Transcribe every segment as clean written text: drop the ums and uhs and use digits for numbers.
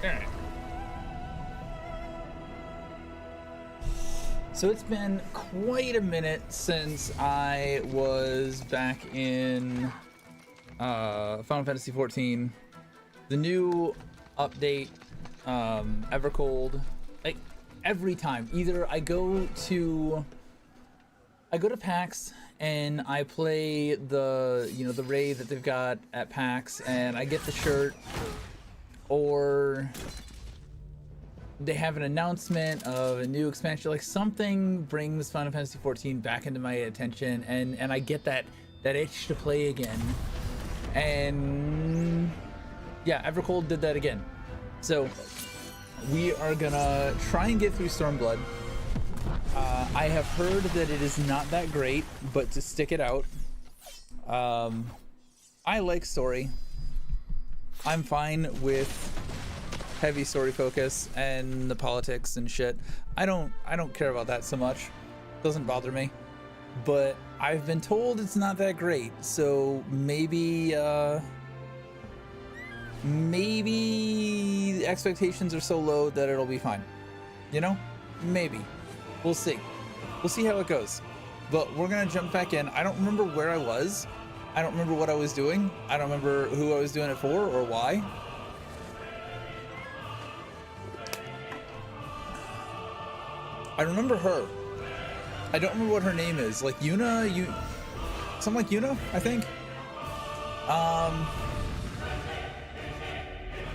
Alright. So it's been quite a minute since I was back in Final Fantasy XIV. The new update, Evercold, like every time, either I go to PAX and I play the, the raid that they've got at PAX and I get the shirt, or they have an announcement of a new expansion, like something brings Final Fantasy XIV back into my attention, and I get that itch to play again. And yeah, Evercold did that again. So we are gonna try and get through Stormblood. I have heard that it is not that great, but to stick it out. I like story. I'm fine with heavy story focus and the politics and shit. I don't care about that so much. Doesn't bother me. But I've been told it's not that great, so maybe the expectations are so low that it'll be fine. You know? Maybe. We'll see. We'll see how it goes. But we're gonna jump back in. I don't remember where I was. I don't remember what I was doing. I don't remember who I was doing it for or why. I remember her. I don't remember what her name is. Like Yuna, something like Yuna, I think.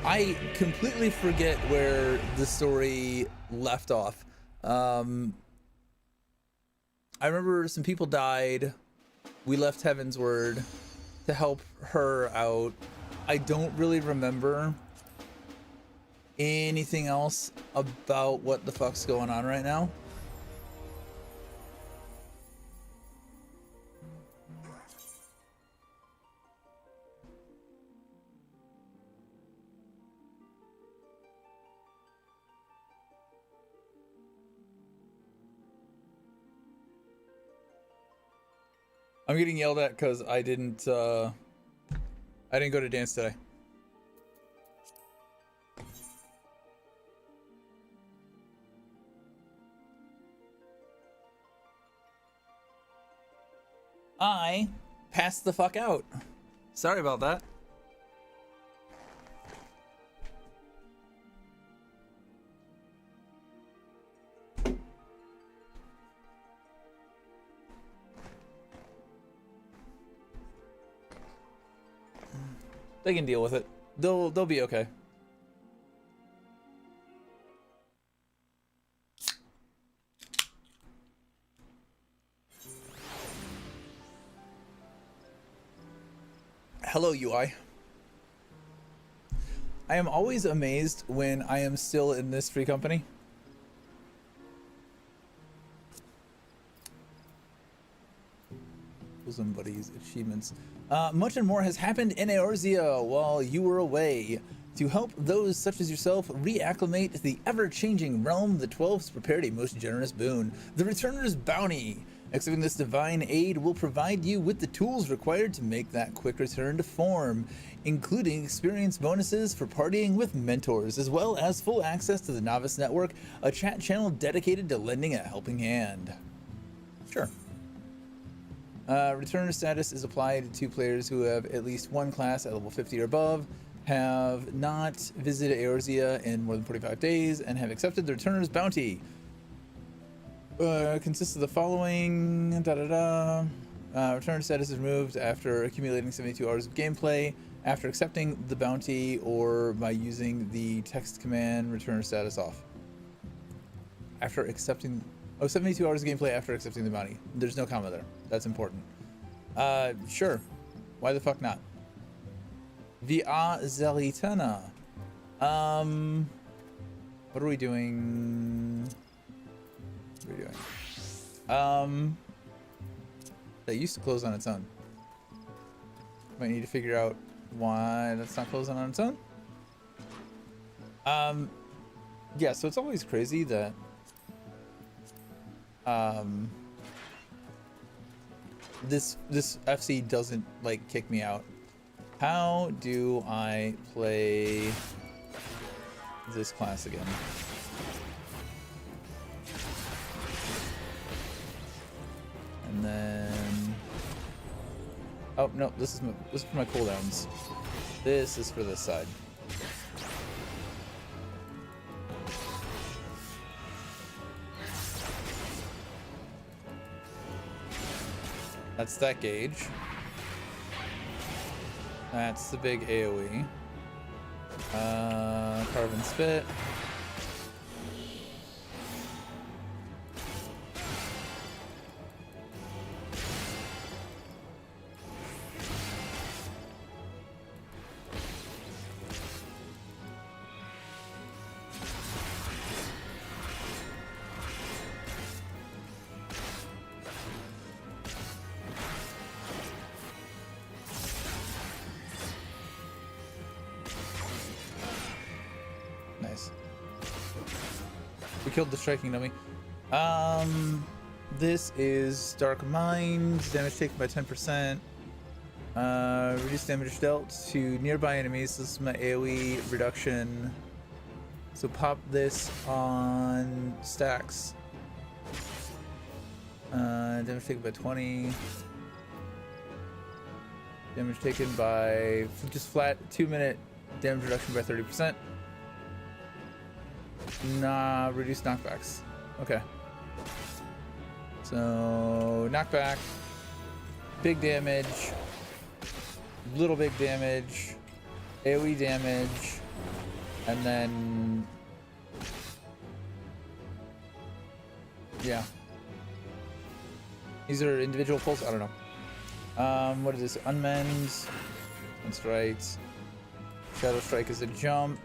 I completely forget where the story left off. I remember some people died. We left Heavensward to help her out. I don't really remember anything else about what the fuck's going on right now. I'm getting yelled at because I didn't go to dance today. I passed the fuck out. Sorry about that. They can deal with it. They'll be okay. Hello, UI. I am always amazed when I am still in this free company. Bosom buddies, achievements. Much and more has happened in Eorzea while you were away. To help those such as yourself reacclimate to the ever-changing realm, the 12s prepared a most generous boon, the Returner's Bounty. Accepting this divine aid will provide you with the tools required to make that quick return to form, including experience bonuses for partying with mentors, as well as full access to the Novice Network, a chat channel dedicated to lending a helping hand. Sure. Returner status is applied to players who have at least one class at level 50 or above, have not visited Eorzea in more than 45 days, and have accepted the Returner's Bounty. Consists of the following. Returner status is removed after accumulating 72 hours of gameplay, after accepting the bounty, or by using the text command returner status off. After accepting... Oh, 72 hours of gameplay after accepting the bounty. There's no comma there. That's important. Sure. Why the fuck not? Via Zelitana. What are we doing? What are we doing? That used to close on its own. Might need to figure out why that's not closing on its own. Yeah, so it's always crazy that this FC doesn't like kick me out. How do I play this class again. And then, oh no, this is for my cooldowns. This is for this side. That's that gauge. That's the big AoE. Carve and spit. Nice. We killed the striking dummy. This is Dark Mind. Damage taken by 10%. Reduce damage dealt to nearby enemies. This is my AoE reduction. So pop this on stacks. Damage taken by 20. Damage taken by just flat 2-minute damage reduction by 30%. Nah, reduce knockbacks. Okay. So knockback, big damage, little big damage, AoE damage, and then yeah. These are individual pulls. I don't know. What is this? Unmend. That's right. Shadow Strike is a jump.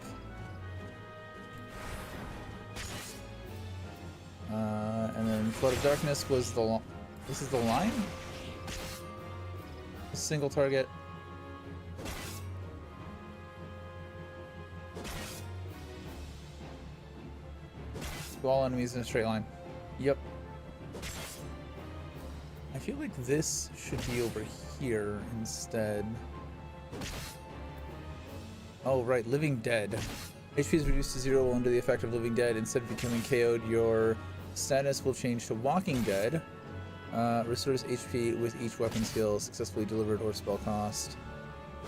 And then Flood of Darkness was the this is the line? A single target. To all enemies in a straight line. Yep. I feel like this should be over here instead. Oh, right, Living Dead. HP is reduced to 0 under the effect of Living Dead. Instead of becoming KO'd, your status will change to Walking Dead. Restores HP with each weapon skill successfully delivered or spell cost.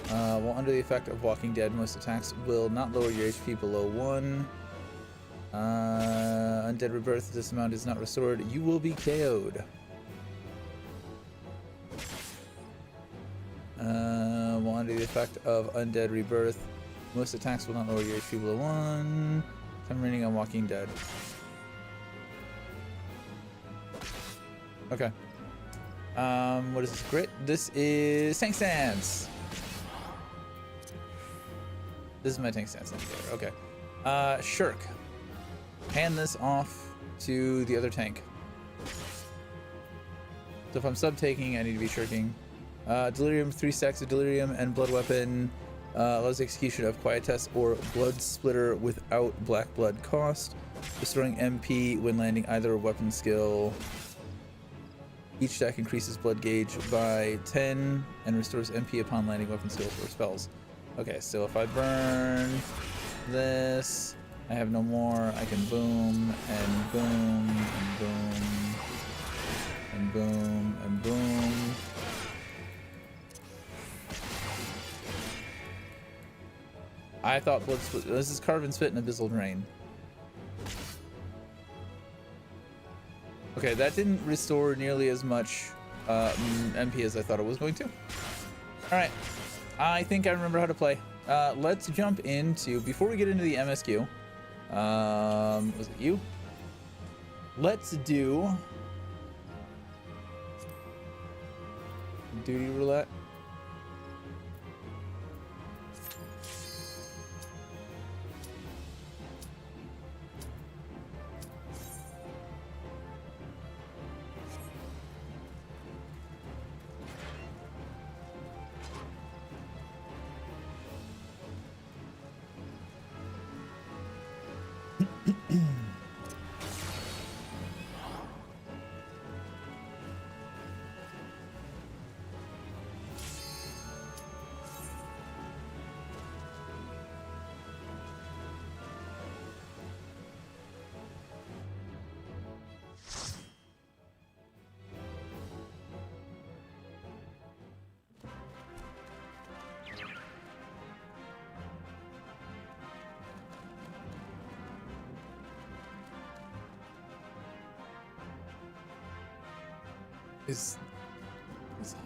While under the effect of Walking Dead, most attacks will not lower your HP below 1. Undead Rebirth, if this amount is not restored, you will be KO'd. While under the effect of Undead Rebirth, most attacks will not lower your HP below 1. Time remaining on Walking Dead. Okay. What is this? Grit? This is Tank Stance. This is my Tank Stance indicator. Okay. Shirk. Hand this off to the other tank. So if I'm sub-taking, I need to be shirking. Delirium, 3 stacks of Delirium and Blood Weapon. Allows execution of Quietus or Blood Splitter without Black Blood cost. Restoring MP when landing either weapon skill. Each stack increases blood gauge by 10 and restores MP upon landing weapon skills or spells. Okay, so if I burn this, I have no more. I can boom and boom and boom and boom and boom. I thought blood split. This is Carve and Spit and Abyssal Drain. Okay, that didn't restore nearly as much MP as I thought it was going to. Alright, I think I remember how to play. Let's jump into, before we get into the MSQ, was it you? Let's do Duty Roulette. is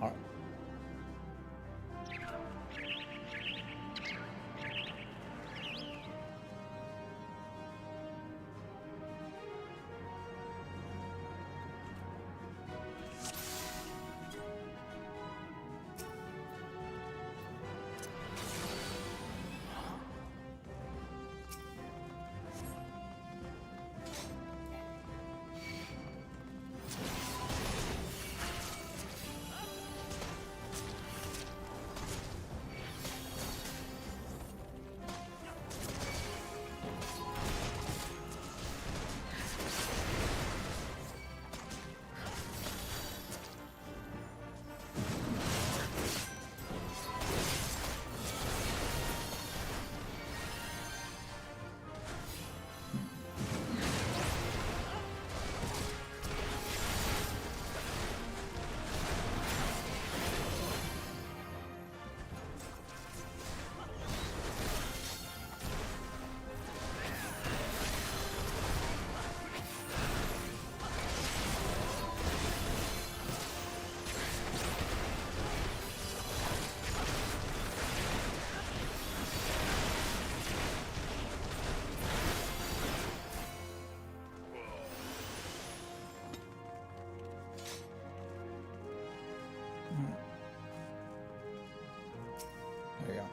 hard. There you go.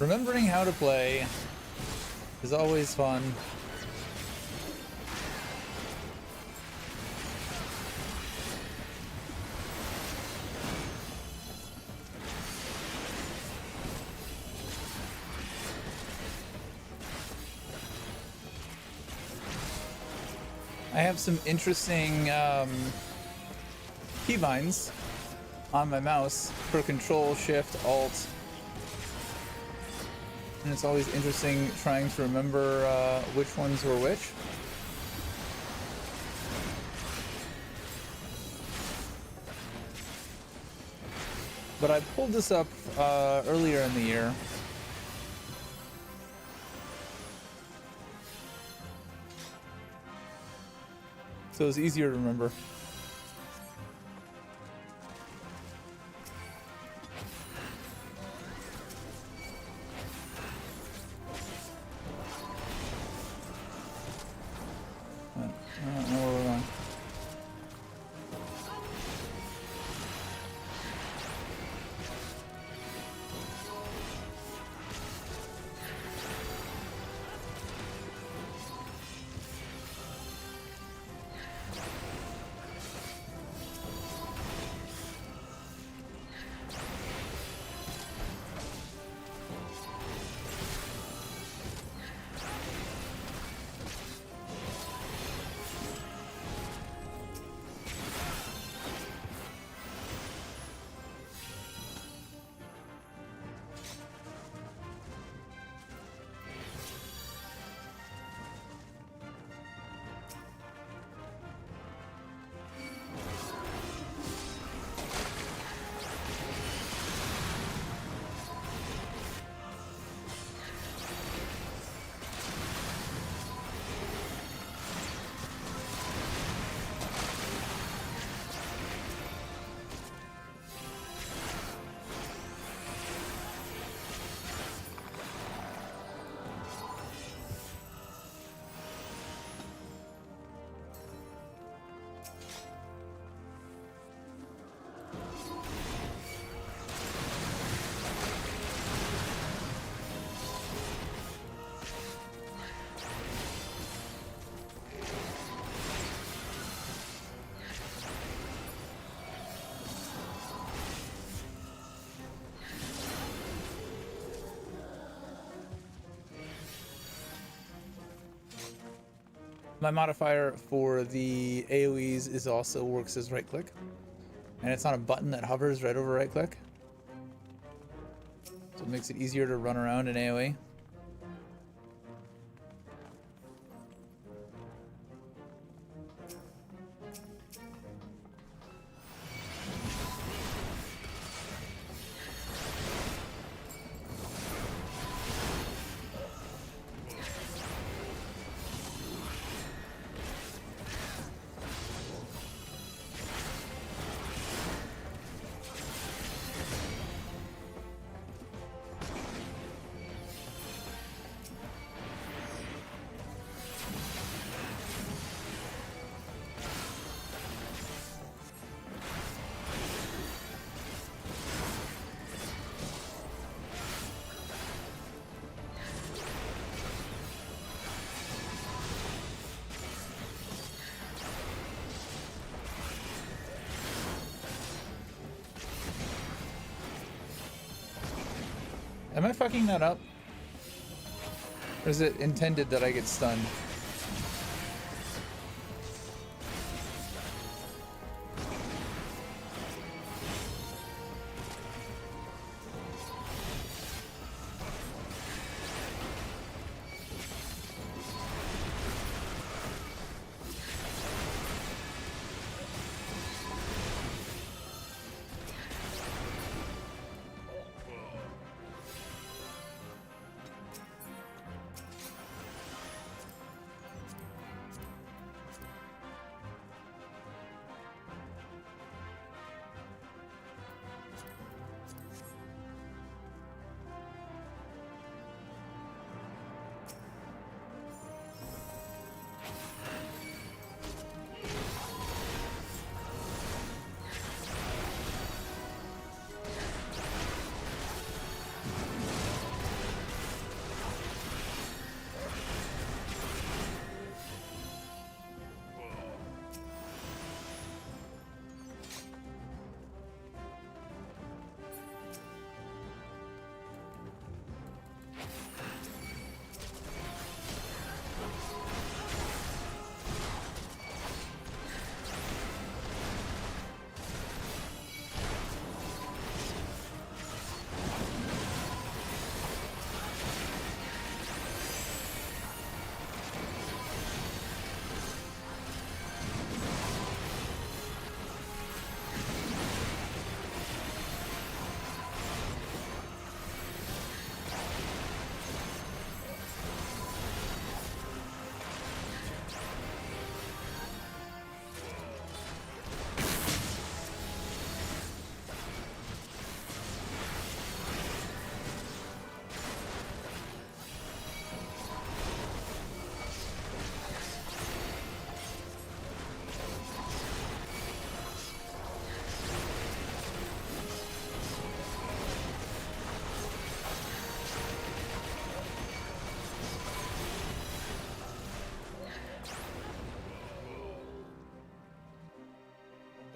Remembering how to play is always fun. I have some interesting keybinds on my mouse for Control, Shift, Alt. And it's always interesting trying to remember which ones were which. But I pulled this up earlier in the year. So it's easier to remember. My modifier for the AoEs is also works as right click. And it's on a button that hovers right over right click. So it makes it easier to run around in AoE. Am I fucking that up? Or is it intended that I get stunned?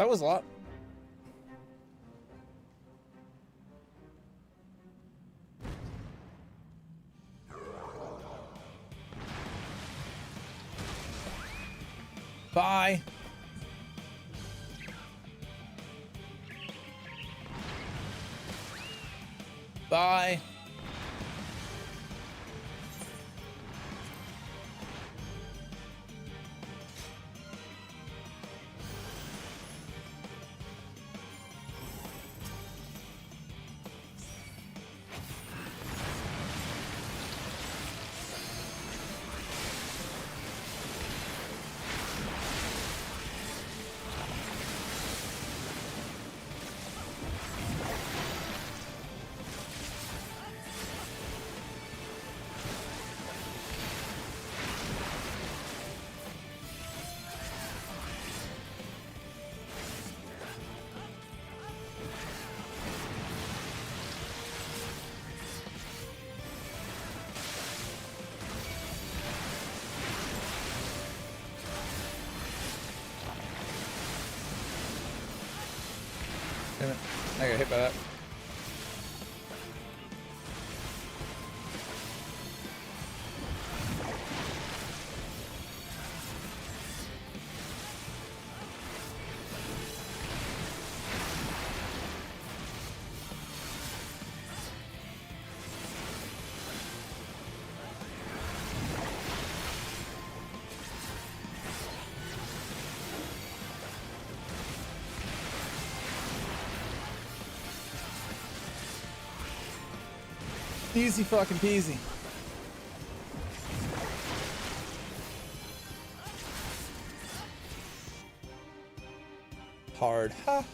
That was a lot. Bye. Bye. Damn it. I got hit by that. Easy fucking peasy. Hard. Ha.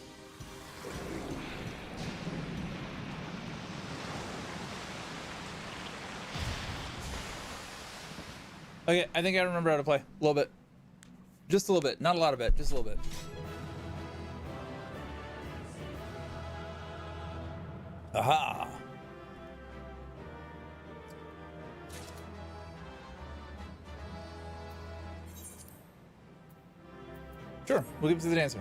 Okay, I think I remember how to play. A little bit. Just a little bit. Not a lot of it. Just a little bit. Aha. Sure, we'll give it to the dancer.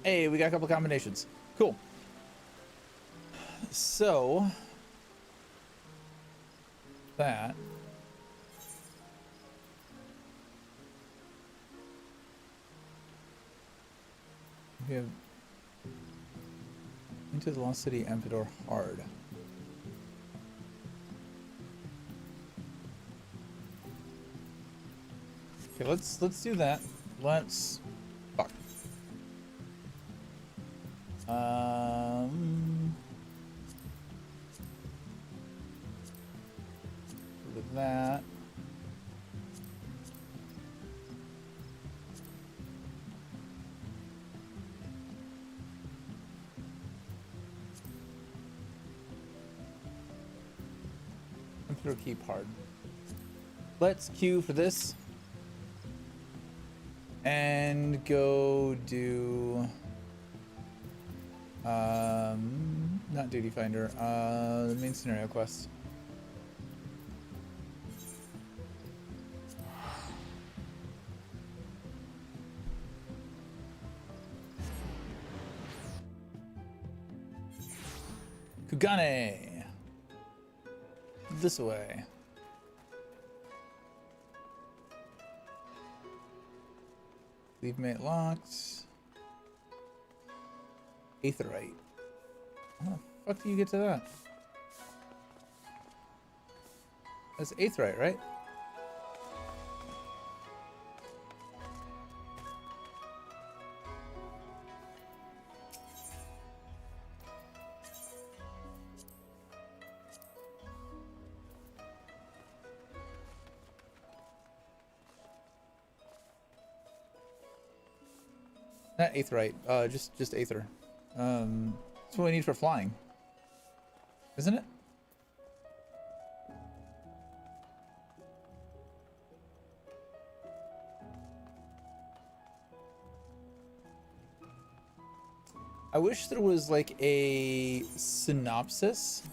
Hey, we got a couple combinations. Cool. So that we have into the Lost City, Amphitor hard. Okay, let's do that. Let's fuck. With that. Throw keep hard. Let's queue for this and go do not duty finder, the main scenario quest. Kugane. This way. Leave mate locked. Aetherite. How the fuck do you get to that? That's Aetherite, right? Not Aetherite, just Aether. That's what we need for flying. Isn't it? I wish there was like a synopsis.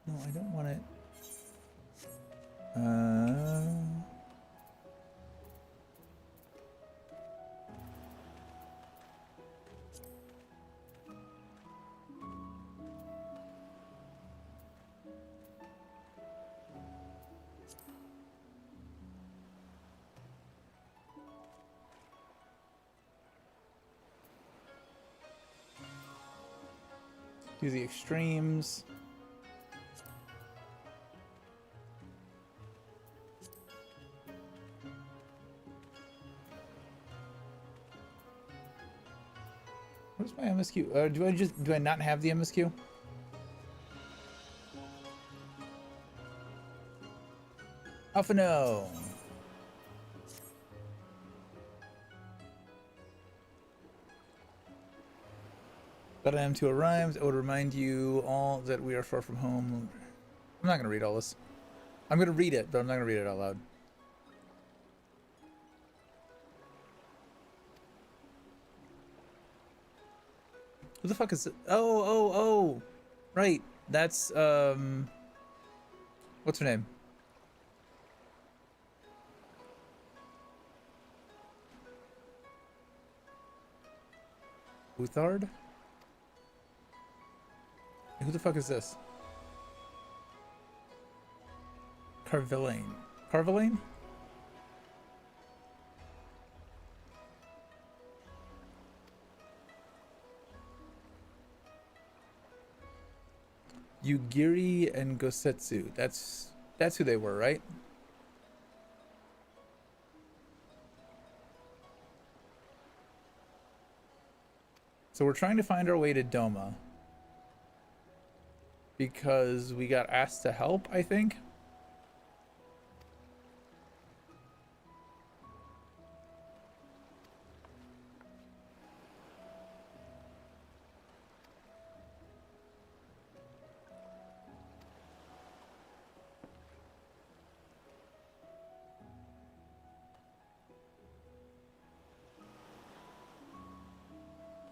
No, I don't want it. Do the extremes. Where's my MSQ? Do I not have the MSQ? Alpha no. But I am to arrive. I would remind you all that we are far from home. I'm not going to read all this. I'm going to read it, but I'm not going to read it out loud. Who the fuck is it? Oh. Right. That's, what's her name? Uthard? Who the fuck is this? Carvillane. Carvillane? Yugiri and Gosetsu. That's That's who they were, right? So we're trying to find our way to Doma. Because we got asked to help, I think.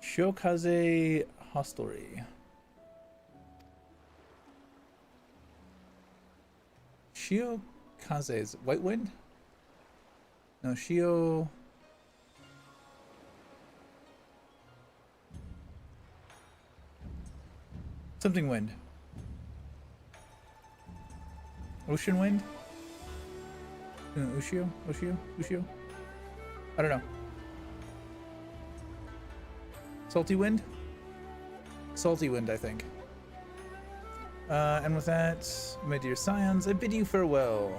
Shiokaze Hostelry. Shiokaze's White Wind? No, Shio... Something Wind. Ocean Wind? Ushio? I don't know. Salty Wind? Salty Wind, I think. And with that, my dear scions, I bid you farewell.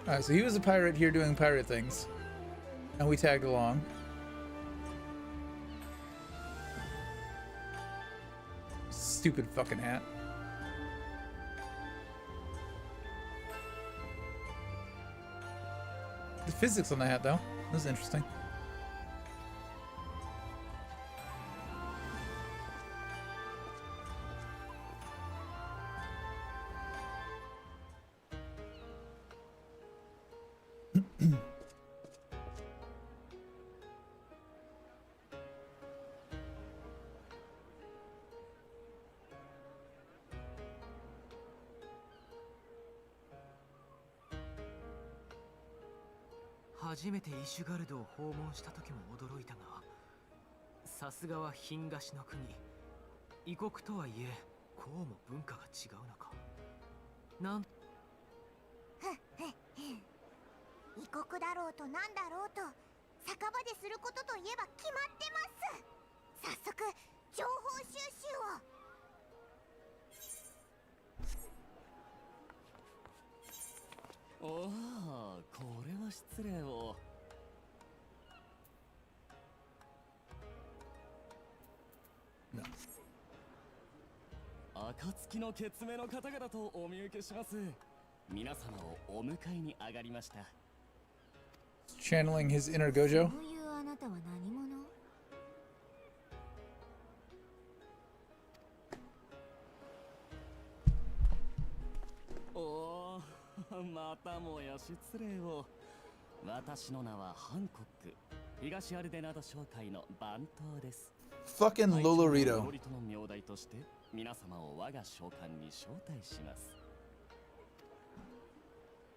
Alright, so he was a pirate here doing pirate things. And we tagged along. Stupid fucking hat. The physics on the hat, though, that was interesting.初めてイシュガルドを訪問した時も驚いたが、さすがは東の国。異国とはいえ、こうも文化が違うのか。なん異国だろうとなんだろうと、酒場ですることといえば決まってます。早速情報収集を。おお、これは失礼を。暁の決めの方々とお見受けします。皆様をお迎えに上がりました。Channeling his inner そ Gojo. ういうあなたは何者？おお、またもや失礼を。私の名はハンコック。東アルデナド商会の番頭です。Fucking Lolorito. ロリトの名代として皆様を我が召喚に招待します。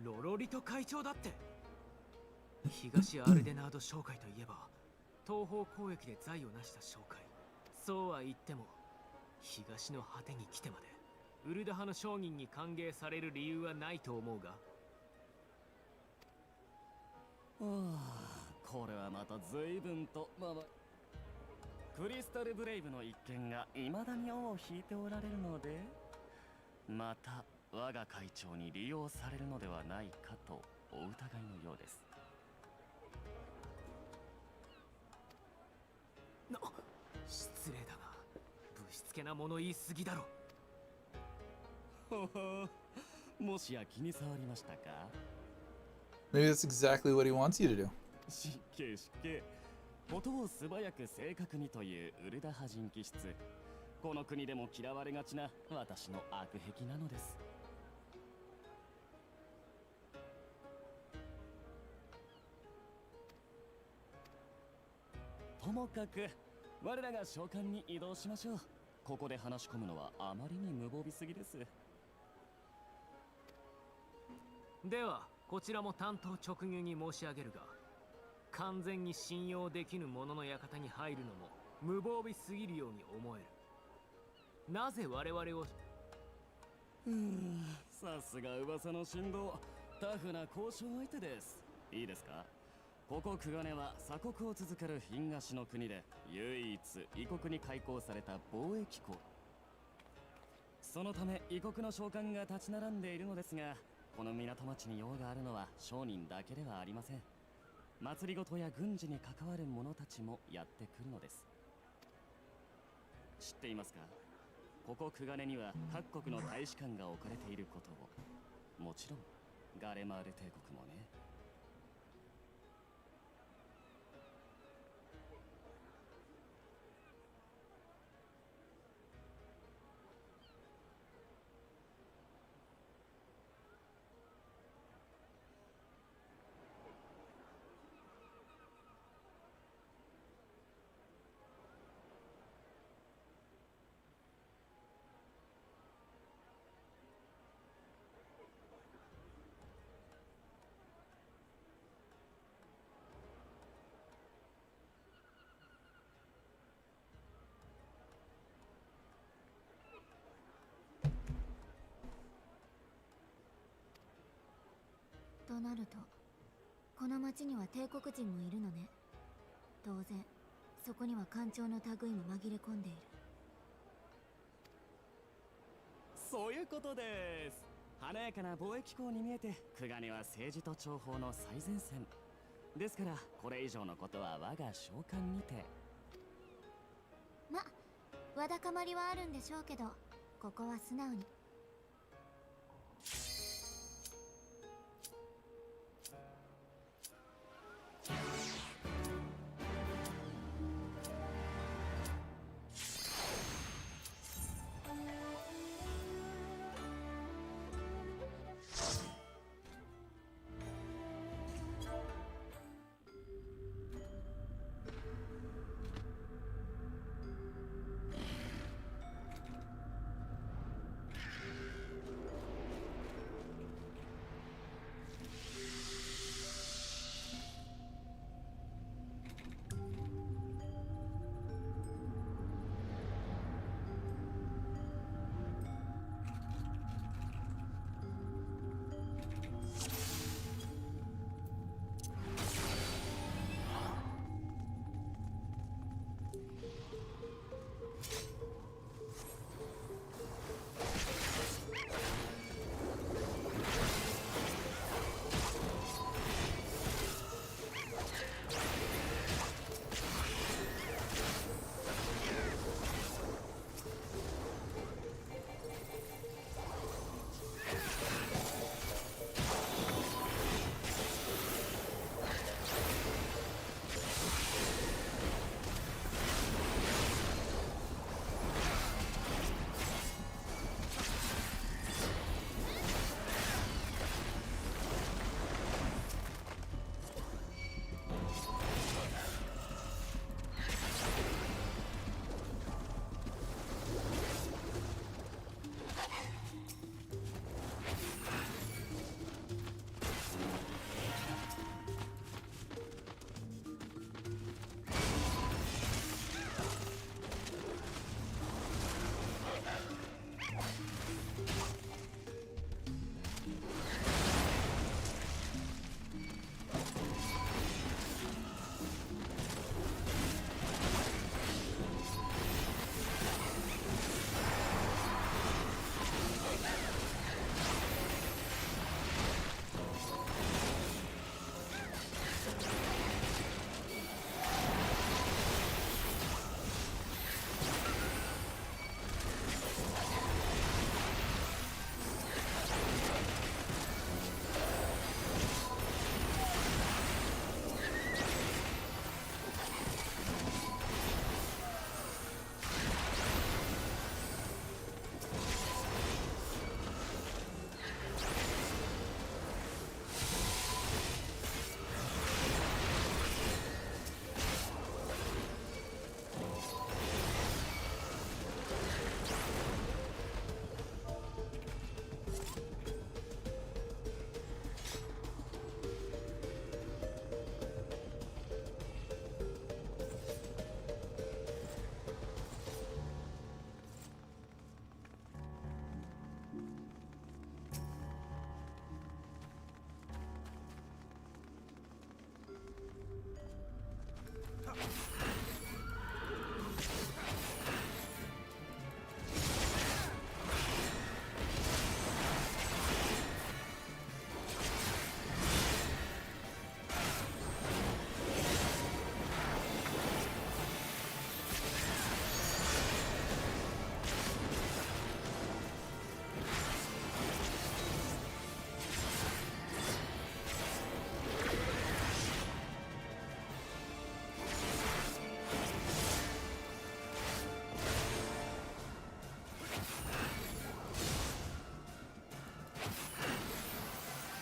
ロロリト会長だって。東アルデナード商会といえば、東方交易で財を成した商会。そうは言っても、東の果てに来てまでウルダ派の商人に歓迎される理由はないと思うが。これはまた随分とクリスタルブレイブの一件が未だに尾を引いておられるので、また我が会長に利用されるのではないかとお疑いのようです。失礼だが、ぶしつけな物言い過ぎだろ。ほほ、もしや気に障りましたか？ Maybe that's exactly what he wants you to do. 失敬失敬。音を素早く正確にというウルダ派人気質。この国でも嫌われがちな私の悪癖なのです。ともかく我らが召喚に移動しましょう。ここで話し込むのはあまりに無防備すぎです。ではこちらも担当直入に申し上げるが、完全に信用できぬ者の館に入るのも無防備すぎるように思える。なぜ我々をさすが噂の神童、タフな交渉相手です。いいですか？ここ久我根は鎖国を続ける東の国で唯一異国に開港された貿易港。そのため異国の商館が立ち並んでいるのですが、この港町に用があるのは商人だけではありません。祭りごとや軍事に関わる者たちもやってくるのです。知っていますか？ここ久我根には各国の大使館が置かれていることを。もちろんガレマール帝国もね。となると、この町には帝国人もいるのね。当然そこには官庁の類も紛れ込んでいる。そういうことです。華やかな貿易港に見えて久我根は政治と諜報の最前線ですから、これ以上のことは我が召喚にて。ま、わだかまりはあるんでしょうけど、ここは素直に。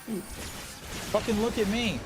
Ooh. Fucking look at me.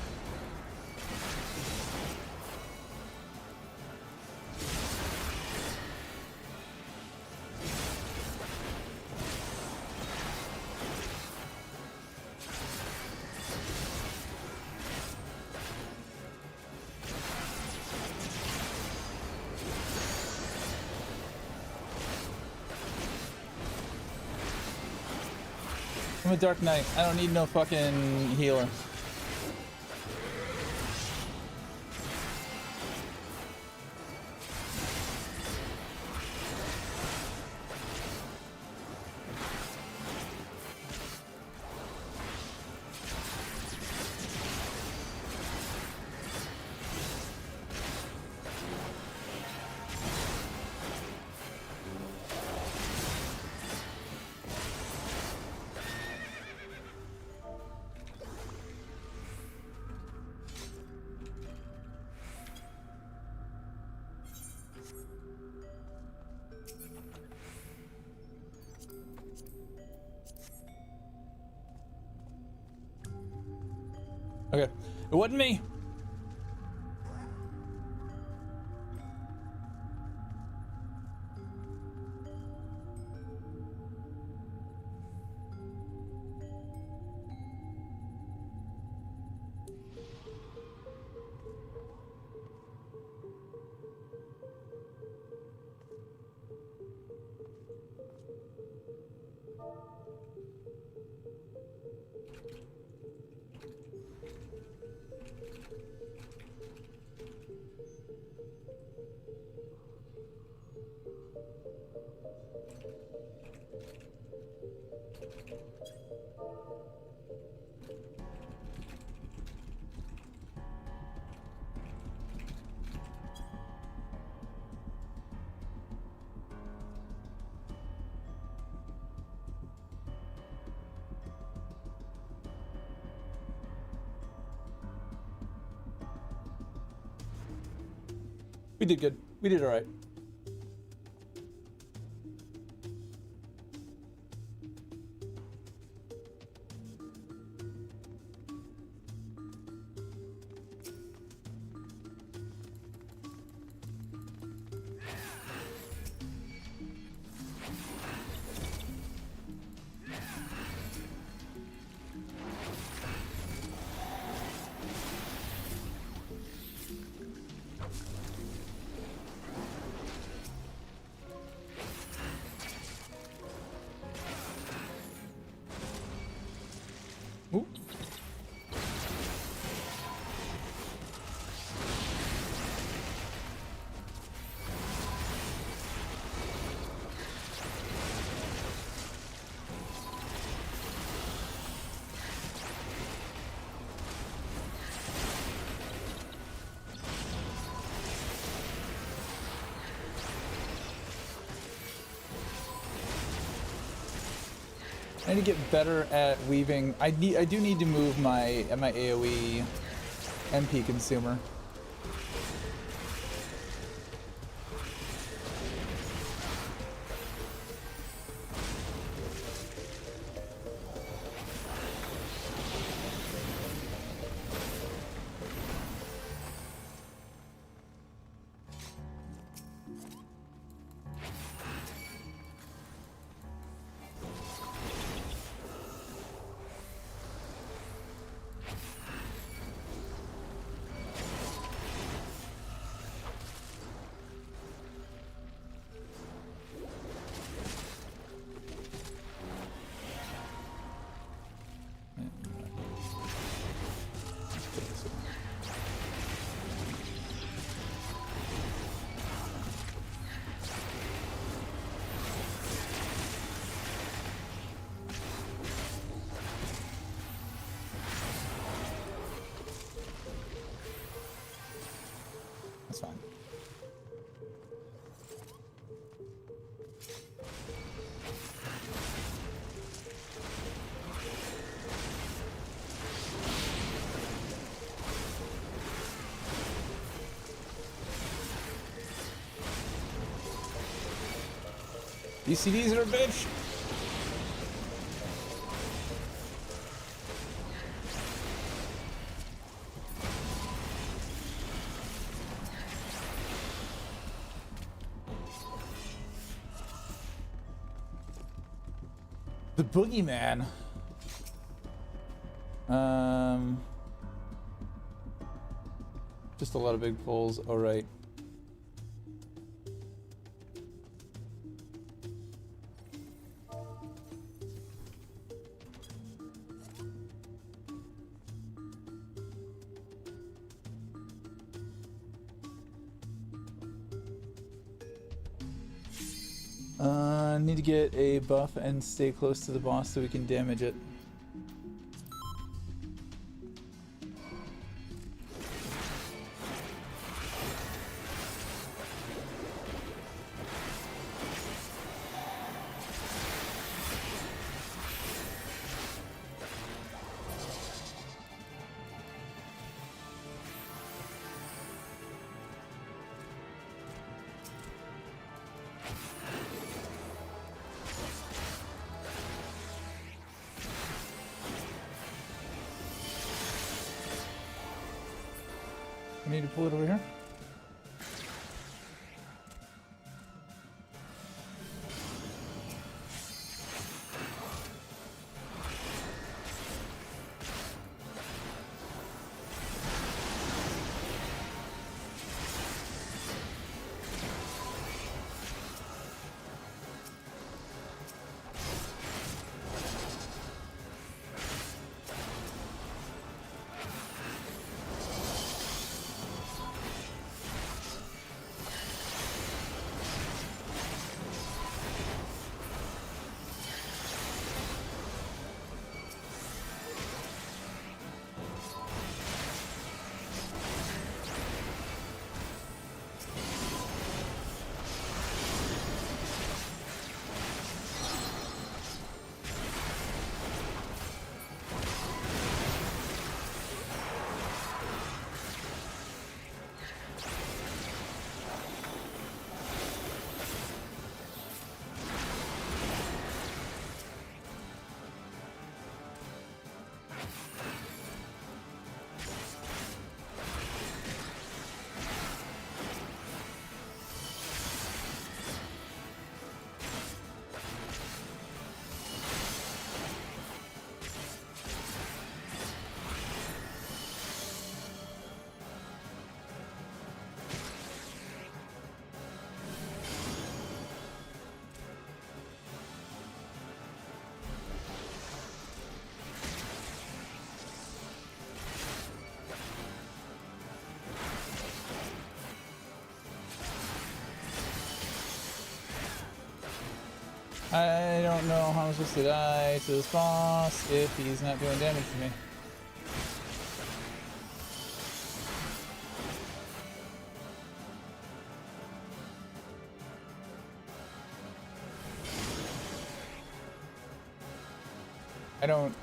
I'm a Dark Knight. I don't need no fucking healer. Okay, it wasn't me. We did good. We did all right. Ooh. I need to get better at weaving. I do need to move my AoE MP consumer. That's fine. These CDs are a bitch. The boogeyman. Just a lot of big pulls. All right. Need to get a buff and stay close to the boss so we can damage it. I need to pull it over here. I don't know how I'm supposed to die to this boss if he's not doing damage to me. I don't...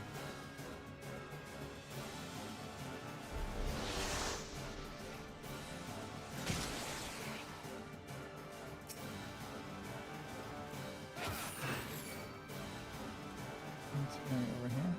Let's bring it over here.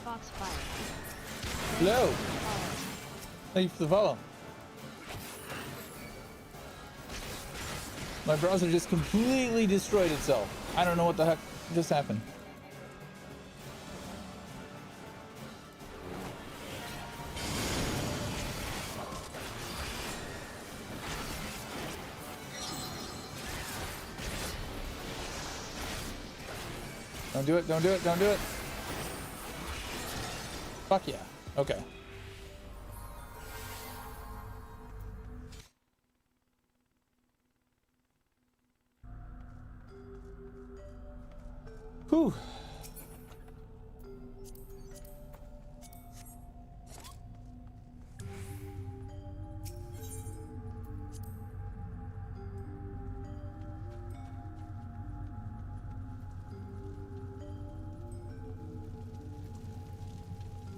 FFXIV. Hello. Thank you for the follow. My browser just completely destroyed itself. I don't know what the heck just happened. Don't do it, don't do it, don't do it. Fuck yeah. Okay. Whew.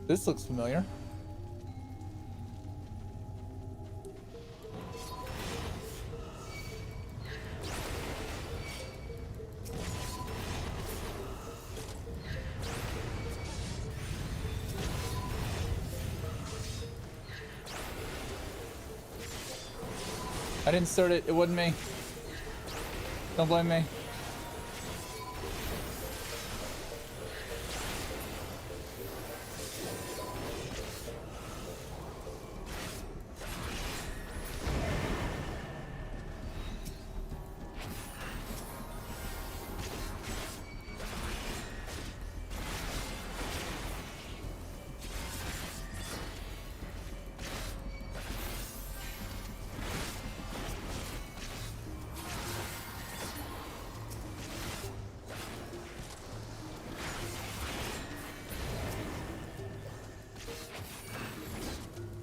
This looks familiar. I didn't start it, it wasn't me. Don't blame me.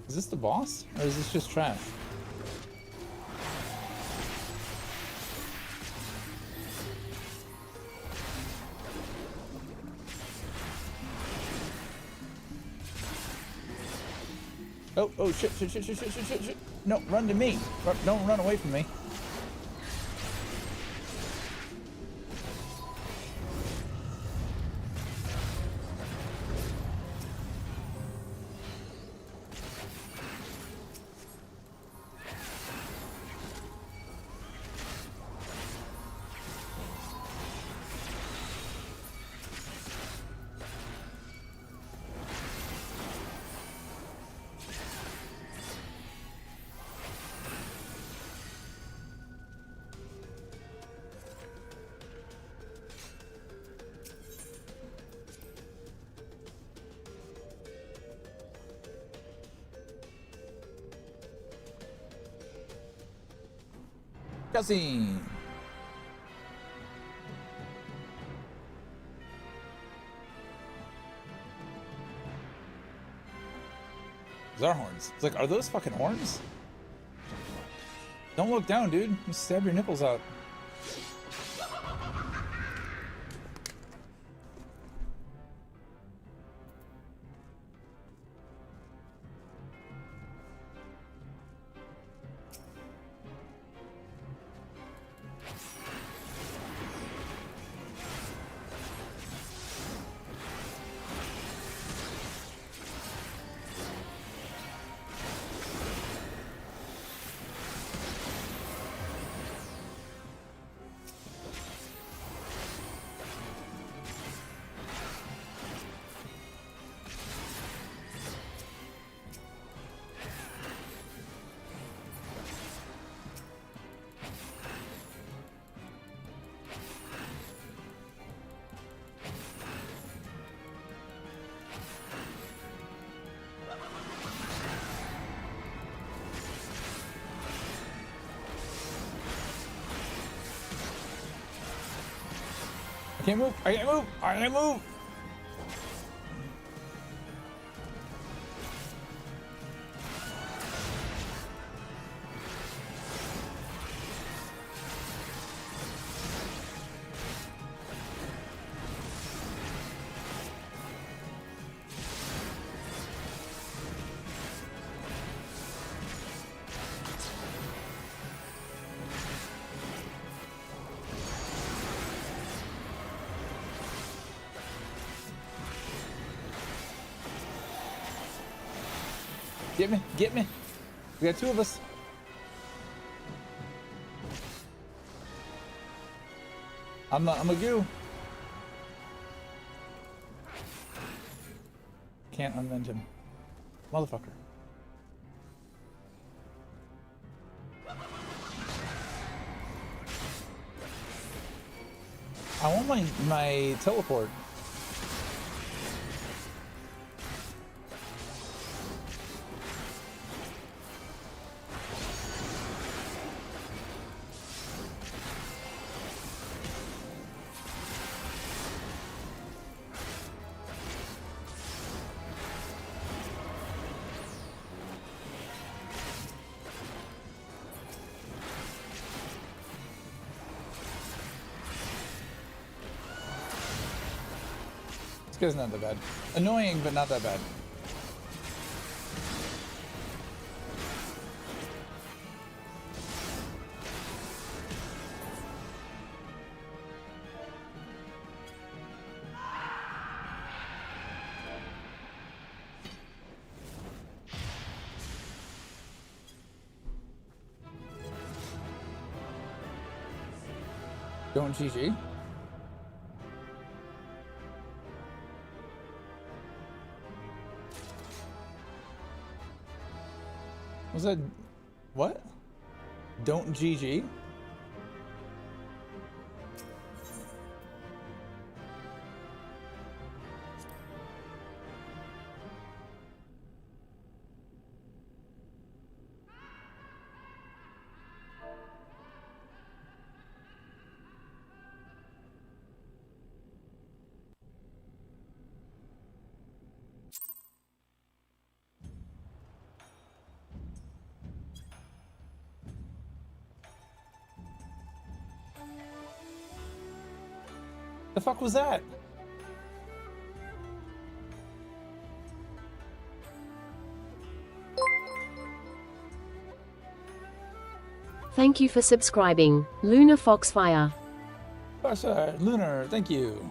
Is this the boss, or is this just trash? Oh, shit. No, run to me. Don't run away from me. Cutscene. Those are horns. It's like, are those fucking horns? Don't look down, dude. You stab your nipples out. I can't move. I can't move. I can't move. Get me, get me. We got two of us. I'm a goo. Can't unmend him. Motherfucker. I want my teleport. This guy's not that bad. Annoying, but not that bad. Don't GG. Was that what? Don't GG? The fuck was that? Thank you for subscribing, Lunar Foxfire. Foxfire, Lunar, thank you.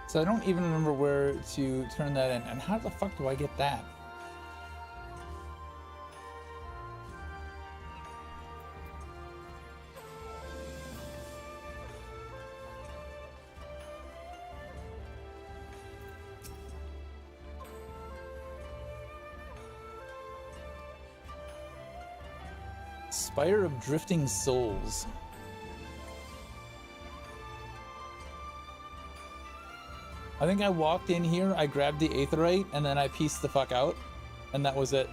So I don't even remember where to turn that in, and how the fuck do I get that? Spire of Drifting Souls. I think I walked in here, I grabbed the Aetherite, and then I pieced the fuck out, and that was it.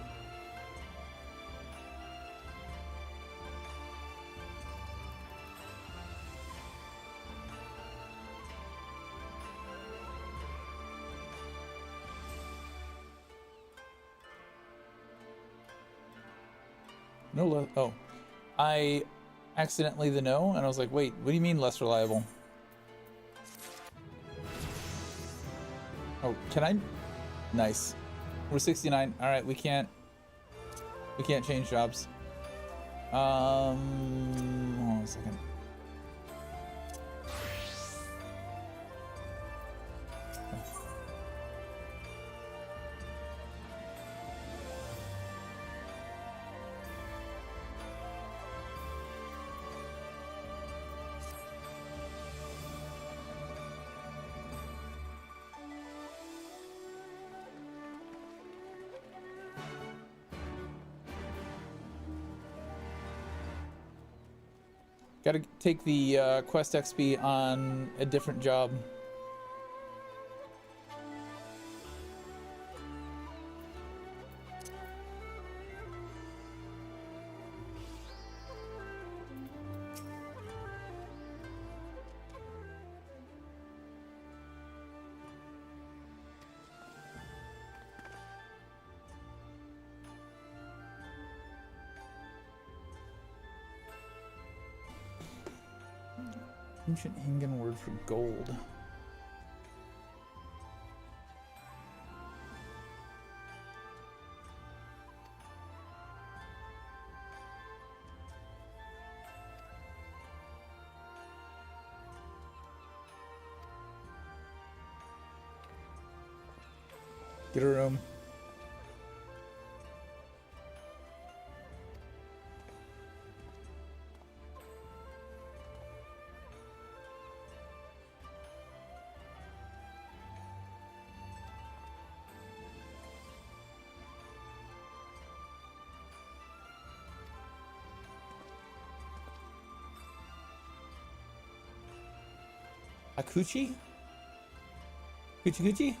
No, oh. I accidentally the no, and I was like, wait, what do you mean less reliable? Oh, can I? Nice. We're 69. All right, we can't change jobs. Hold on a second. Gotta take the quest XP on a different job. Ancient Hingan word for gold. Get a room. Akuchi? Coochie coochie?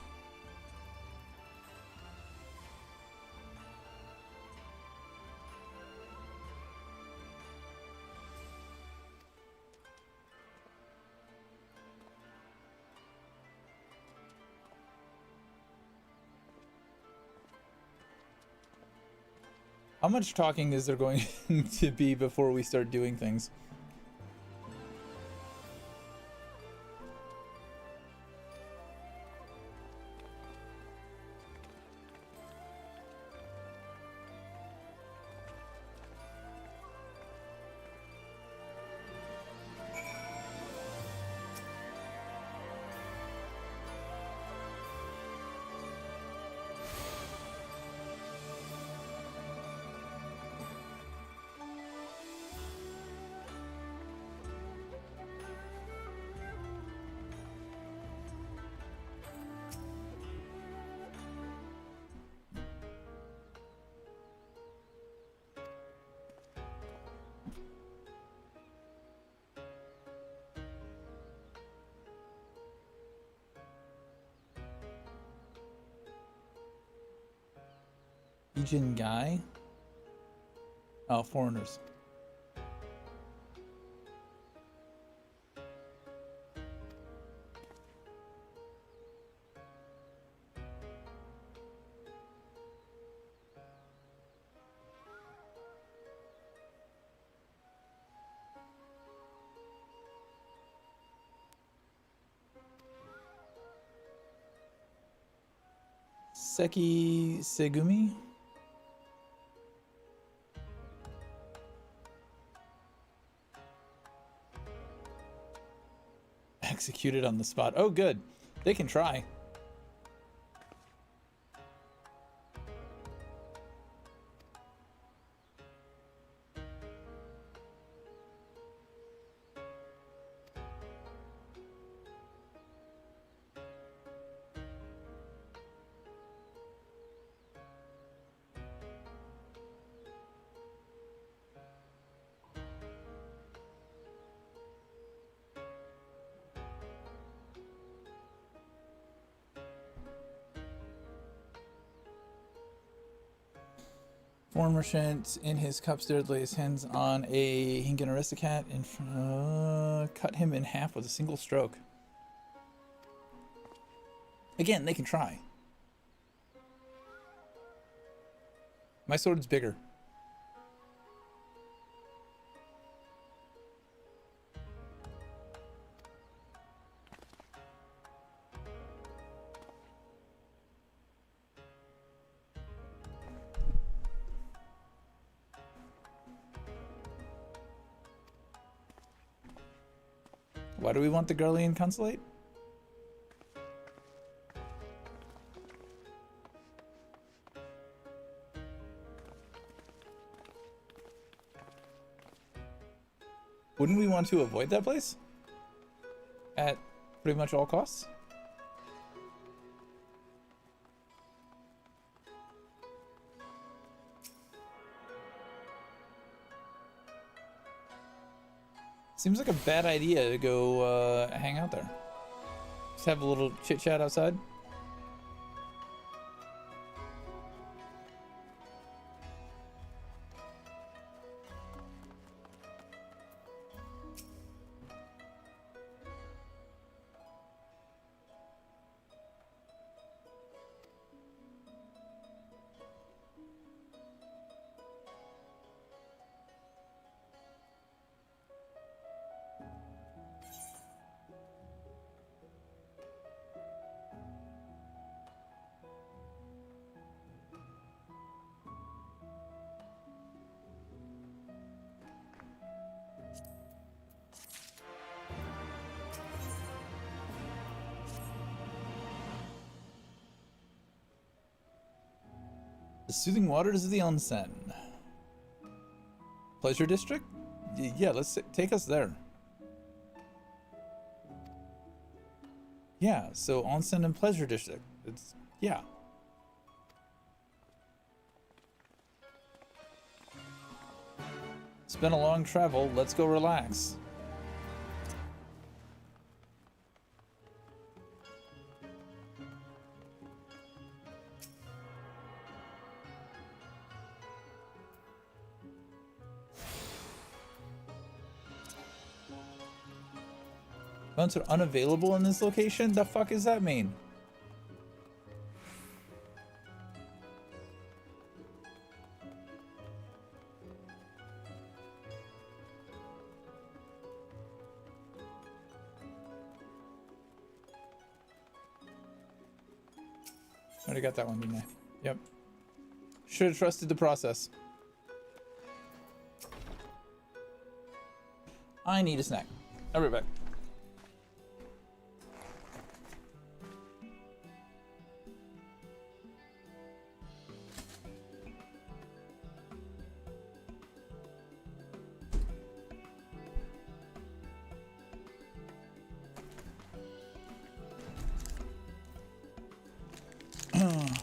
How much talking is there going to be before we start doing things? Asian guy? Oh, foreigners. Seki Segumi? Executed on the spot. Oh, good. They can try. Foreign merchant in his cup stared, lay his hands on a Hingan Aristocat and cut him in half with a single stroke. Again, they can try. My sword's bigger. Why do we want the Garlean Consulate? Wouldn't we want to avoid that place? At pretty much all costs? Seems like a bad idea to go hang out there. Just have a little chit chat outside. The soothing waters of the onsen. Pleasure district? Yeah, take us there. Yeah, so onsen and pleasure district. Yeah. It's been a long travel. Let's go relax. Mounts are unavailable in this location? The fuck does that mean? Already got that one, didn't I? Yep. Should have trusted the process. I need a snack. I'll be right back.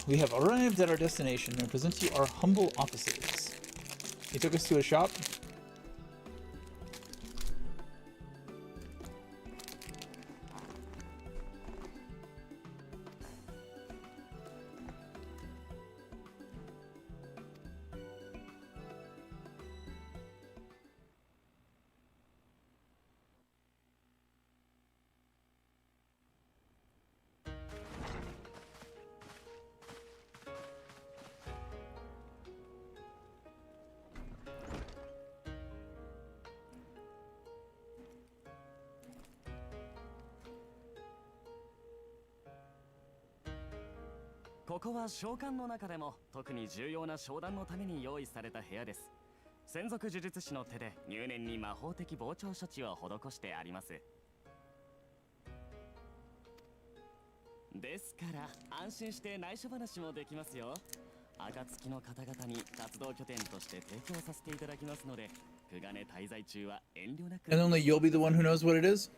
We have arrived at our destination and present you our humble offices. He took us to a shop.ここは召喚の中でも特に重要な商談のために用意された部屋です。専属呪術師の手で入念に魔法的膨張処置を施してあります。ですから安心して内緒話もできますよ。暁の方々に活動拠点として提供させていただきますので、久我根滞在中は遠慮なく。 And only you'll be the one who knows what it is?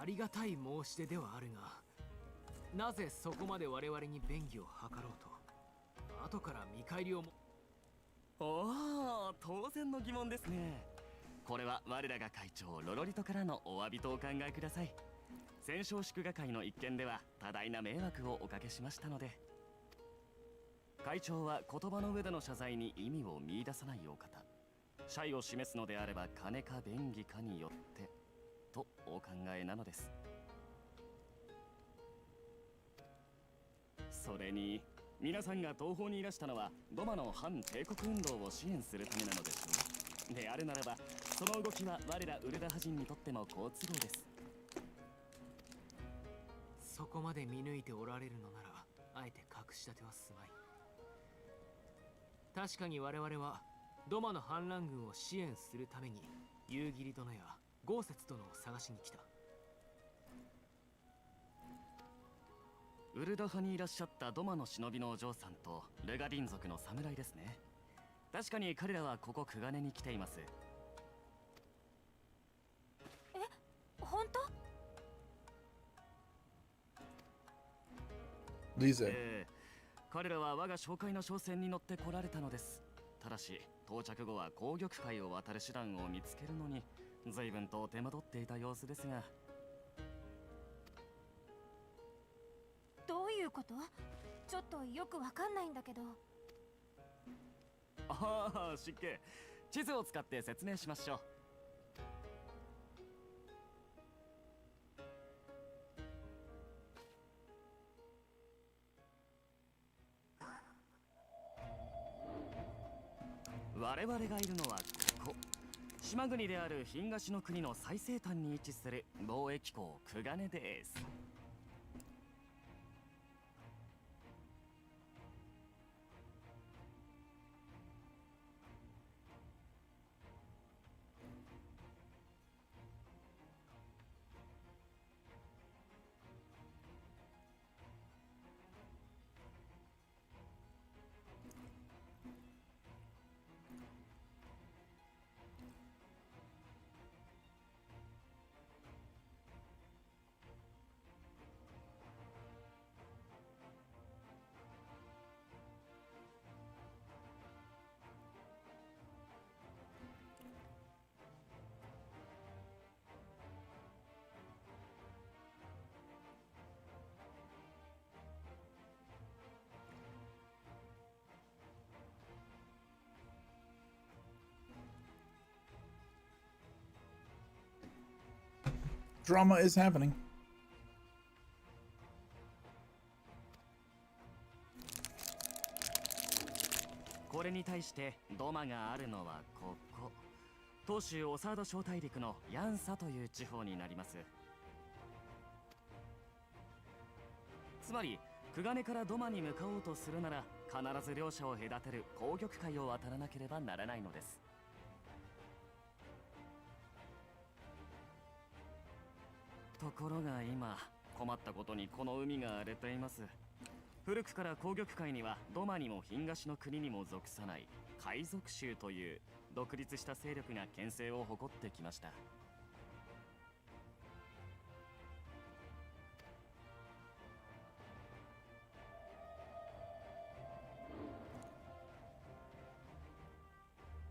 ありがたい申し出ではあるが、なぜそこまで我々に便宜を図ろうと後から見返りをも。おお、当然の疑問ですね。これは我らが会長ロロリトからのお詫びとお考えください。戦勝祝賀会の一件では多大な迷惑をおかけしましたので、会長は言葉の上での謝罪に意味を見出さないお方。謝意を示すのであれば金か便宜かによってとお考えなのです。それに皆さんが東方にいらしたのはドマの反帝国運動を支援するためなのでしょう。であるならばその動きは我らウルダ派人にとっても好都合です。そこまで見抜いておられるのならあえて隠し立てはすまい。確かに我々はドマの反乱軍を支援するために夕霧殿や豪雪殿を探しに来た。ウルダ派にいらっしゃったドマの忍びのお嬢さんとルガディン族の侍ですね。確かに彼らはここ久我根に来ています。え、本当？リゼ。彼らは我が紹介の商船に乗って来られたのです。ただし到着後は紅玉海を渡る手段を見つけるのに随分と手間取っていた様子ですが。どういうこと？ちょっとよくわかんないんだけど。ああ、失敬。地図を使って説明しましょう。我々がいるのはここ島国である東の国の最西端に位置する貿易港久我根です。Drama is happening.これに対してドマがあるのはここ東州オサード小大陸のヤンサという地方になります。つまりクガネからドマに向かおうとするなら必ず両者を隔てる紅玉海を渡らなければならないのです。ところが今困ったことにこの海が荒れています。古くから紅玉海にはドマにも東の国にも属さない海賊衆という独立した勢力が権勢を誇ってきました。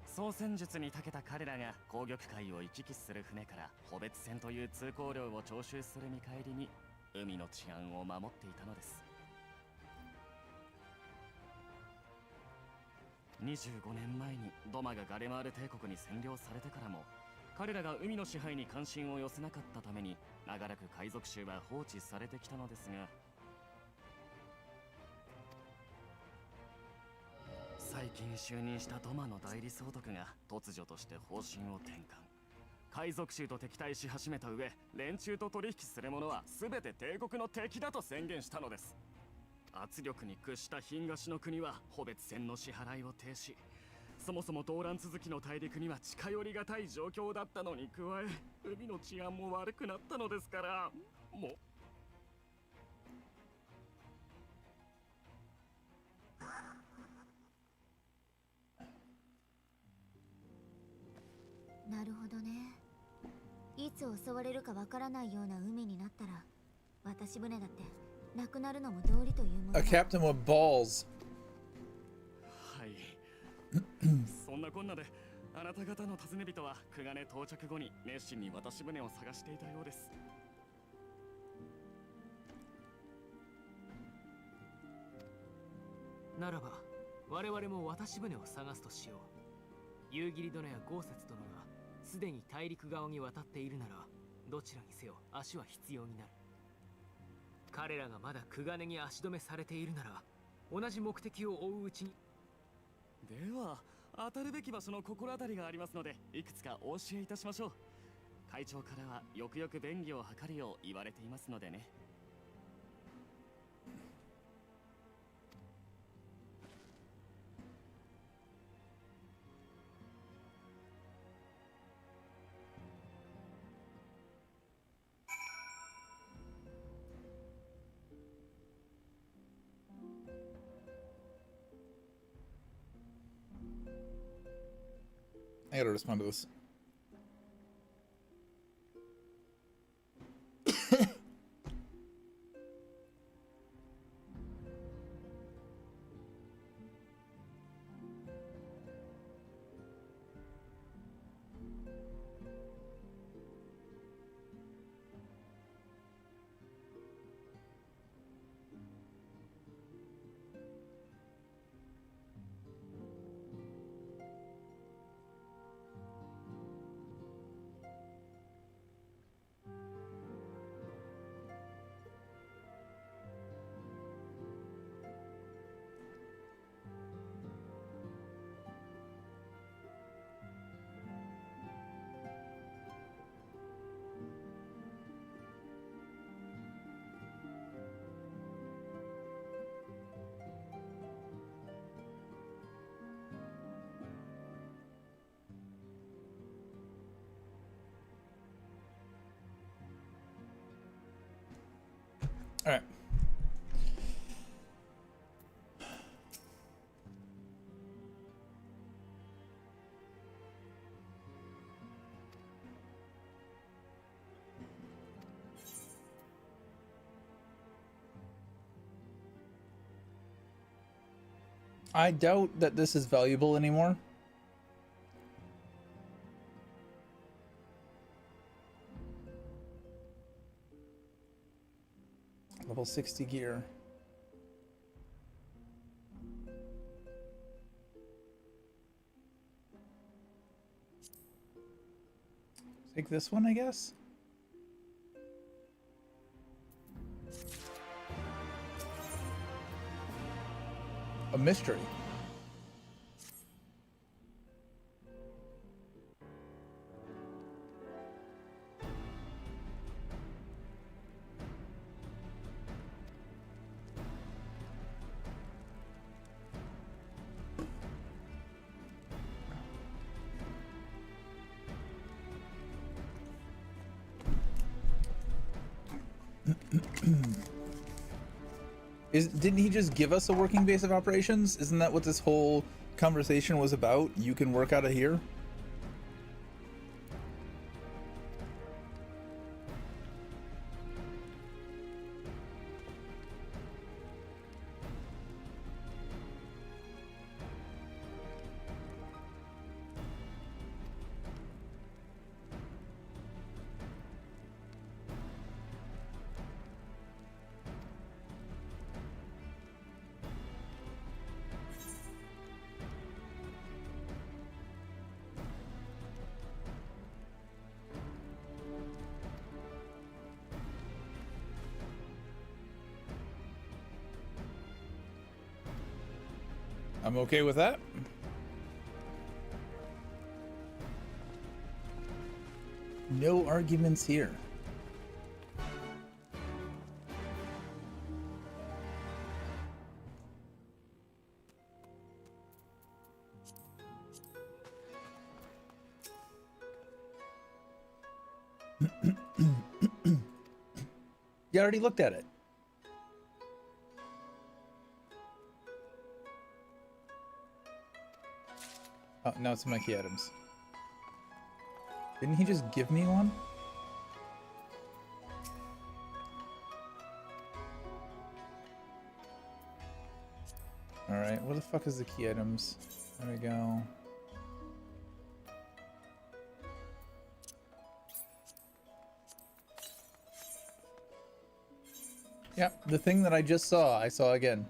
操船術に長けた彼らが紅玉海を行き来する船から穂別船という通行料を徴収する見返りに海の治安を守っていたのです。25年前にドマがガレマール帝国に占領されてからも彼らが海の支配に関心を寄せなかったために長らく海賊衆は放置されてきたのですが、最近就任したドマの代理総督が突如として方針を転換。海賊衆と敵対し始めた上、連中と取引する者は全て帝国の敵だと宣言したのです。圧力に屈した東の国は穂別船の支払いを停止。そもそも動乱続きの大陸には近寄りがたい状況だったのに加え、海の治安も悪くなったのですから、もうなるほどね。いつ襲われるかわからないような海になったら私船だってなくなるのも道理というもの A だ。 captain with balls. はい。そんなこんなであなた方の尋ね人はクガネ到着後に熱心に渡し船を探していたようです。ならば我々も渡し船を探すとしよう。夕霧殿や豪雪殿がすでに大陸側に渡っているならどちらにせよ足は必要になる。彼らがまだクガネに足止めされているなら同じ目的を追ううちに。では当たるべき場所の心当たりがありますのでいくつかお教えいたしましょう。会長からはよくよく便宜を図るよう言われていますのでね。I gotta respond to this. All right. I doubt that this is valuable anymore. Level 60 gear. Take this one, I guess. a mystery. Didn't he just give us a working base of operations? Isn't that what this whole conversation was about? You can work out of here? I'm okay with that. No arguments here. You already looked at it. Oh, now it's my key items. Didn't he just give me one? Alright, where the fuck is the key items? There we go. Yep, the thing that I just saw, I saw again.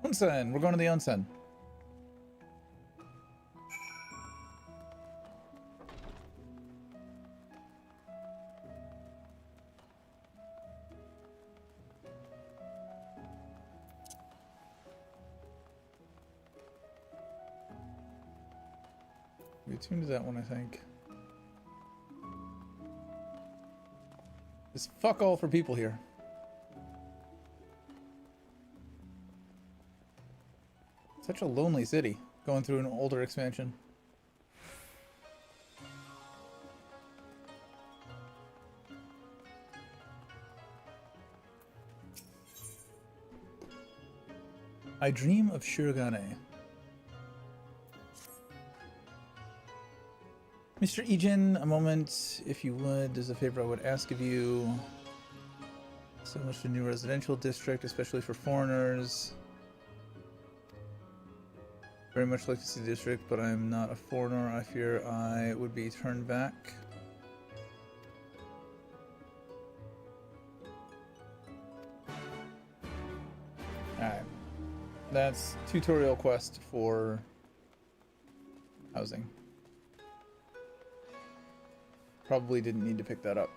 Onsen, we're going to the onsen. We tuned to that one, I think. There's fuck all for people here. Such a lonely city, going through an older expansion. I dream of Shirogane. Mr. Ijin, a moment, if you would, there's a favor I would ask of you. So much for new residential district, especially for foreigners. Very much like to see the district, but I'm not a foreigner. I fear I would be turned back. Alright. That's tutorial quest for housing. Probably didn't need to pick that up.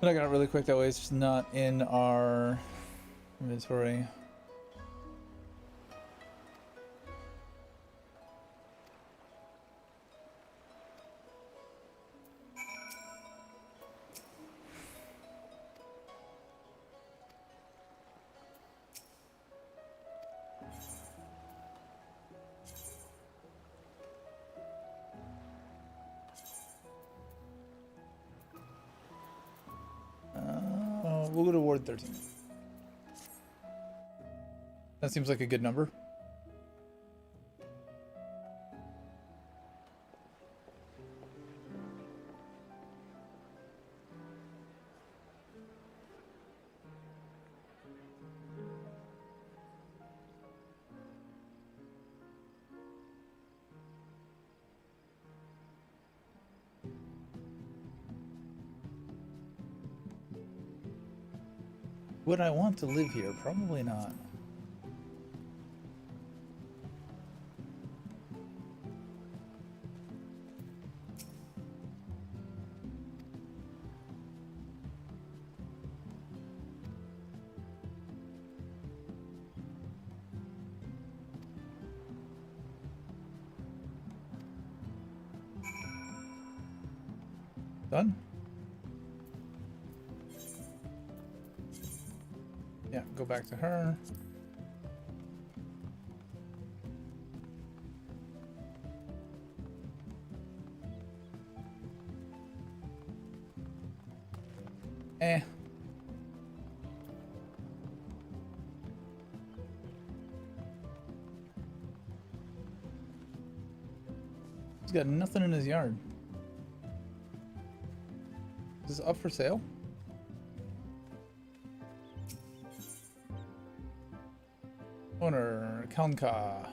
But I got it really quick that way, it's just not in our inventory. We'll go to Ward 13. That seems like a good number. Would I want to live here? Probably not. Done? Yeah, go back to her. Eh. He's got nothing in his yard. Is this up for sale? Owner, Kaunka.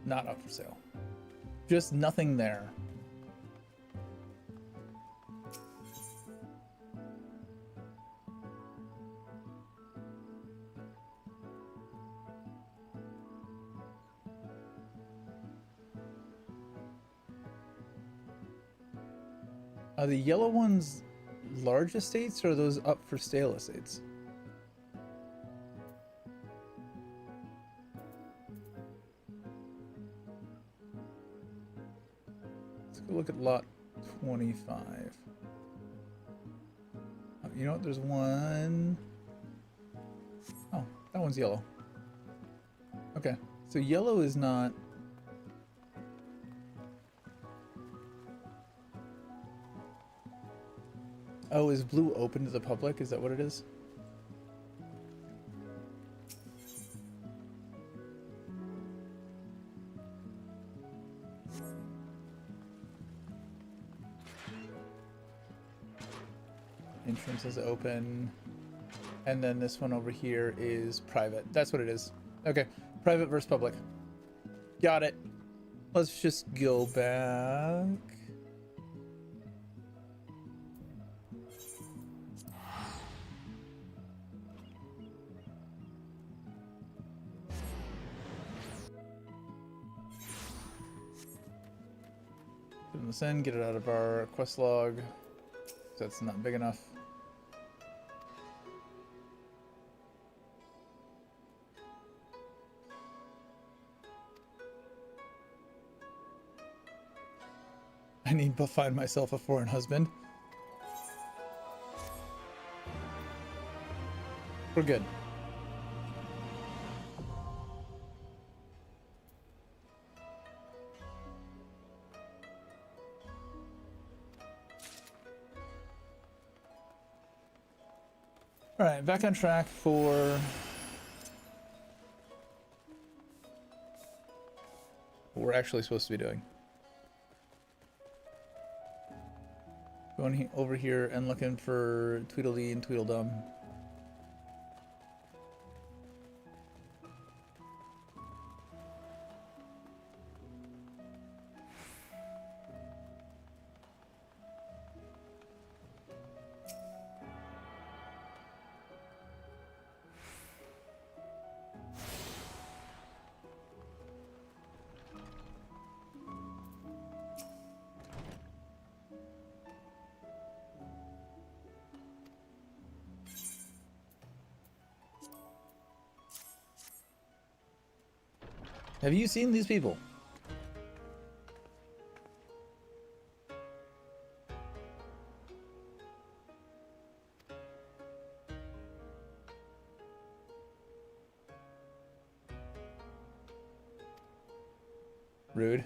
Not up for sale. Just nothing there. Are the yellow ones large estates or are those up for sale estates? Let's go look at lot 25. You know what? There's one. Oh, that one's yellow. Okay, so yellow is not. Oh, is blue open to the public? Is that what it is? Entrance is open. And then this one over here is private. That's what it is. Okay, private versus public. Got it. Let's just go back. Put this in, get it out of our quest log. That's not big enough. I need to find myself a foreign husband. We're good. All right, back on track for what we're actually supposed to be doing. Going over here and looking for Tweedledee and Tweedledum. Have you seen these people? Rude.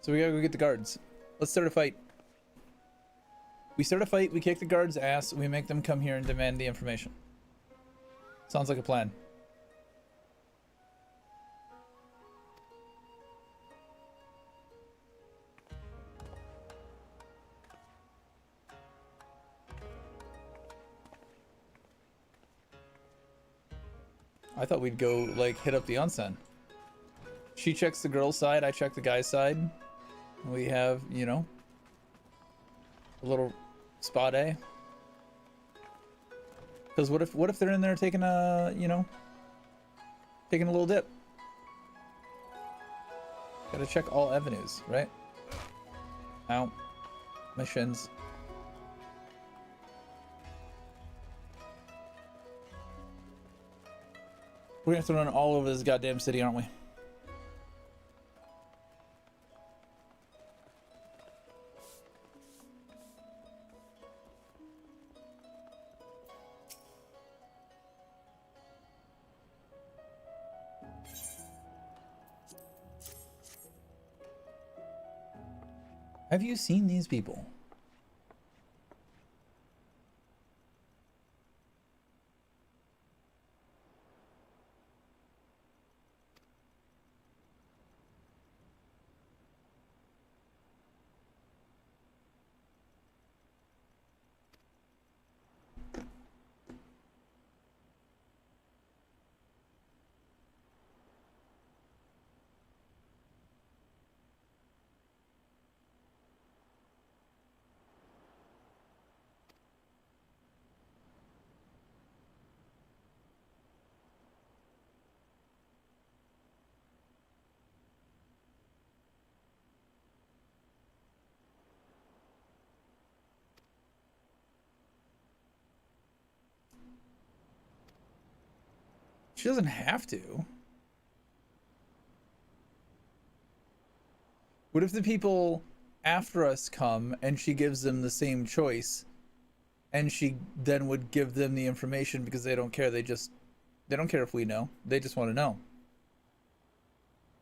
So we gotta go get the guards. Let's start a fight. We start a fight, we kick the guards' ass, we make them come here and demand the information. Sounds like a plan. I thought we'd go, like, hit up the onsen. She checks the girl's side, I check the guy's side. We have, you know, a little spa day. Because what if they're in there taking a, you know, taking a little dip? Gotta check all avenues, right? Ow. My shins. We're gonna have to run all over this goddamn city, aren't we? Have you seen these people? She doesn't have to. What if the people after us come and she gives them the same choice and she then would give them the information because they don't care, they don't care if we know, they just want to know.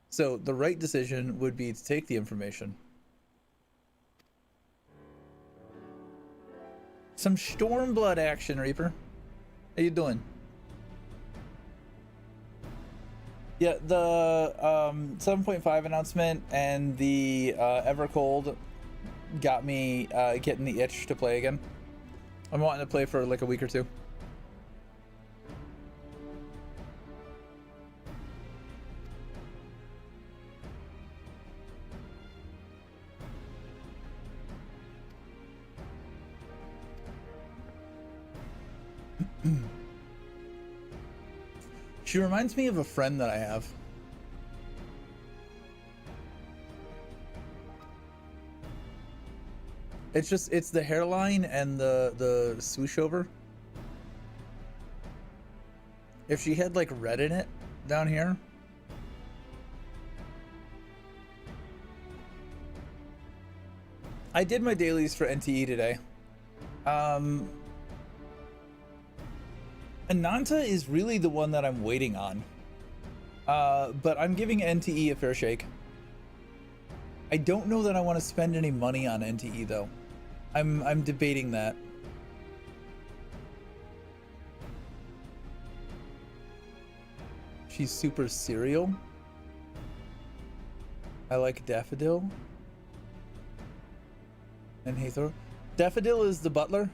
So the right decision would be to take the information. Some Stormblood action, Reaper. How you doing? Yeah, the 7.5 announcement and the Evercold got me getting the itch to play again. I'm wanting to play for like a week or two. She reminds me of a friend that I have. It's the hairline and the swoosh over. If she had like red in it down here. I did my dailies for NTE today. Ananta is really the one that I'm waiting on. But I'm giving NTE a fair shake. I don't know that I want to spend any money on NTE though. I'm debating that. She's super cereal. I like Daffodil. And Hathor. Daffodil is the butler?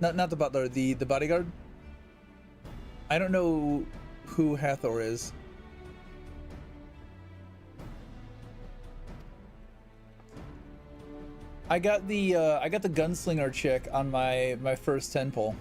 Not the butler, the bodyguard. I don't know who Hathor is. I got the gunslinger chick on my first 10 pull.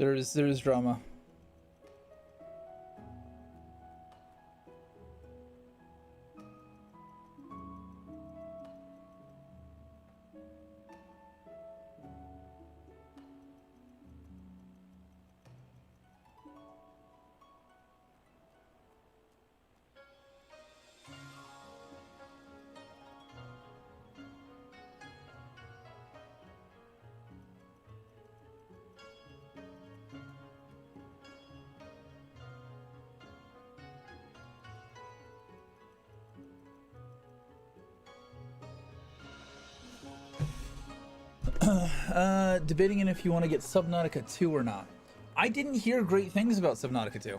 There's drama. Debating in if you want to get Subnautica 2 or not. I didn't hear great things about Subnautica 2.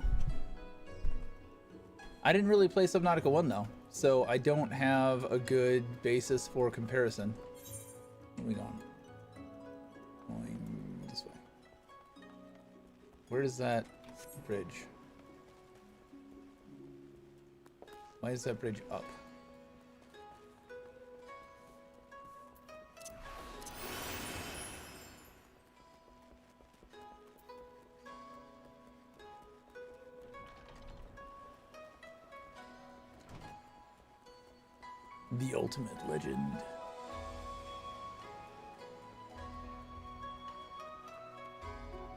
I didn't really play Subnautica 1 though, so I don't have a good basis for comparison. Where are we going? Going this way. Where is that bridge? Why is that bridge up? The ultimate legend.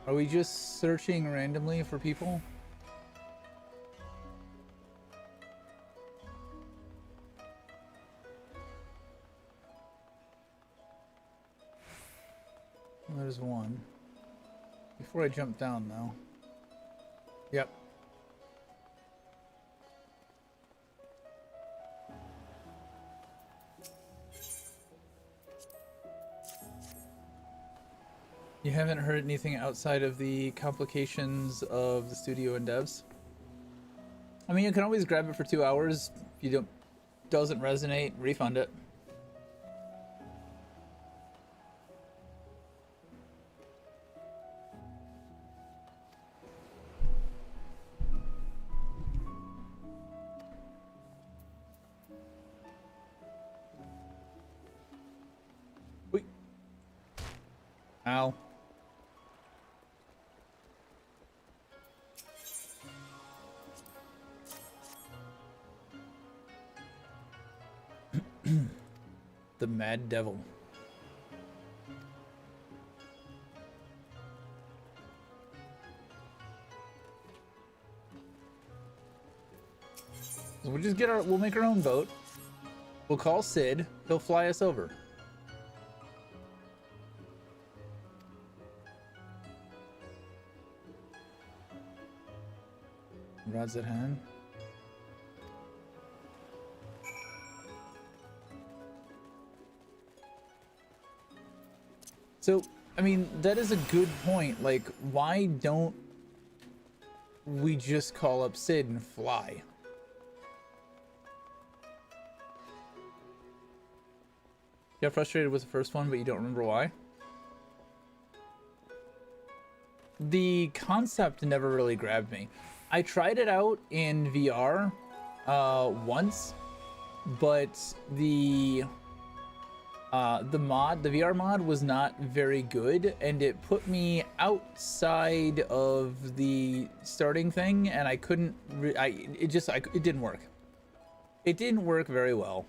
Are we just searching randomly for people? Well, there's one. Before I jump down though. Yep. You haven't heard anything outside of the complications of the studio and devs? I mean, you can always grab it for 2 hours. If you doesn't resonate, refund it. Wait. Ow. The Mad Devil. So we'll make our own boat. We'll call Sid. He'll fly us over. Rods at hand. So, I mean, that is a good point. Like, why don't we just call up Sid and fly? You got frustrated with the first one, but you don't remember why? The concept never really grabbed me. I tried it out in VR once, but the VR mod was not very good, and it put me outside of the starting thing, and I couldn't. It didn't work. It didn't work very well,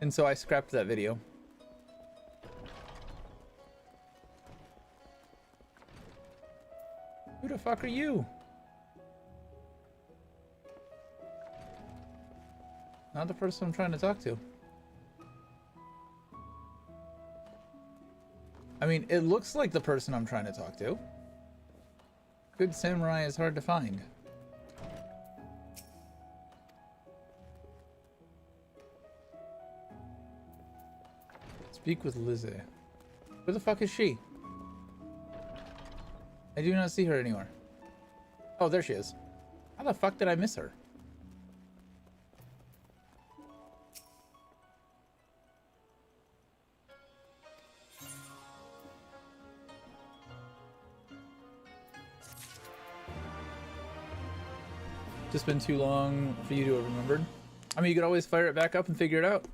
and so I scrapped that video. Who the fuck are you? Not the person I'm trying to talk to. I mean, it looks like the person I'm trying to talk to. Good samurai is hard to find. Speak with Lizzie. Where the fuck is she? I do not see her anywhere. Oh, there she is. How the fuck did I miss her? Just been too long for you to have remembered. I mean, you could always fire it back up and figure it out.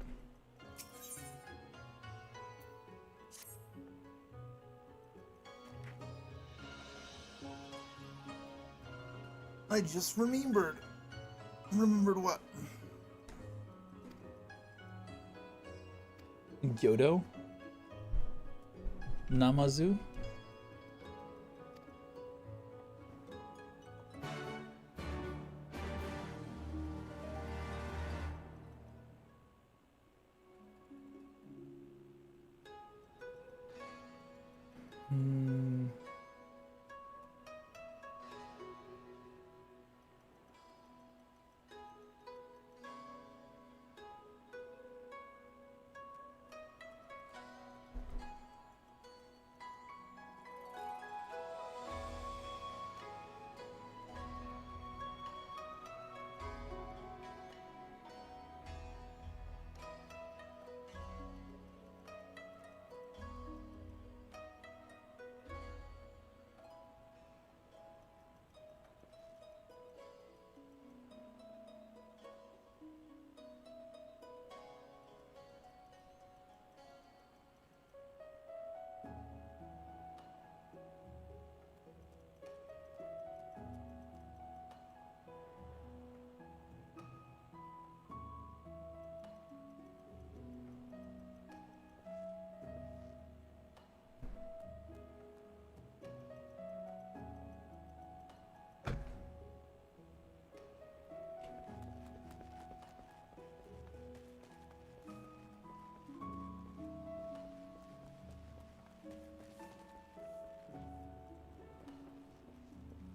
I just remembered. Remembered what? Gyodo? Namazu?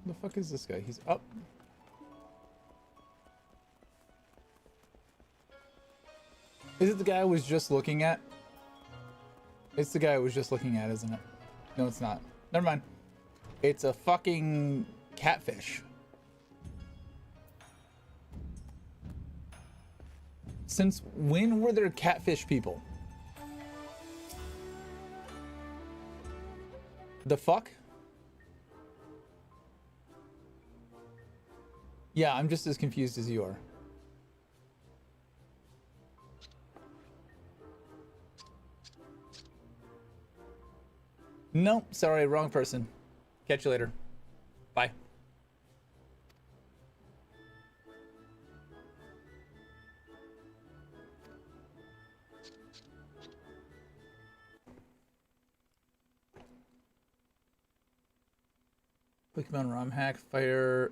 The fuck is this guy? He's up. Is it the guy I was just looking at? It's the guy I was just looking at, isn't it? No, it's not. Never mind. It's a fucking catfish. Since when were there catfish people? The fuck? Yeah, I'm just as confused as you are. Nope, sorry, wrong person. Catch you later. Bye. Pokemon ROM hack, Fire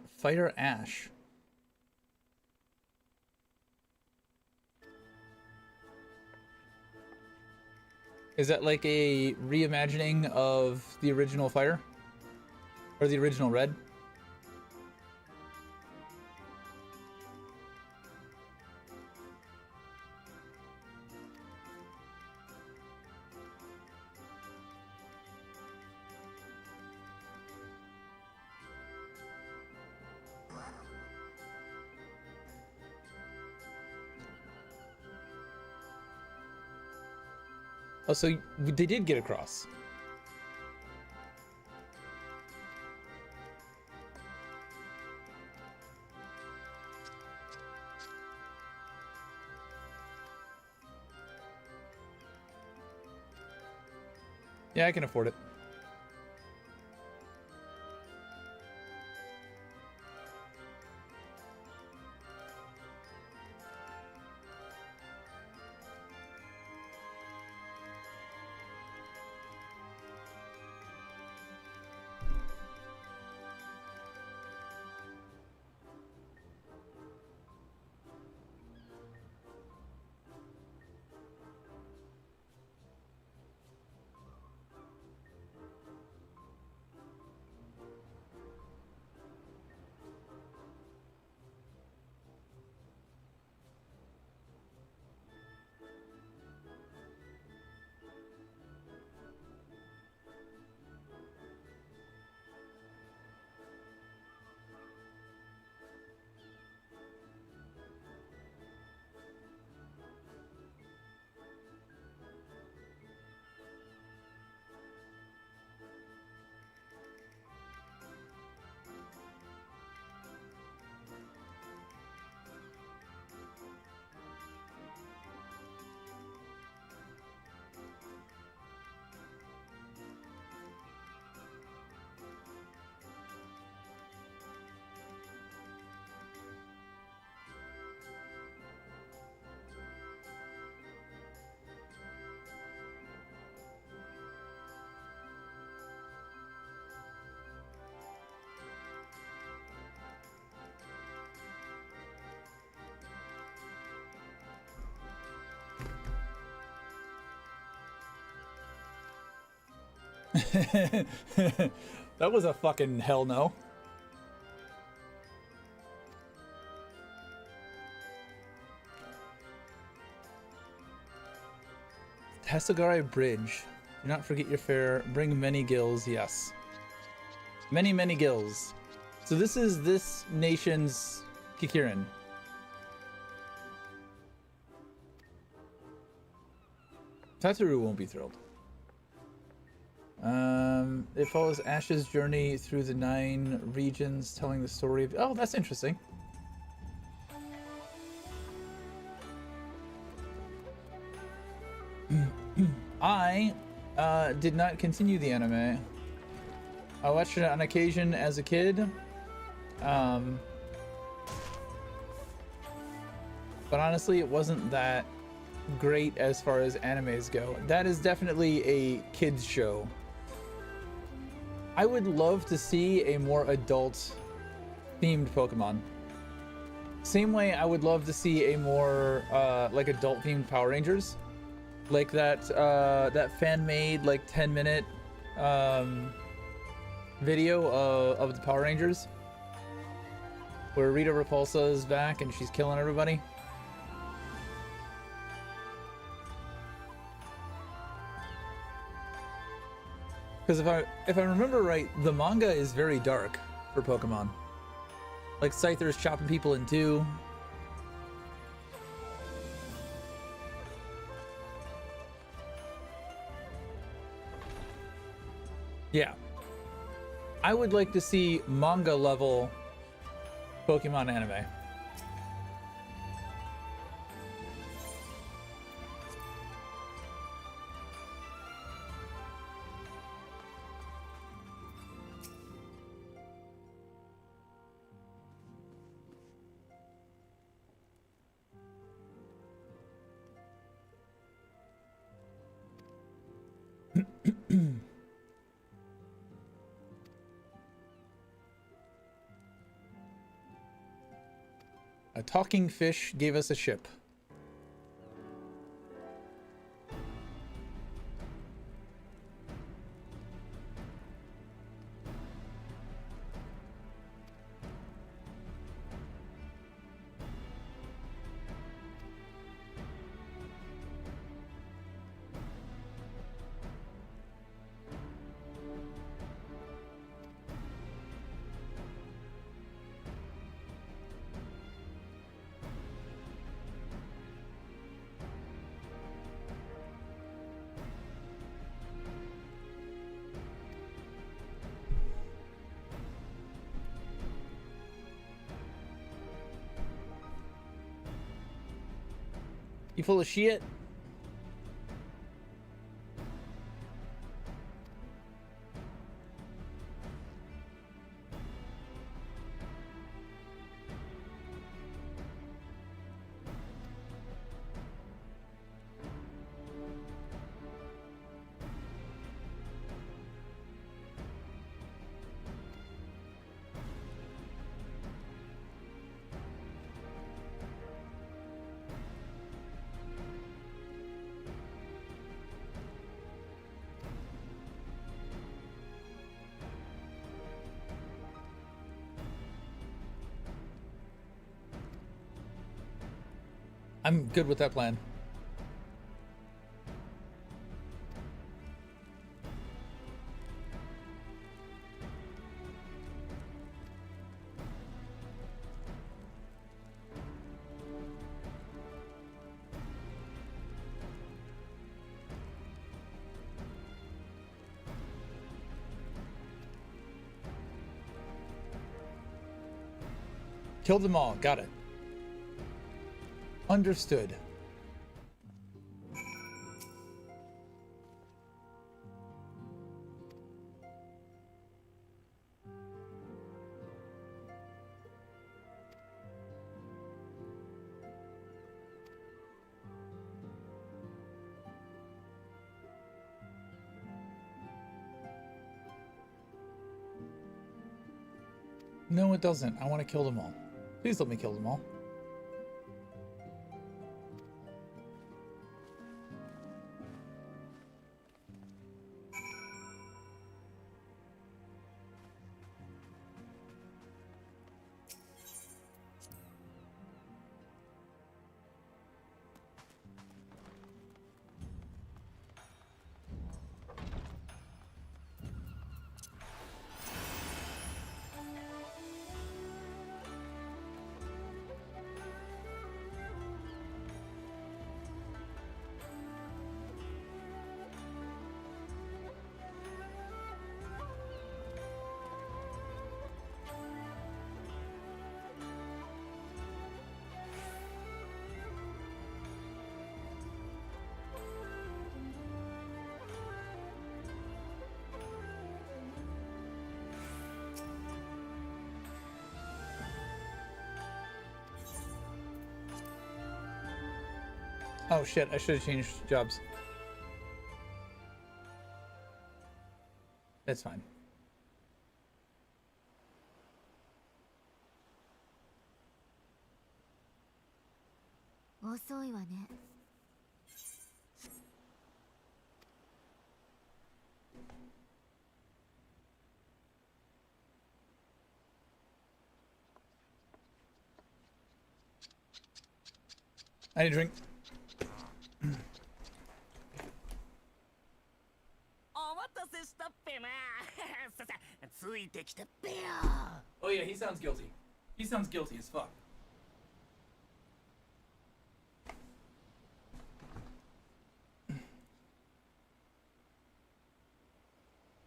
Ash. Is that like a reimagining of the original Fire? Or the original Red? Oh, so they did get across. Yeah, I can afford it. That was a fucking hell no. Hasagari Bridge. Do not forget your fare. Bring many gills. Yes. Many, many gills. So this is this nation's Kikirin. Tataru won't be thrilled. It follows Ash's journey through the 9 regions, telling the story of... Oh, that's interesting. I did not continue the anime. I watched it on occasion as a kid. But honestly, it wasn't that great as far as animes go. That is definitely a kids show. I would love to see a more adult themed Pokemon. Same way I would love to see a more like adult themed Power Rangers. Like that that fan made like 10-minute video of the Power Rangers where Rita Repulsa is back and she's killing everybody. Because if I remember right, the manga is very dark for Pokemon. Like Scyther's chopping people in two. Yeah. I would like to see manga level Pokemon anime. A talking fish gave us a ship. You full of shit? I'm good with that plan. Killed them all. Got it. Understood. No, it doesn't. I want to kill them all. Please let me kill them all. Oh shit, I should have changed jobs. That's fine.遅いわね。I need a drink. お待たせしたっぺな。ささ、ついてきてっぺよ。 Oh yeah, he sounds guilty. He sounds guilty as fuck.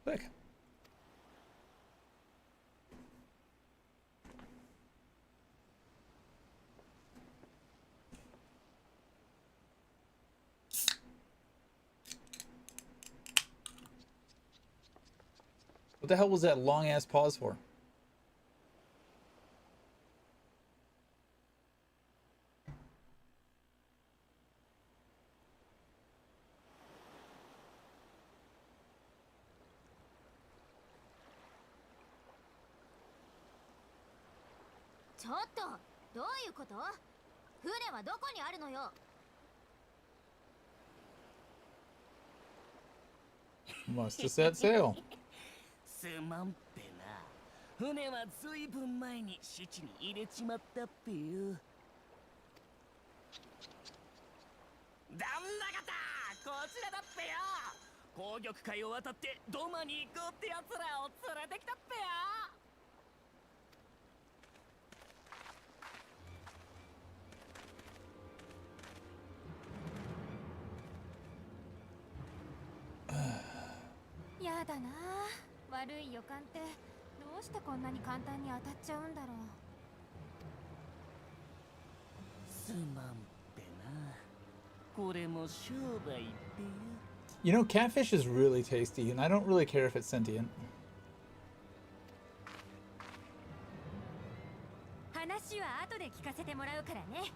Quick. What the hell was that long ass pause for? Must have set sail. すまんぺな。船はずいぶん前に市地に入れちまったっぺよ。旦那方、こちらだっぺよ。紅玉海を渡ってドマに行こうってやつらを連れてきたっぺよ。やだな。悪い予感ってどうしてこんなに簡単に当たっちゃうんだろう。すまんぺな。これも商売ってよ。You know, catfish is really tasty, and I don't really care if it's sentient. 話は後で聞かせてもらうからね。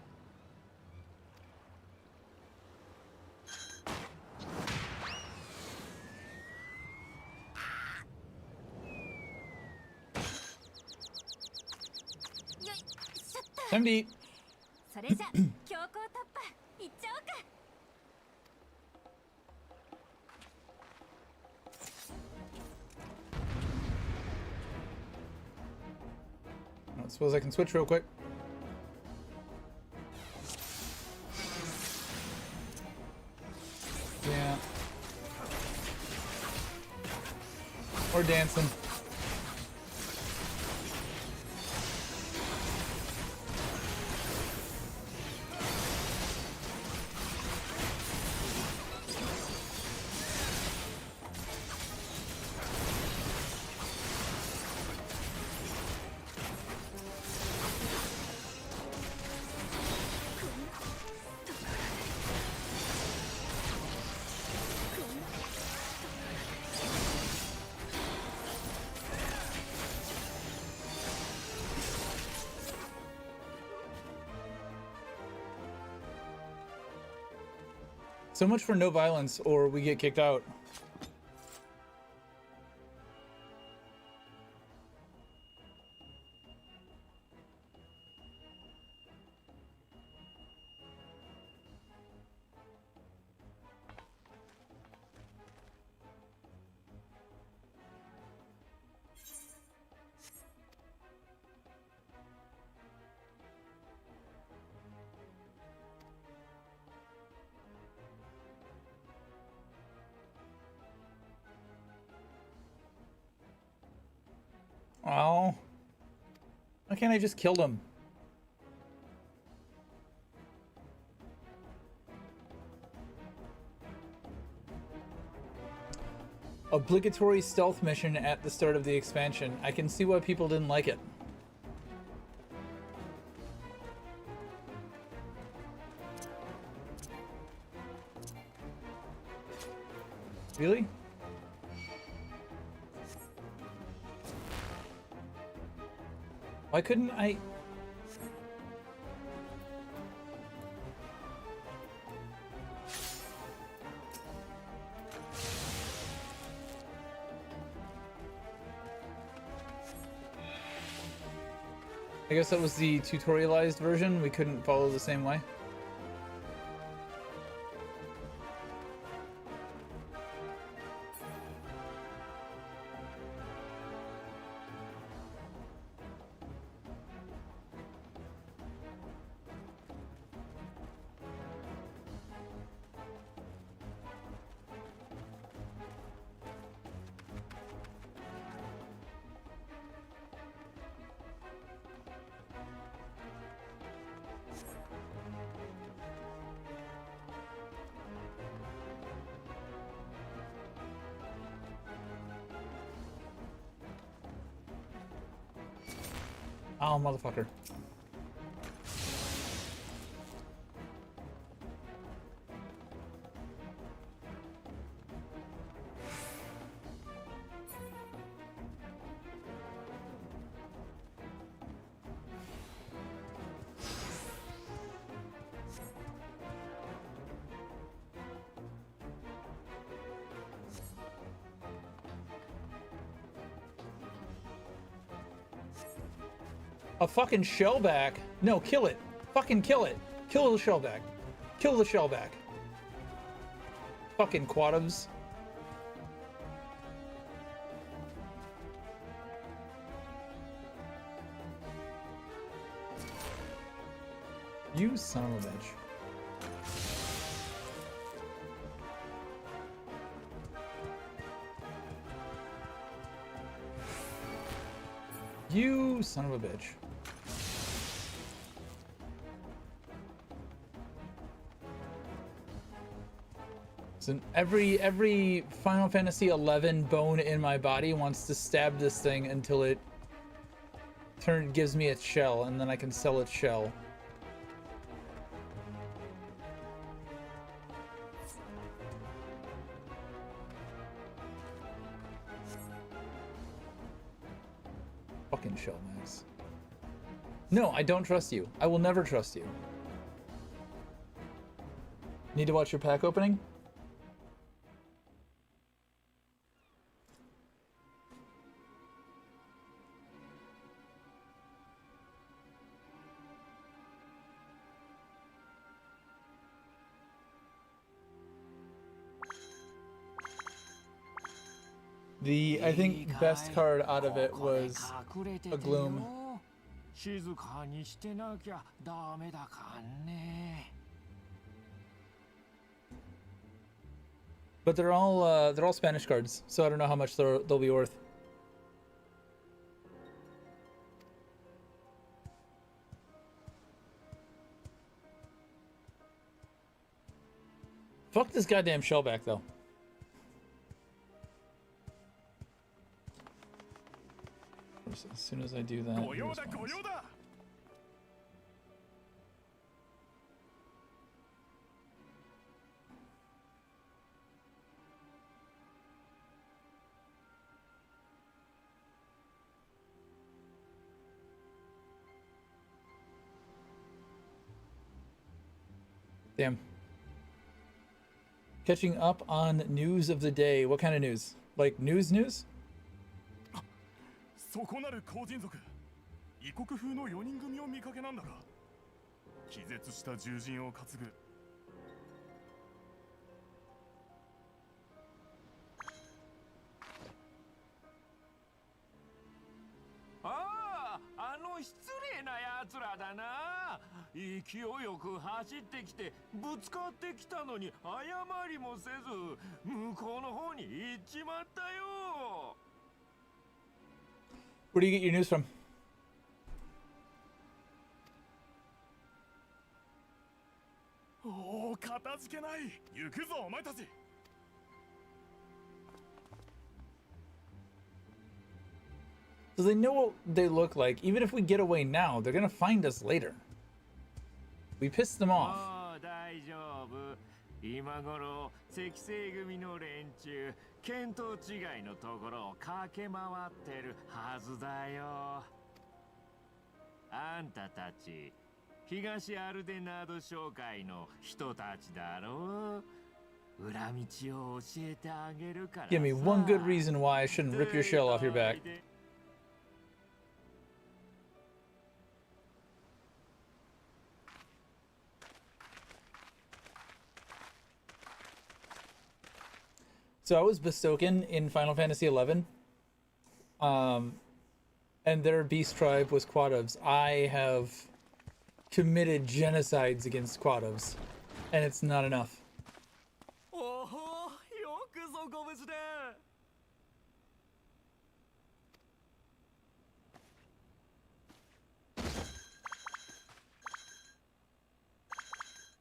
70. それじゃ強行突破いっちゃおうか。I suppose I can switch real quick. Yeah. Or dancing. So much for no violence or we get kicked out. Oh. Why can't I just kill them? Obligatory stealth mission at the start of the expansion. I can see why people didn't like it. Really? Why couldn't I? I guess that was the tutorialized version. We couldn't follow the same way. Oh, motherfucker. A fucking shellback? No, kill it. Fucking kill it. Kill the shellback. Kill the shellback. Fucking quadubs. You son of a bitch. You son of a bitch. So every Final Fantasy XI bone in my body wants to stab this thing until it gives me its shell, and then I can sell its shell. Fucking shell max. No, I don't trust you. I will never trust you. Need to watch your pack opening? I think best card out of it was a Gloom. But they're all Spanish cards, so I don't know how much they'll be worth. Fuck this goddamn shellback though. As soon as I do that, he responds. Damn. Catching up on news of the day. What kind of news? Like news? そこなる後人族異国風の4人組を見かけなんだが気絶した獣人を担ぐああ、あの失礼な奴らだな。勢いよく走ってきてぶつかってきたのに謝りもせず向こうの方に行っちまったよ。Where do you get your news from? おお、片付けない。行くぞお前たち。So they know what they look like. Even if we get away now, they're gonna find us later. We pissed them off. 大丈夫。今頃赤星組の連中見当違いのところを駆け回ってるはずだよ。あんたたち東アルデナード商会の人たちだろう。裏道を教えてあげるからさ。 Give me one good reason why I shouldn't rip your shell off your back. So I was Bestoken in Final Fantasy XI. And their beast tribe was Quadubs. I have committed genocides against Quadubs, and it's not enough. Oh, よくぞご無事で。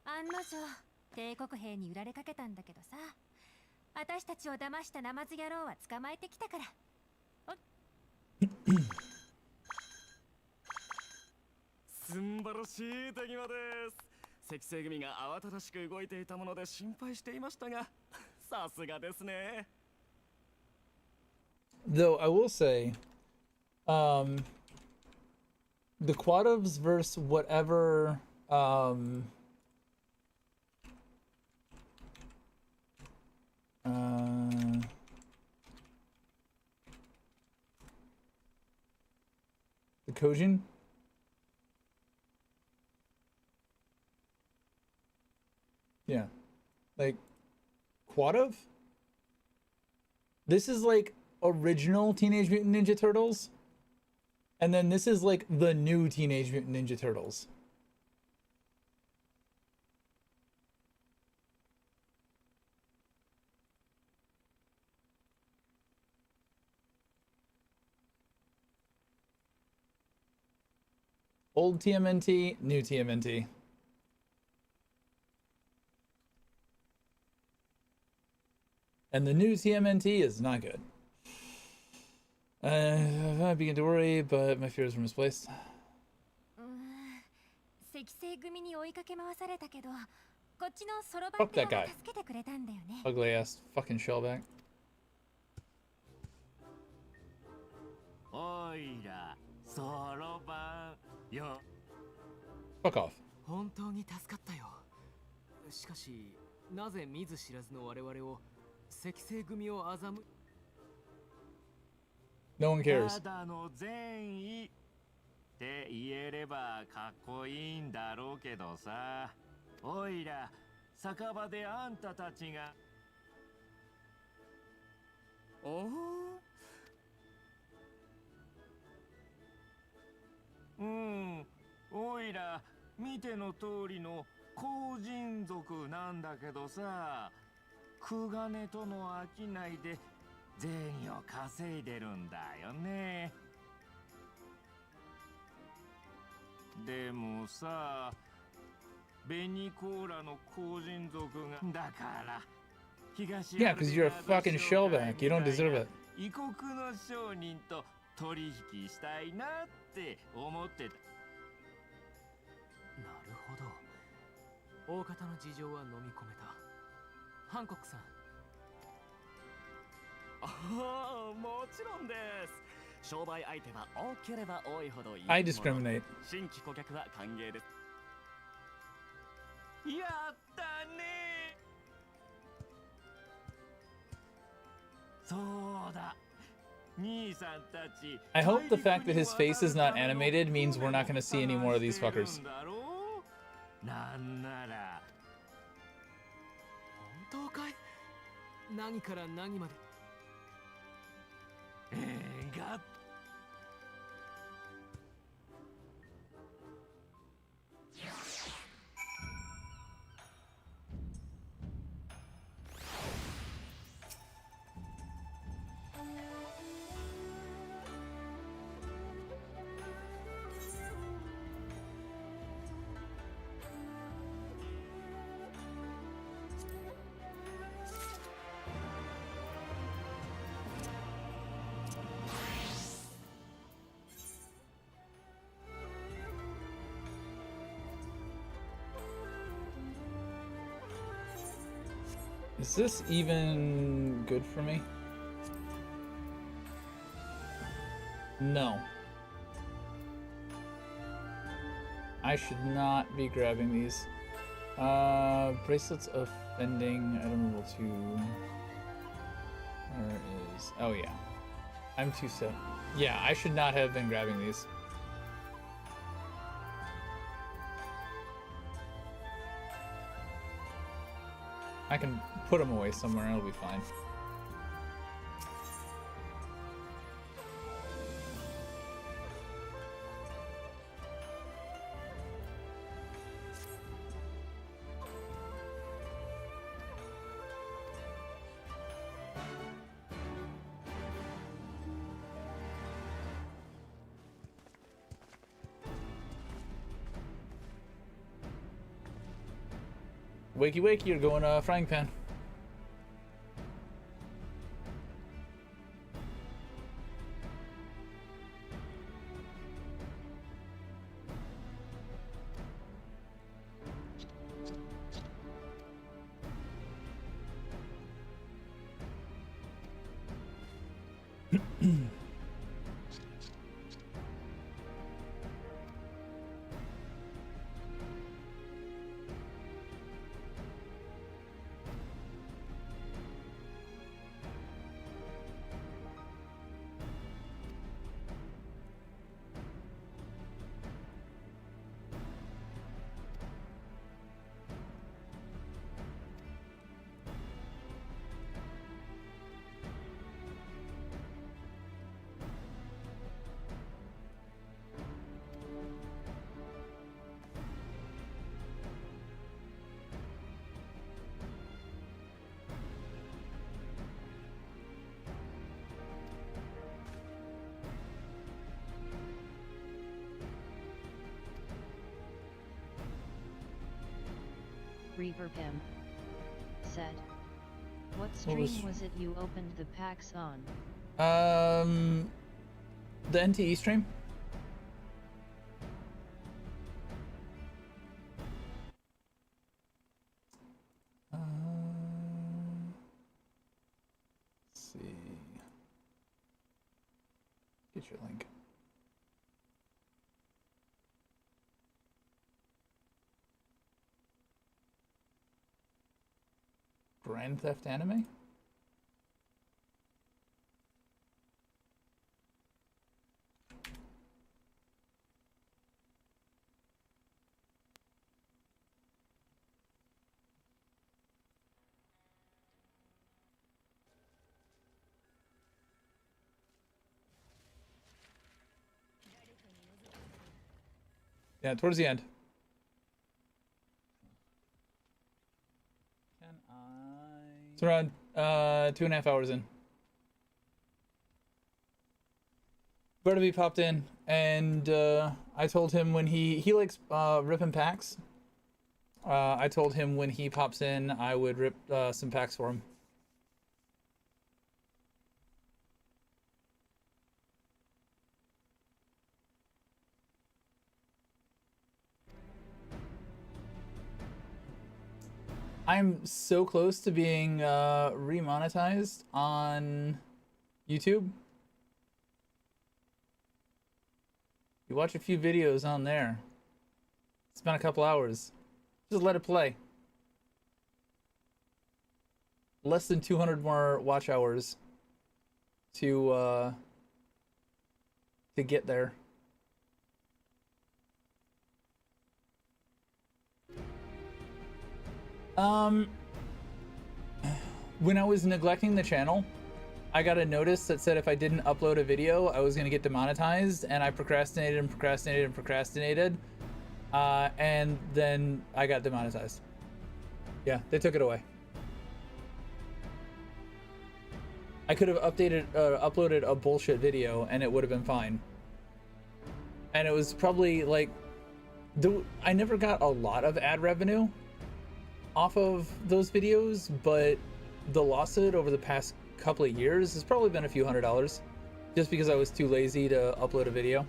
案の定、帝国兵に売られかけたんだけどさ、私たちを騙したナマズ野郎は捕まえてきたから。すんばらしい手際です。赤星組が慌ただしく動いていたもので心配していましたが、さすがですね。Though I will say, the Quadubs versus whatever, the Kojin? Yeah. Like, Quadub? This is like original Teenage Mutant Ninja Turtles. And then this is like the new Teenage Mutant Ninja Turtles. Old TMNT, new TMNT. And the new TMNT is not good. I begin to worry, but my fears were misplaced. 赤星組に追いかけ回されたけど、こっちのソロバ Fuck ン that が guy. 助けてくれたんだよね。 Ugly ass fucking shellback. おいら、そろばんよ。Fuck off. 本当に助かったよ。しかし、なぜ見ず知らずの我々を赤星組を欺む No one cares. ただの善意って言えればかっこいいんだろうけどさ。おいら、酒場であんたたちが。おお。おいら、見ての通りの後人族なんだけどさ、クガネとの商いで銭を稼いでるんだよね。でもさ、ベニコーラの後人族がだから、東 Yeah, because you're a fucking shellback. You don't deserve it. 異国の商人と取引したいなって思ってた。なるほど。大方の事情は飲み込めた。ハンコックさん。ああ、もちろんです。商売相手は多ければ多いほどいい。I discriminate. 新規顧客は歓迎です。やったね。そうだ。兄さんたち。 I hope the fact that his face is not animated means we're not going to see any more of these fuckers. なんなら。本当かい？何から何まで。が。Is this even good for me? No. I should not be grabbing these. Bracelets offending. Item level 2. Where is... Oh, yeah. I'm too set. Yeah, I should not have been grabbing these. I can put them away somewhere and it'll be fine. Wakey wakey, you're going frying pan. Reverb him said, "What What stream was- was it you opened the packs on?" The NTE stream. Let's see. Get your link. Grand Theft Anime? Yeah, towards the end. Can I? It's around 2.5 hours in. Barnaby popped in, and I told him when he likes ripping packs. I told him when he pops in, I would rip some packs for him. I'm so close to being remonetized on YouTube. You watch a few videos on there. Spend a couple hours. Just let it play. Less than 200 more watch hours to get there. When I was neglecting the channel, I got a notice that said if I didn't upload a video, I was gonna get demonetized, and I procrastinated and procrastinated and procrastinated, and then I got demonetized. Yeah, they took it away. I could have uploaded a bullshit video and it would have been fine. And it was probably like, I never got a lot of ad revenue off of those videos, but the loss of it over the past couple of years has probably been a few $100s, just because I was too lazy to upload a video.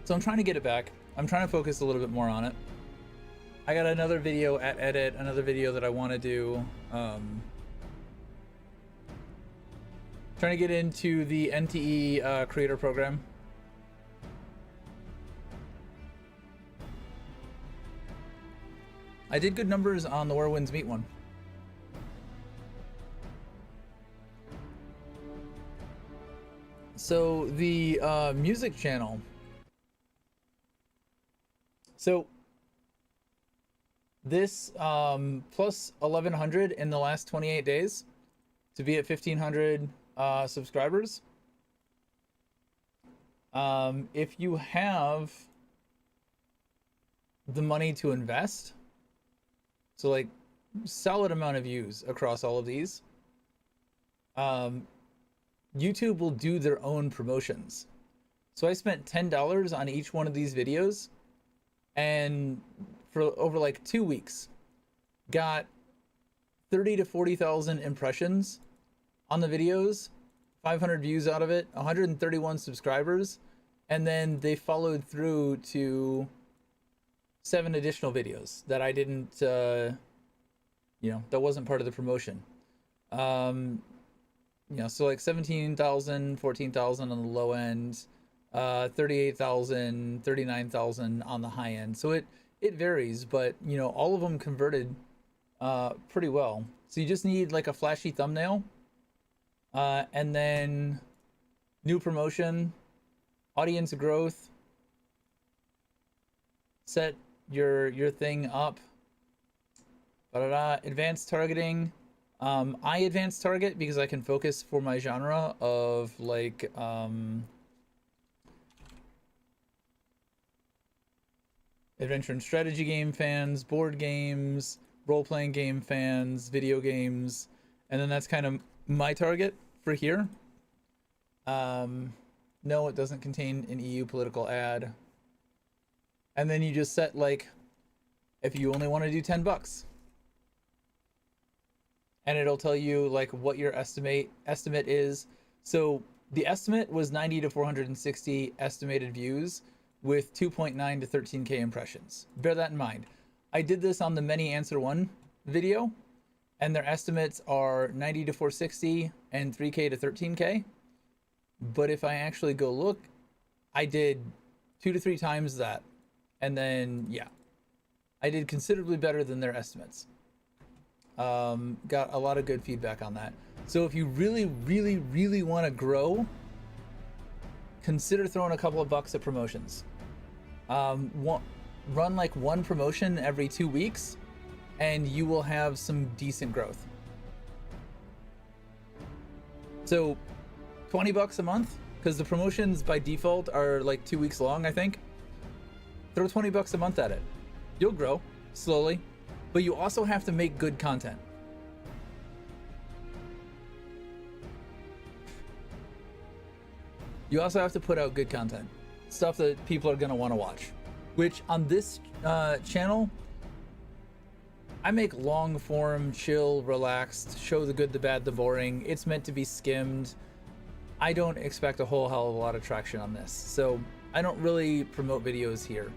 So I'm trying to get it back. I'm trying to focus a little bit more on it. I got another video at edit, another video that I want to do. Trying to get into the NTE creator program. I did good numbers on the Where Winds Meet one. So the music channel. So this plus 1,100 in the last 28 days to be at 1,500 subscribers. If you have the money to invest, so like solid amount of views across all of these, YouTube will do their own promotions. So I spent $10 on each one of these videos, and for over like 2 weeks, got 30 to 40,000 impressions on the videos, 500 views out of it, 131 subscribers, and then they followed through to 7 additional videos that I didn't, that wasn't part of the promotion. So like 17,000, 14,000 on the low end, 38,000, 39,000 on the high end. So it varies, but all of them converted pretty well. So you just need like a flashy thumbnail, and then new promotion, audience growth, set your thing up, advanced targeting. I advanced target because I can focus for my genre of like adventure and strategy game fans, board games, role-playing game fans, video games, and then that's kind of my target for here. No, it doesn't contain an EU political ad. And then you just set like, if you only want to do $10, and it'll tell you like what your estimate is. So the estimate was 90 to 460 estimated views with 2.9 to 13k impressions. Bear that in mind. I did this on the Many Answer One video, and their estimates are 90 to 460 and 3k to 13k. But if I actually go look, I did 2 to 3 times that. And then, yeah, I did considerably better than their estimates. Got a lot of good feedback on that. So if you really, really, really want to grow, consider throwing a couple of bucks at promotions. Run like one promotion every 2 weeks, and you will have some decent growth. So $20 a month, because the promotions by default are like 2 weeks long, I think. Throw $20 a month at it. You'll grow slowly, but you also have to make good content. You also have to put out good content, stuff that people are gonna want to watch. Which on this channel, I make long form, chill, relaxed, show the good, the bad, the boring. It's meant to be skimmed. I don't expect a whole hell of a lot of traction on this, so I don't really promote videos here.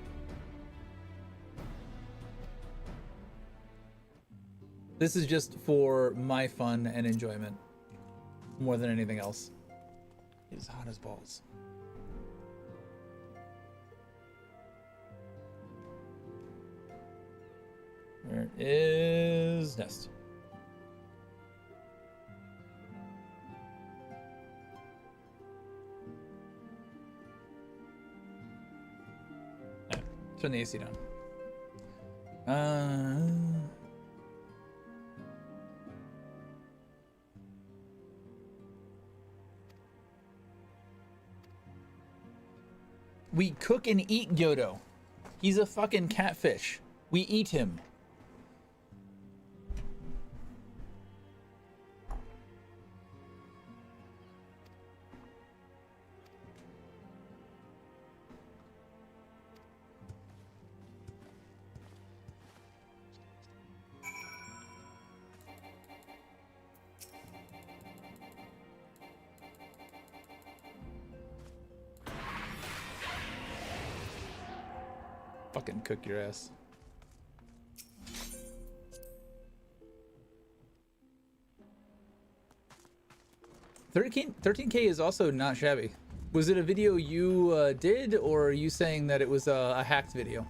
This is just for my fun and enjoyment more than anything else. It's hot as balls. Where is Nest? Turn the AC down. We cook and eat Gyodo. He's a fucking catfish. We eat him. Fucking cook your ass. $13K is also not shabby. Was it a video you did, or are you saying that it was a hacked video?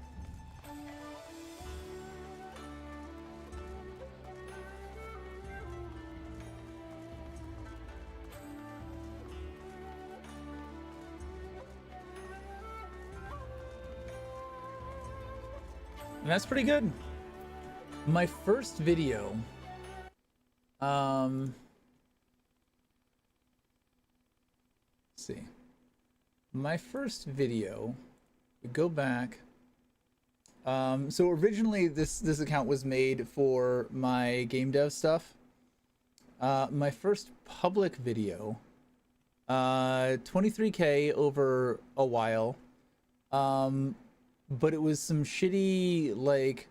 And that's pretty good. My first video, let's see. My first video, go back. So originally this account was made for my game dev stuff. My first public video, 23K over a while. but it was some shitty like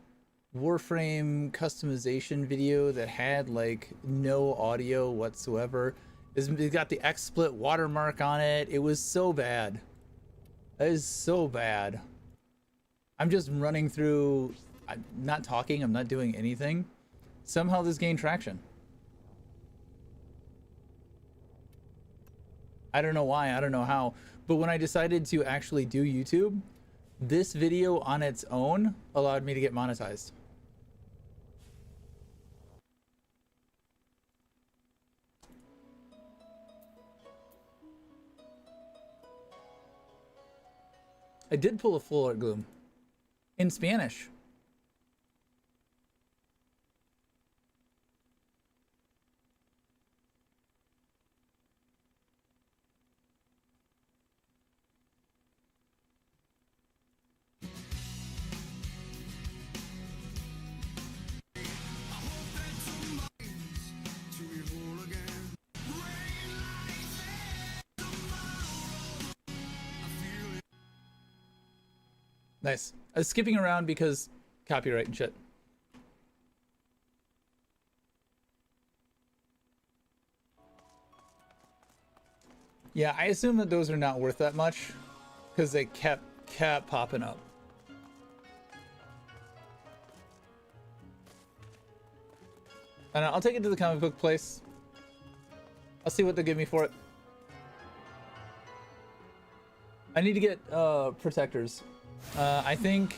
Warframe customization video that had like no audio whatsoever. It got the XSplit watermark on it. It was so bad. That is so bad. I'm just running through, I'm not talking, I'm not doing anything. Somehow this gained traction. I don't know why, I don't know how, but when I decided to actually do YouTube, this video on its own allowed me to get monetized. I did pull a full art gloom in Spanish. Nice. I was skipping around because copyright and shit. Yeah, I assume that those are not worth that much because they kept popping up. And I'll take it to the comic book place. I'll see what they give me for it. I need to get protectors. I think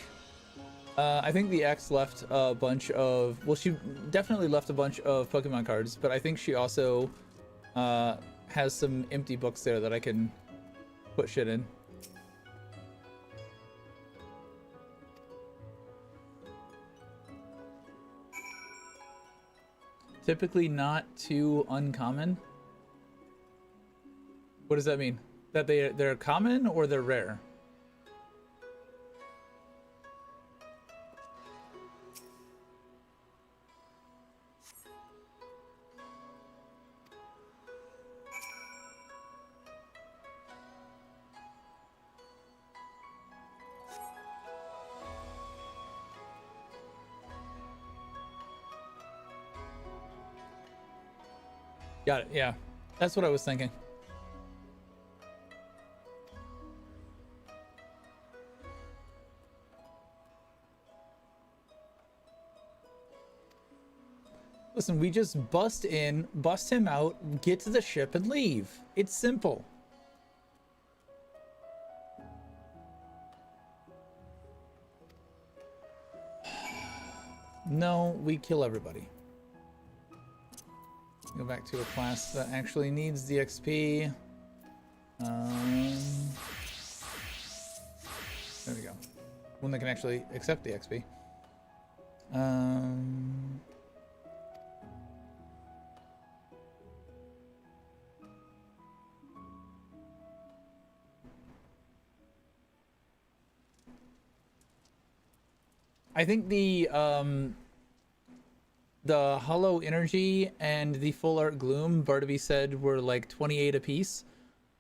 the X left a bunch of, well, she definitely left a bunch of Pokemon cards, but I think she also has some empty books there that I can put shit in. Typically not too uncommon. What does that mean? That they're common or they're rare? Got it, yeah. That's what I was thinking. Listen, we just bust in, bust him out, get to the ship and leave. It's simple. No, we kill everybody. Go back to a class that actually needs the XP. There we go. One that can actually accept the XP. I think the Hollow Energy and the Full Art Gloom, Barnaby said, were like 28 apiece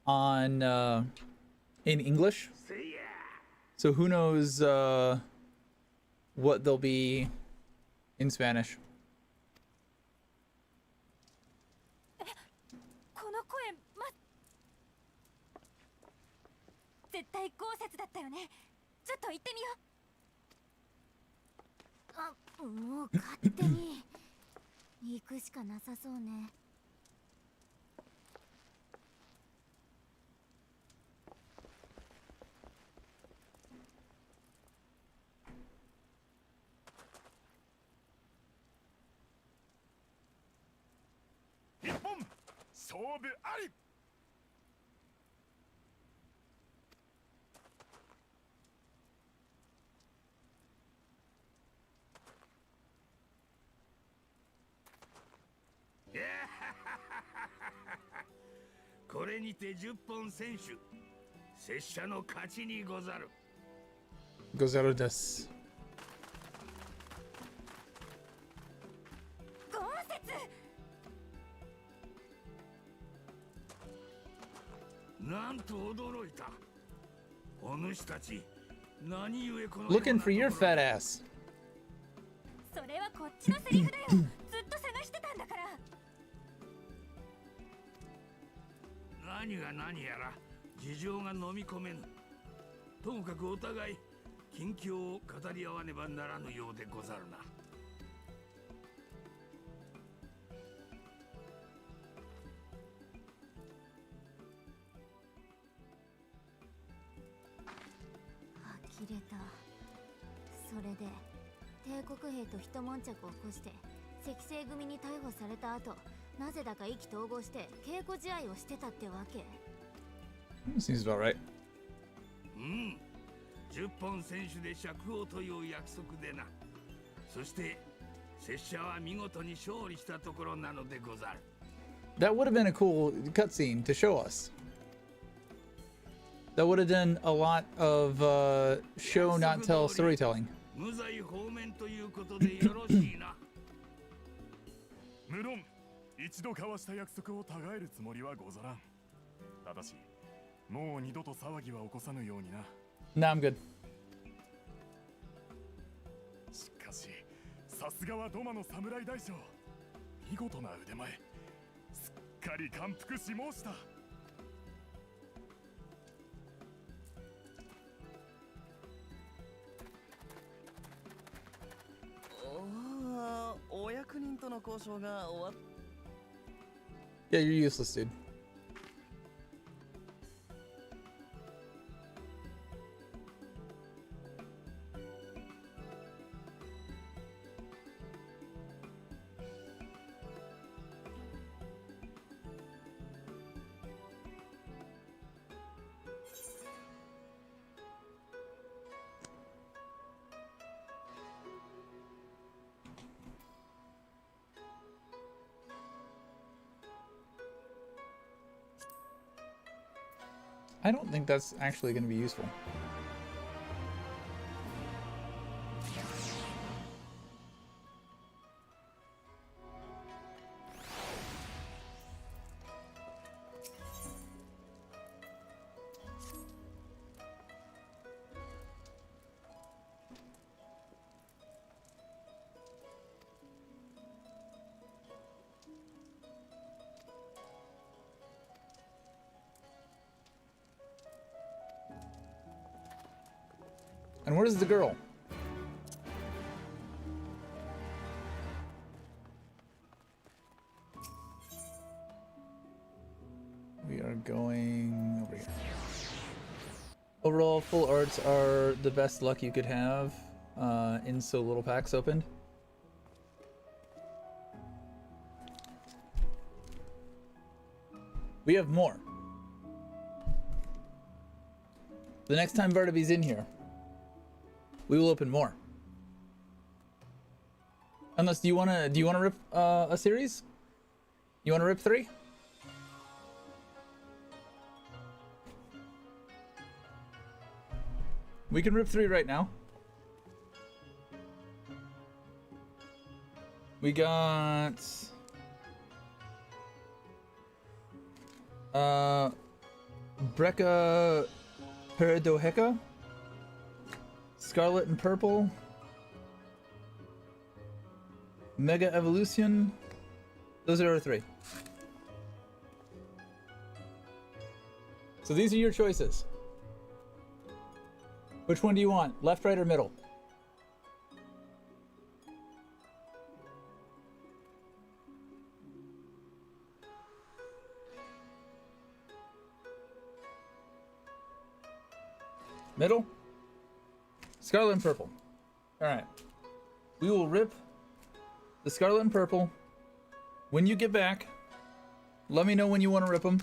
on in English. So who knows what they'll be in Spanish. 絶対豪雪だったよね。ちょっと行ってみよう。あ、もう勝手に行くしかなさそうね。一本勝負あり。これにて10本選手、拙者の勝ちにござる。ござるです。豪雪。なんと驚いた。お主たち、Looking for your fat ass. それはこっちのセリフだよ。ずっと探してたんだから。何が何やら事情が飲み込めぬ。ともかくお互い近況を語り合わねばならぬようでござるな。呆れた。それで帝国兵と一悶着を起こして赤星組に逮捕された後、なぜだか意気投合して稽古試合をしてたってわけ。Seems about right. 10本選手で釈放という約束でな。そして拙者は見事に勝利したところなのでござる。That would have been a cool cutscene to show us. That would have done a lot of show not tell storytelling. 無罪放免ということでよろしいな。無論一度交わした約束をたがえるつもりはござらん。ただしもう二度と騒ぎは起こさぬようにな。Nah, I'm good. しかしさすがはドマの侍大将。見事な腕前。すっかり感服し申した。お役人との交渉が終わっ Yeah, you're useless, dude. I don't think that's actually going to be useful. And where's the girl? We are going over here. Overall, full arts are the best luck you could have in so little packs opened. We have more. The next time Vardaby's in here, we will open more. Unless, do you wanna rip a series? You wanna rip 3? We can rip 3 right now. We got Brecca Peridoheca, Scarlet and Purple, Mega Evolution. Those are our 3. So these are your choices. Which one do you want? Left, right, or middle? Middle? Scarlet and Purple. Alright. We will rip the Scarlet and Purple. When you get back, let me know when you want to rip them,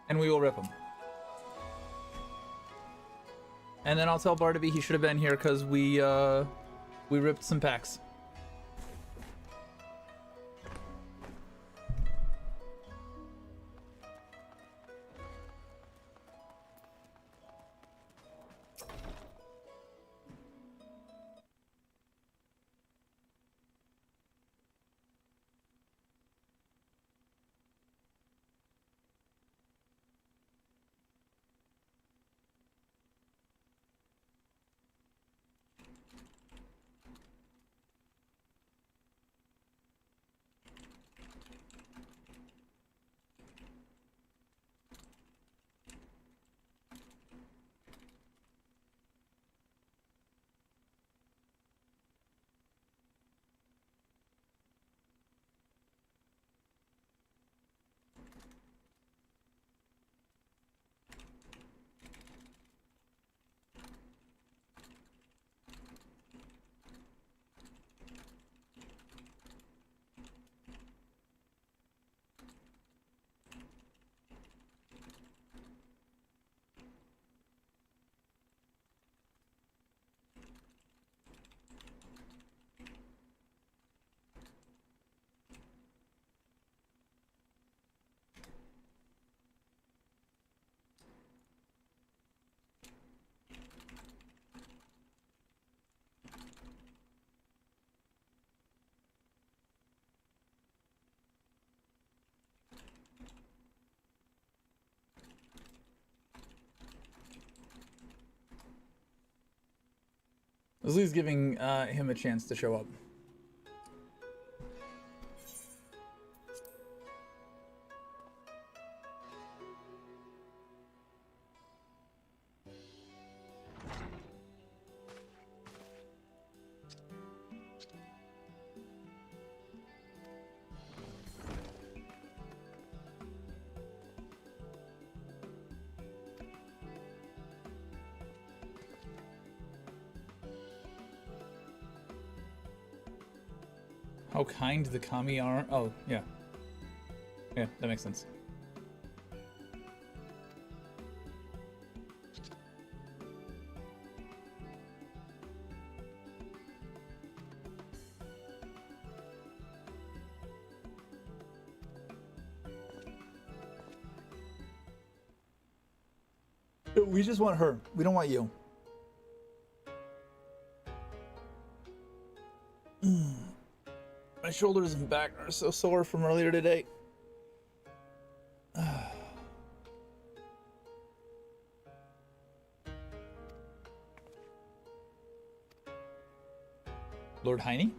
and we will rip them. And then I'll tell Barnaby he should have been here because we ripped some packs. was at least giving him a chance to show up. How kind the kami are. Oh, yeah. Yeah, that makes sense. We just want her. We don't want you. My shoulders and back are so sore from earlier today. Lord Heine?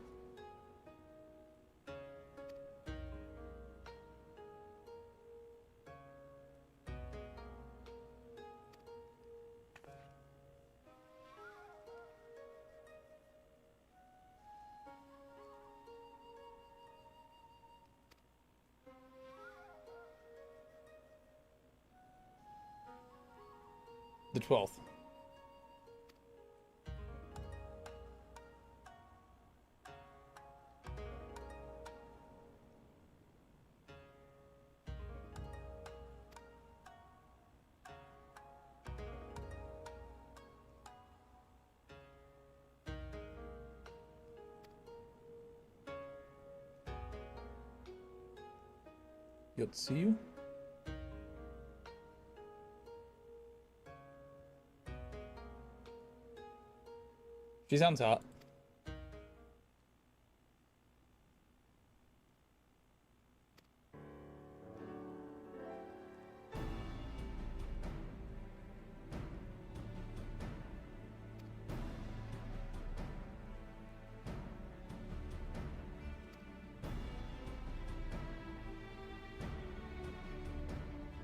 The 12th. Yotsuyu? She sounds hot.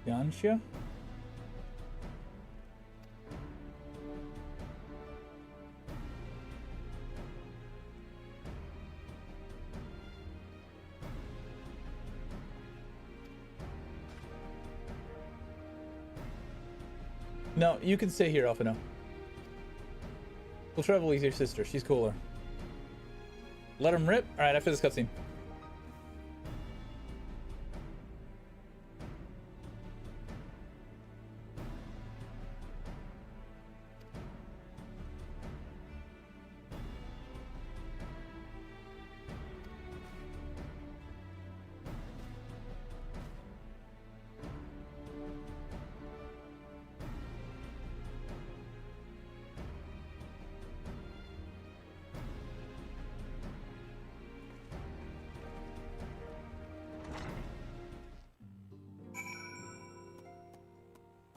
Yansha? No, you can stay here, Alphino. We'll travel with your sister. She's cooler. Let him rip? Alright, after this cutscene.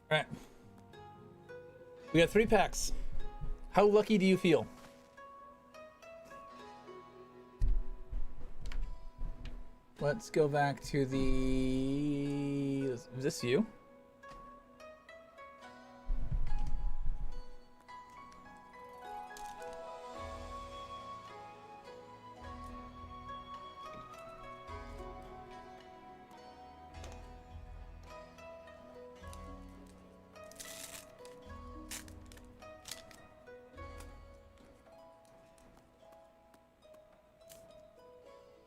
Alright. We got 3 packs. How lucky do you feel? Let's go back to the... Is this you?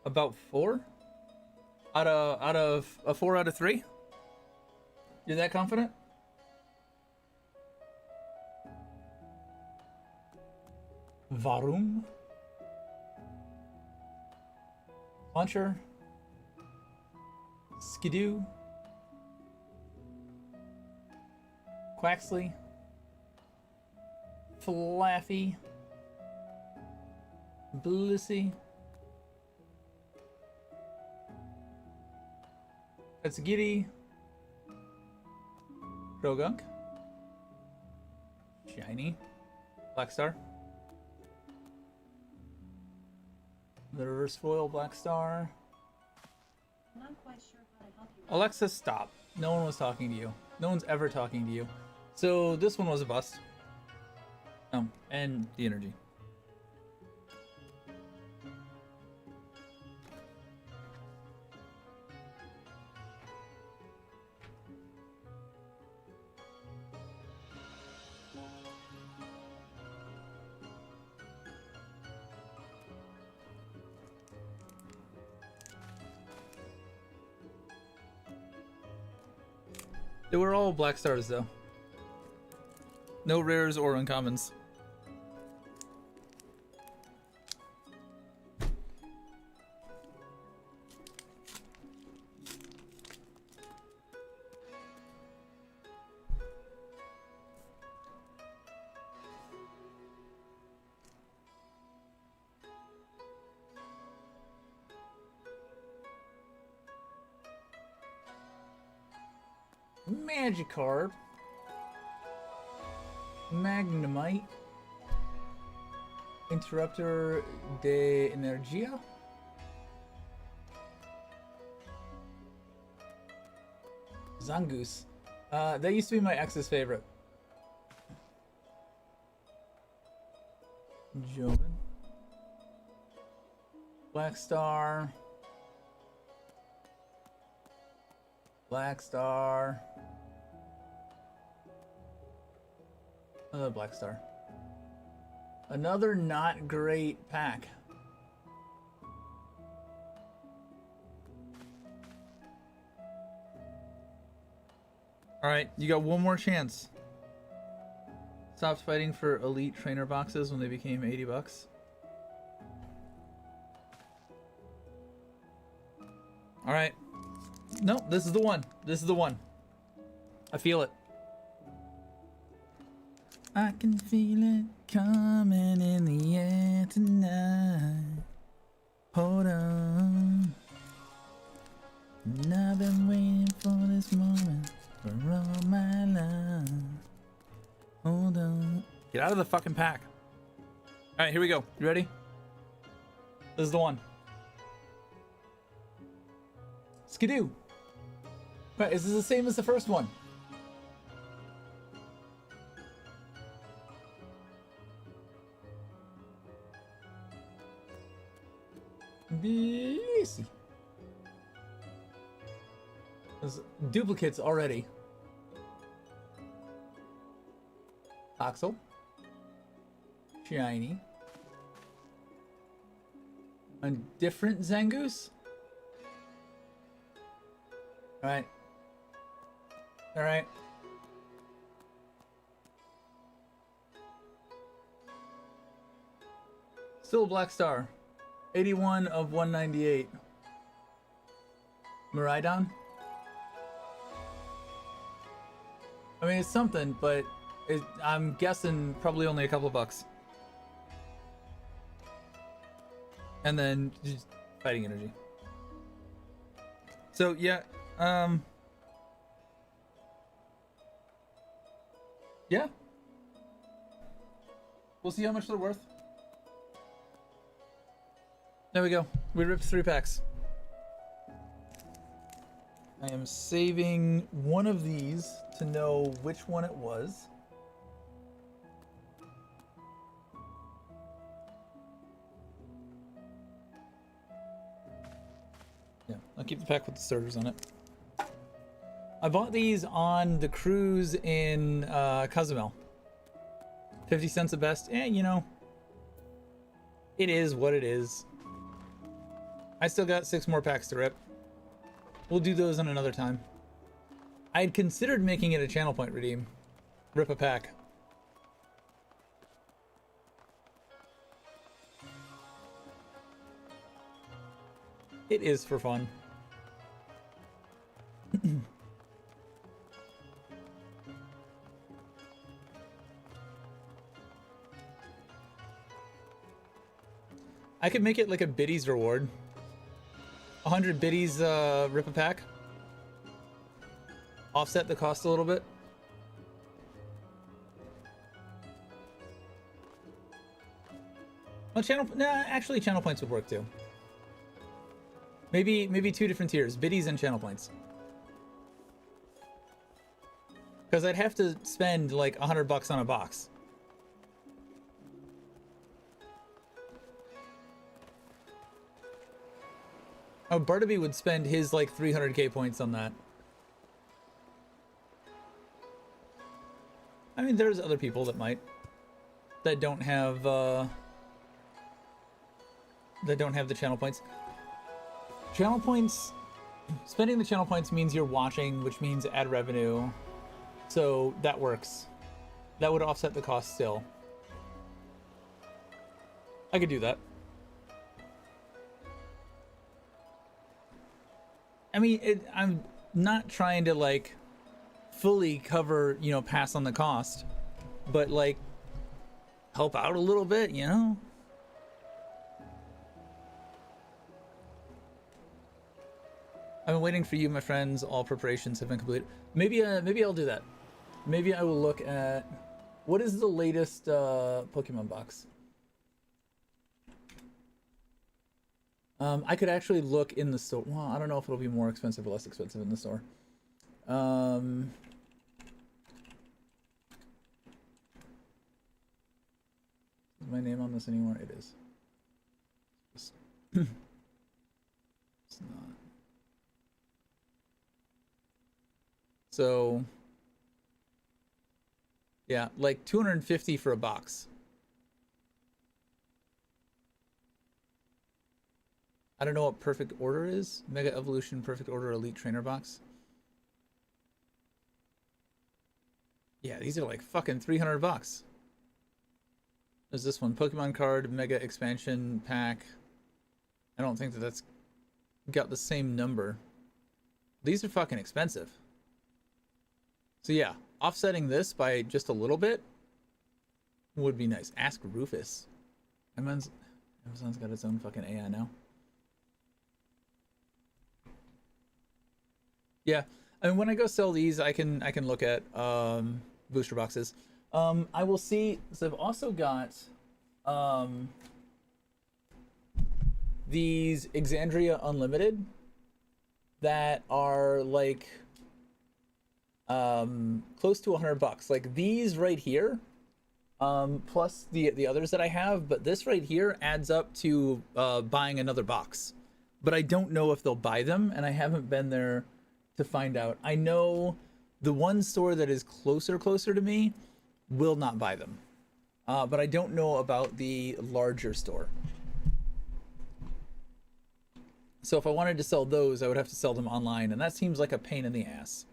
About 4 out of a 4 out of 3. You're that confident? Varum, Launcher, Skidoo, Quaxley, Flaffy, Blissey, That's Giddy, Rogunk, Shiny, Blackstar, The reverse foil, Black Star. Not quite sure how to help you. Alexa, stop. No one was talking to you. No one's ever talking to you. So this one was a bust. Oh, and the energy. They were all black stars though. No rares or uncommons. Magikarp, Magnemite, Interruptor de Energia, Zangoose. That used to be my ex's favorite. Joven, Black Star, Black Star. Another Black Star. Another not great pack. Alright, you got one more chance. Stopped fighting for elite trainer boxes when they became 80 bucks. Alright. Nope, this is the one. This is the one. I feel it. I can feel it coming in the air tonight. Hold on. And I've been waiting for this moment for all my life. Hold on. Get out of the fucking pack. Alright, here we go. You ready? This is the one. Skidoo. Right, is this the same as the first one? Easy. There's duplicates already. Oxel. Shiny. A different Zangoose? Alright. Alright. Still a Black Star. 81 of 198. Miraidon? I mean, it's something, but I'm guessing probably only a couple of bucks. And then just fighting energy. So yeah, yeah. We'll see how much they're worth. There we go. We ripped 3 packs. I am saving one of these to know which one it was. Yeah, I'll keep the pack with the starters on it. I bought these on the cruise in Cozumel. 50 cents at best. You know, it is what it is. I still got 6 more packs to rip. We'll do those on another time. I had considered making it a channel point redeem. Rip a pack. It is for fun. I could make it like a biddies reward. 100 biddies rip a pack. Offset the cost a little bit. Well, actually channel points would work too. Maybe 2 different tiers, biddies and channel points. Because I'd have to spend like $100 on a box. Oh, Barnaby would spend his like 300k points on that. I mean, there's other people that might, that don't have the channel points. Channel points, spending the channel points means you're watching, which means ad revenue. So that works. That would offset the cost still. I could do that. I mean, I'm not trying to like fully cover, you know, pass on the cost, but like help out a little bit, you know? I've been waiting for you, my friends. All preparations have been completed. Maybe I'll do that. Maybe I will look at what is the latest Pokemon box. I could actually look in the store. Well, I don't know if it'll be more expensive or less expensive in the store. Is my name on this anymore? It is. It's not. So, yeah, like 250 for a box. I don't know what Perfect Order is. Mega Evolution Perfect Order Elite Trainer Box. Yeah, these are like fucking $300. There's this one, Pokemon Card Mega Expansion Pack. I don't think that that's got the same number. These are fucking expensive. So yeah, offsetting this by just a little bit would be nice. Ask Rufus. Amazon's got its own fucking AI now. Yeah, I mean, when I go sell these, I can look at booster boxes. I will see. So I've also got these Exandria Unlimited that are like close to $100. Like these right here, plus the others that I have, but this right here adds up to buying another box. But I don't know if they'll buy them, and I haven't been there to find out. I know the one store that is closer to me will not buy them, but I don't know about the larger store. So if I wanted to sell those, I would have to sell them online, and that seems like a pain in the ass.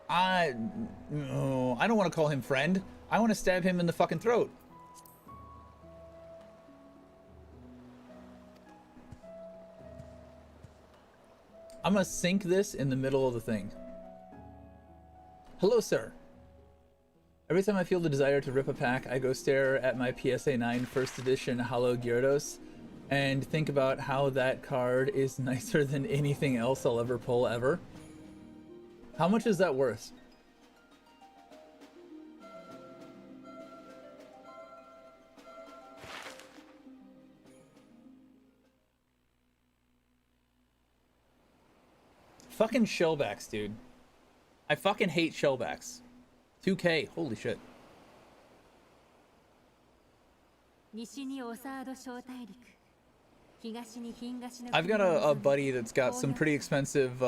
I don't want to call him friend. I want to stab him in the fucking throat. I'm gonna sink this in the middle of the thing. Hello, sir. Every time I feel the desire to rip a pack, I go stare at my PSA 9 first edition Hollow Gyarados and think about how that card is nicer than anything else I'll ever pull ever. How much is that worth? Fucking shellbacks, dude. I fucking hate shellbacks. 2K, holy shit. I've got a buddy that's got some pretty expensive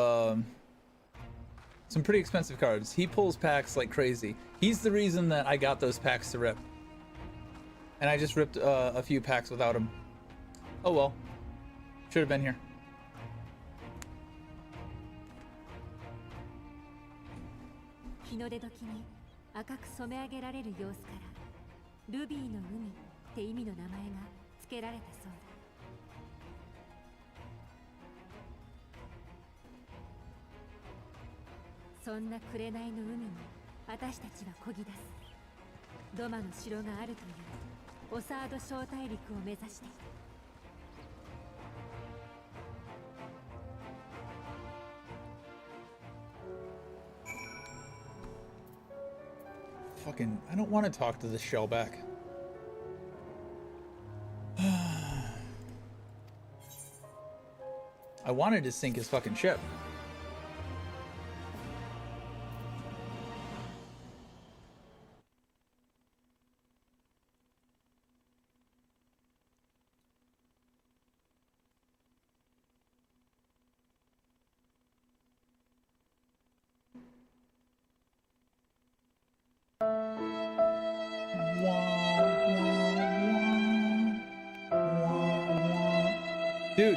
cards. He pulls packs like crazy. He's the reason that I got those packs to rip. And I just ripped a few packs without him. Oh well. Should have been here. fucking... I don't want to talk to this shellback. I wanted to sink his fucking ship. Dude,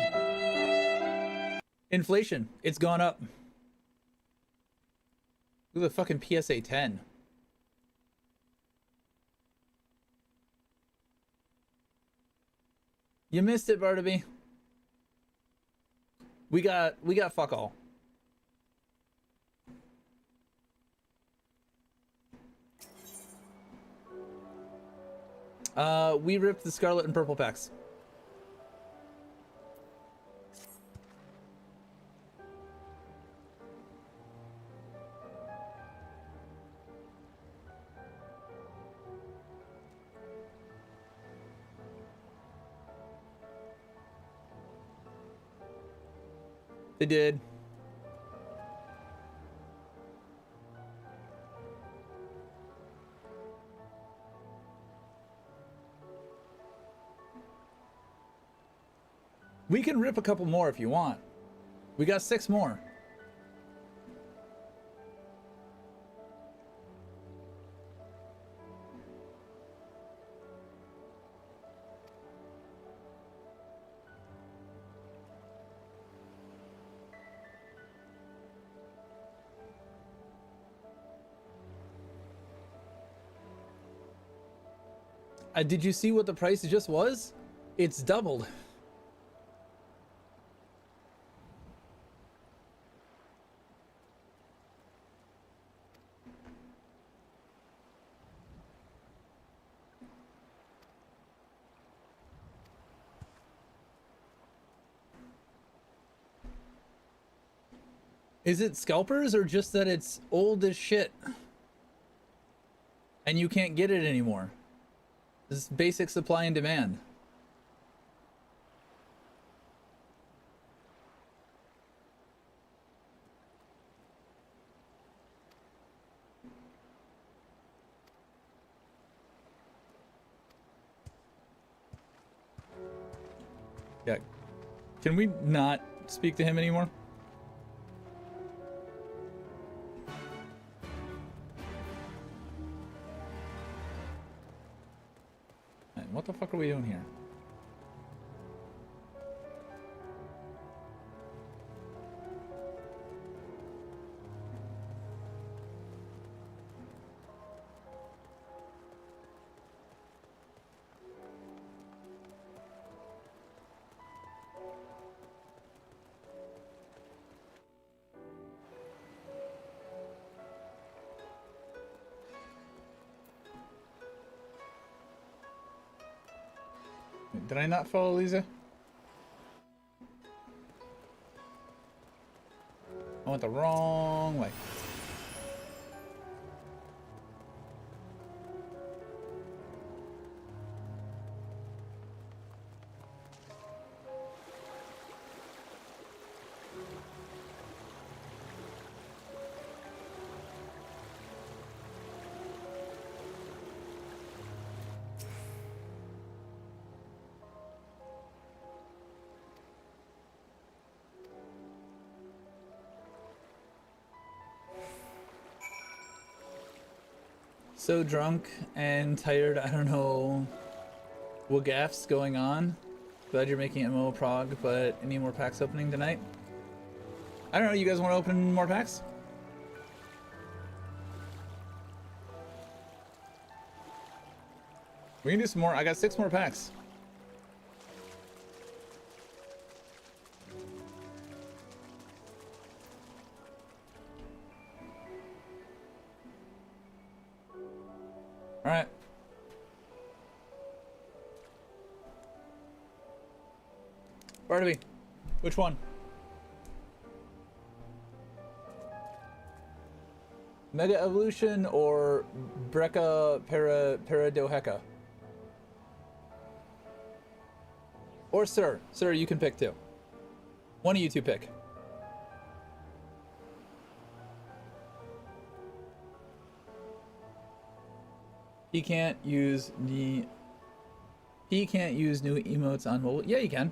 inflation, it's gone up. Look at the fucking PSA 10. You missed it, Barnaby. We got fuck all. We ripped the scarlet and purple packs. They did. We can rip a couple more if you want. We got 6 more. Did you see what the price just was? It's doubled. Is it scalpers or just that it's old as shit and you can't get it anymore? This is basic supply and demand. Yeah. Can we not speak to him anymore? What the fuck are we doing here? Did I not follow Lisa? I went the wrong way. So drunk and tired, I don't know what gaff's going on. Glad you're making MMO prog, but any more packs opening tonight? I don't know, you guys want to open more packs? We can do some more. I got 6 more packs. All right. Barnaby, which one? Mega Evolution or Brecca Paradoheca? Or Sir. Sir, you can pick too. One of you two pick. He can't use new emotes on mobile. Yeah, you can.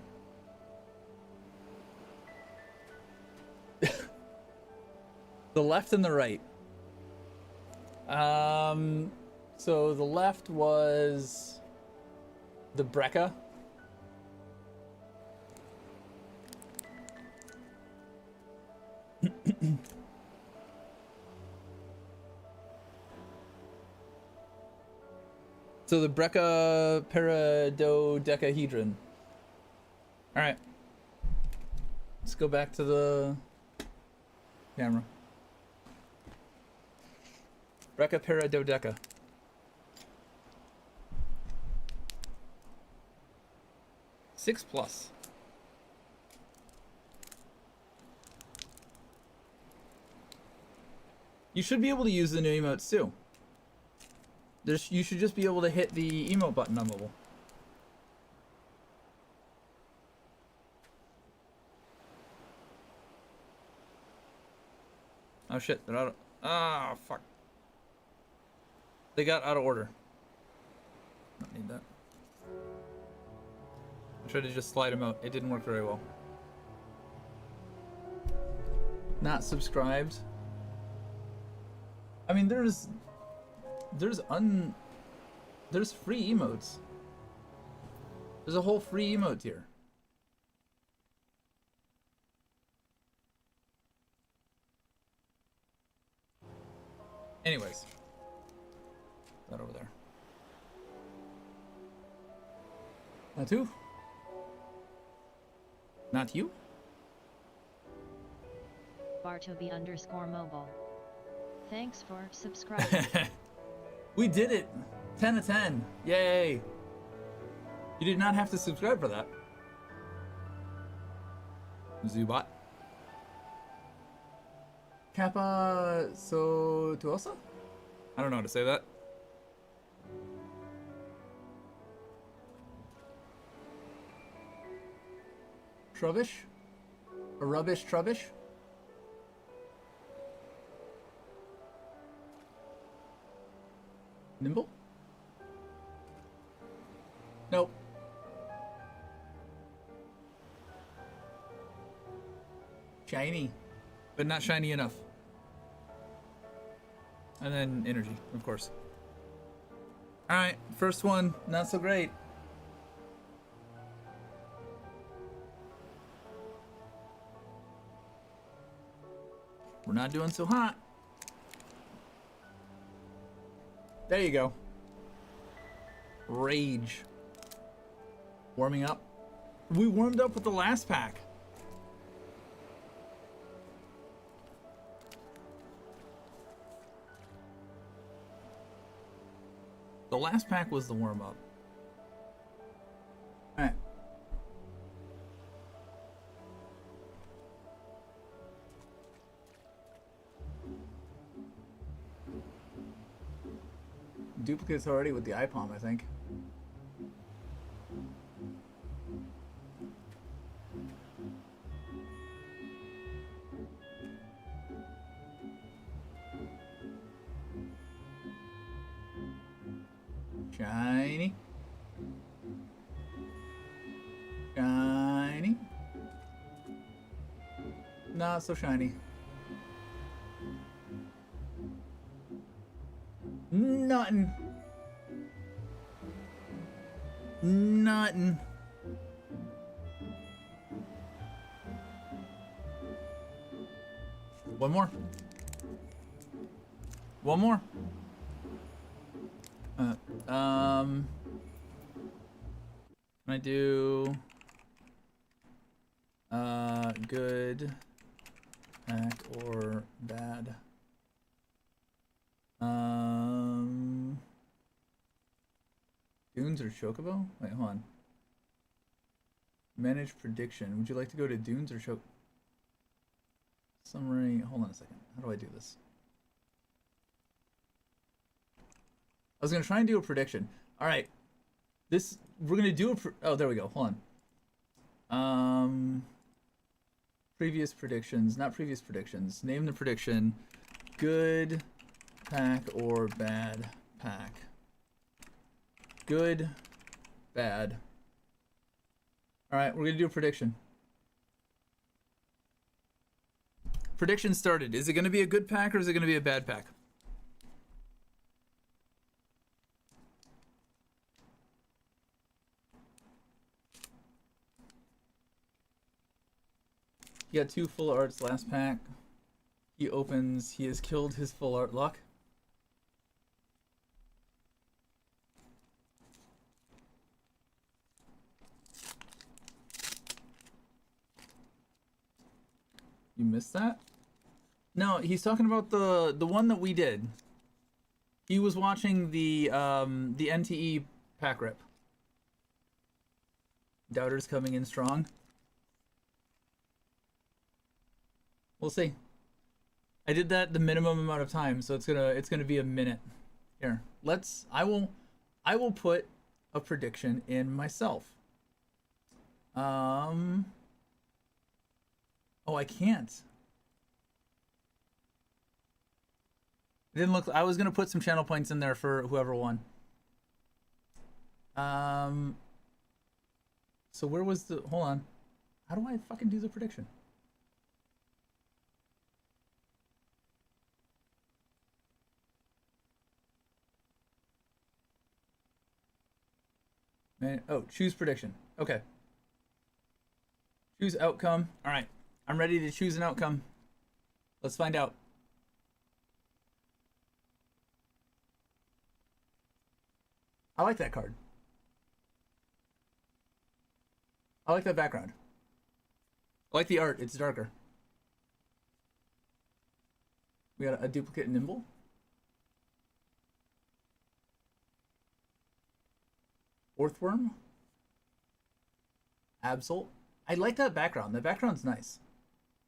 The left and the right. So the left was the Brecca. So the Brecca Paradodecahedron. Alright. Let's go back to the camera. Brecca Paradodeca. Six plus. You should be able to use the new emotes too. You should just be able to hit the emote button on mobile. Oh shit, they're out of... Ah, fuck. They got out of order. Don't need that. I tried to just slide them out. It didn't work very well. Not subscribed. I mean, there's free emotes. There's a whole free emote tier. Anyways, that over there. Not you? Not you? Bartoby_mobile. Thanks for subscribing. We did it! 10 of 10. Yay! You did not have to subscribe for that. Zubot. Kappa Sotuosa? I don't know how to say that. Trubbish? A rubbish trubbish? Nimble? Nope. Shiny. But not shiny enough. And then energy, of course. Alright, first one, not so great. We're not doing so hot. There you go. Rage. Warming up. We warmed up with the last pack. The last pack was the warm-up. Alright. Duplicates already with the iPalm, I think. Shiny. Shiny. Not so shiny. Nothing. Nothing. One more. One more. I do good pack or bad. Dunes or Chocobo? Wait, hold on. Manage prediction. Would you like to go to Dunes or Chocobo? Summary. Hold on a second. How do I do this? was gonna try and do a prediction. All right, we're gonna do oh, there we go. Hold on. Previous predictions, not previous predictions. Name the prediction. Good pack or bad pack? Good, bad. All right, we're gonna do a prediction. Prediction started. Is it gonna be a good pack or is it gonna be a bad pack? He got 2 full arts last pack. He opens, he has killed his full art luck. You missed that? No, he's talking about the one that we did. He was watching the NTE pack rip. Doubters coming in strong. We'll see. I did that the minimum amount of time, so it's gonna be a minute. Here, I will put a prediction in myself. Oh, I can't. It didn't look. I was gonna put some channel points in there for whoever won. So where was the? Hold on. How do I fucking do the prediction? Man, oh, choose prediction. Okay. Choose outcome. All right. I'm ready to choose an outcome. Let's find out. I like that card. I like that background. I like the art. It's darker. We got a duplicate Nimble. Orthworm. Absol. I like that background. The background's nice.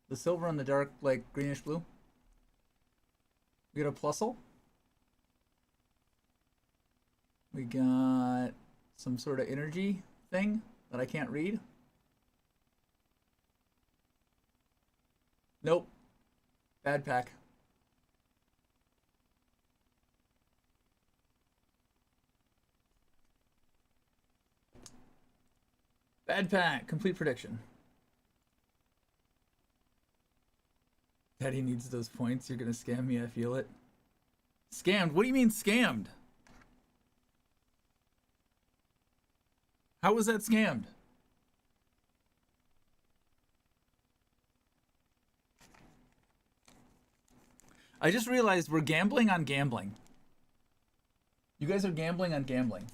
The silver and the dark, like, greenish blue. We got a Plusle. We got some sort of energy thing that I can't read. Nope. Bad pack. Bad pack. Complete prediction. Daddy needs those points. You're gonna scam me. I feel it. Scammed? What do you mean scammed? How was that scammed? I just realized we're gambling on gambling. You guys are gambling on gambling.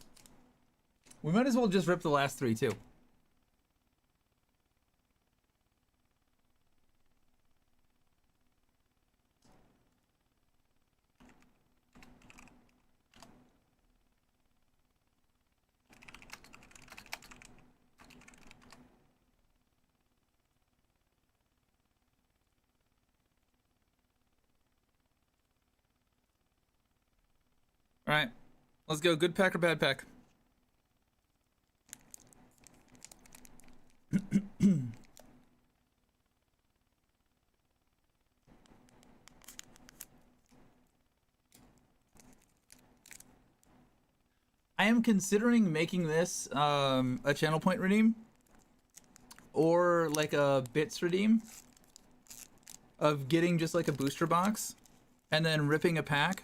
We might as well just rip the last 3 too. All right, let's go. Good pack or bad pack? I am considering making this a channel point redeem or like a bits redeem of getting just like a booster box and then ripping a pack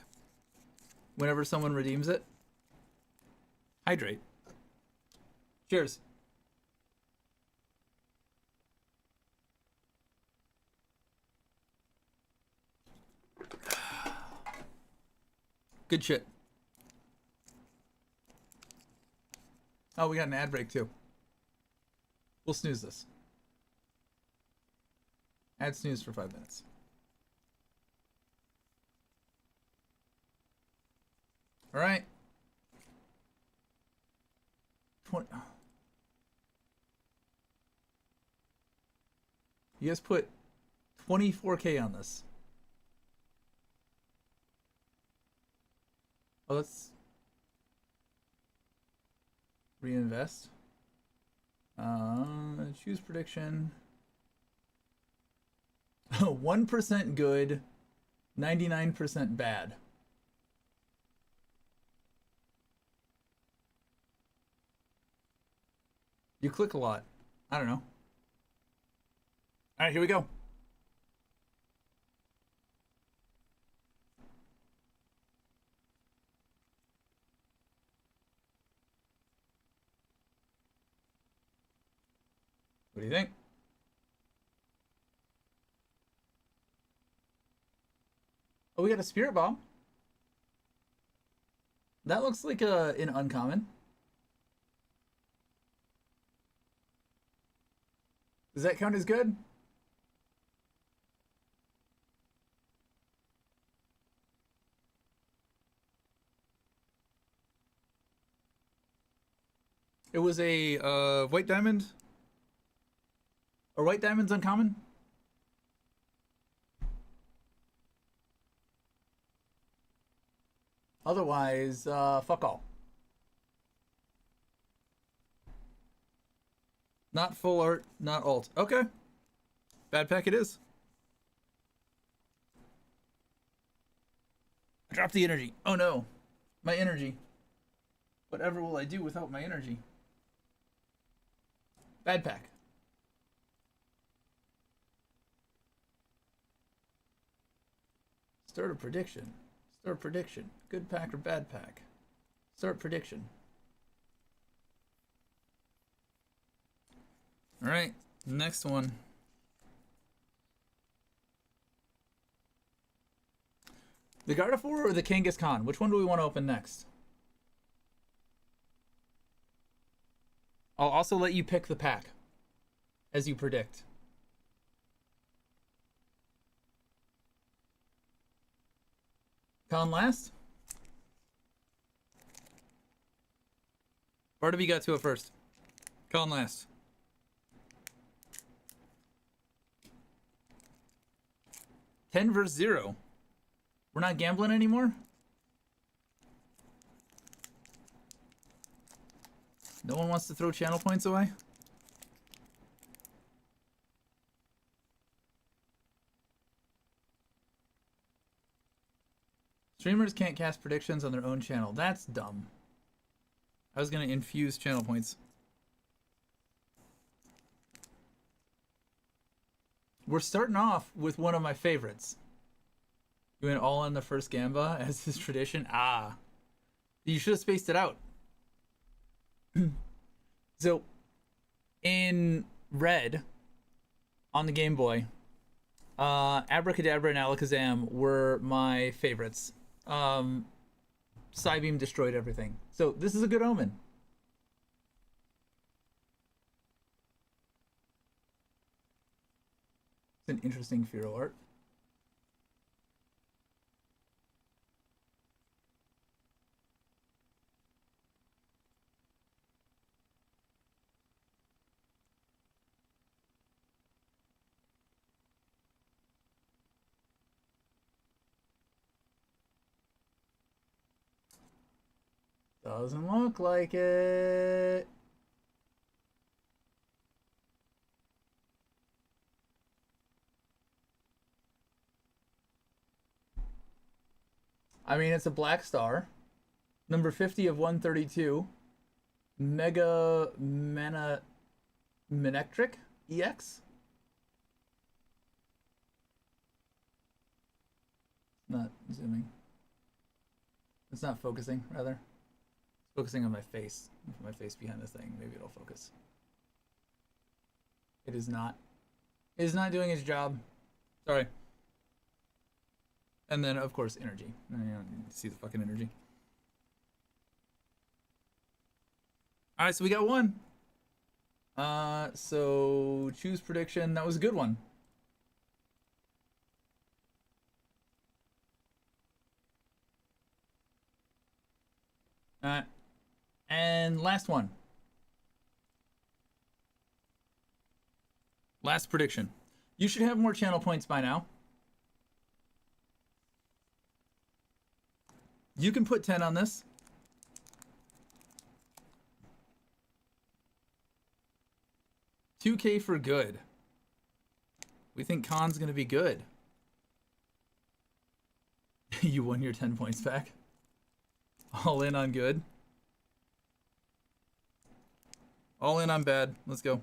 whenever someone redeems it. Hydrate. Cheers. Good shit. Oh, we got an ad break too. We'll snooze this. Ad snooze for 5 minutes. All right. 20. You guys put 24K on this. Oh, that's Reinvest. Choose prediction. 1% good, 99% bad. You click a lot. I don't know. All right, here we go. What do you think? Oh, we got a spirit bomb. That looks like an uncommon. Does that count as good? It was a white diamond. Or white diamond's uncommon? Otherwise, fuck all. Not full art, not alt. Okay. Bad pack it is. I dropped the energy. Oh no. My energy. Whatever will I do without my energy? Bad pack. Start a prediction. Start prediction. Good pack or bad pack? Start prediction. All right, next one. The Gardevoir or the Kangaskhan? Which one do we want to open next? I'll also let you pick the pack as you predict. Con last? Barnaby got to it first. Con last. $10 versus $0. We're not gambling anymore? No one wants to throw channel points away? Streamers can't cast predictions on their own channel. That's dumb. I was going to infuse channel points. We're starting off with one of my favorites. You went all on the first Gamba as his tradition. Ah. You should have spaced it out. So, in red, on the Game Boy, Abracadabra and Alakazam were my favorites. Psybeam destroyed everything. So, this is a good omen. It's an interesting Feral art. Doesn't look like it. I mean, it's a black star. Number 50 of 132. Mega Mana Manectric EX. Not zooming. It's not focusing, rather. It's focusing on my face. My face behind the thing. Maybe it'll focus. It is not. It is not doing its job. Sorry. And then, of course, energy. I don't need to see the fucking energy. Alright, so we got one. So choose prediction. That was a good one. And last one. Last prediction. You should have more channel points by now. You can put 10 on this. 2K for good. We think Khan's gonna be good. You won your 10 points back. All in on good. All in on bad. Let's go.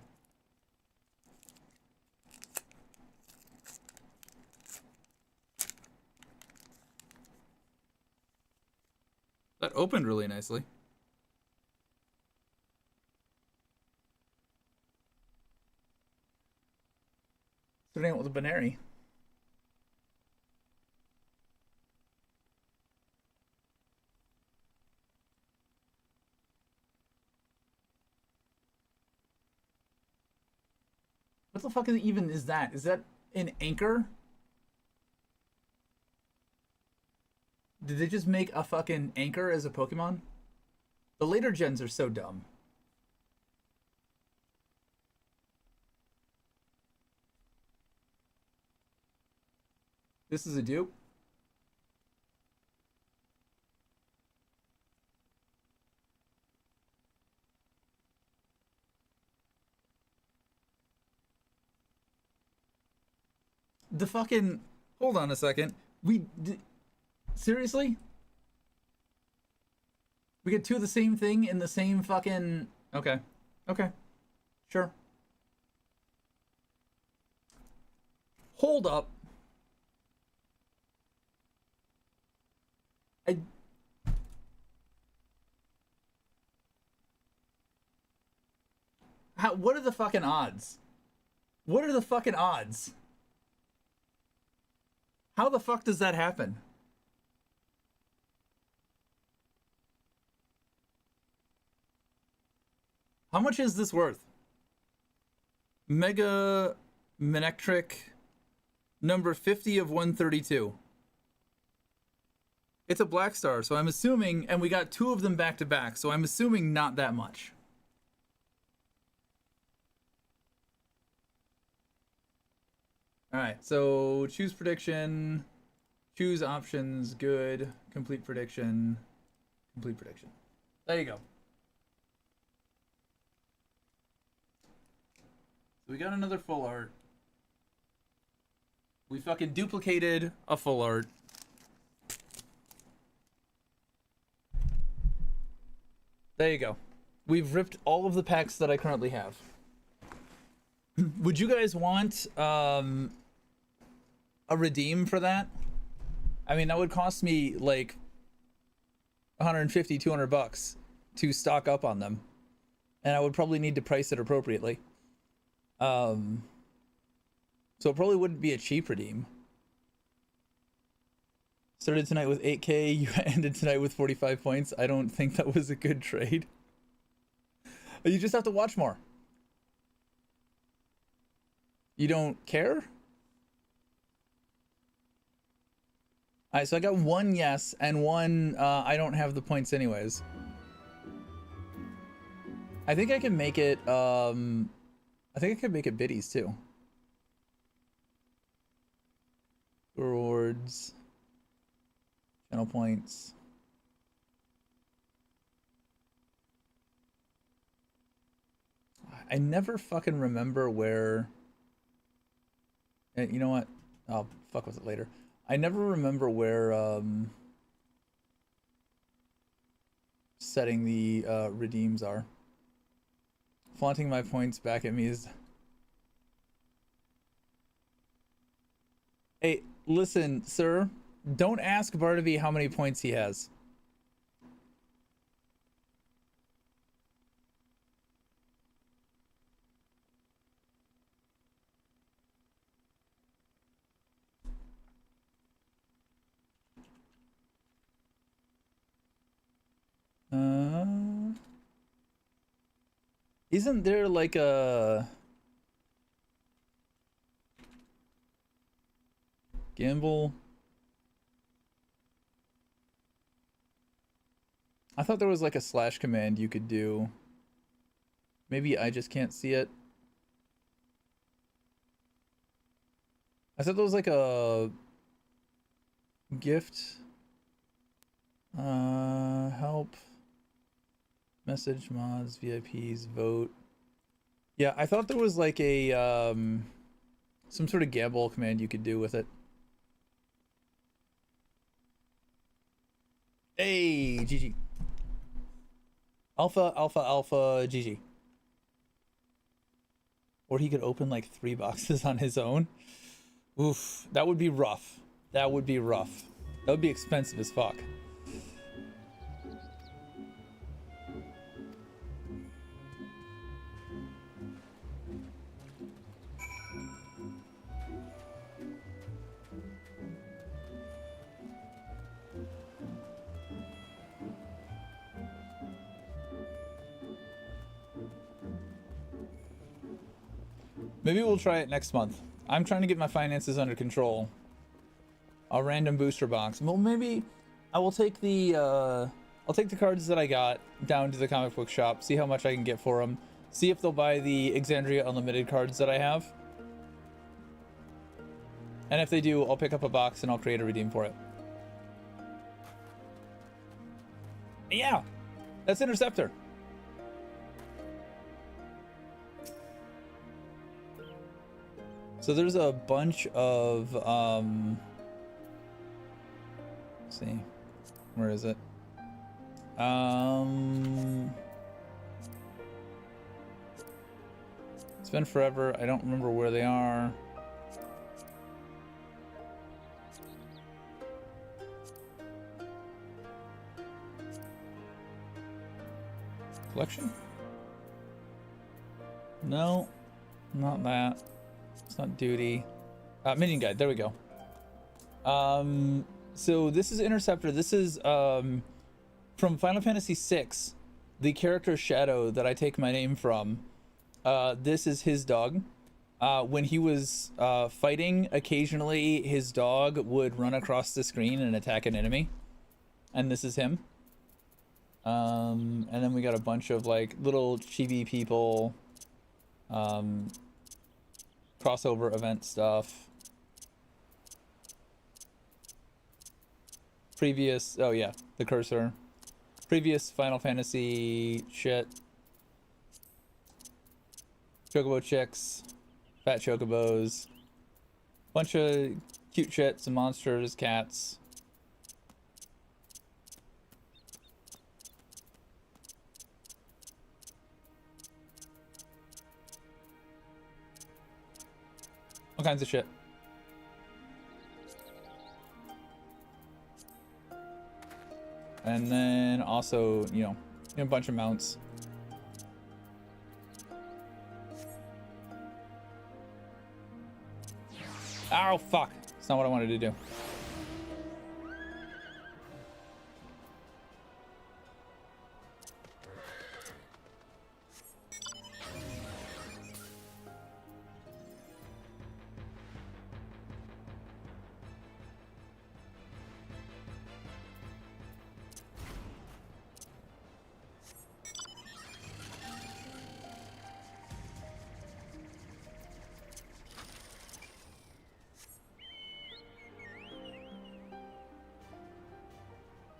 That opened really nicely. Starting out with a binary. What the fuck even is that? Is that an anchor? Did they just make a fucking anchor as a Pokemon? The later gens are so dumb. This is a dupe. The fucking... Hold on a second. Seriously? We get two of the same thing in the same fucking... Okay. Okay. Sure. Hold up. What are the fucking odds? What are the fucking odds? How the fuck does that happen? How much is this worth? Mega Manectric number 50 of 132. It's a black star, so I'm assuming, and we got two of them back to back, so I'm assuming not that much. Alright, so choose prediction, choose options, good, complete prediction, complete prediction. There you go. So we got another full art. We fucking duplicated a full art. There you go. We've ripped all of the packs that I currently have. Would you guys want a redeem for that? I mean, that would cost me like 150, 200 bucks to stock up on them. And I would probably need to price it appropriately. So it probably wouldn't be a cheap redeem. Started tonight with 8K, you ended tonight with 45 points. I don't think that was a good trade. You just have to watch more. You don't care? Alright, so I got one yes and one I don't have the points anyways. I think I can make it I think I can make it biddies too. Rewards. Channel points. I never fucking remember where... You know what? I'll fuck with it later. I never remember where setting the redeems are. Flaunting my points back at me is... Hey, listen, sir. Don't ask Barnaby how many points he has. Isn't there like a... Gamble? I thought there was like a slash command you could do. Maybe I just can't see it. I thought there was like a gift. Help. Message, mods, VIPs, vote. Yeah, I thought there was like a some sort of gamble command you could do with it. Hey, GG. Alpha, alpha, alpha, GG. Or he could open like 3 boxes on his own. Oof, that would be rough. That would be rough. That would be expensive as fuck. Maybe we'll try it next month. I'm trying to get my finances under control. A random booster box. Well, maybe I will take the I'll take the cards that I got down to the comic book shop, see how much I can get for them, see if they'll buy the Exandria Unlimited cards that I have. And if they do, I'll pick up a box and I'll create a redeem for it. Yeah, that's Interceptor. So there's a bunch of, let's see, where is it? It's been forever. I don't remember where they are. Collection? No, not that. It's not duty. Minion guide. There we go. So this is Interceptor. This is from Final Fantasy VI, the character Shadow that I take my name from. This is his dog. When he was fighting, occasionally his dog would run across the screen and attack an enemy. And this is him. And then we got a bunch of like little chibi people. Crossover event stuff. Previous, oh yeah, the cursor. Previous Final Fantasy shit. Chocobo chicks. Fat chocobos. Bunch of cute shit, some monsters, cats. All kinds of shit. And then also, you know, a bunch of mounts. Oh, fuck. That's not what I wanted to do.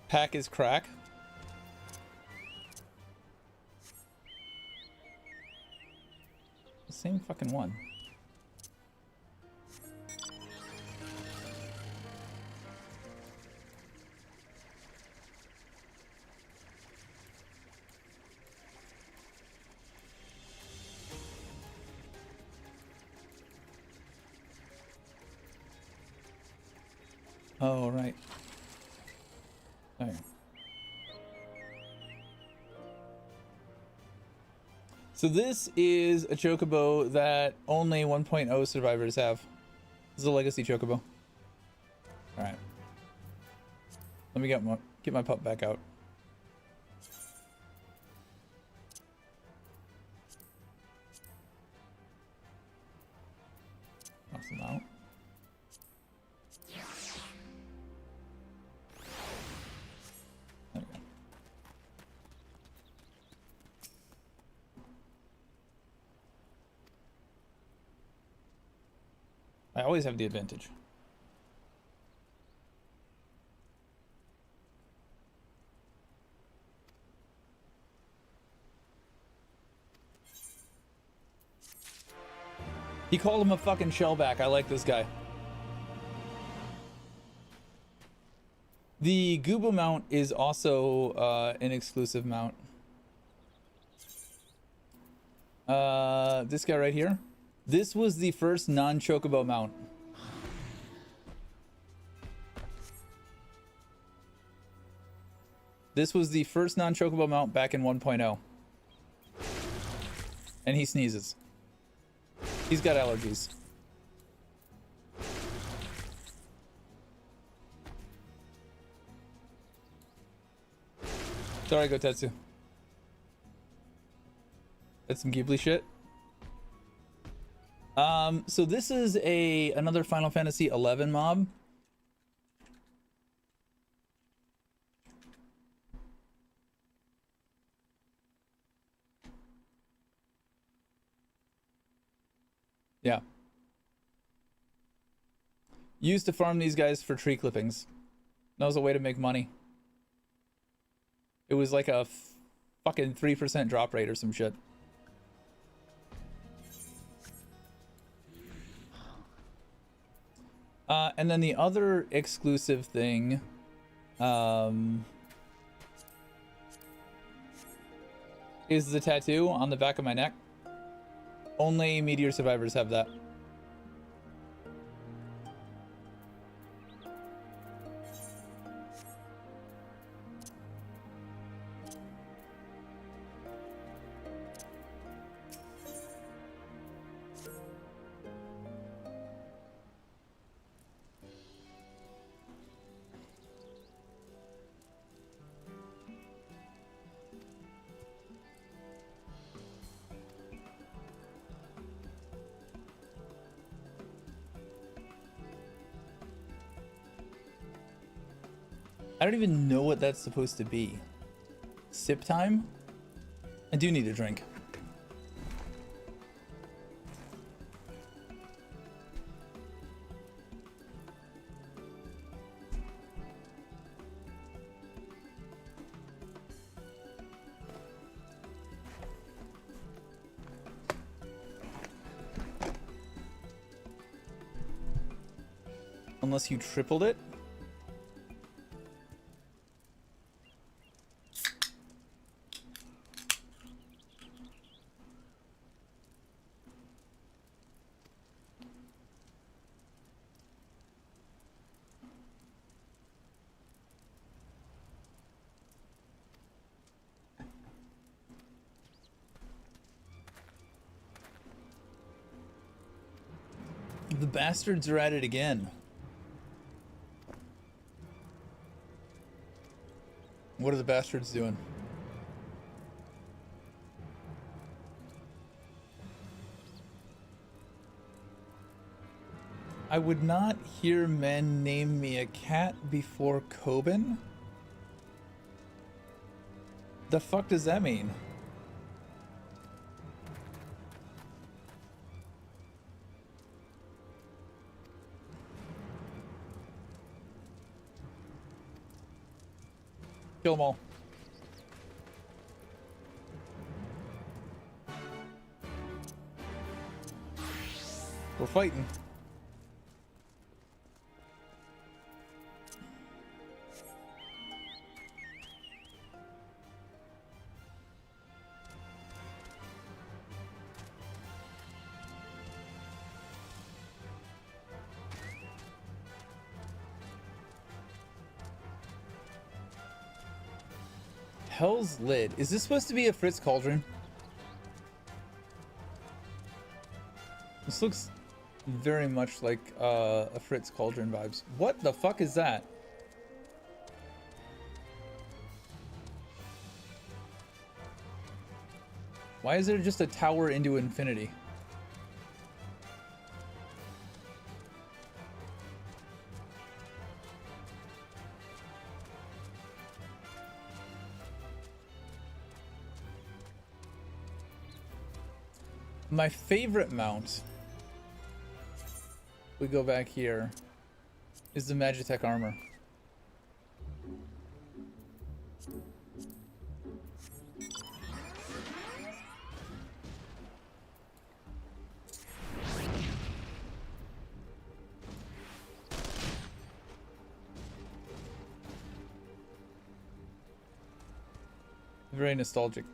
Pack is crack. The same fucking one. Oh, right. There. So this is a chocobo that only 1.0 survivors have. This is a legacy chocobo. Alright. Let me get my pup back out. Knock them out. There we go. I always have the advantage. He called him a fucking shellback. I like this guy. The Gooba mount is also an exclusive mount. This guy right here. This was the first non-chocobo mount. This was the first non-chocobo mount back in 1.0. And he sneezes. He's got allergies. Sorry, Gotetsu. That's some Ghibli shit. So this is another Final Fantasy XI mob. Yeah. Used to farm these guys for tree clippings. That was a way to make money. It was like a fucking 3% drop rate or some shit. And then the other exclusive thing, is the tattoo on the back of my neck. Only Meteor survivors have that. I don't even know what that's supposed to be. Sip time? I do need a drink. Unless you tripled it? The bastards are at it again. What are the bastards doing? I would not hear men name me a cat before Coben? The fuck does that mean? Kill them all. We're fighting. Hell's Lid. Is this supposed to be a Fritz Cauldron? This looks very much like a Fritz Cauldron vibes. What the fuck is that? Why is there just a tower into infinity? My favorite mount, we go back here, is the Magitech armor. Very nostalgic.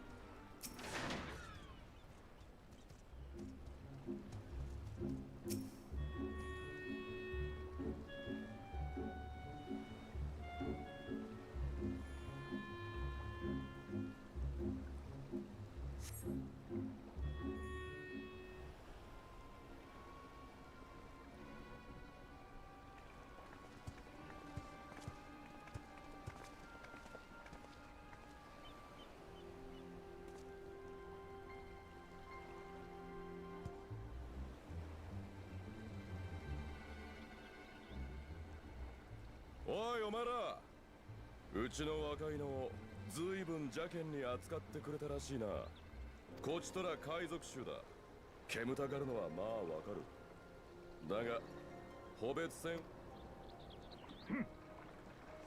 おいお前ら、うちの若いのをずいぶん邪険に扱ってくれたらしいな。こちとら海賊衆だ。煙たがるのはまあわかる。だが個別戦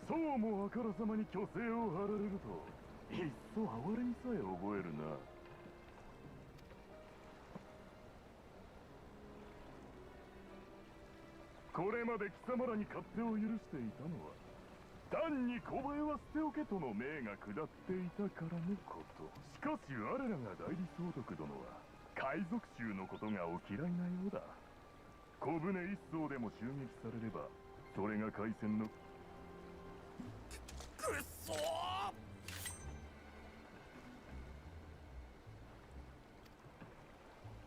そうもあからさまに虚勢を張られるといっそ哀れみさえ覚えるな。これまで貴様らに勝手を許していたのは単に小林は捨ておけとの命が下っていたからのこと。しかし我らが代理総督殿は海賊衆のことがお嫌いなようだ。小舟一艘でも襲撃されればそれが海戦のくっそー。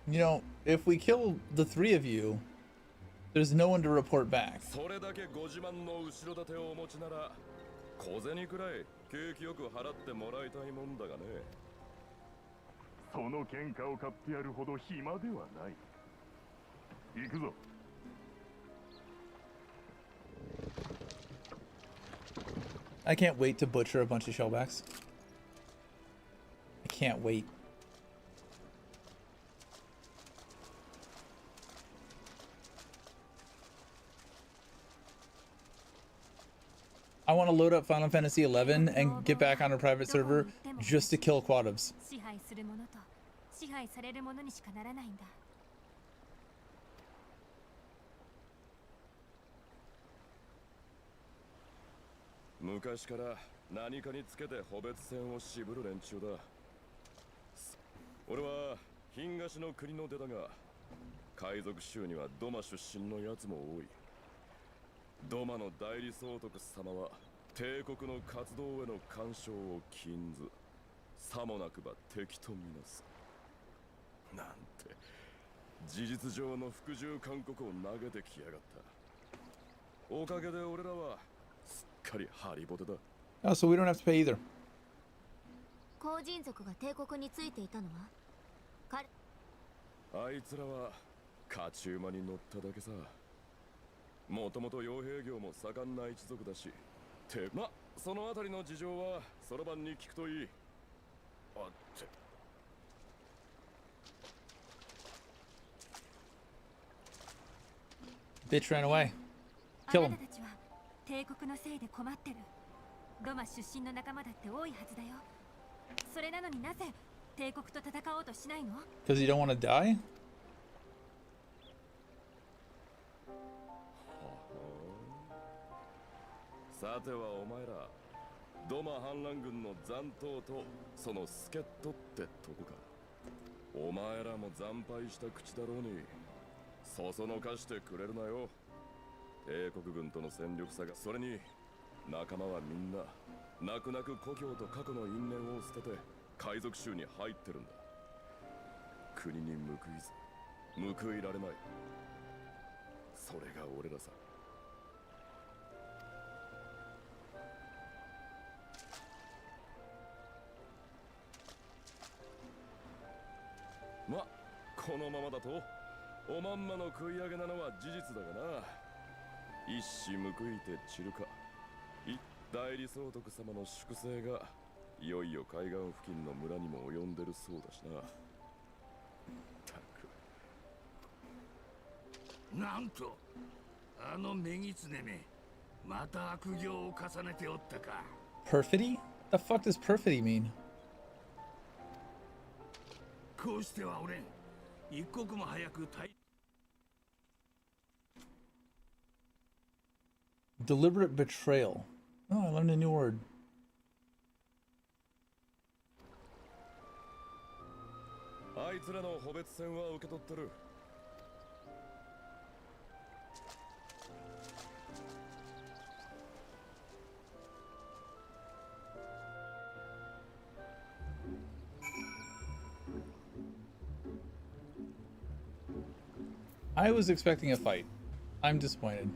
You know, if we kill the three of you, there's no one to report back. それだけご自慢の後ろ盾をお持ちなら小銭くらい景気よく払ってもらいたいもんだがね。その喧嘩を買ってやるほど暇ではない。行くぞ。I can't wait to butcher a bunch of shellbacks. I can't wait. I want to load up Final Fantasy XI and get back on a private server just to kill quadubs. 支配するものと支配されるものにしかならないんだ。昔から何かにつけて個別戦を渋る連中だ。俺は東の国の出だが海賊衆にはドマ出身のやつも多い。ドマの代理総督様は帝国の活動への干渉を禁ず、さもなくば敵とみなす。なんて事実上の服従勧告を投げてきやがった。おかげで俺らはすっかりハリボテだ。Oh, so we don't have to pay either. 後人族が帝国についていたのはあいつらは勝ち馬に乗っただけさ。もともと傭兵業も盛んな一族だし、ま、そのあたりの事情はそろばんに聞くといい。あって。Bitch ran away. あ Kill な him. たたちは帝国のせいで困ってる。ドマ出身の仲間だって多いはずだよ。それなのになぜ帝国と戦おうとしないの？ Because you don't want to die? さてはお前ら、ドマ反乱軍の残党とその助っ人ってとこか。お前らも惨敗した口だろうに、そそのかしてくれるなよ。帝国軍との戦力差が、それに仲間はみんな泣く泣く故郷と過去の因縁を捨てて海賊衆に入ってるんだ。国に報いられまい。それが俺らさ。ま、このままだとおまんまの食い上げなのは事実だがな。一矢報いて散るか。代理総督様の粛清がいよいよ海岸付近の村にも及んでるそうだしな。たく。なんとあのメギツネめ、また悪行を重ねておったか。 Perfidy? The fuck does perfidy mean? こうしてはおれん。一刻も早くDeliberate betrayal. Oh, I learned a new word. いつらの補別戦は受け取ってる。I was expecting a fight. I'm disappointed.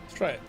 Let's try it.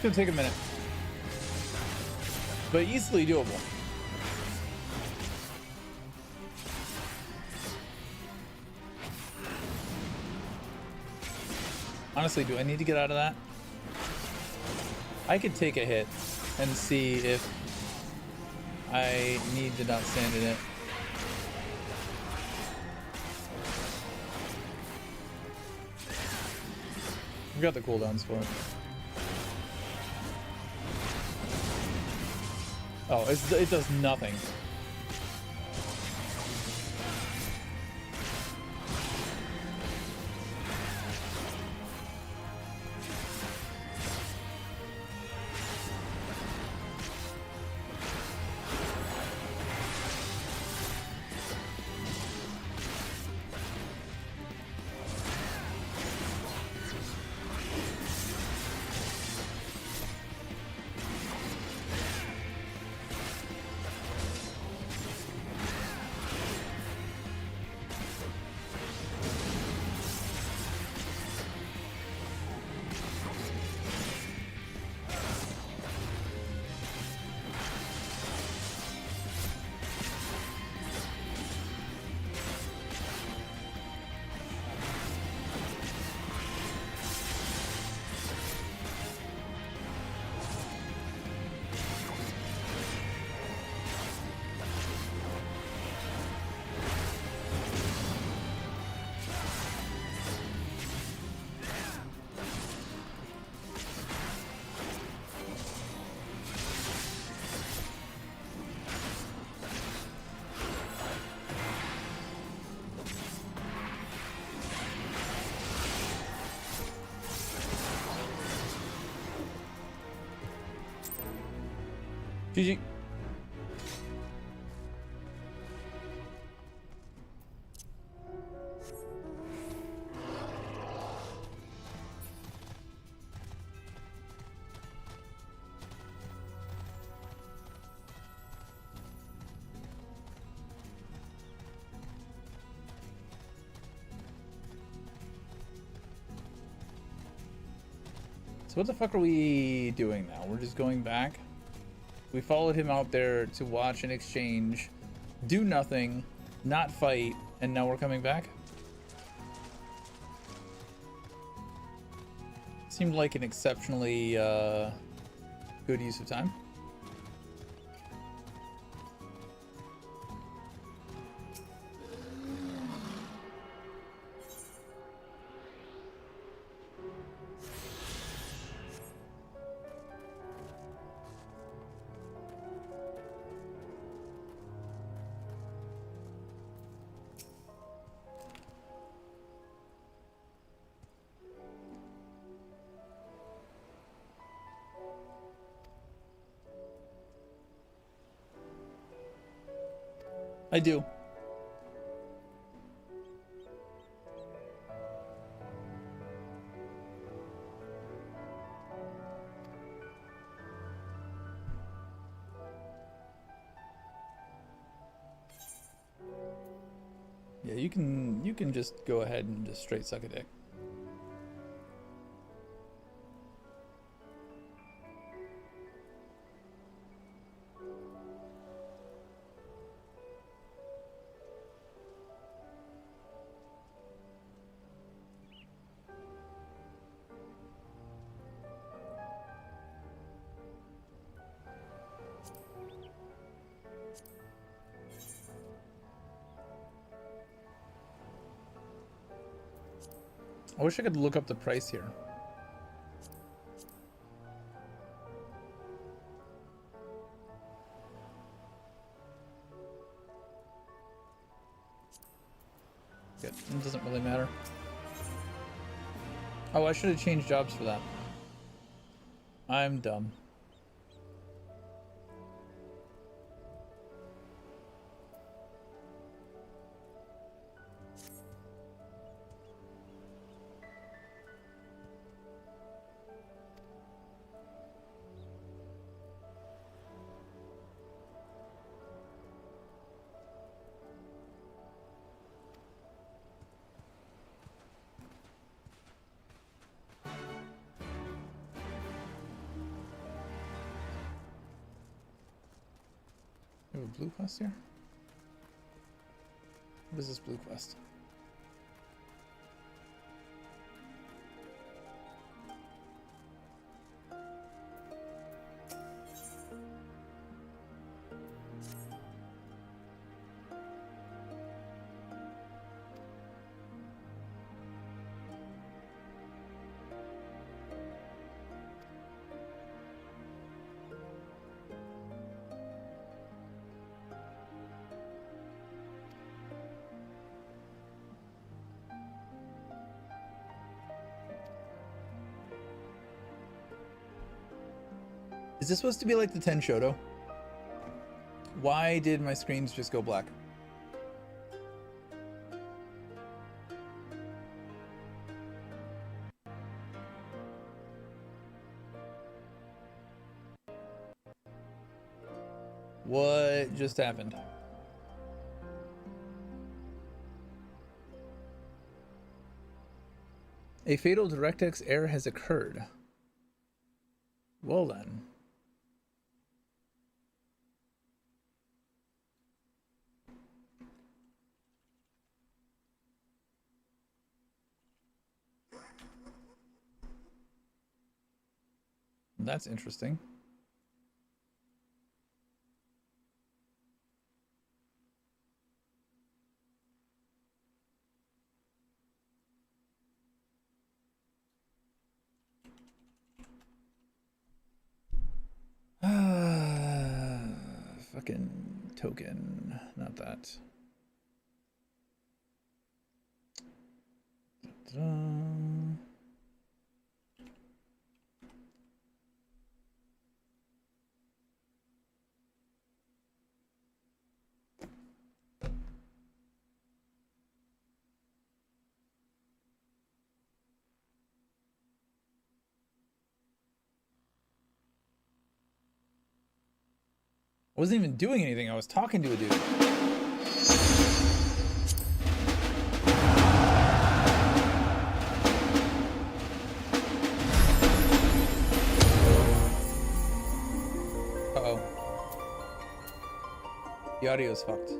gonna take a minute, but easily doable. Honestly, do I need to get out of that? I could take a hit and see if I need to not stand in it. We've got the cooldowns for it. Oh, it does nothing. GG. So what the fuck are we doing now? We're just going back. We followed him out there to watch an exchange, do nothing, not fight, and now we're coming back? Seemed like an exceptionally good use of time. I do. Yeah, you can just go ahead and just straight suck a dick. I wish I could look up the price here. Good. It doesn't really matter. Oh, I should have changed jobs for that. I'm dumb. We have a blue quest here? What is this blue quest? Is this supposed to be like the 10 Shoto? Why did my screens just go black? What just happened? A fatal DirectX error has occurred. Well then. That's interesting. Fucking token, not that. I wasn't even doing anything. I was talking to a dude. Uh-oh. The audio's fucked.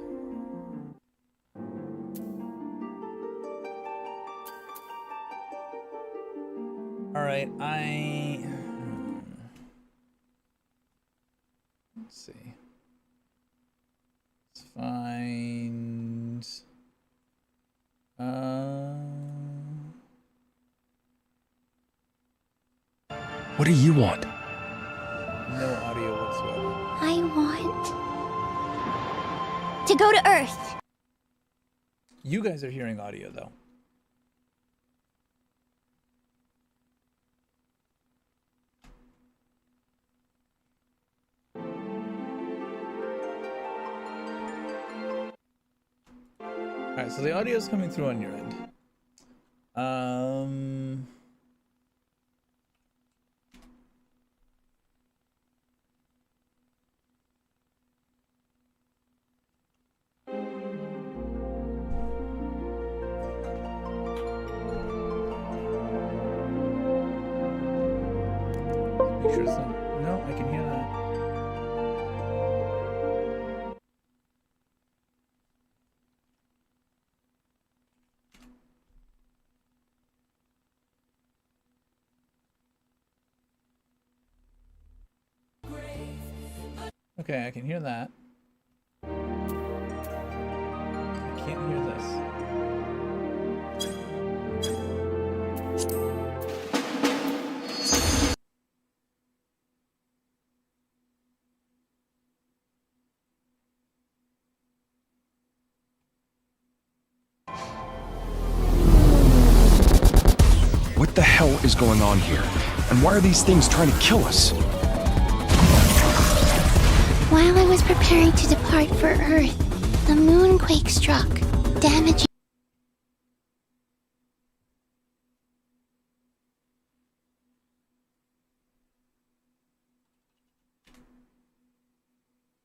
All right, let's see. Let's find What do you want? No audio whatsoever. I want to go to Earth. You guys are hearing audio though. Alright, so the audio is coming through on your end. Make sure it's not. No, I can hear that. Okay, I can hear that. I can't hear this. What the hell is going on here? And why are these things trying to kill us? While I was preparing to depart for Earth, the moonquake struck, damaging.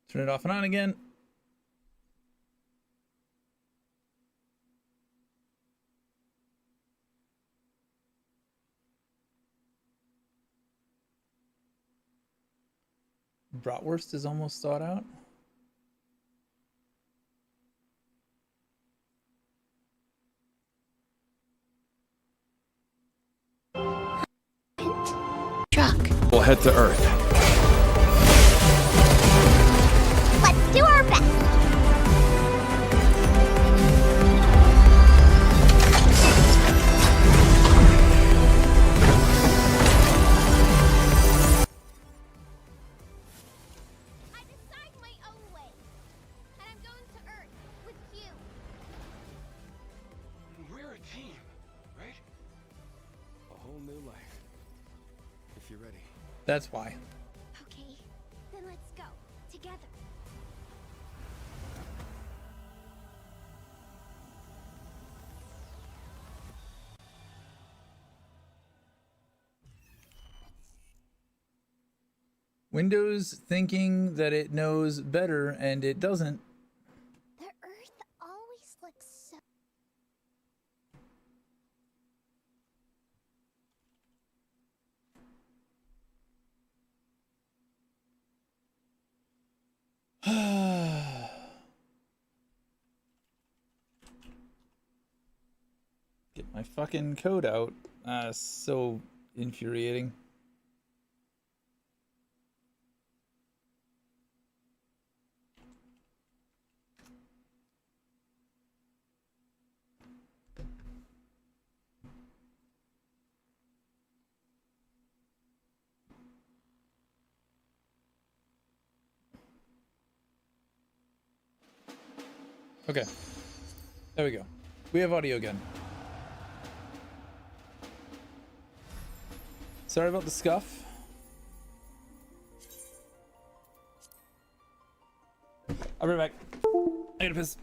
Turn it off and on again. Bratwurst is almost thawed out. we'll head to Earth. Let's do our best. I decide my own way, and I'm going to Earth with you. We're a team, right? A whole new life. If you're ready. That's why. Okay, then let's go together. Windows thinking that it knows better and it doesn't. The Earth always looks so. Get my fucking code out. So infuriating. Okay. There we go. We have audio again. Sorry about the scuff. I'll be right back. I gotta piss.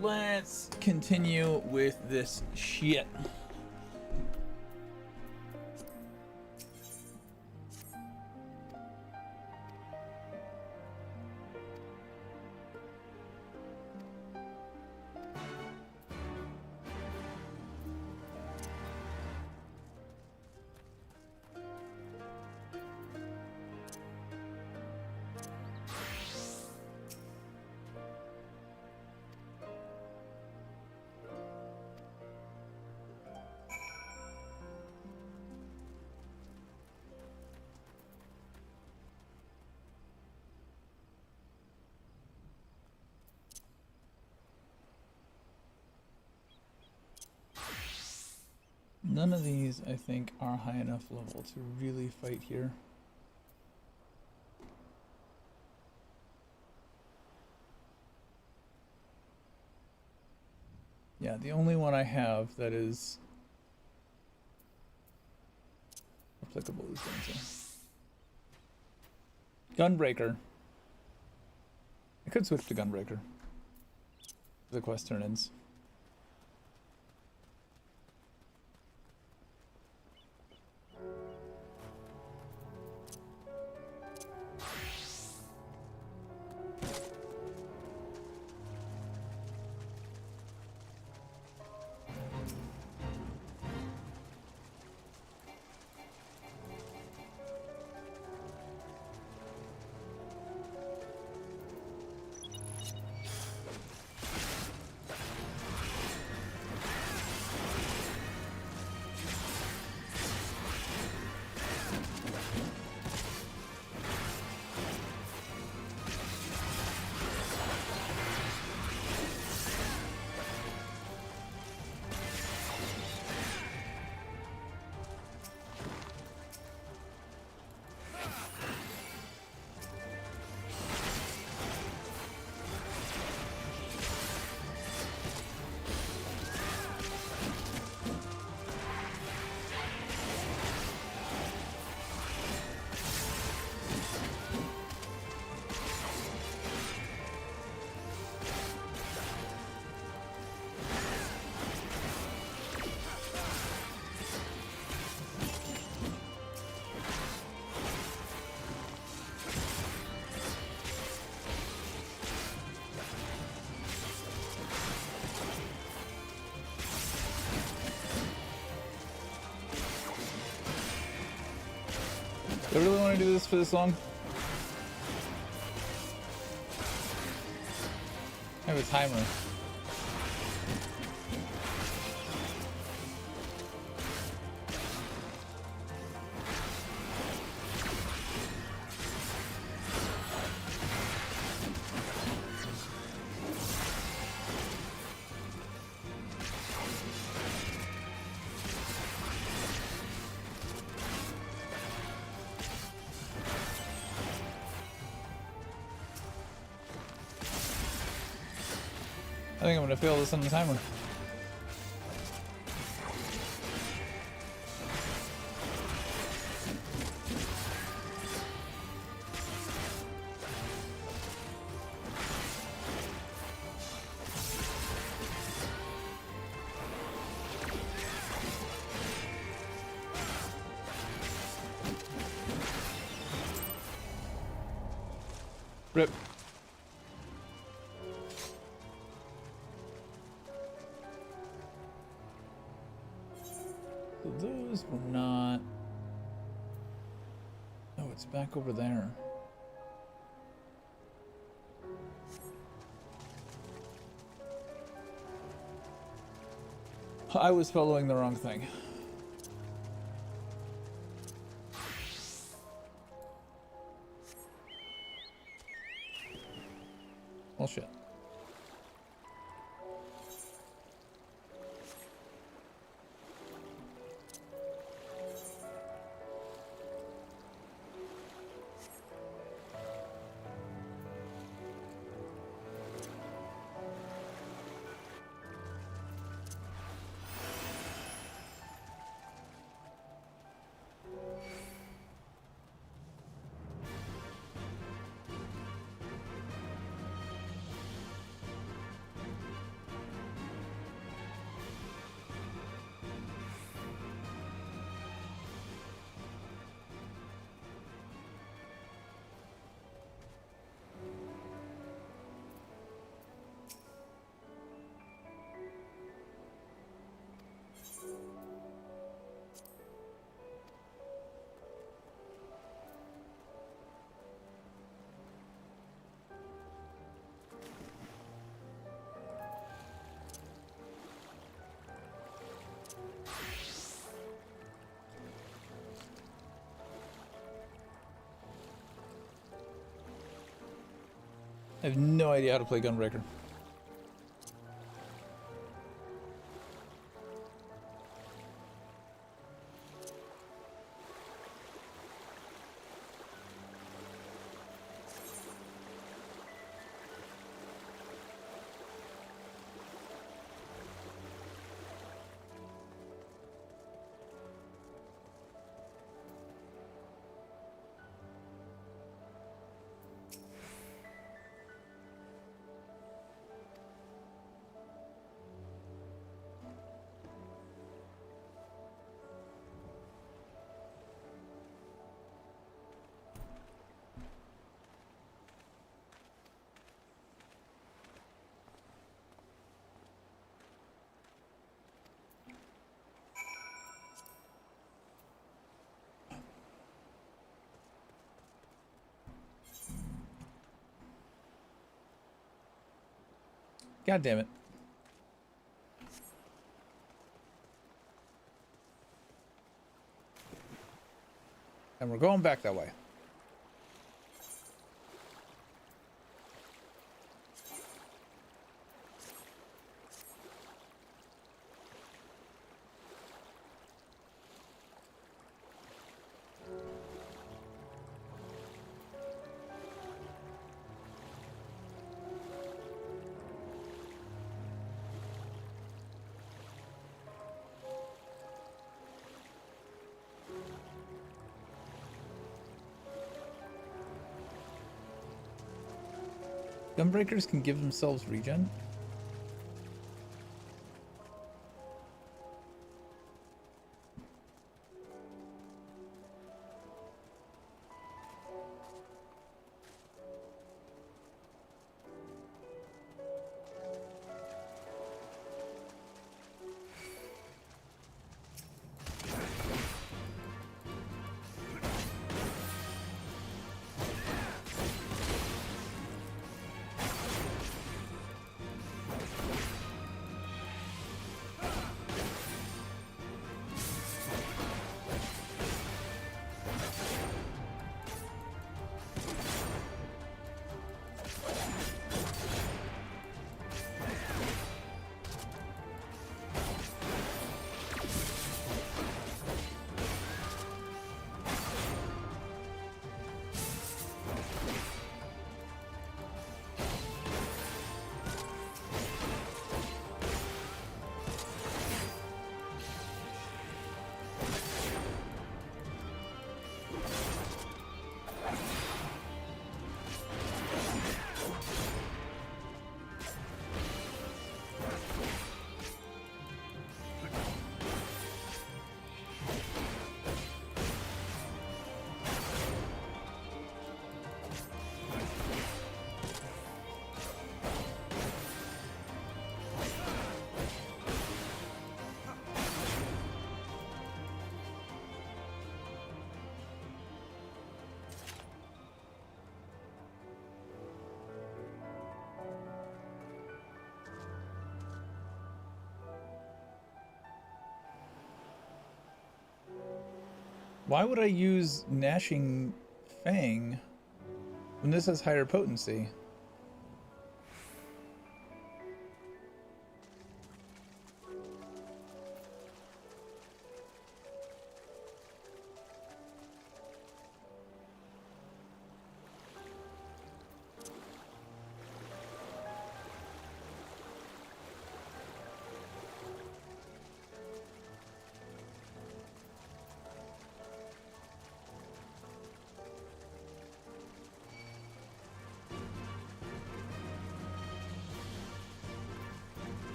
Let's continue with this shit. None of these, I think, are high enough level to really fight here. Yeah, the only one I have that is applicable is Gunbreaker. I could switch to Gunbreaker. The quest turn-ins. Do I really want to do this for this long? I have a timer. I think I'm gonna fail this on the timer. Rip. Those were not... Oh, it's back over there. I was following the wrong thing. Well, shit. I have no idea how to play Gunbreaker. God damn it. And we're going back that way. Gunbreakers can give themselves regen. Why would I use Gnashing Fang when this has higher potency?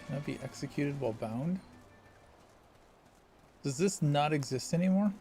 Cannot be executed while bound? Does this not exist anymore?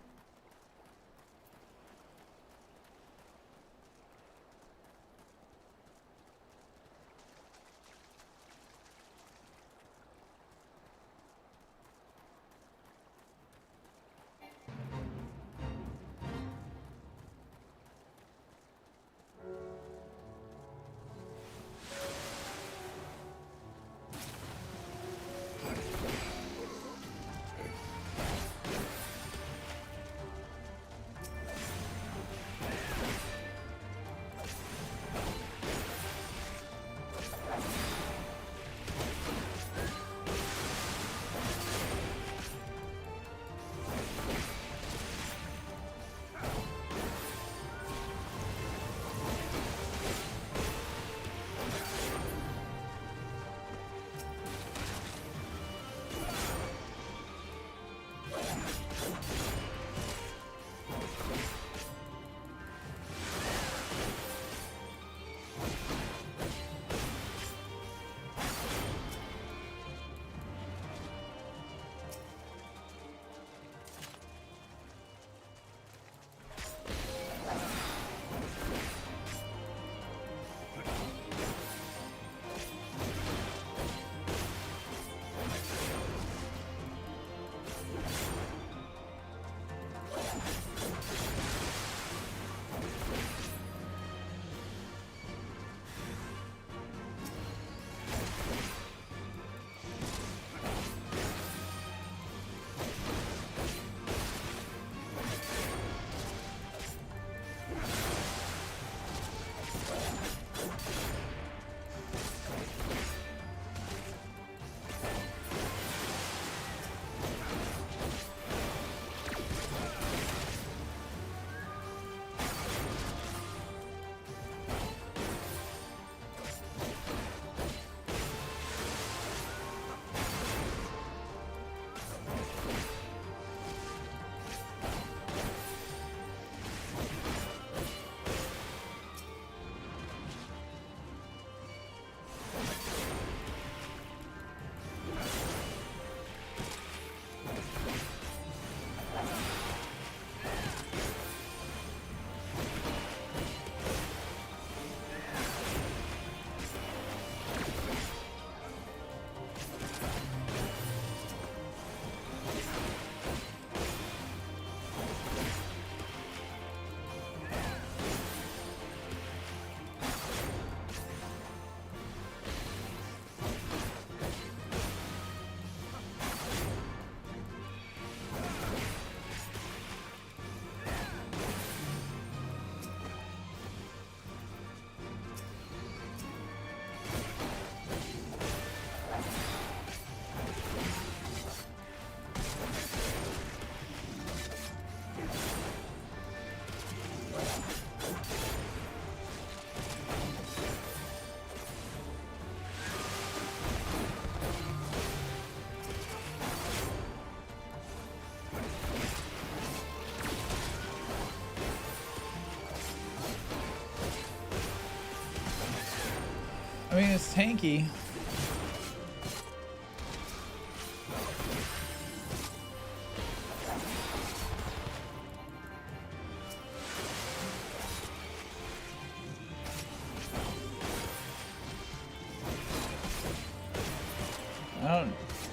I mean, it's tanky.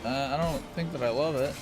I don't think that I love it.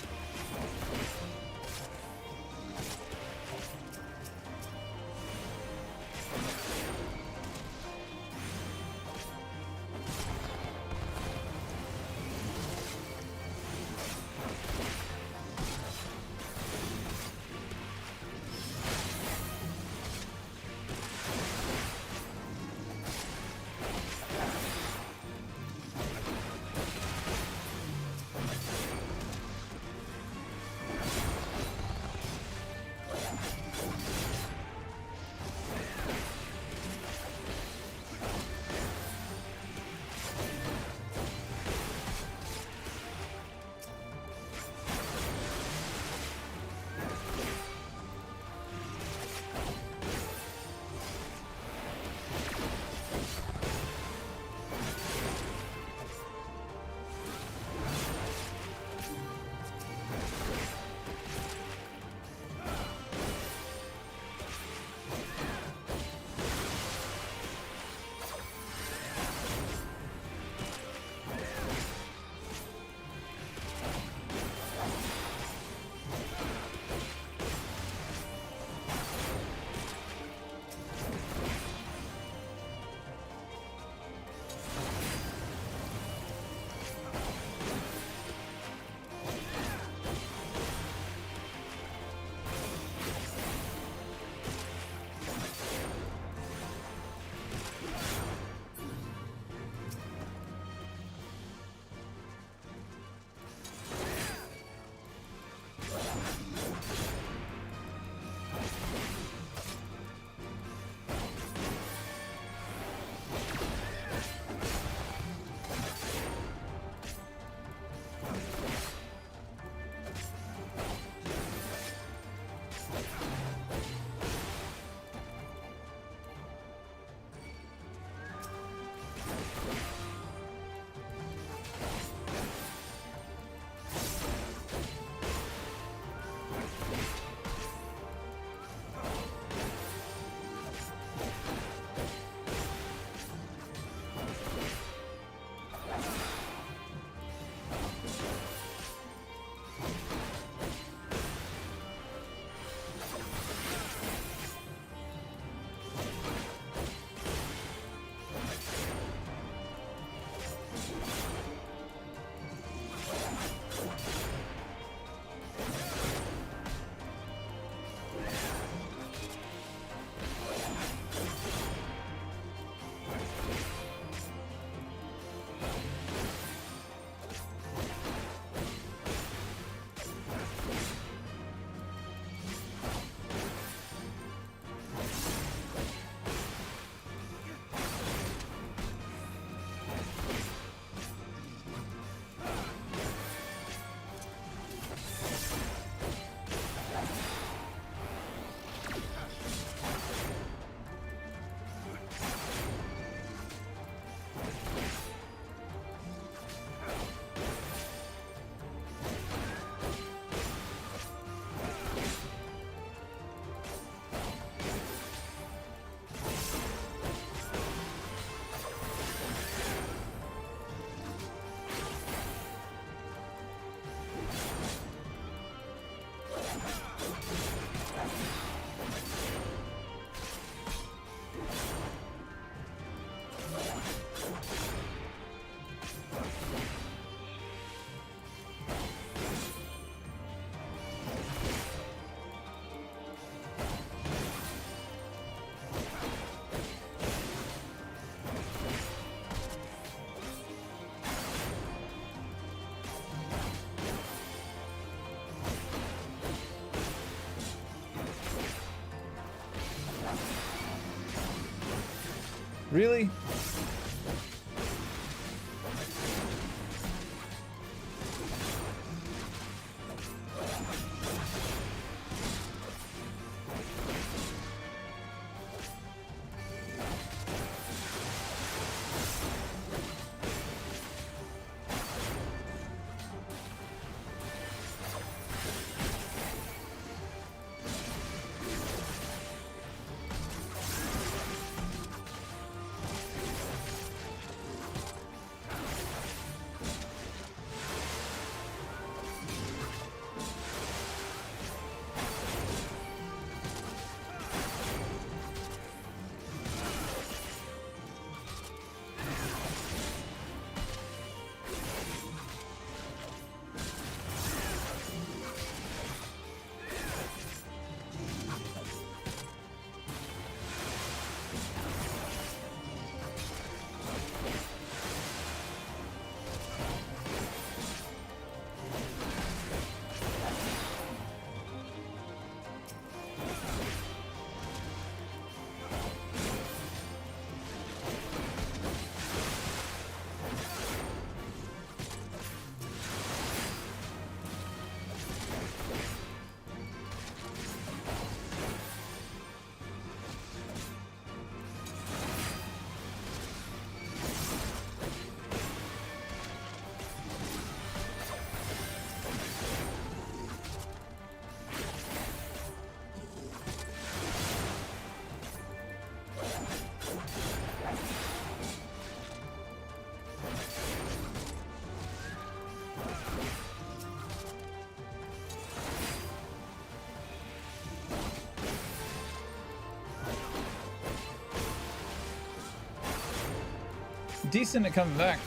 Really? decent at coming back.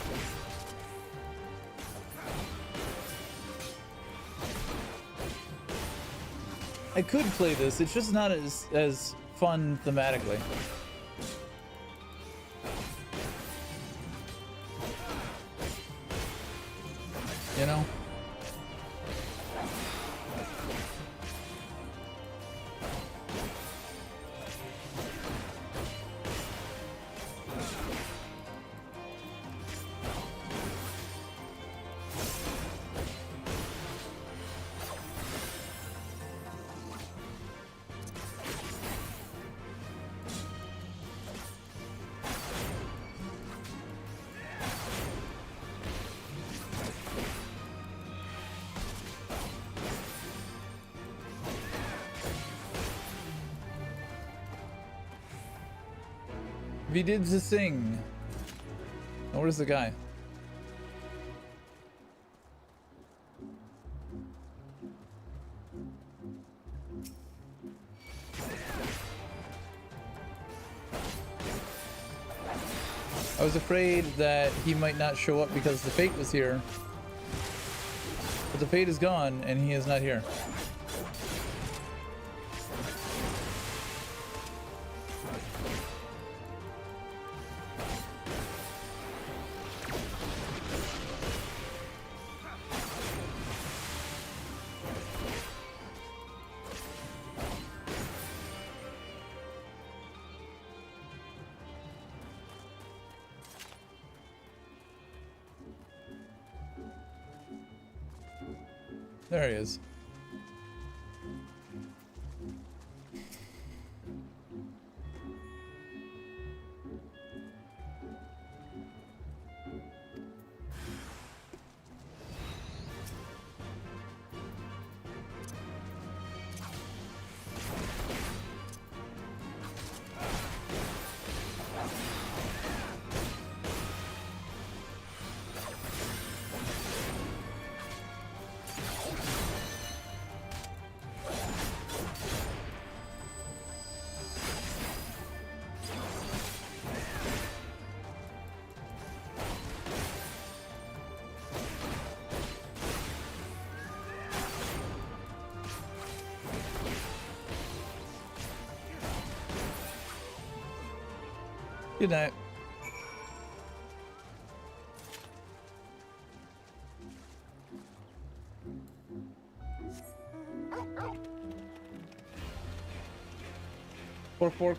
I could play this, it's just not as fun thematically. You know? He did the thing. Oh, where's the guy? I was afraid that he might not show up because the Fate was here. But the Fate is gone and he is not here. There he is. Good night. Fork.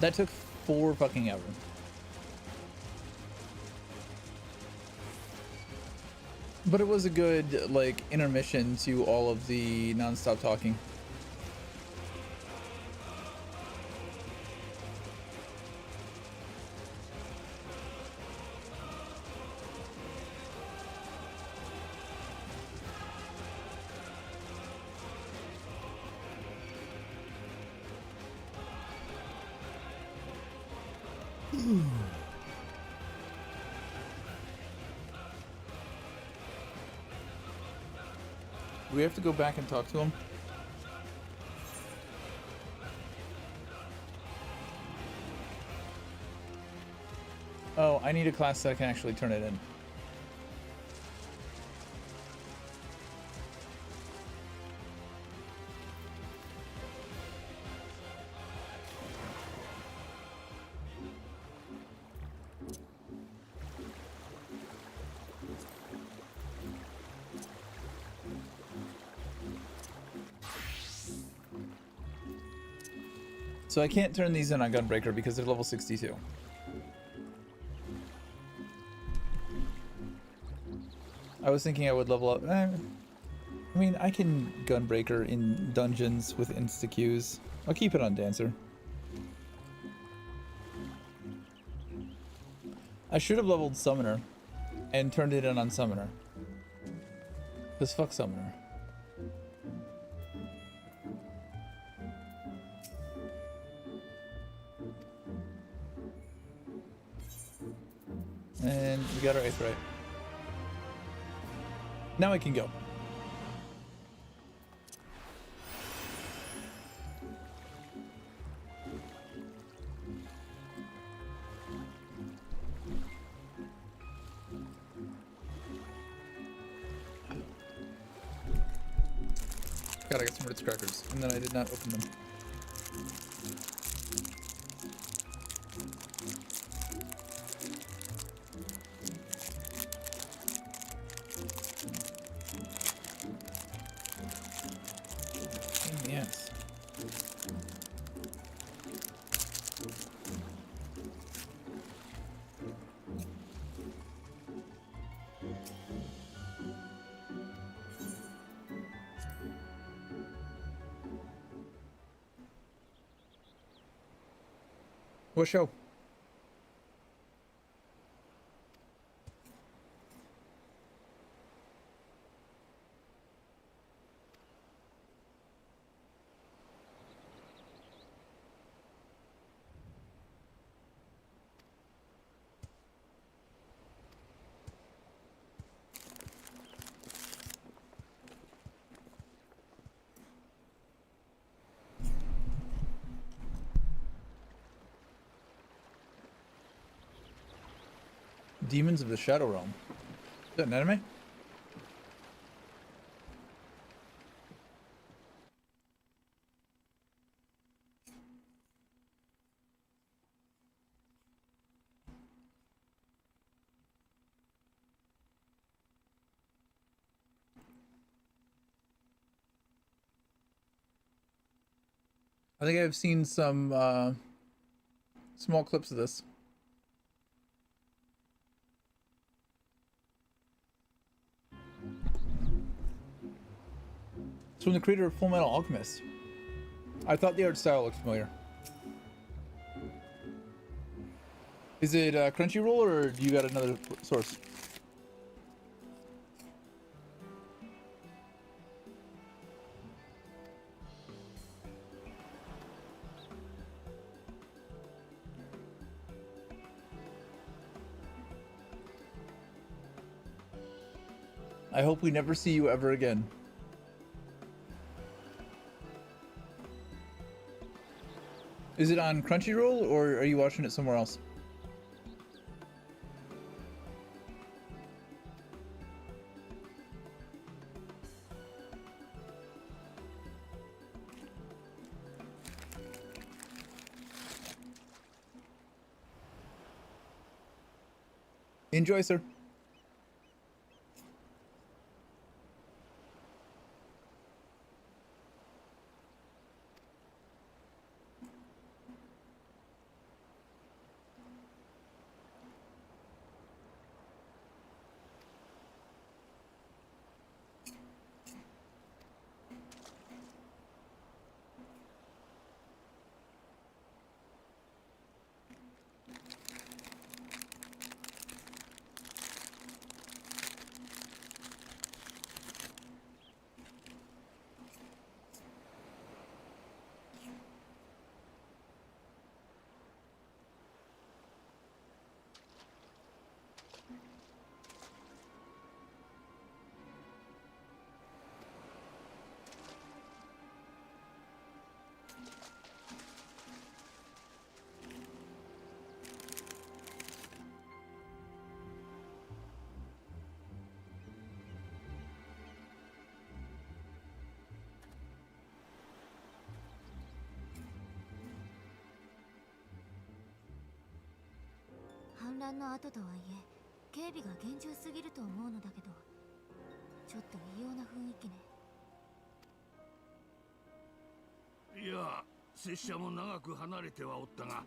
That took 4 fucking hours. But it was a good, like, intermission to all of the non-stop talking. Do we have to go back and talk to him? Oh, I need a class that I can actually turn it in. So I can't turn these in on Gunbreaker because they're level 62. I was thinking I would level up. I mean, I can Gunbreaker in dungeons with insta-queues. I'll keep it on Dancer. I should have leveled Summoner and turned it in on Summoner. Because fuck Summoner. And we got our 8th right. Now I can go. God, I got some Ritz crackers, and then I did not open them. Yes. What show? Demons of the Shadow Realm. Is that an anime? I think I've seen some small clips of this. It's from the creator of Full Metal Alchemist. I thought the art style looked familiar. Is it Crunchyroll, or do you got another source? I hope we never see you ever again. Is it on Crunchyroll, or are you watching it somewhere else? Enjoy, sir.反乱の後とはいえ、警備が厳重すぎると思うのだけど、ちょっと異様な雰囲気ね。いや、拙者も長く離れてはおったが、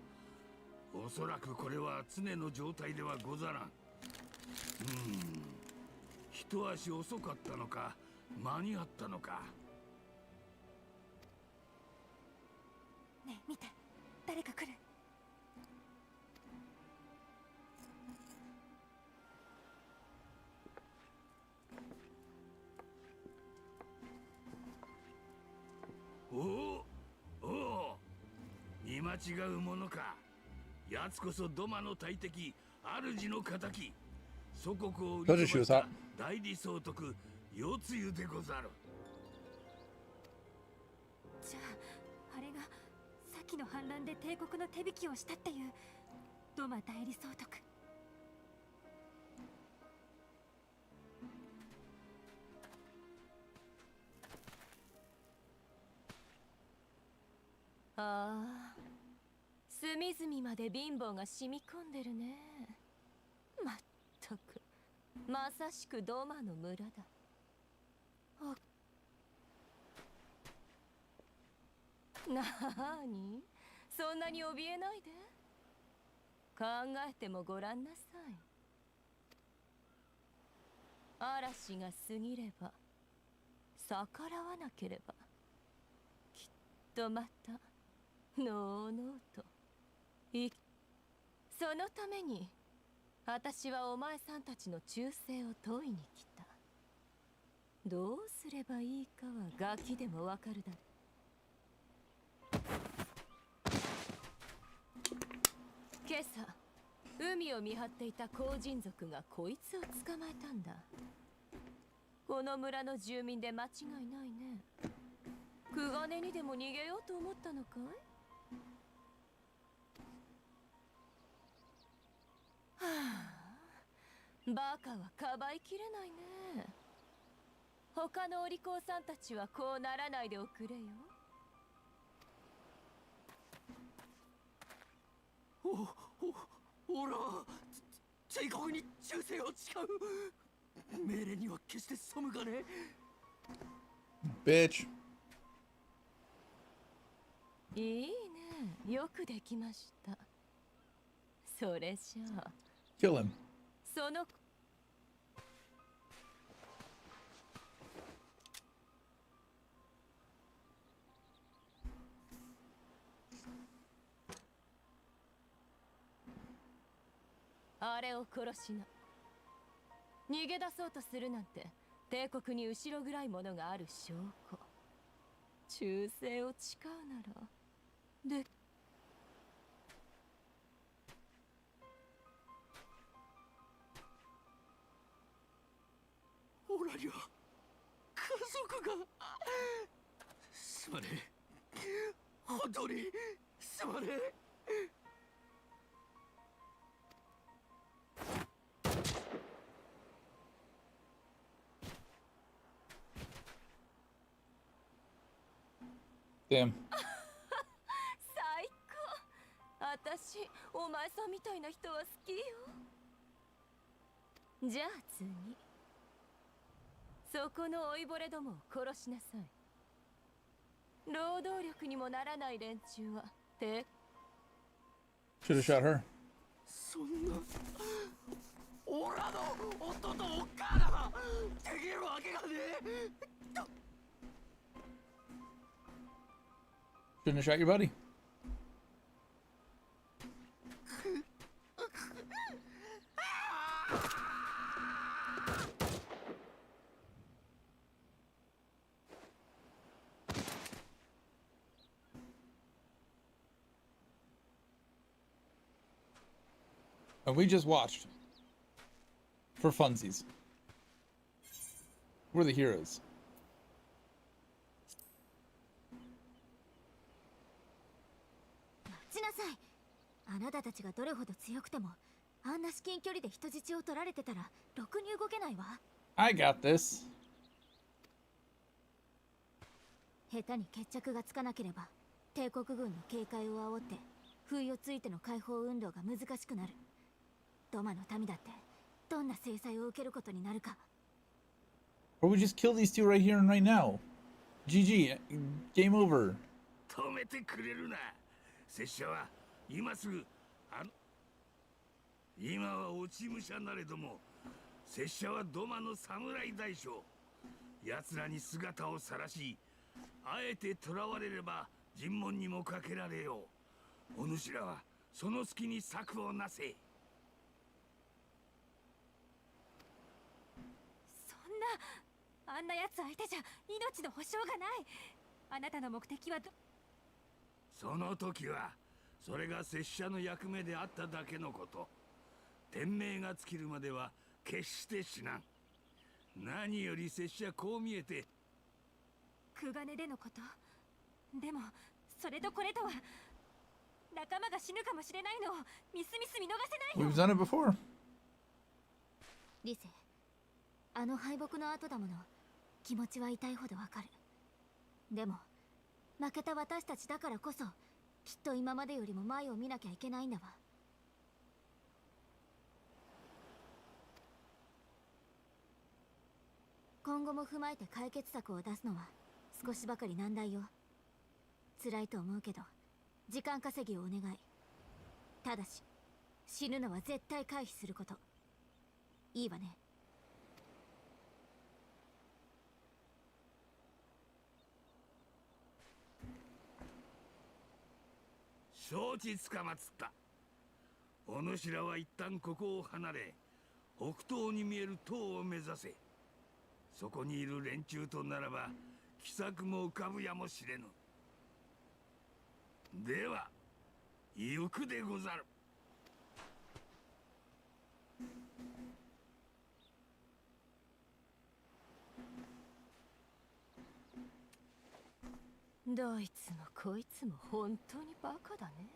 おそらくこれは常の状態ではござらん。一足遅かったのか、間に合ったのか。ねえ見て、誰か来る。おお、見間違うものか。奴こそドマの大敵、主の敵。祖国を売り飛ばした代理総督、夜露でござる。じゃあ、あれが先の反乱で帝国の手引きをしたっていうドマ代理総督。ああ、隅々まで貧乏が染み込んでるね。まったく、まさしくドマの村だ。なーに、そんなに怯えないで。考えてもごらんなさい。嵐が過ぎれば逆らわなければ、きっとまたのうのうとそのために私はお前さんたちの忠誠を問いに来た。どうすればいいかはガキでもわかるだろう。今朝海を見張っていた後人族がこいつを捕まえたんだ。この村の住民で間違いないね。クガネにでも逃げようと思ったのかい？はあ、バカはかばいきれないね。他のお利口さんたちはこうならないでおくれよ。おら、帝国に忠誠を誓う。命令には決して背がね。Bitch. いいね、よくできました。それじゃあ Kill him. そのあれを殺しな。逃げ出そうとするなんて帝国に後ろ暗いものがある証拠。忠誠を誓うならでオラには家族が。すまねえ、本当にすまねえ。Damn. 最高。私お前さんみたいな人は好きよ。じゃあ次、そこの老いぼれどもを殺しなさい。労働力にもならない連中はて Should have shot her. そんなオラの夫とおっかなできるわけがねえ。 Shouldn't have shot your buddy. And we just watched. For funsies. We're the heroes. 待ちなさい。あなたたちがどれほど強くても、あんな至近距離で人質を取られてたらろくに動けないわ。I got this. 下手に決着がつかなければ、帝国軍の警戒を煽って不意をついての解放運動が難しくなる。ドマの民だってどんな制裁を受けることになるか。 Or we just kill these two right here and right now. GG. Game over. 止めてくれるな。拙者は今すぐ今は落ち武者なれども、拙者はドマの侍大将。奴らに姿を晒し、あえて囚われれば尋問にもかけられよう。お主らはその隙に策をなせ。そんな、あんな奴相手じゃ命の保証がない。あなたの目的はその時はそれが拙者の役目であっただけのこと。天命が尽きるまでは決して死なん。何より拙者こう見えて、クガネでのこと。でもそれとこれとは仲間が死ぬかもしれないのをみすみす見逃せない We've done it before. リセ、あの敗北の後だもの、気持ちは痛いほどわかる。でも負けた私たちだからこそきっと今までよりも前を見なきゃいけないんだわ。今後も踏まえて解決策を出すのは少しばかり難題よ。辛いと思うけど時間稼ぎをお願い。ただし死ぬのは絶対回避すること。いいわね。承知つかまつった。お主らは一旦ここを離れ、北東に見える塔を目指せ。そこにいる連中とならば奇策も浮かぶやもしれぬ。では行くでござる。どいつもこいつも本当にバカだね。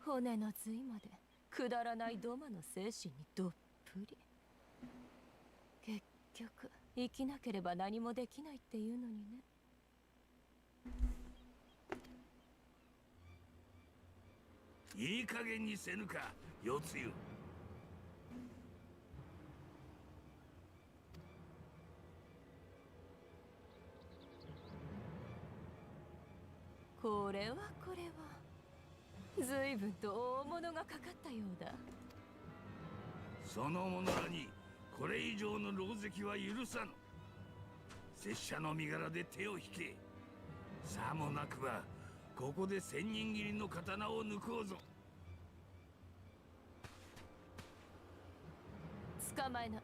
骨の髄までくだらないドマの精神にどっぷり。結局生きなければ何もできないっていうのにね。いい加減にせぬか、夜露。これは随分と大物がかかったようだ。その者らにこれ以上の狼藉は許さぬ。拙者の身柄で手を引け。さもなくばここで千人斬りの刀を抜こうぞ。捕まえな。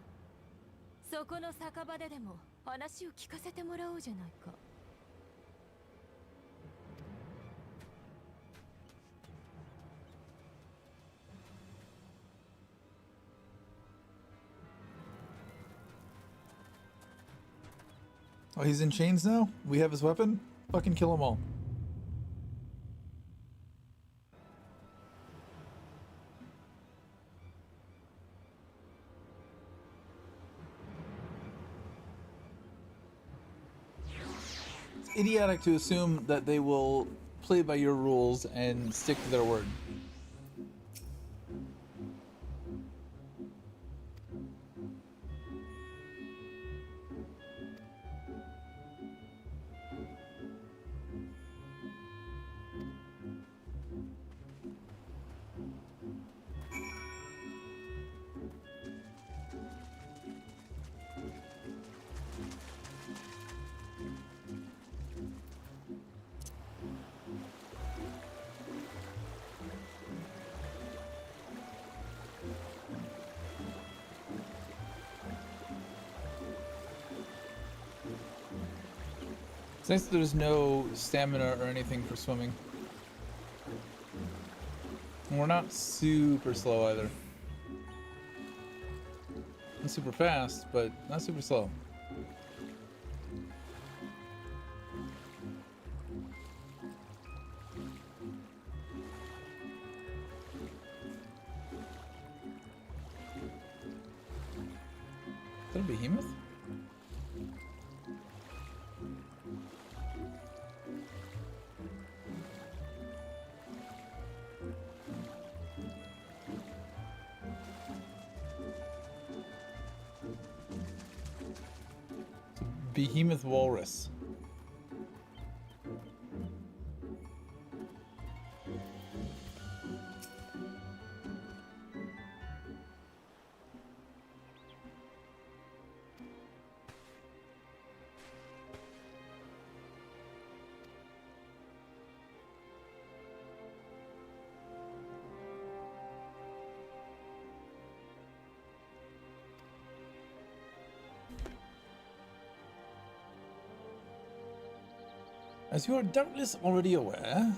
そこの酒場ででも話を聞かせてもらおうじゃないか。Oh, he's in chains now? We have his weapon? Fucking kill them all. It's idiotic to assume that they will play by your rules and stick to their word. It's nice that there's no stamina or anything for swimming. And we're not super slow either. Not super fast, but not super slow. Is that a behemoth? Behemoth walrus. As you are doubtless already aware,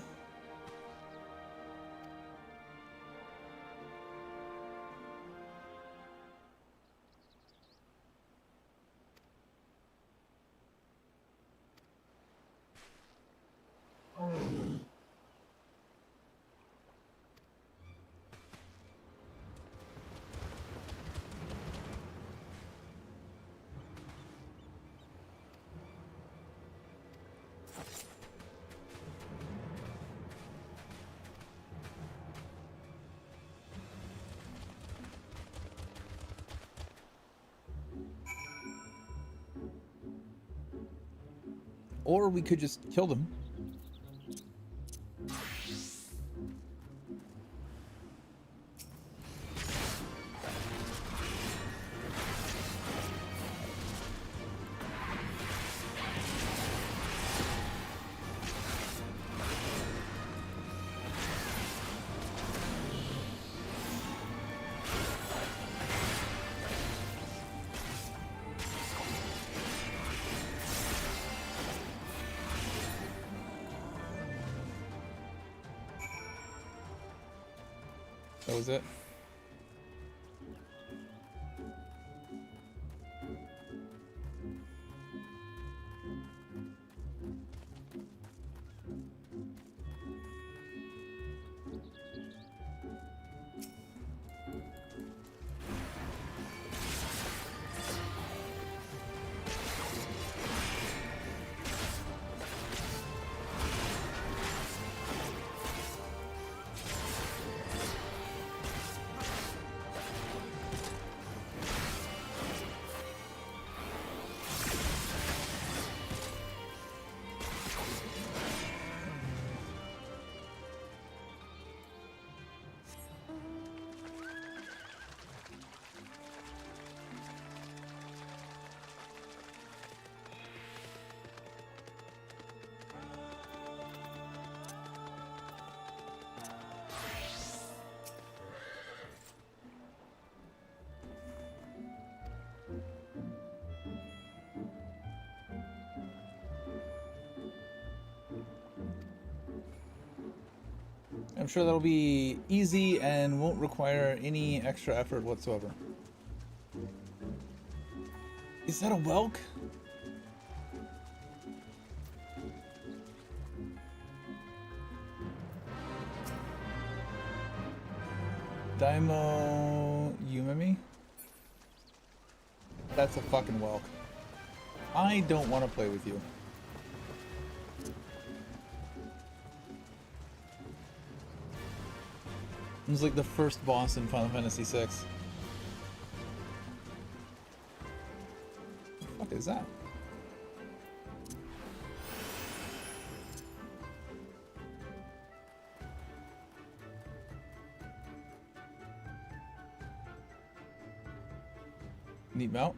Or we could just kill them. That was it. I'm sure that'll be easy and won't require any extra effort whatsoever. Is that a Welk? Daimo Yumemi? That's a fucking Welk. I don't want to play with you. It was like the first boss in Final Fantasy VI. What the fuck is that? Neat mount.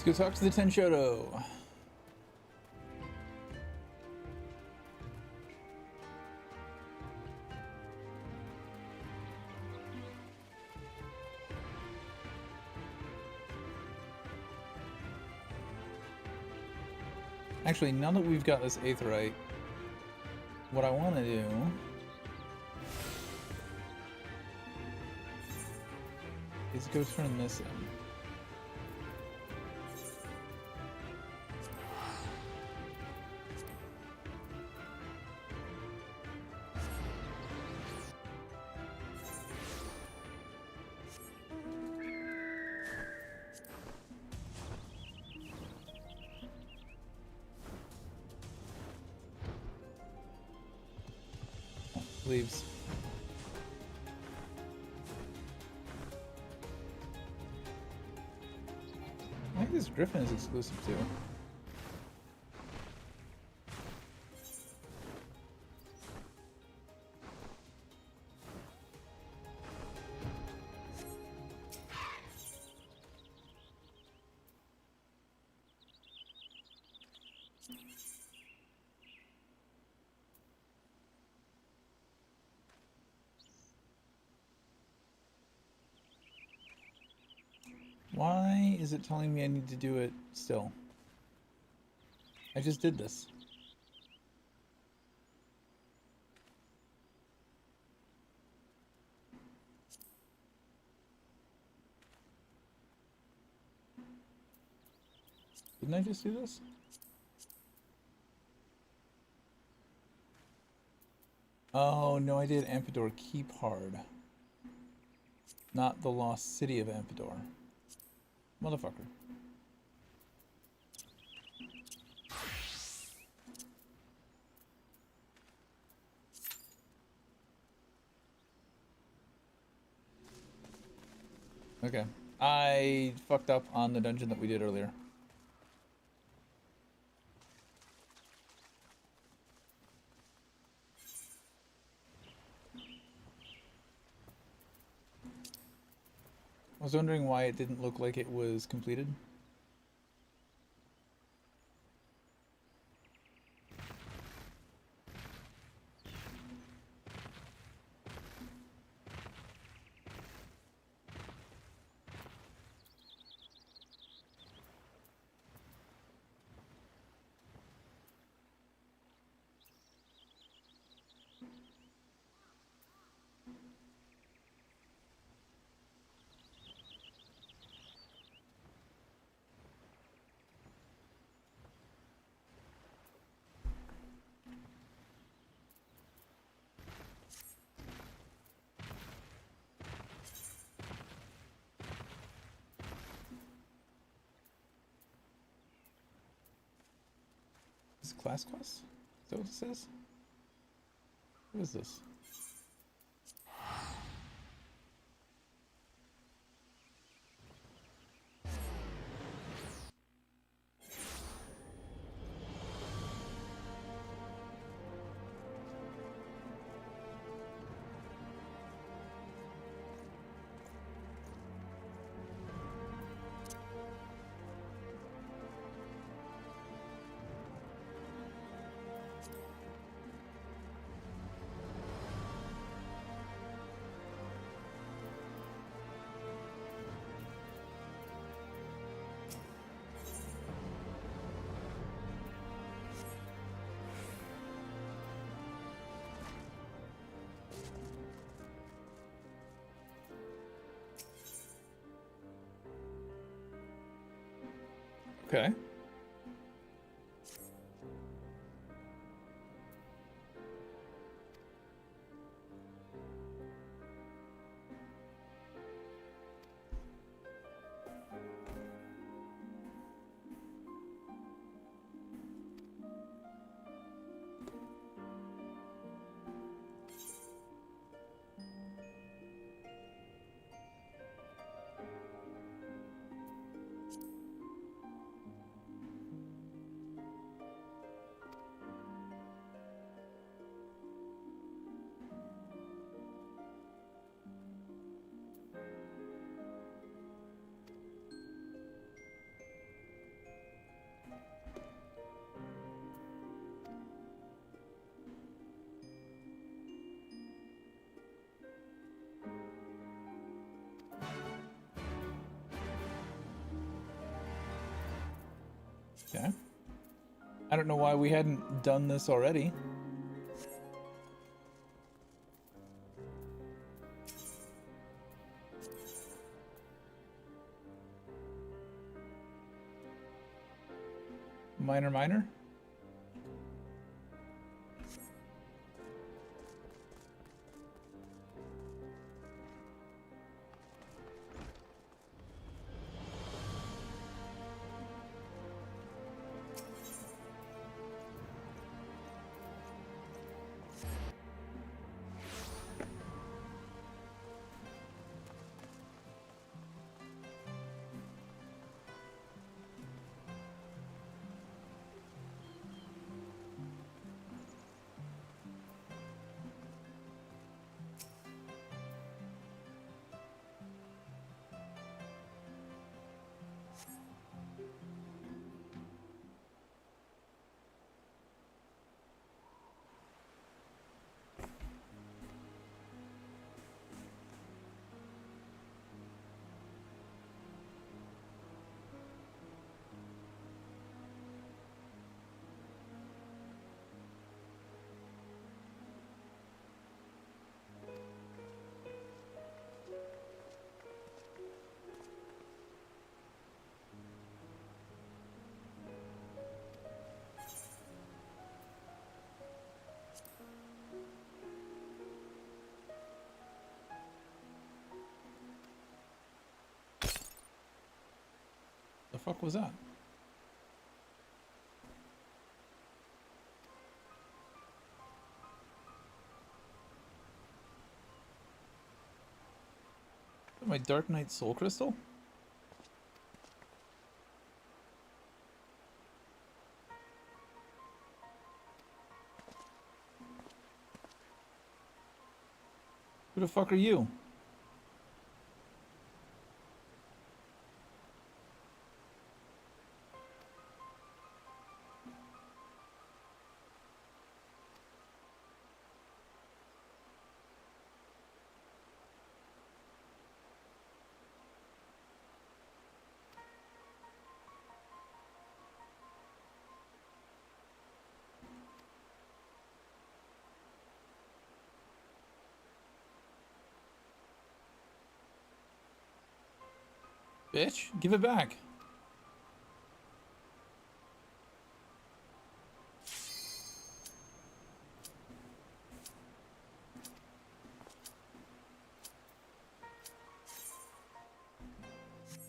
Let's go talk to the Tenshodo. Actually, now that we've got this Aetheryte, what I want to do is go turn this in. Leaves. I think this Griffin is exclusive too. Why is it telling me I need to do it still? I just did this. Didn't I just do this? Oh, no, I did Ampidor Keep Hard. Not the Lost City of Ampidor. Motherfucker. Okay. I fucked up on the dungeon that we did earlier. I was wondering why it didn't look like it was completed. Class quest? Is that what it says? What is this? Okay. Okay. I don't know why we hadn't done this already. Minor. fuck was that? My Dark Knight Soul Crystal? Who the fuck are you? Bitch, give it back.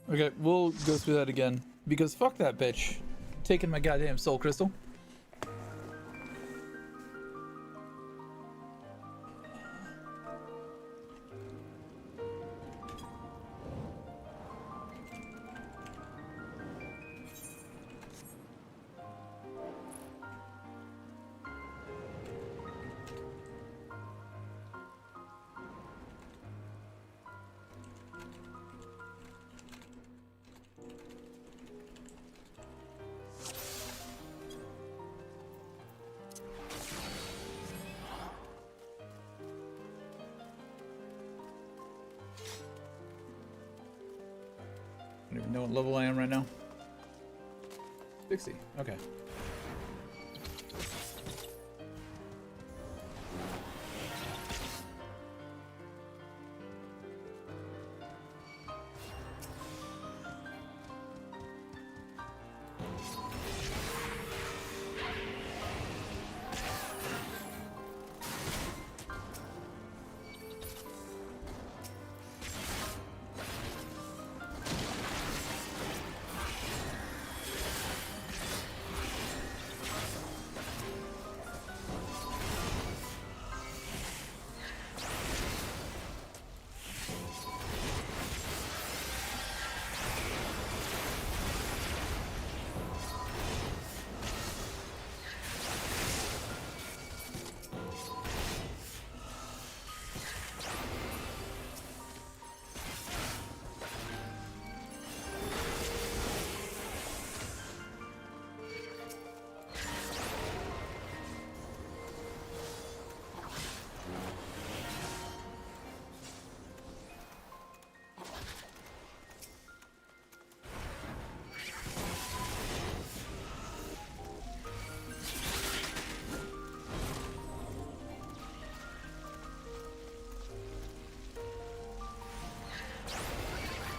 Okay, we'll go through that again. Because fuck that bitch. Taking my goddamn soul crystal. I don't even know what level I am right now. 60. Okay.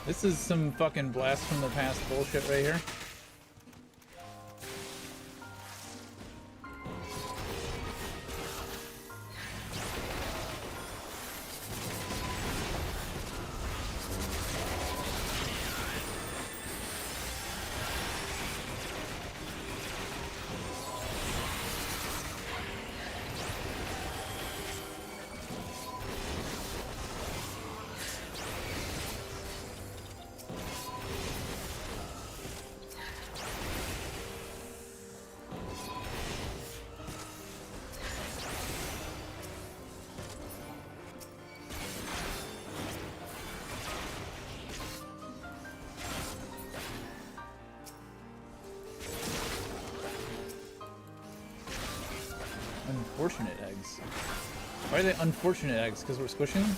This is some fucking blast from the past bullshit right here. Unfortunate eggs. Why are they unfortunate eggs? Because we're squishing them?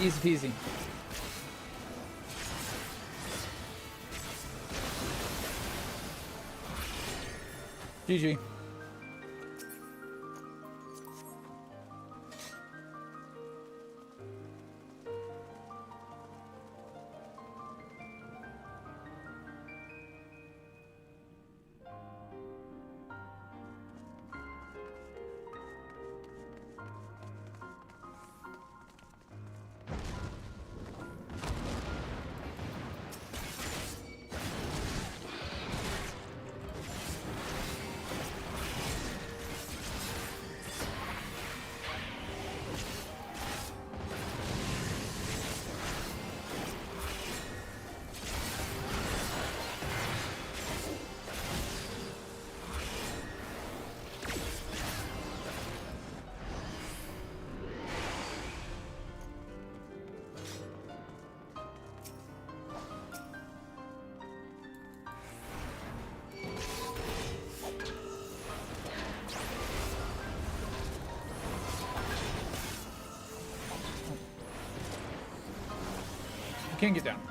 Easy peasy. GG. You can't get down.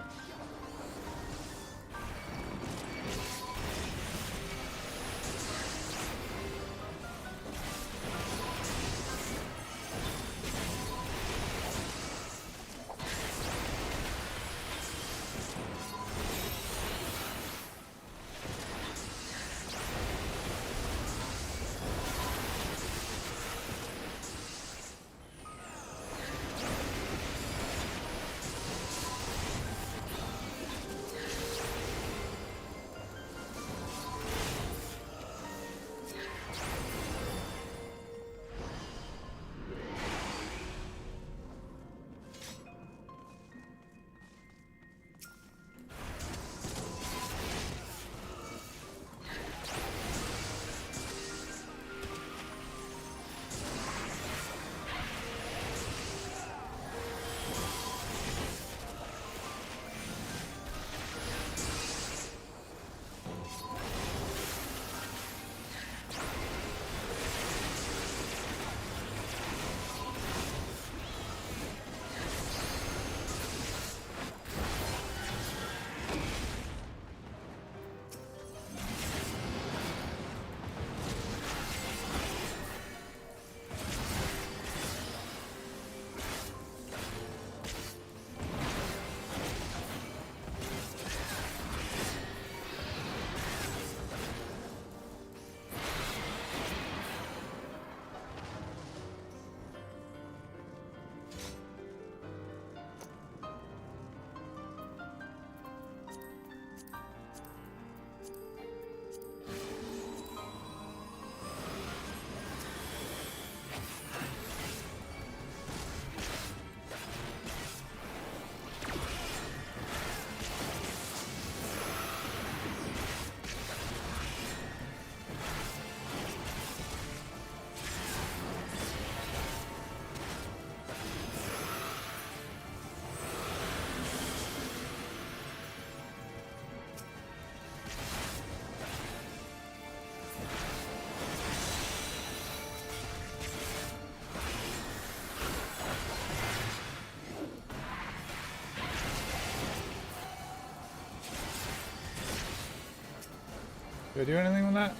Do I do anything with that?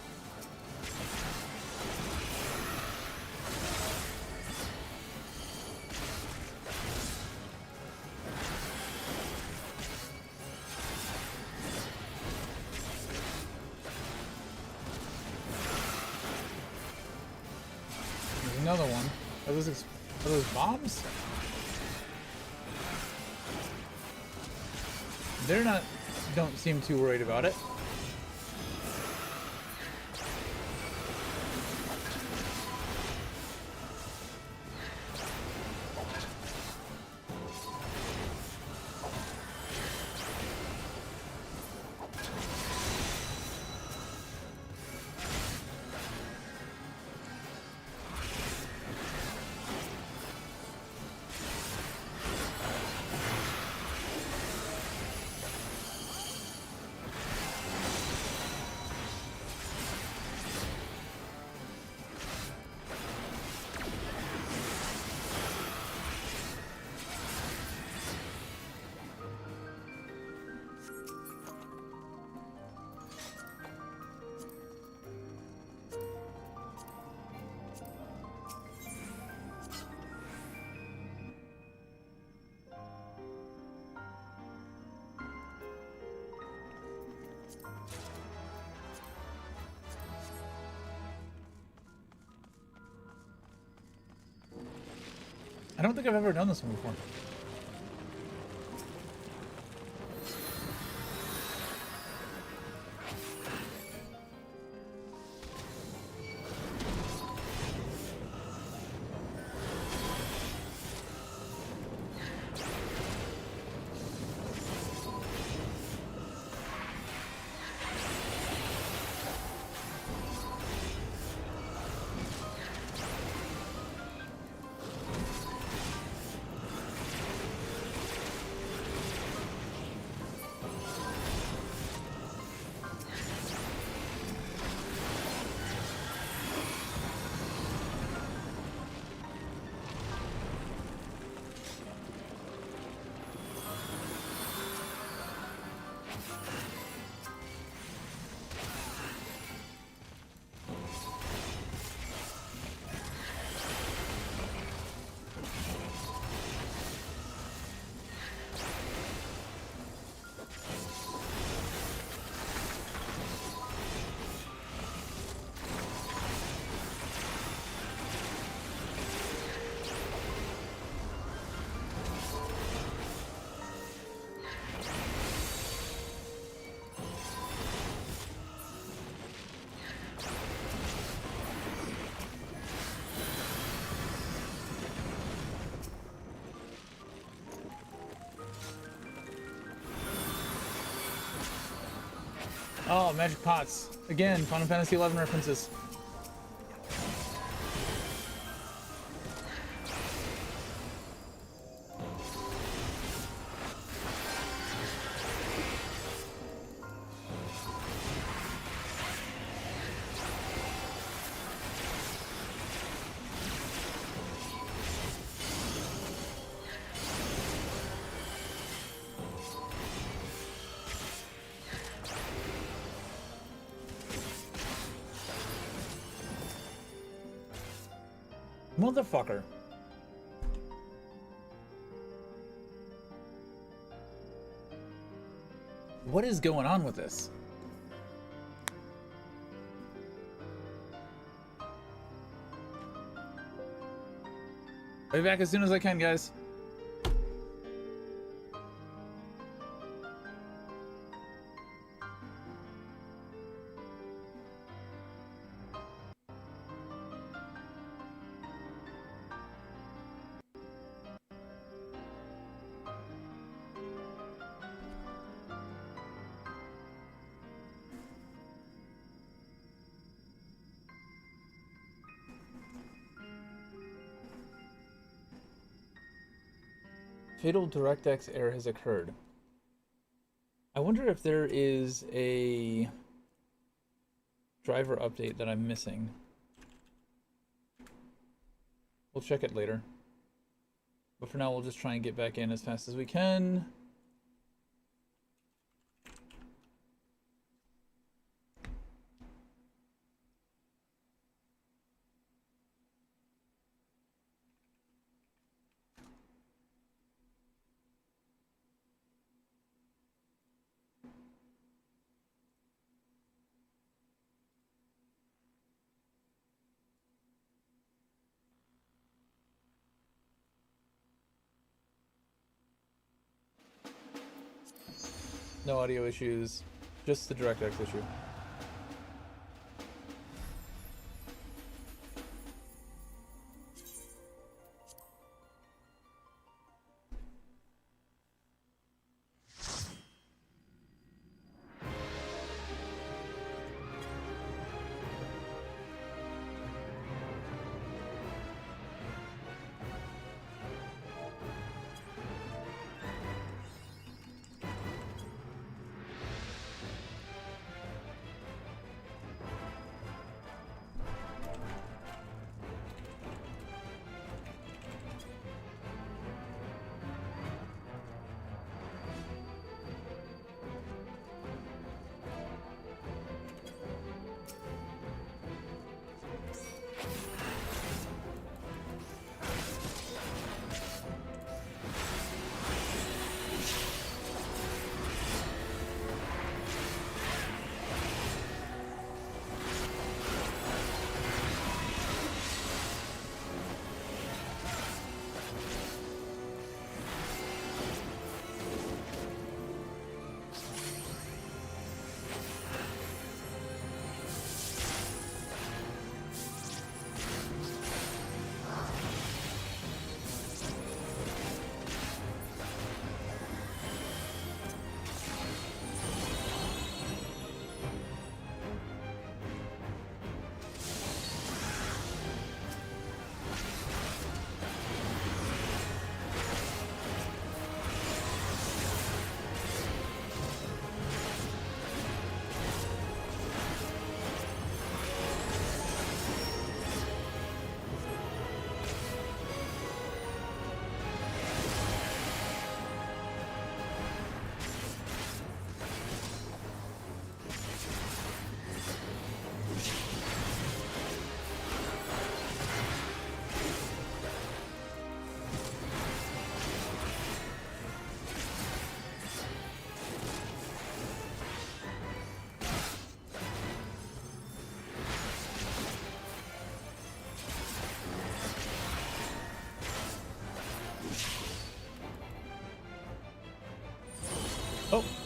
There's another one. Are those bombs? Don't seem too worried about it. don't think I've ever done this one before. Oh, magic pots. Again, Final Fantasy XI references. Motherfucker. What is going on with this? I'll be back as soon as I can, guys. Fatal DirectX error has occurred. I wonder if there is a driver update that I'm missing. We'll check it later. But for now, we'll just try and get back in as fast as we can. No audio issues, just the DirectX issue.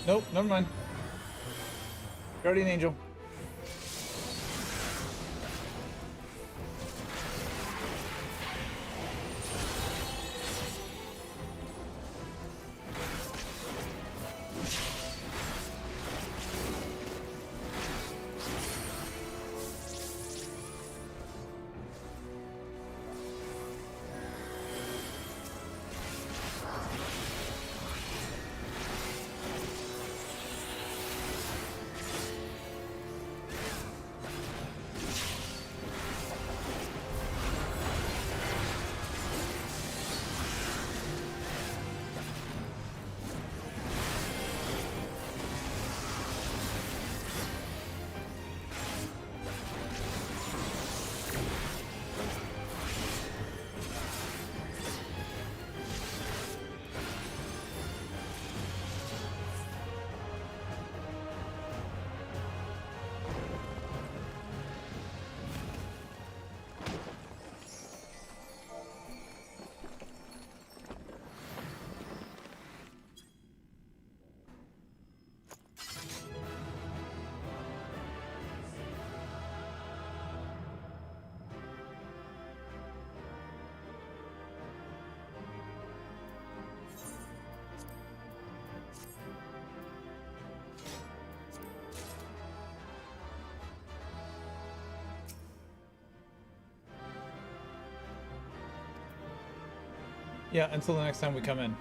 Nope, never mind. Guardian Angel. Yeah, until the next time we come in.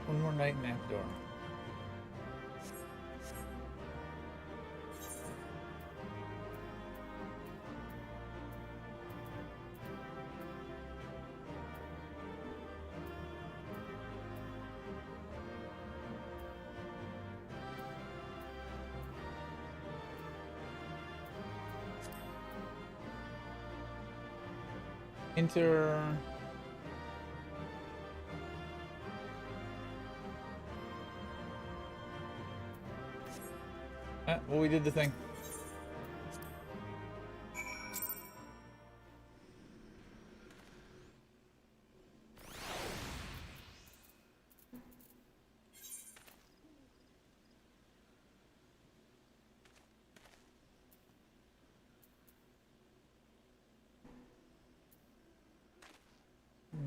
One more night in Apdor. Enter. Well, we did the thing.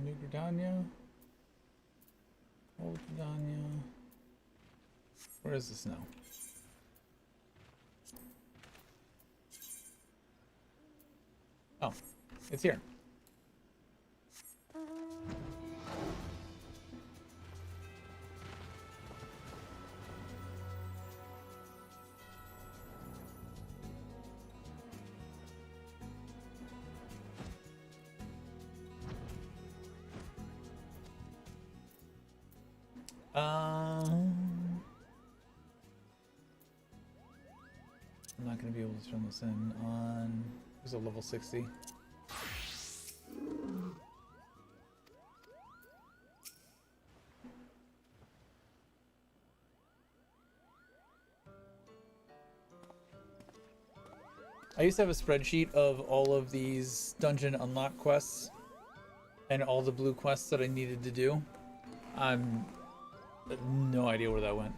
New Gridania. Old Gridania. Where is this now? Oh, it's here. I'm not going to be able to turn this in on... There's a level 60. I used to have a spreadsheet of all of these dungeon unlock quests and all the blue quests that I needed to do. No idea where that went.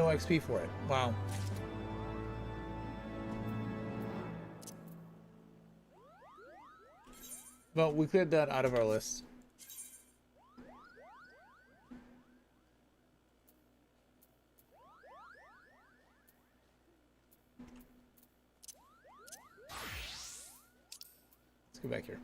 no XP for it. Wow. Well, we cleared that out of our list. Let's go back here.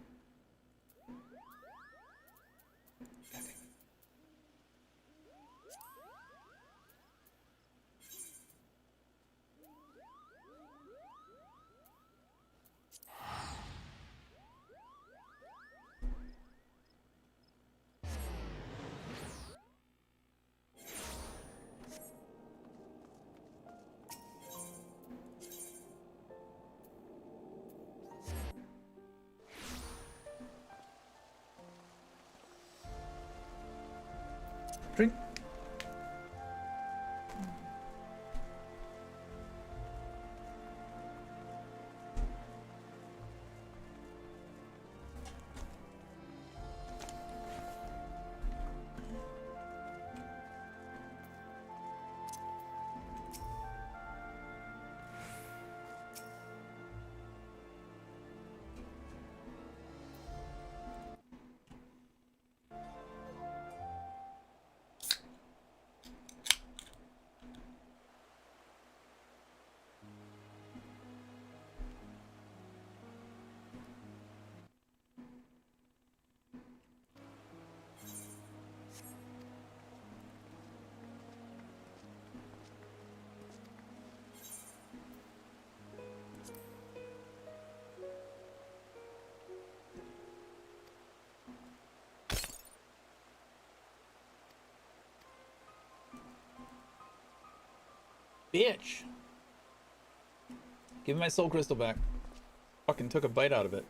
Drink. Bitch! Give me my soul crystal back. Fucking took a bite out of it.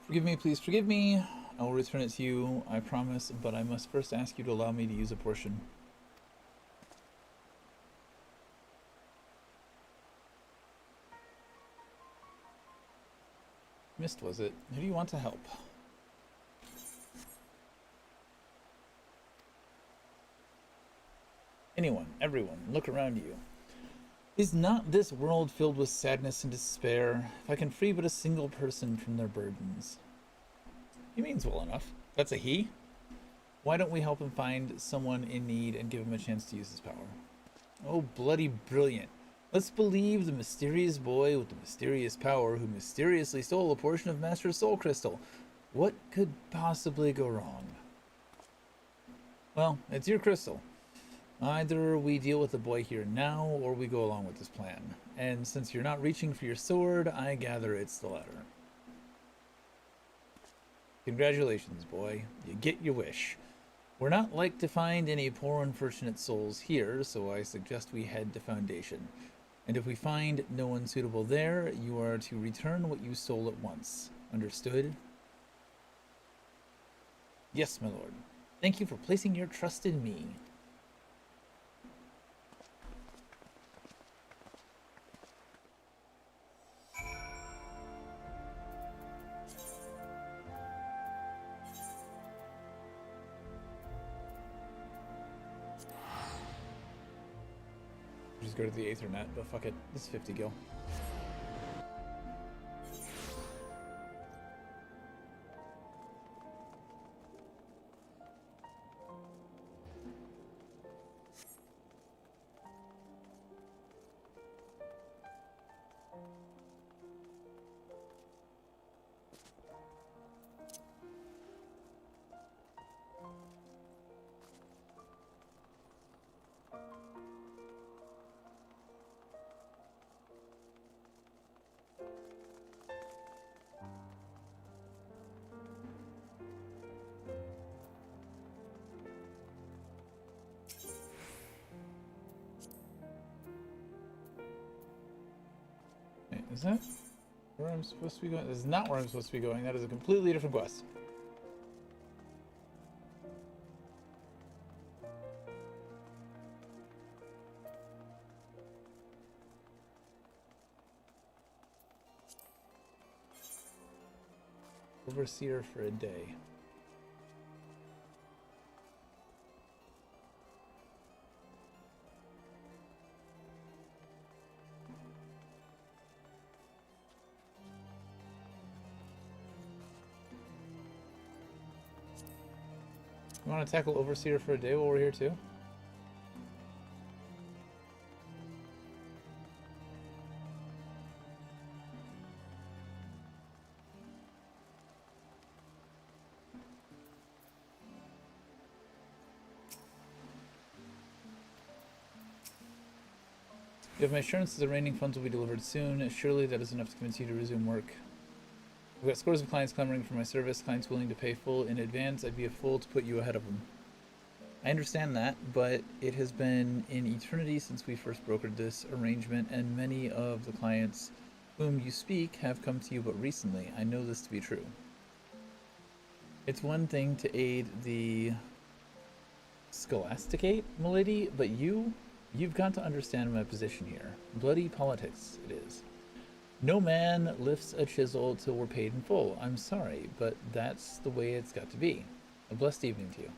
Forgive me, please forgive me. I will return it to you, I promise, but I must first ask you to allow me to use a portion. Mist, was it? Who do you want to help? Anyone, everyone, look around you. Is not this world filled with sadness and despair? If I can free but a single person from their burdens. He means well enough. That's a he. Why don't we help him find someone in need and give him a chance to use his power? Oh, bloody brilliant. Let's believe the mysterious boy with the mysterious power who mysteriously stole a portion of Master's soul crystal. What could possibly go wrong? Well, it's your crystal. Either we deal with the boy here now, or we go along with this plan. And since you're not reaching for your sword, I gather it's the latter. Congratulations, boy. You get your wish. We're not like to find any poor unfortunate souls here, so I suggest we head to Foundation. And if we find no one suitable there, you are to return what you stole at once. Understood? Yes, my lord. Thank you for placing your trust in me. Just go to the Aethernet, but fuck it. It's 50 gil. Is that where I'm supposed to be going? This is not where I'm supposed to be going. That is a completely different quest. Overseer for a day. You want to tackle Overseer for a day while we're here too? You have my assurance that the remaining funds will be delivered soon. Surely that is enough to convince you to resume work. I've got scores of clients clamoring for my service, clients willing to pay full in advance. I'd be a fool to put you ahead of them. I understand that, but it has been an eternity since we first brokered this arrangement, and many of the clients whom you speak have come to you but recently. I know this to be true. It's one thing to aid the Scholasticate, milady, but you've got to understand my position here. Bloody politics, it is. No man lifts a chisel till we're paid in full. I'm sorry, but that's the way it's got to be. A blessed evening to you.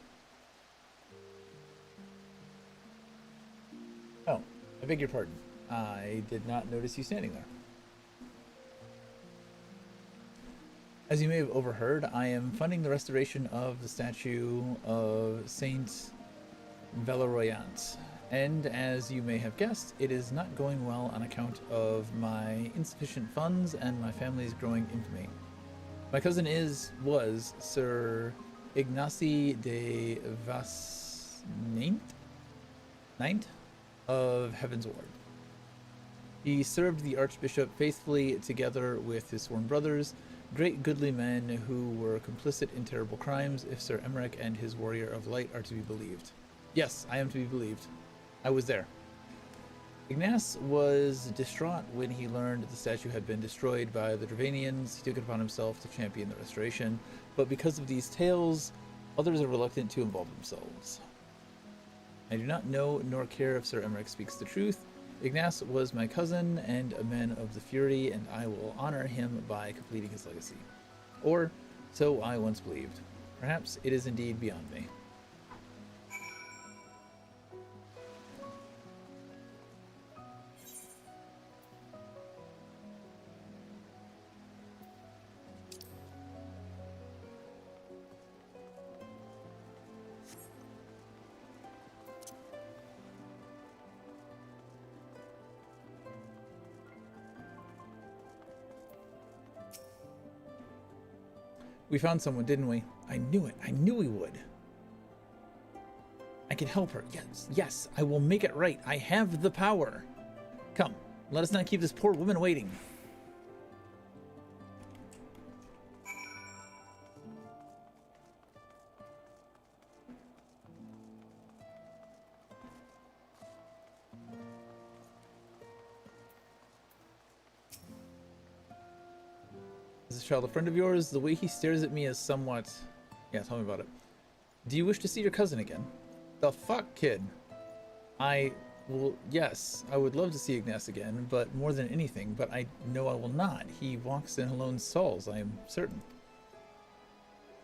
Oh, I beg your pardon. I did not notice you standing there. As you may have overheard, I am funding the restoration of the statue of Saint Valeriant. And as you may have guessed, it is not going well on account of my insufficient funds and my family's growing infamy. My cousin was Sir Ignacy de Vasnaint of Heaven's Ward. He served the Archbishop faithfully together with his sworn brothers, great goodly men who were complicit in terrible crimes, if Sir Emmerich and his warrior of light are to be believed. Yes, I am to be believed. I was there. Ignace was distraught when he learned the statue had been destroyed by the Dravanians. He took it upon himself to champion the restoration, but because of these tales, others are reluctant to involve themselves. I do not know nor care if Sir Emmerich speaks the truth. Ignace was my cousin and a man of the Fury, and I will honor him by completing his legacy. Or so I once believed. Perhaps it is indeed beyond me. We found someone, didn't we? I knew it. I knew we would. I can help her. Yes, yes, I will make it right. I have the power. Come, let us not keep this poor woman waiting. Is this child a friend of yours? The way he stares at me is somewhat... Yeah, tell me about it. Do you wish to see your cousin again? The fuck, kid? Yes, I would love to see Ignace again, but more than anything, but I know I will not. He walks in alone stalls, I am certain.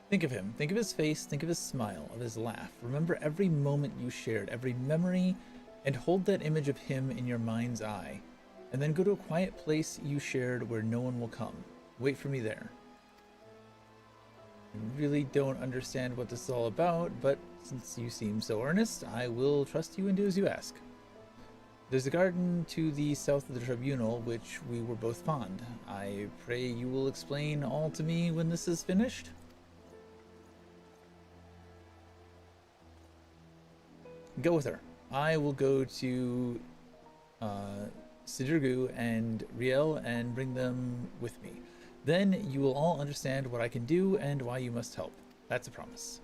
Think of him. Think of his face. Think of his smile, of his laugh. Remember every moment you shared, every memory, and hold that image of him in your mind's eye. And then go to a quiet place you shared where no one will come. Wait for me there. I really don't understand what this is all about, but since you seem so earnest, I will trust you and do as you ask. There's a garden to the south of the tribunal, which we were both fond. I pray you will explain all to me when this is finished. Go with her. I will go to Sidirgu and Riel and bring them with me. Then you will all understand what I can do and why you must help. That's a promise.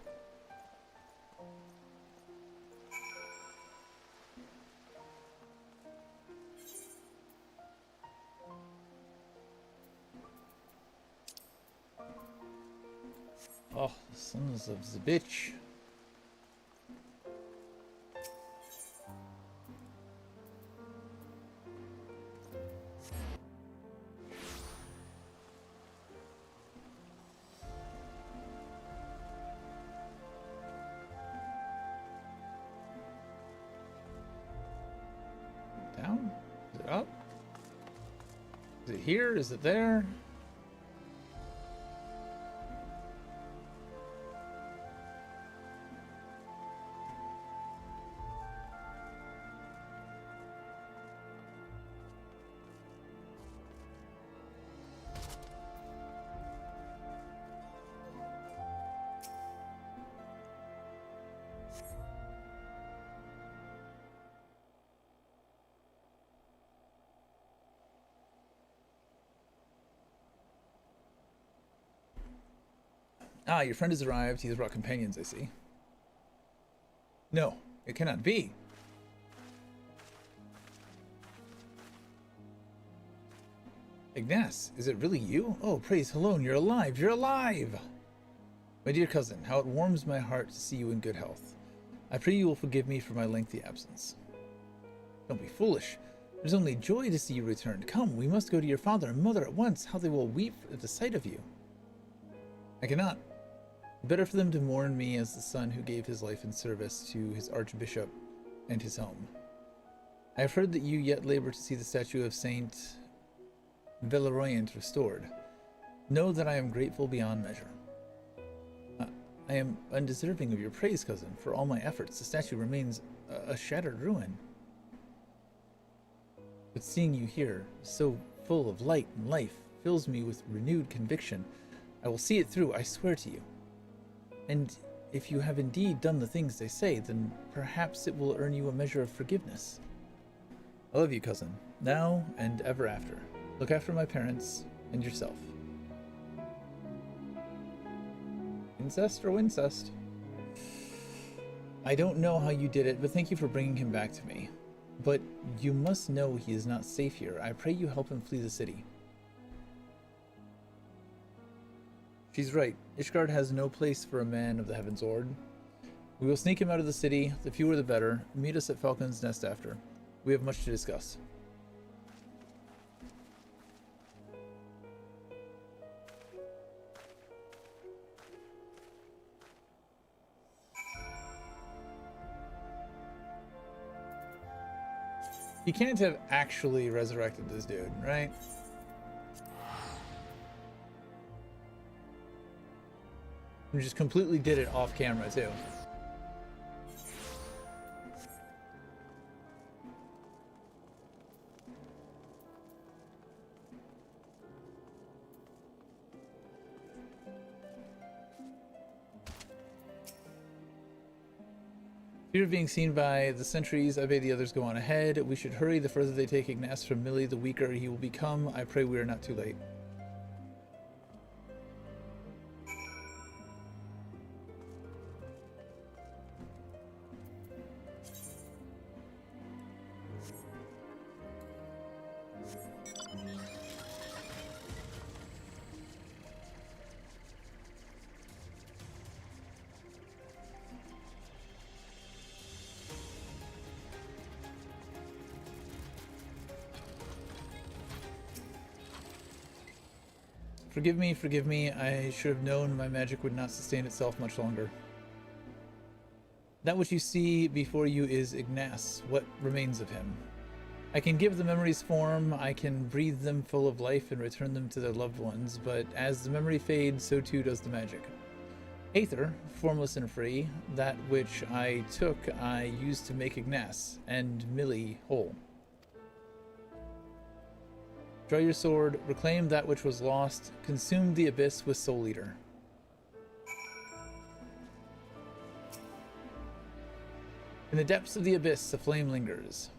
Oh, sons of the bitch. Is it up? Is it here? Is it there? Ah, your friend has arrived. He has brought companions, I see. No, it cannot be. Ignace, is it really you? Oh, praise Helone, you're alive! You're alive! My dear cousin, how it warms my heart to see you in good health. I pray you will forgive me for my lengthy absence. Don't be foolish. There's only joy to see you returned. Come, we must go to your father and mother at once. How they will weep at the sight of you. I cannot. Better for them to mourn me as the son who gave his life in service to his archbishop and his home. I have heard that you yet labor to see the statue of Saint Valeriant restored. Know that I am grateful beyond measure. I am undeserving of your praise, cousin. For all my efforts, the statue remains a shattered ruin. But seeing you here, so full of light and life, fills me with renewed conviction. I will see it through, I swear to you. And if you have indeed done the things they say, then perhaps it will earn you a measure of forgiveness. I love you, cousin, now and ever after. Look after my parents and yourself. Incest or wincest? I don't know how you did it, but thank you for bringing him back to me. But you must know he is not safe here. I pray you help him flee the city. She's right. Ishgard has no place for a man of the Heaven's Ord. We will sneak him out of the city. The fewer the better. Meet us at Falcon's Nest after. We have much to discuss. You can't have actually resurrected this dude, right? You just completely did it off camera, too. Fear of being seen by the sentries, I bade the others go on ahead. We should hurry. The further they take Ignace from Millie, the weaker he will become. I pray we are not too late. Forgive me, I should have known my magic would not sustain itself much longer. That which you see before you is Ignace. What remains of him? I can give the memories form, I can breathe them full of life and return them to their loved ones, but as the memory fades, so too does the magic. Aether, formless and free, that which I took I used to make Ignace and Millie whole. Draw your sword, reclaim that which was lost, consume the abyss with Soul Eater. In the depths of the abyss, a flame lingers.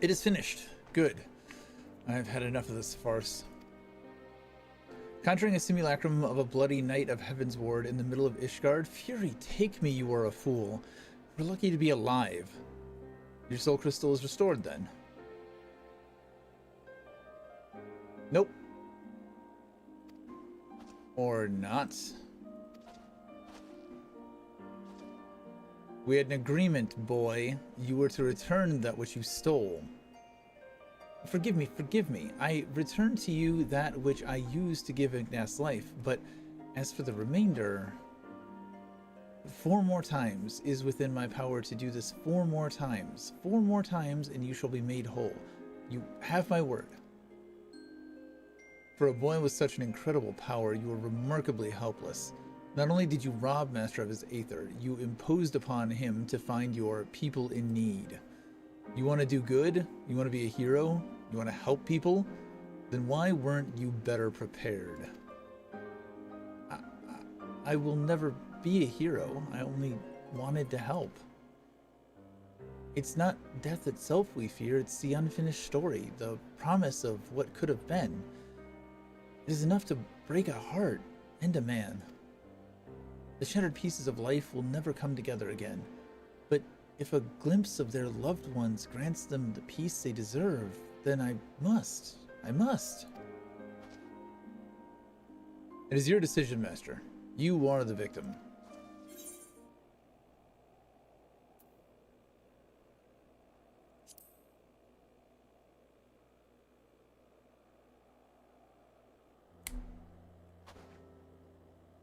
It is finished. Good. I've had enough of this farce. Conjuring a simulacrum of a bloody night of Heaven's Ward in the middle of Ishgard? Fury, take me, you are a fool. We're lucky to be alive. Your soul crystal is restored then. Nope. Or not. We had an agreement, boy. You were to return that which you stole. Forgive me, forgive me. I returned to you that which I used to give Ignace life, but as for the remainder... 4 more times is within my power to do this 4 more times. 4 more times and you shall be made whole. You have my word. For a boy with such an incredible power, you were remarkably helpless. Not only did you rob Master of his Aether, you imposed upon him to find your people in need. You want to do good? You want to be a hero? You want to help people? Then why weren't you better prepared? I will never be a hero. I only wanted to help. It's not death itself we fear, it's the unfinished story, the promise of what could have been. It is enough to break a heart and a man. The shattered pieces of life will never come together again, but if a glimpse of their loved ones grants them the peace they deserve, then I must. It is your decision, Master. You are the victim.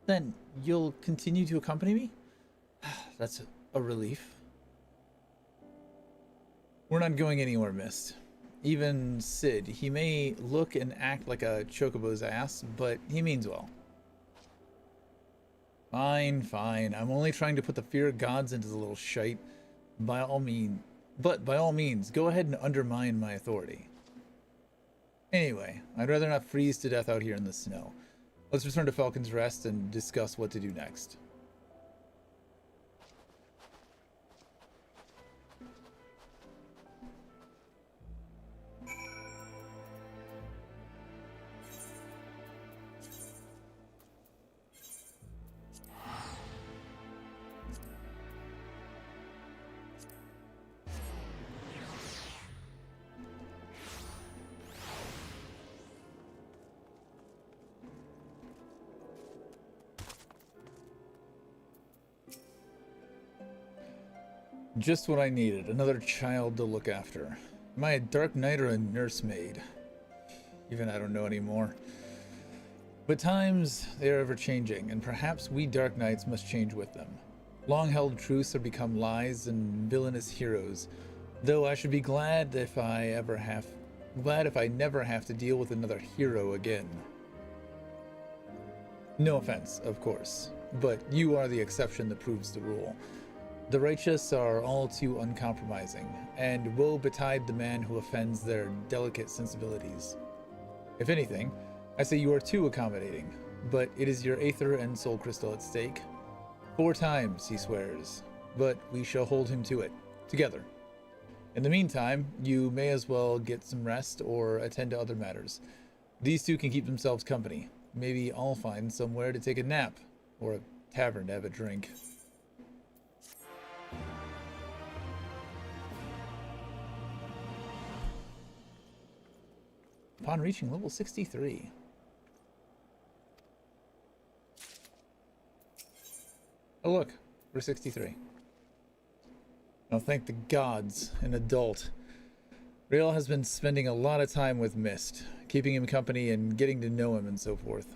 Then you'll continue to accompany me? That's a relief. We're not going anywhere, Mist. Even Sid, he may look and act like a chocobo's ass, but he means well. Fine, fine. I'm only trying to put the fear of gods into the little shite. By all means, go ahead and undermine my authority. Anyway, I'd rather not freeze to death out here in the snow. Let's return to Falcon's Rest and discuss what to do next. Just what I needed, another child to look after. Am I a Dark Knight or a nursemaid? Even I don't know anymore. But times, they are ever changing, and perhaps we Dark Knights must change with them. Long-held truths have become lies and villainous heroes, though I should be glad if I never have to deal with another hero again. No offense, of course, but you are the exception that proves the rule. The righteous are all too uncompromising, and woe betide the man who offends their delicate sensibilities. If anything, I say you are too accommodating, but it is your Aether and Soul Crystal at stake. 4 times, he swears, but we shall hold him to it, together. In the meantime, you may as well get some rest or attend to other matters. These two can keep themselves company. Maybe I'll find somewhere to take a nap, or a tavern to have a drink. Upon reaching level 63. Oh look, we're 63. Now thank the gods, an adult. Rael has been spending a lot of time with Mist, keeping him company and getting to know him and so forth.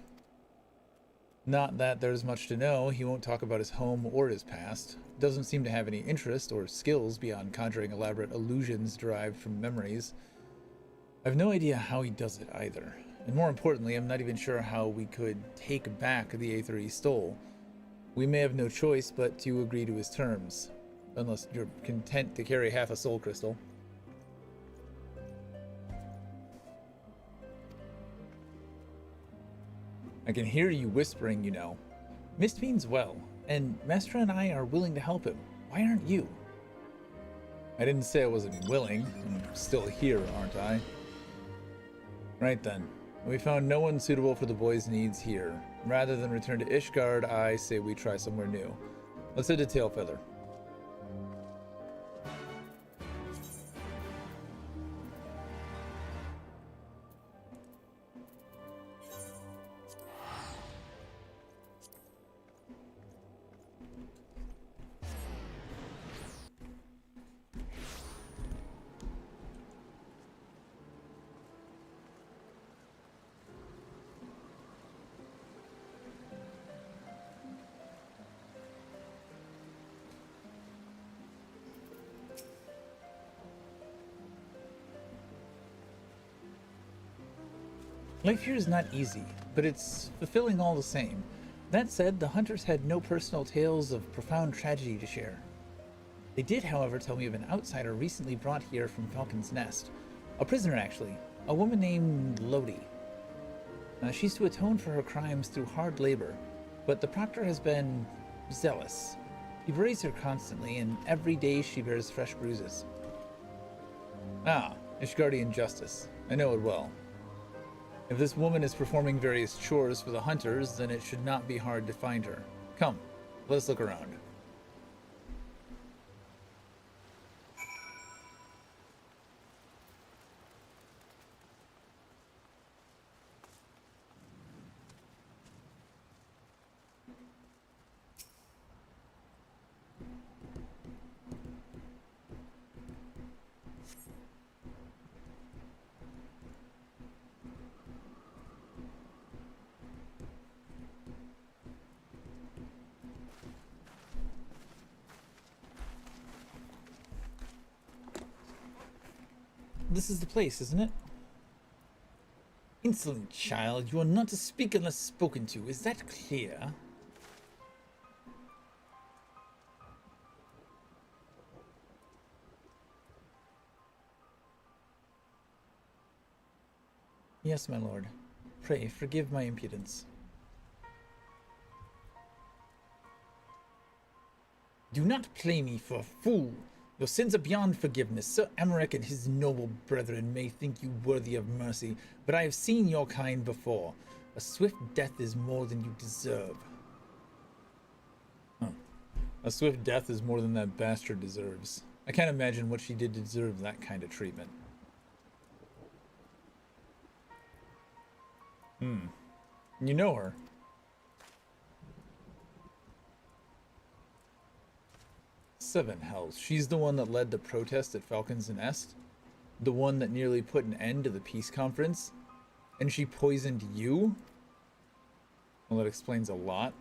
Not that there's much to know, he won't talk about his home or his past. Doesn't seem to have any interest or skills beyond conjuring elaborate illusions derived from memories. I have no idea how he does it either. And more importantly, I'm not even sure how we could take back the Aether he stole. We may have no choice but to agree to his terms. Unless you're content to carry half a soul crystal. I can hear you whispering, you know. Mist means well, and Master and I are willing to help him. Why aren't you? I didn't say I wasn't willing. I'm still here, aren't I? Right then. We found no one suitable for the boy's needs here. Rather than return to Ishgard, I say we try somewhere new. Let's head to Tailfeather. Life here is not easy, but it's fulfilling all the same. That said, the hunters had no personal tales of profound tragedy to share. They did, however, tell me of an outsider recently brought here from Falcon's Nest. A prisoner, actually. A woman named Lodi. She's to atone for her crimes through hard labor, but the proctor has been zealous. He worries her constantly, and every day she bears fresh bruises. Ah, Ishgardian justice. I know it well. If this woman is performing various chores for the hunters, then it should not be hard to find her. Come, let us look around. This is the place, isn't it? Insolent child, you are not to speak unless spoken to. Is that clear? Yes, my lord. Pray, forgive my impudence. Do not play me for a fool. Your sins are beyond forgiveness. Sir Amalric and his noble brethren may think you worthy of mercy, but I have seen your kind before. A swift death is more than you deserve. Huh. A swift death is more than that bastard deserves. I can't imagine what she did to deserve that kind of treatment. You know her. Seven hells. She's the one that led the protest at Falcon's Nest? The one that nearly put an end to the peace conference? And she poisoned you? Well, that explains a lot.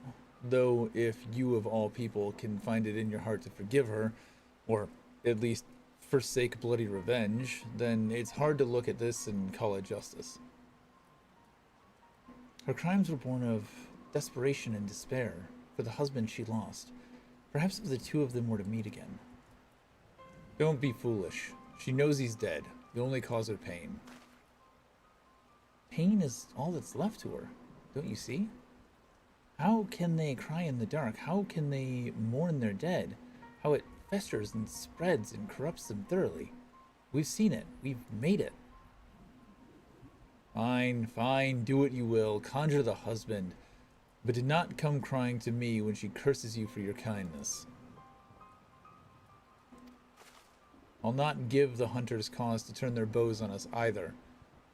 Though, if you of all people can find it in your heart to forgive her, or at least forsake bloody revenge, then it's hard to look at this and call it justice. Her crimes were born of desperation and despair for the husband she lost. Perhaps if the two of them were to meet again. Don't be foolish. She knows he's dead. You'll only cause her pain. Pain is all that's left to her. Don't you see? How can they cry in the dark? How can they mourn their dead? How it festers and spreads and corrupts them thoroughly. We've seen it. We've made it. Fine, fine. Do what you will. Conjure the husband. But did not come crying to me when she curses you for your kindness. I'll not give the hunters cause to turn their bows on us either.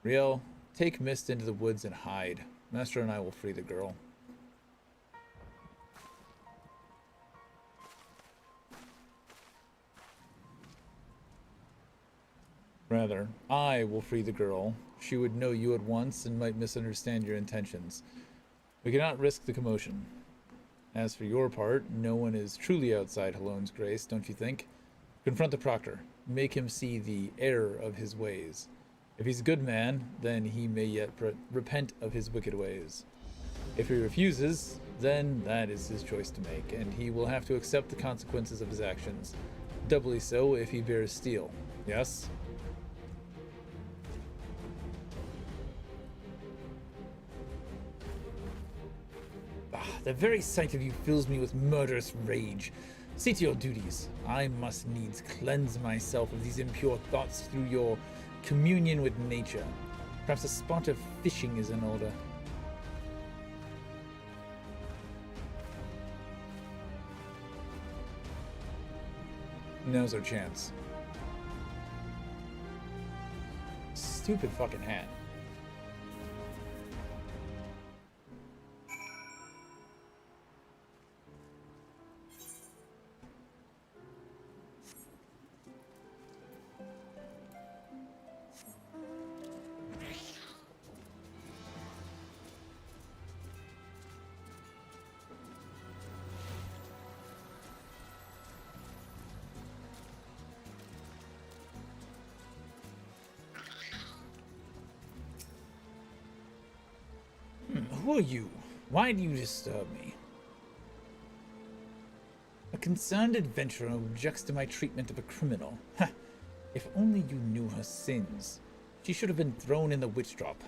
Riel, take Mist into the woods and hide. Master and I will free the girl. Rather, I will free the girl. She would know you at once and might misunderstand your intentions. We cannot risk the commotion. As for your part, no one is truly outside Halone's grace, don't you think? Confront the proctor. Make him see the error of his ways. If he's a good man, then he may yet repent of his wicked ways. If he refuses, then that is his choice to make, and he will have to accept the consequences of his actions. Doubly so if he bears steel. Yes? The very sight of you fills me with murderous rage. See to your duties. I must needs cleanse myself of these impure thoughts through your communion with nature. Perhaps a spot of fishing is in order. Now's our chance. Stupid fucking hat. Who are you? Why do you disturb me? A concerned adventurer objects to my treatment of a criminal. Ha! If only you knew her sins. She should have been thrown in the witch drop.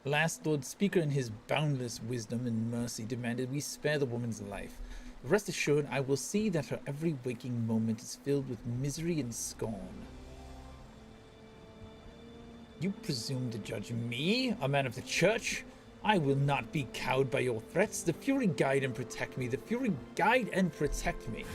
The last Lord Speaker in his boundless wisdom and mercy demanded we spare the woman's life. Rest assured, I will see that her every waking moment is filled with misery and scorn. You presume to judge me, a man of the church? I will not be cowed by your threats. The Fury guide and protect me. The Fury guide and protect me.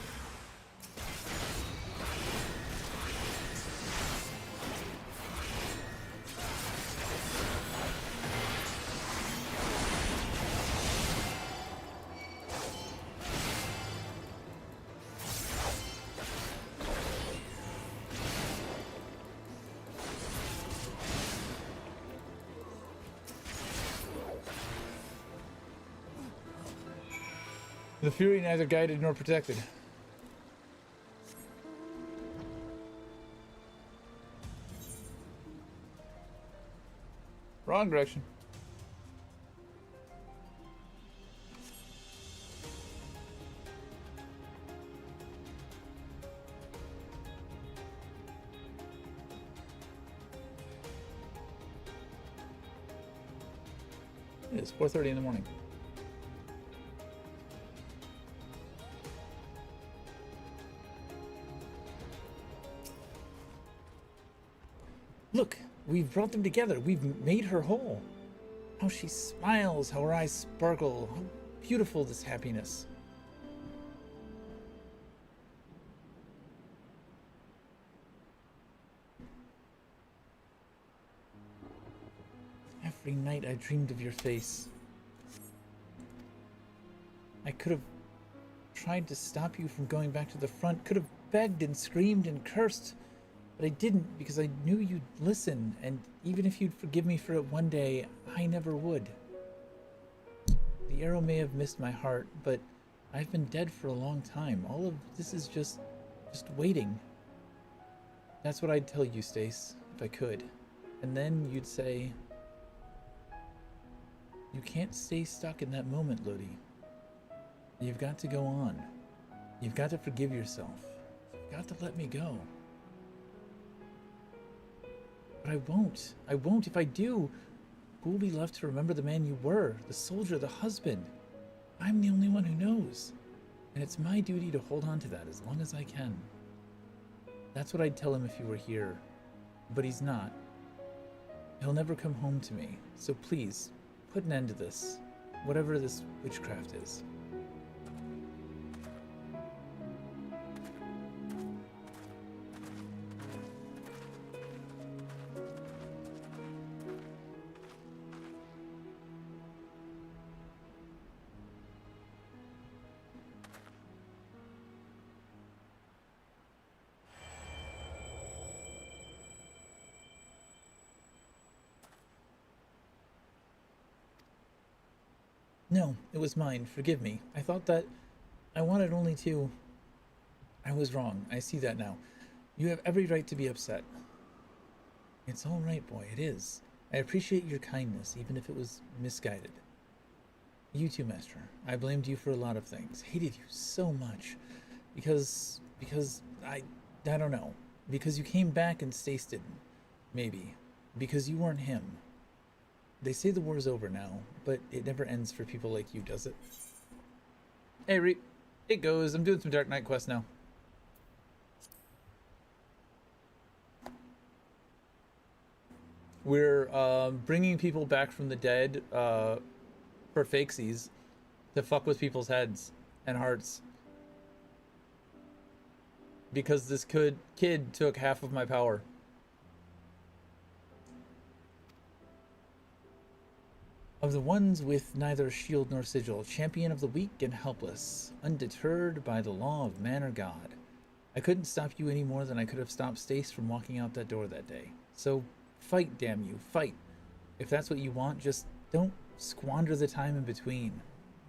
The Fury neither guided nor protected. Wrong direction. It is 4:30 in the morning. Look, we've brought them together. We've made her whole. How she smiles, how her eyes sparkle. How beautiful this happiness. Every night I dreamed of your face. I could have tried to stop you from going back to the front, could have begged and screamed and cursed. But I didn't, because I knew you'd listen, and even if you'd forgive me for it one day, I never would. The arrow may have missed my heart, but I've been dead for a long time. All of this is just waiting. That's what I'd tell you, Stace, if I could. And then you'd say, you can't stay stuck in that moment, Lodi. You've got to go on. You've got to forgive yourself. You've got to let me go. But I won't. I won't. If I do, who will be left to remember the man you were? The soldier, the husband. I'm the only one who knows. And it's my duty to hold on to that as long as I can. That's what I'd tell him if he were here. But he's not. He'll never come home to me. So please, put an end to this. Whatever this witchcraft is. No, it was mine. Forgive me. I thought that I wanted only to... I was wrong. I see that now. You have every right to be upset. It's all right, boy. It is. I appreciate your kindness, even if it was misguided. You too, Master. I blamed you for a lot of things. Hated you so much. Because I don't know. Because you came back and Stace didn't. Maybe. Because you weren't him. They say the war's over now, but it never ends for people like you, does it? Hey, Reap. It goes. I'm doing some Dark Knight quests now. We're bringing people back from the dead for fakesies to fuck with people's heads and hearts. Because this kid took half of my power. Of the ones with neither shield nor sigil, champion of the weak and helpless, undeterred by the law of man or God. I couldn't stop you any more than I could have stopped Stace from walking out that door that day. So fight, damn you, fight. If that's what you want, just don't squander the time in between.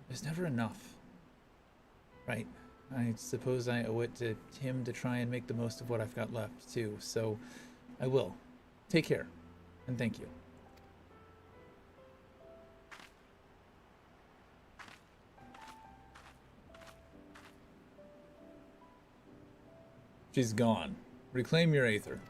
There's never enough. Right. I suppose I owe it to him to try and make the most of what I've got left, too. So I will. Take care. And thank you. She's gone. Reclaim your Aether.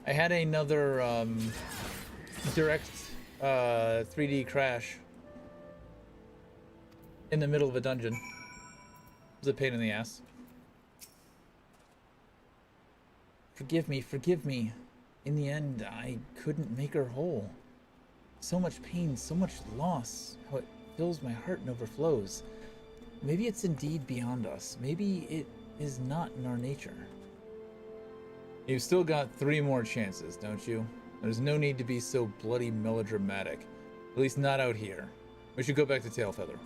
I had another direct 3D crash in the middle of a dungeon. It was a pain in the ass. Forgive me, forgive me. In the end, I couldn't make her whole. So much pain, so much loss, how it fills my heart and overflows. Maybe it's indeed beyond us. Maybe it is not in our nature. You've still got 3 more chances, don't you? There's no need to be so bloody melodramatic. At least not out here. We should go back to Tailfeather.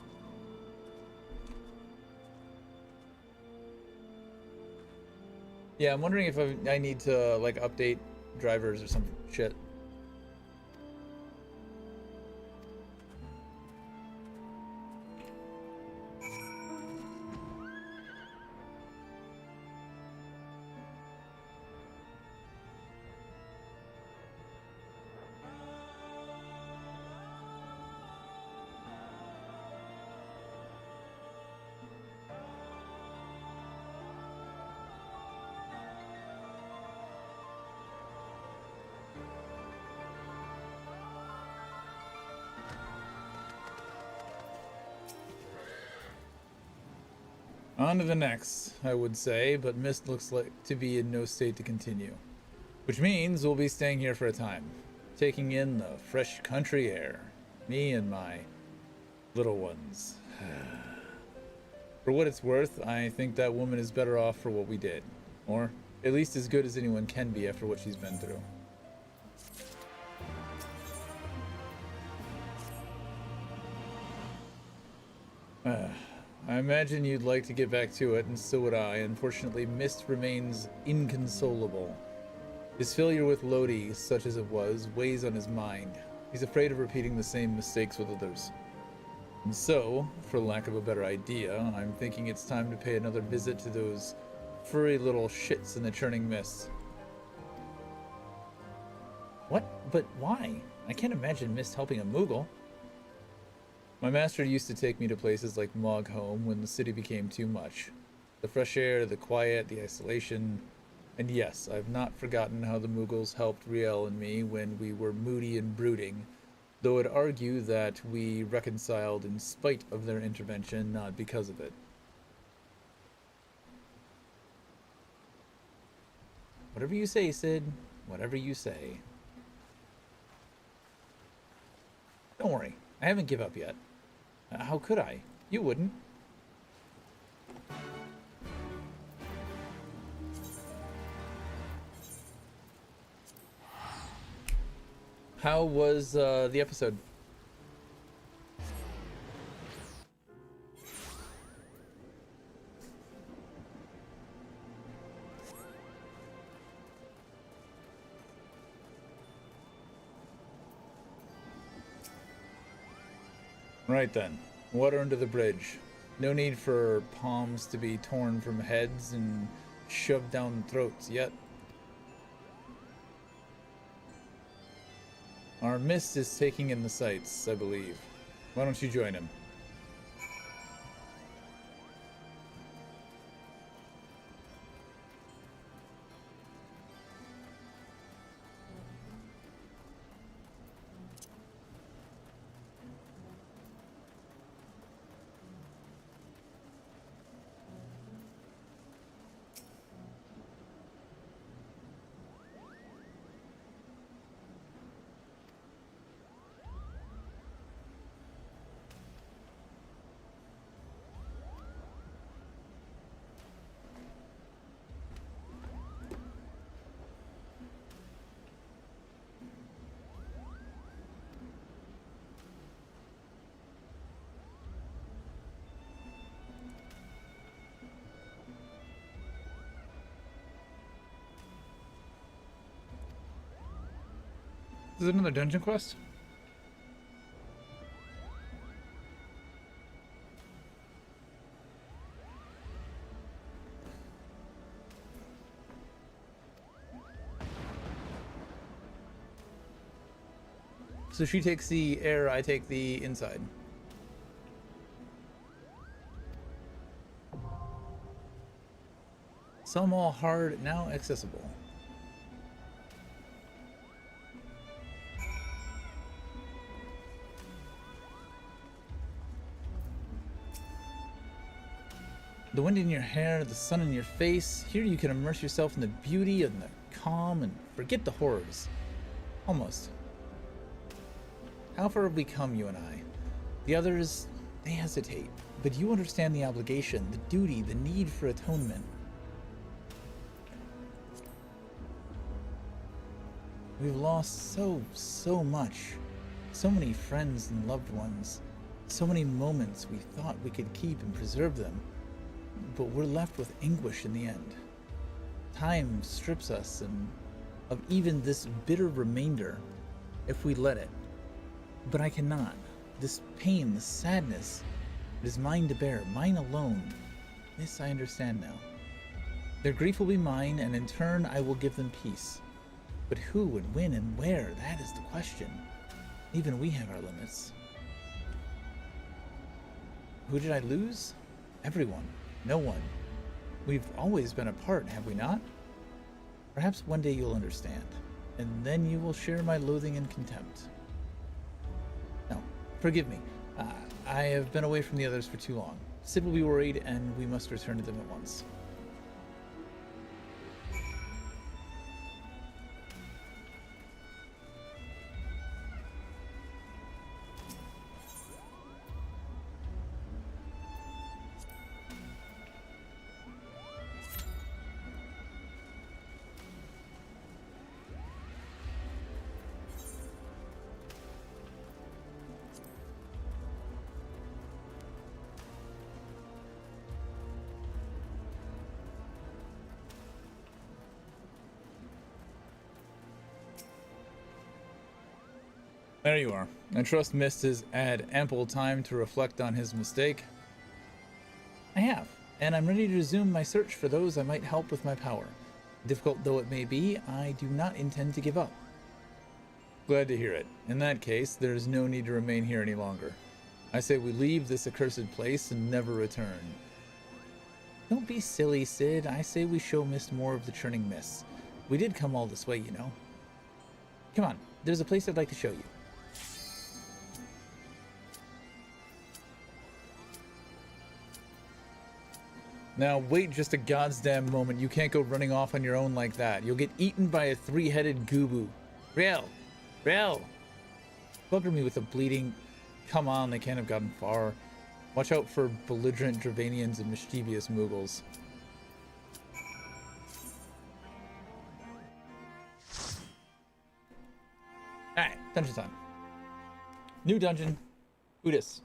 Yeah, I'm wondering if I need to, like, update drivers or some shit. On to the next, I would say, but Mist looks like to be in no state to continue. Which means we'll be staying here for a time, taking in the fresh country air. Me and my little ones. For what it's worth, I think that woman is better off for what we did. Or at least as good as anyone can be after what she's been through. I imagine you'd like to get back to it, and so would I. Unfortunately, Mist remains inconsolable. His failure with Lodi, such as it was, weighs on his mind. He's afraid of repeating the same mistakes with others. And so, for lack of a better idea, I'm thinking it's time to pay another visit to those furry little shits in the churning mist. What? But why? I can't imagine Mist helping a Moogle. My master used to take me to places like Mogholm when the city became too much. The fresh air, the quiet, the isolation. And yes, I've not forgotten how the Moogles helped Riel and me when we were moody and brooding, though I'd argue that we reconciled in spite of their intervention, not because of it. Whatever you say, Sid. Whatever you say. Don't worry, I haven't given up yet. How could I? You wouldn't. How was the episode? Right then, water under the bridge. No need for palms to be torn from heads and shoved down throats yet. Our Mist is taking in the sights, I believe. Why don't you join him? Is it another dungeon quest? So she takes the air, I take the inside. Some all hard, now accessible. The wind in your hair, the sun in your face. Here you can immerse yourself in the beauty and the calm and forget the horrors. Almost. How far have we come, you and I? The others, they hesitate. But you understand the obligation, the duty, the need for atonement. We've lost so much. So many friends and loved ones. So many moments we thought we could keep and preserve them. But we're left with anguish in the end. Time strips us of even this bitter remainder if we let it. But I cannot. This pain, this sadness, it is mine to bear, mine alone. This I understand now. Their grief will be mine, and in turn I will give them peace. But who and when and where, that is the question. Even we have our limits. Who did I lose? Everyone. No one. We've always been apart, have we not? Perhaps one day you'll understand, and then you will share my loathing and contempt. No, forgive me. I have been away from the others for too long. Sid will be worried, and we must return to them at once. There you are. I trust Mist has had ample time to reflect on his mistake. I have, and I'm ready to resume my search for those I might help with my power. Difficult though it may be, I do not intend to give up. Glad to hear it. In that case, there is no need to remain here any longer. I say we leave this accursed place and never return. Don't be silly, Sid. I say we show Mist more of the churning mists. We did come all this way, you know. Come on, there's a place I'd like to show you. Now wait just a goddamn moment. You can't go running off on your own like that. You'll get eaten by a three-headed gooboo. Rail! Bugger me with a bleeding... Come on, they can't have gotten far. Watch out for belligerent Dravanians and mischievous Muggles. Alright, dungeon time. New dungeon. Udis.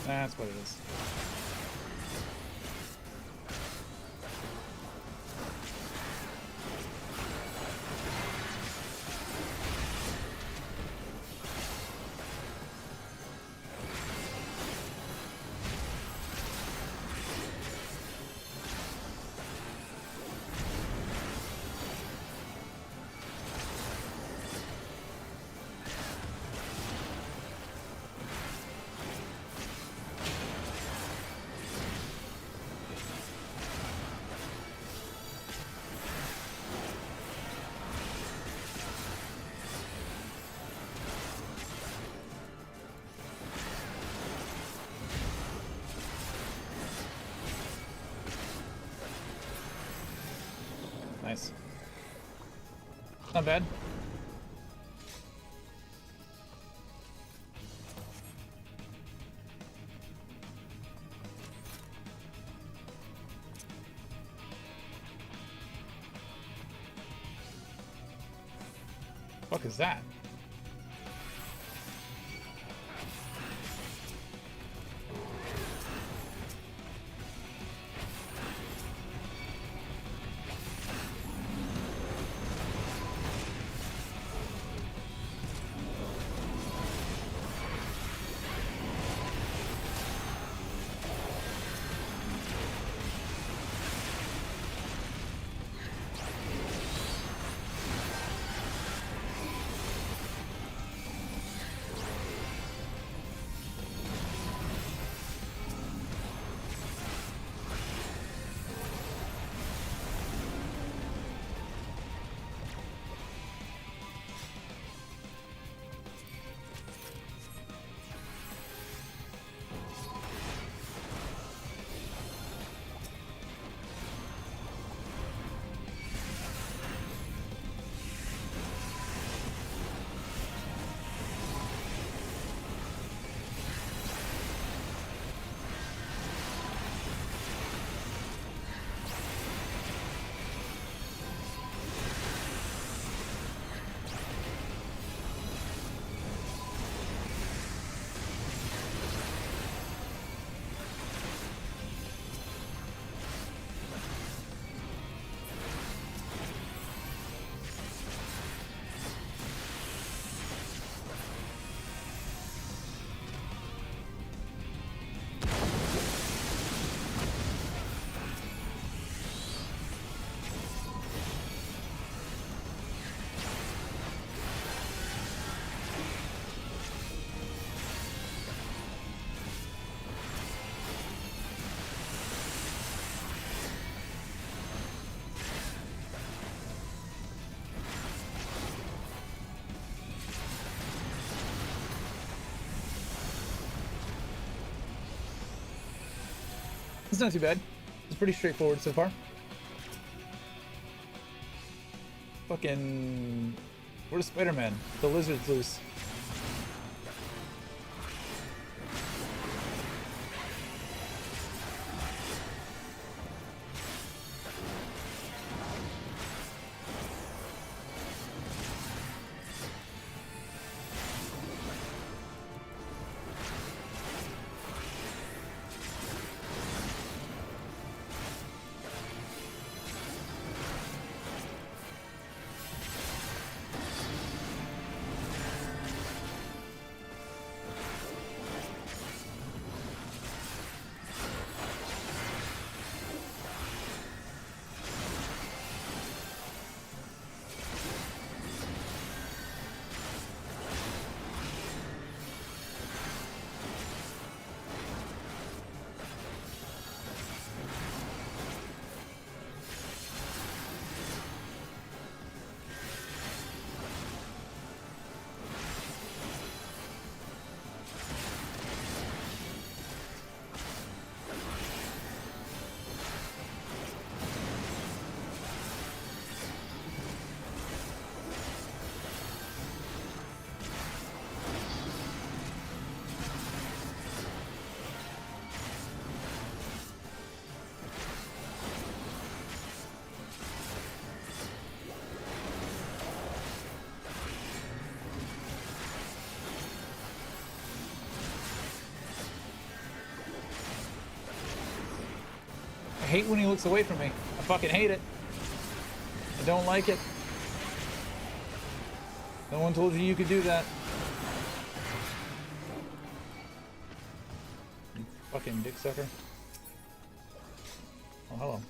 That's what it is. Nice. Not bad. Fuck is that? It's not too bad. It's pretty straightforward so far. Fucking... Where's Spider-Man? The lizard's loose. hate when he looks away from me. I fucking hate it. I don't like it. No one told you you could do that. You fucking dick sucker. Oh, hello.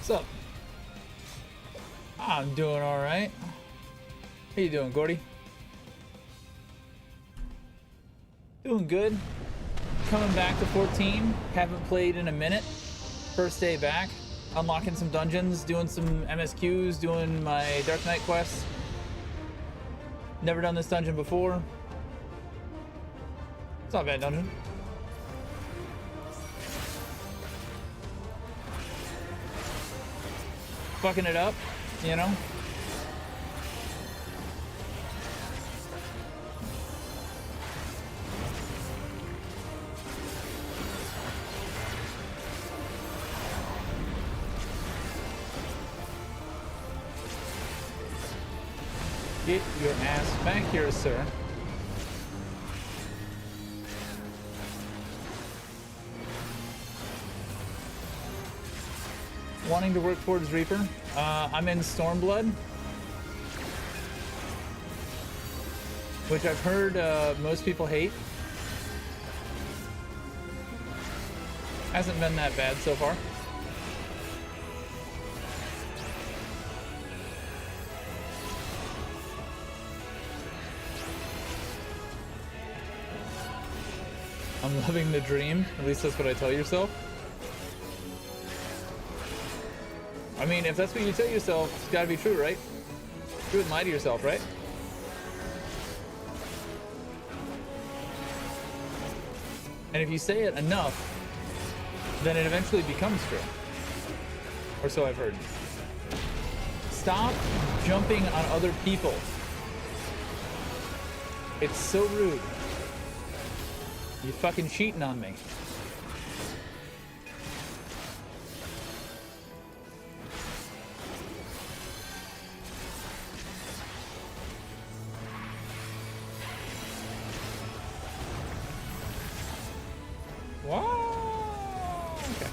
What's up? I'm doing all right. How you doing, Gordy? Doing good. Coming back to 14. Haven't played in a minute. First day back. Unlocking some dungeons, doing some MSQs, doing my Dark Knight quests. Never done this dungeon before. It's not a bad dungeon. Fucking it up, you know? Get your ass back here, sir. Wanting to work towards Reaper. I'm in Stormblood, which I've heard most people hate. Hasn't been that bad so far. I'm living the dream. At least that's what I tell yourself. I mean, if that's what you tell yourself, it's gotta be true, right? You wouldn't lie to yourself, right? And if you say it enough, then it eventually becomes true. Or so I've heard. Stop jumping on other people. It's so rude. You fucking cheating on me. Okay.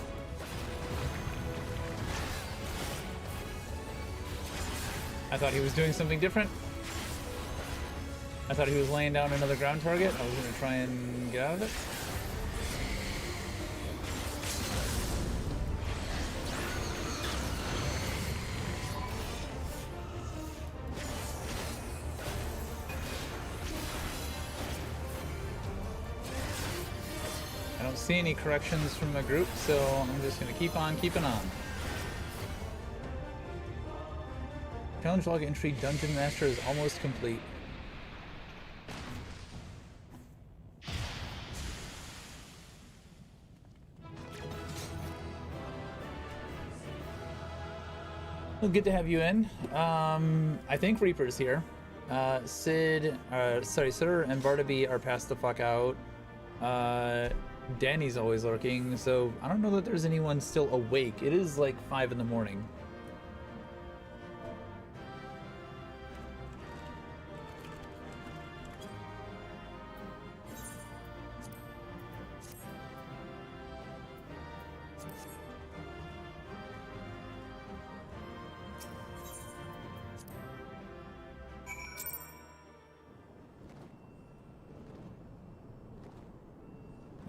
I thought he was doing something different. I thought he was laying down another ground target. I was going to try and get out of it. I don't see any corrections from the group, so I'm just going to keep on keeping on. Challenge log entry Dungeon Master is almost complete. Well, good to have you in. I think Reaper's here. Sid, sorry, Sir and Barnaby are passed the fuck out. Danny's always lurking, so I don't know that there's anyone still awake. It is like 5 in the morning.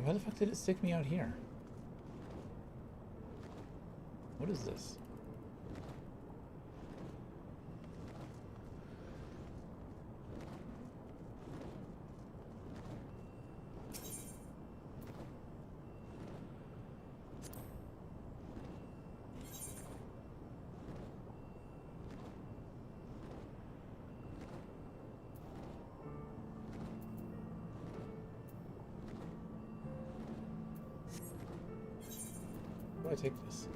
Why the fuck did it stick me out here? What is this? Where do I take this?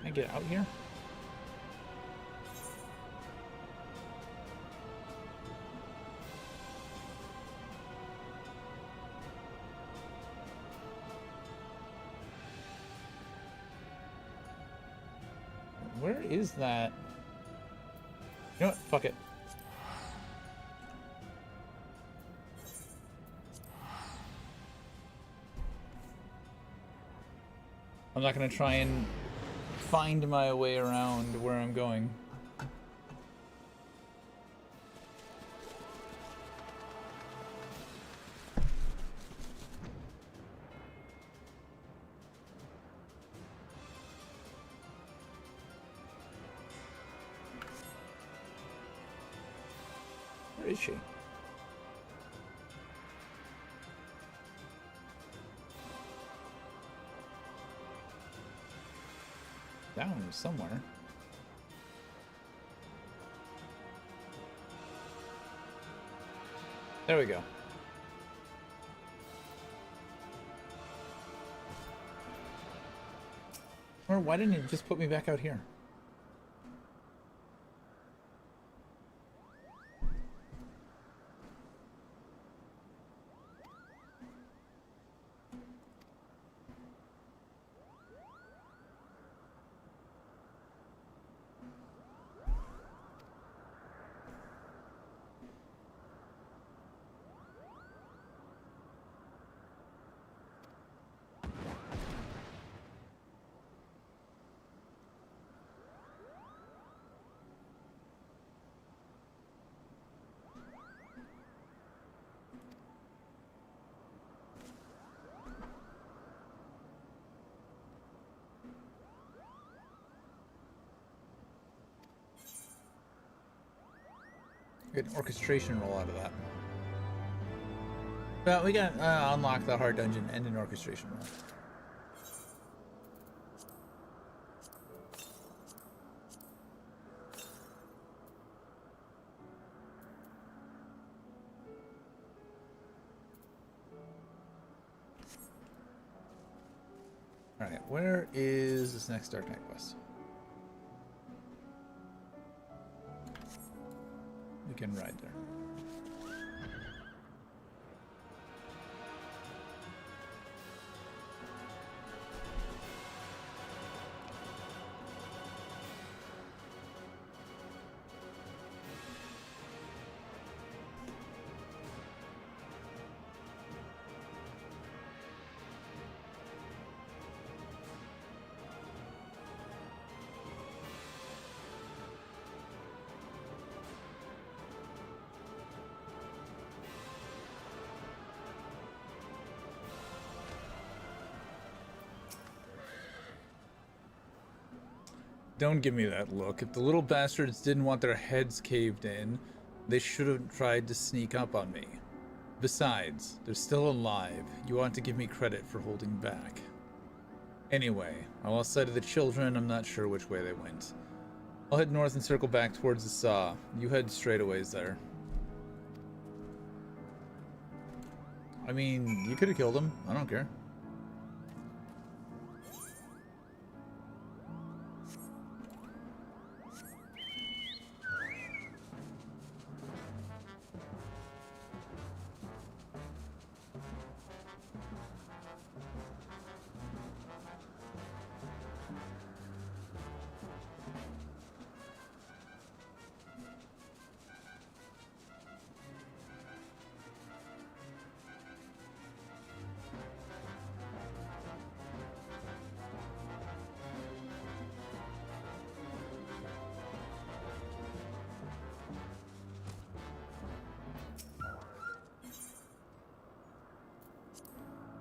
Can I get out here? Where is that? You know what? Fuck it. I'm not gonna try and find my way around where I'm going. Where is she? Down somewhere. There we go. Or why didn't you just put me back out here? Get an orchestration roll out of that. Well, we got unlock the hard dungeon and an orchestration roll. Alright, where is this next Dark Knight quest? We can ride there. Don't give me that look. If the little bastards didn't want their heads caved in, they should have tried to sneak up on me. Besides, they're still alive. You ought to give me credit for holding back. Anyway, I lost sight of the children. I'm not sure which way they went. I'll head north and circle back towards the saw. You head straight a ways there. I mean, you could have killed him. I don't care.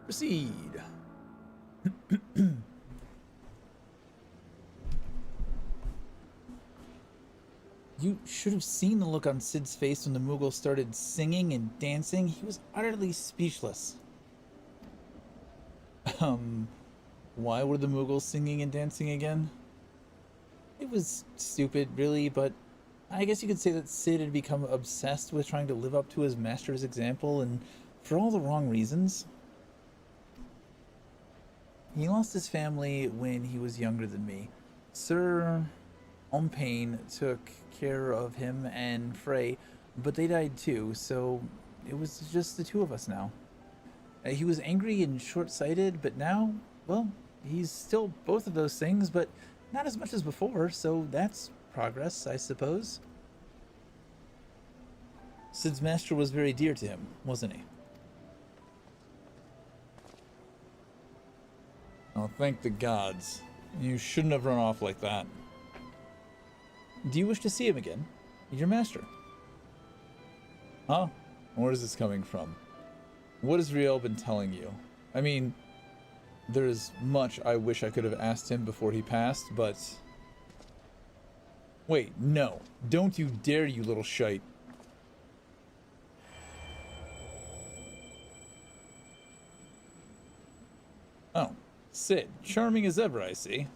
Proceed. You should have seen the look on Sid's face when the Moogle started singing and dancing. He was utterly speechless. Why were the Moogles singing and dancing again? It was stupid, really, but I guess you could say that Sid had become obsessed with trying to live up to his master's example, and for all the wrong reasons. He lost his family when he was younger than me. Sir Ompain took care of him and Frey, but they died too, so it was just the two of us now. He was angry and short-sighted, but now, well, he's still both of those things, but not as much as before, so that's progress, I suppose. Sid's master was very dear to him, wasn't he? Oh, thank the gods. You shouldn't have run off like that. Do you wish to see him again? Your master. Huh? Where is this coming from? What has Riel been telling you? I mean, there's much I wish I could have asked him before he passed, but... Wait, no. Don't you dare, you little shite. Oh. Sid, charming as ever, I see.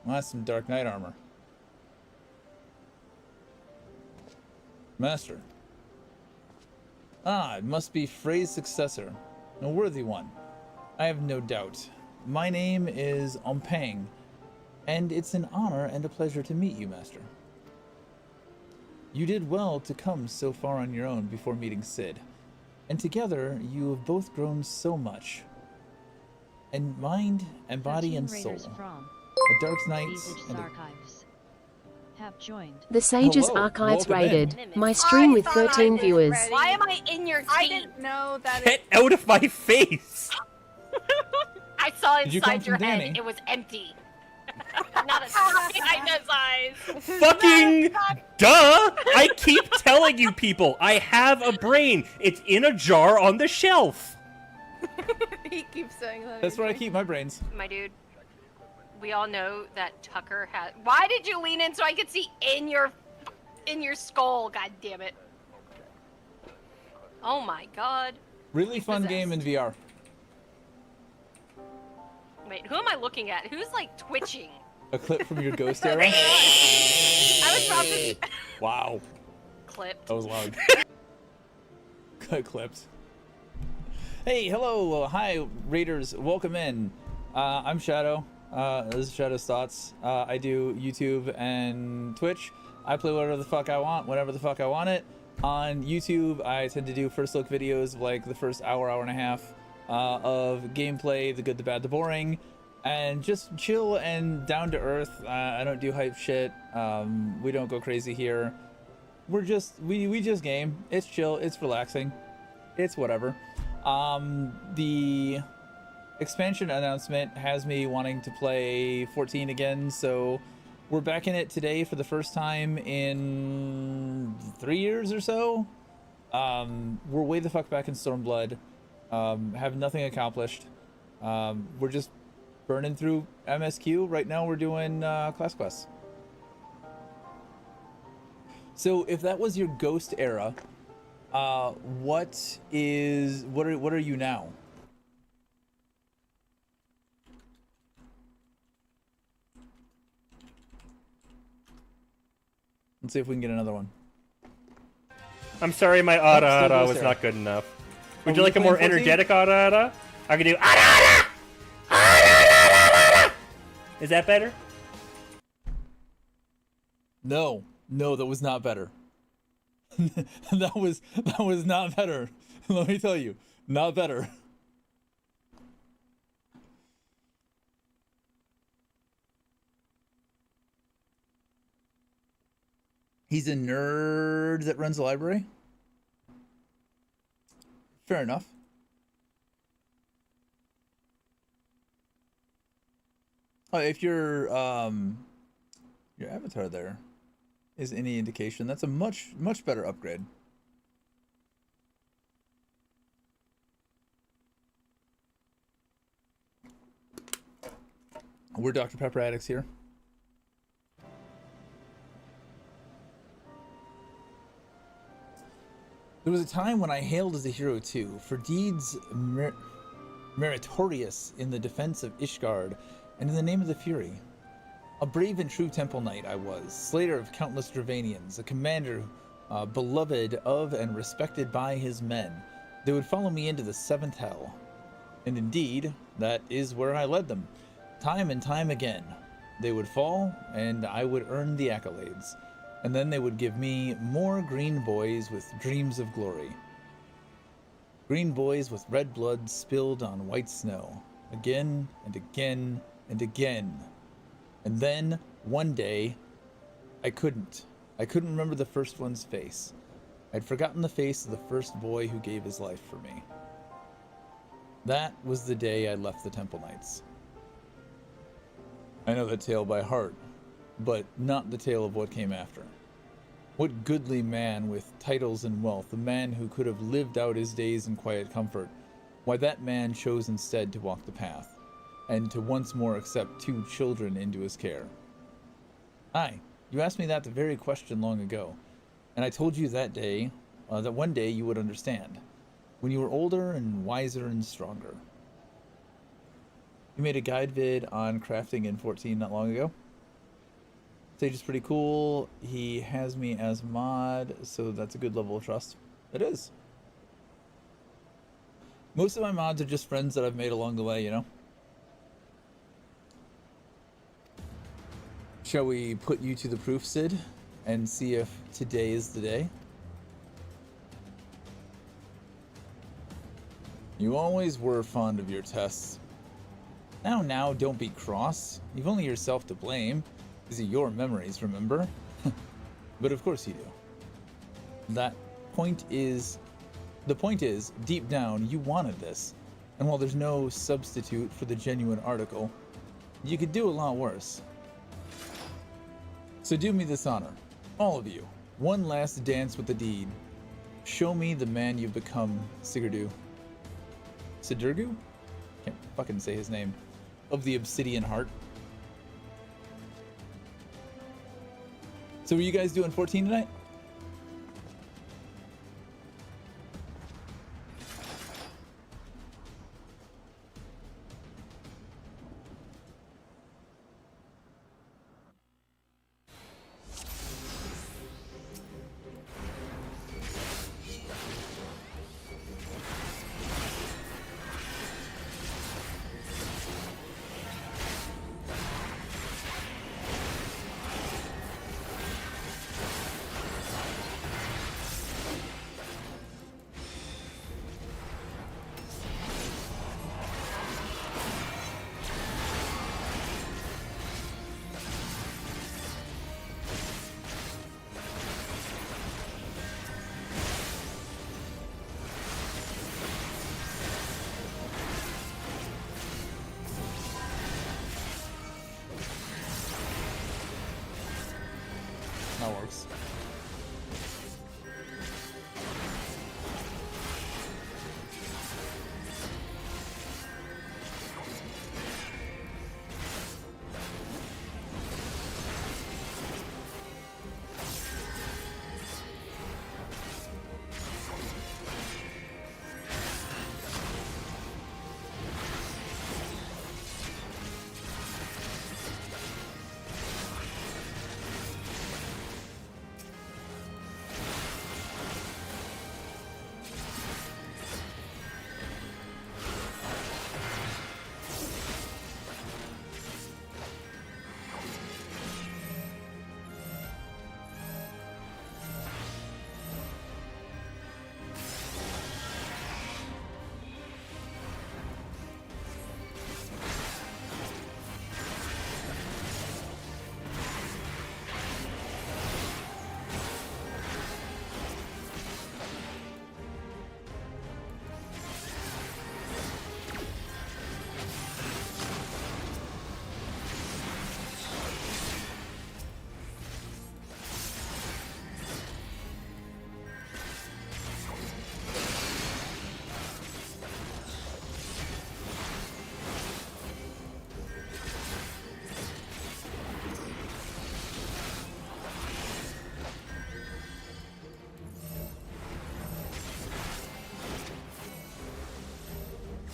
Well, that's some Dark Knight armor. Master. Ah, it must be Frey's successor. A worthy one. I have no doubt. My name is Ompang, and it's an honor and a pleasure to meet you, Master. You did well to come so far on your own before meeting Sid. And together, you have both grown so much. And mind, and body, and soul. A Dark Knight and Archives have joined. The Sage's Hello, Archives welcome raided. in. My stream with 13 viewers. Why am I in your team? I didn't know that. Get out of my face! I saw Did you come inside your from head. Danny? It was empty. Not a spot behind his eyes. Fucking duh! I keep telling you people, I have a brain. It's in a jar on the shelf. He keeps saying that. That's where I keep my brains. My dude, we all know that Tucker had. Why did you lean in so I could see in your skull? God damn it! Oh my god. Really fun game in VR. Wait, who am I looking at? Who's like twitching? A clip from your ghost era? I was about to. Wow. Clipped. That was loud. Clipped. Hey, hello, hi, Raiders, welcome in. I'm Shadow. This is ShadowsThoughts. I do YouTube and Twitch. I play whatever the fuck I want, whenever the fuck I want it. On YouTube, I tend to do first look videos of like the first hour and a half of gameplay, the good, the bad, the boring, and just chill and down to earth. I don't do hype shit. We don't go crazy here. We're just, we just game. It's chill, it's relaxing, it's whatever. The expansion announcement has me wanting to play 14 again, so we're back in it today for the first time in 3 years or so. We're way the fuck back in Stormblood. Have nothing accomplished. We're just burning through MSQ. Right now we're doing class quests. So if that was your ghost era, what are you now? Let's see if we can get another one. I'm sorry, my Ada was not good enough. Would you like a more energetic Ada? I could do Ada! Is that better? No, that was not better. that was not better. Let me tell you, not better. He's a nerd that runs a library. Fair enough. Oh, if your avatar there is any indication, that's a much better upgrade. We're Dr. Pepper addicts here. There was a time when I hailed as a hero too, for deeds meritorious in the defense of Ishgard and in the name of the Fury. A brave and true temple knight I was, slayer of countless Dravanians, a commander beloved of and respected by his men. They would follow me into the seventh hell. And indeed, that is where I led them. Time and time again. They would fall, and I would earn the accolades. And then they would give me more green boys with dreams of glory. Green boys with red blood spilled on white snow. Again and again and again. And then, one day, I couldn't remember the first one's face. I'd forgotten the face of the first boy who gave his life for me. That was the day I left the Temple Knights. I know that tale by heart, but not the tale of what came after. What goodly man with titles and wealth, a man who could have lived out his days in quiet comfort, why that man chose instead to walk the path, and to once more accept 2 children into his care. Aye, you asked me that the very question long ago, and I told you that day, that one day you would understand, when you were older and wiser and stronger. You made a guide vid on crafting in 14 not long ago. Sage is pretty cool. He has me as mod, so that's a good level of trust. It is. Most of my mods are just friends that I've made along the way, you know? Shall we put you to the proof, Sid, and see if today is the day? You always were fond of your tests. Now, don't be cross. You've only yourself to blame. These are your memories, remember? But of course you do. The point is, deep down, you wanted this. And while there's no substitute for the genuine article, you could do a lot worse. So do me this honor, all of you. One last dance with the deed. Show me the man you've become, Sigurdu. Sidurgu? Can't fucking say his name. Of the Obsidian Heart. So are you guys doing 14 tonight? That works.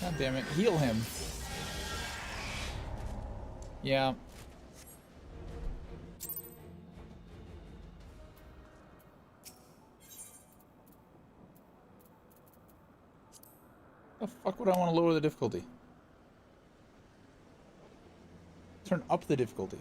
God damn it. Heal him. Yeah. The fuck would I want to lower the difficulty? Turn up the difficulty.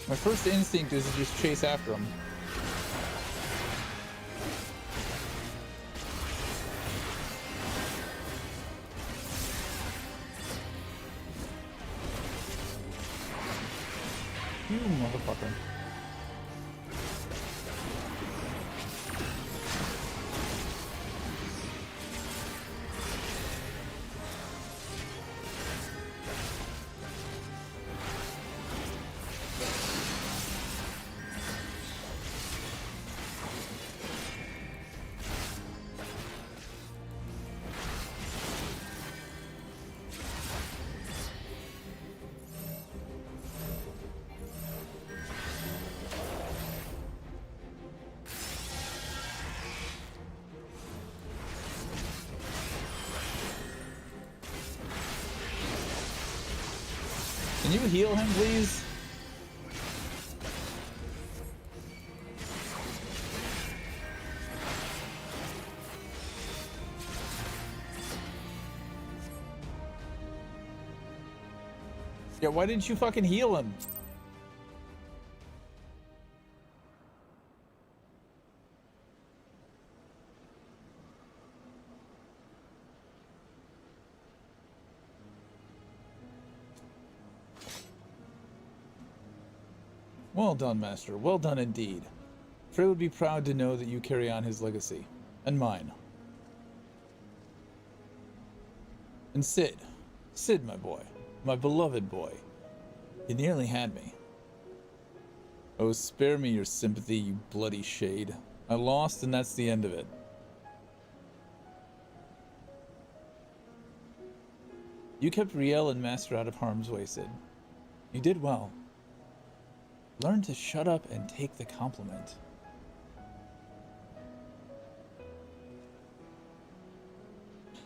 My first instinct is to just chase after him. You motherfucker. Can you heal him, please? Yeah, why didn't you fucking heal him? Well done, Master. Well done indeed. Frey would be proud to know that you carry on his legacy. And mine. And Sid. Sid, my boy. My beloved boy. You nearly had me. Oh, spare me your sympathy, you bloody shade. I lost, and that's the end of it. You kept Riel and Master out of harm's way, Sid. You did well. Learn to shut up and take the compliment.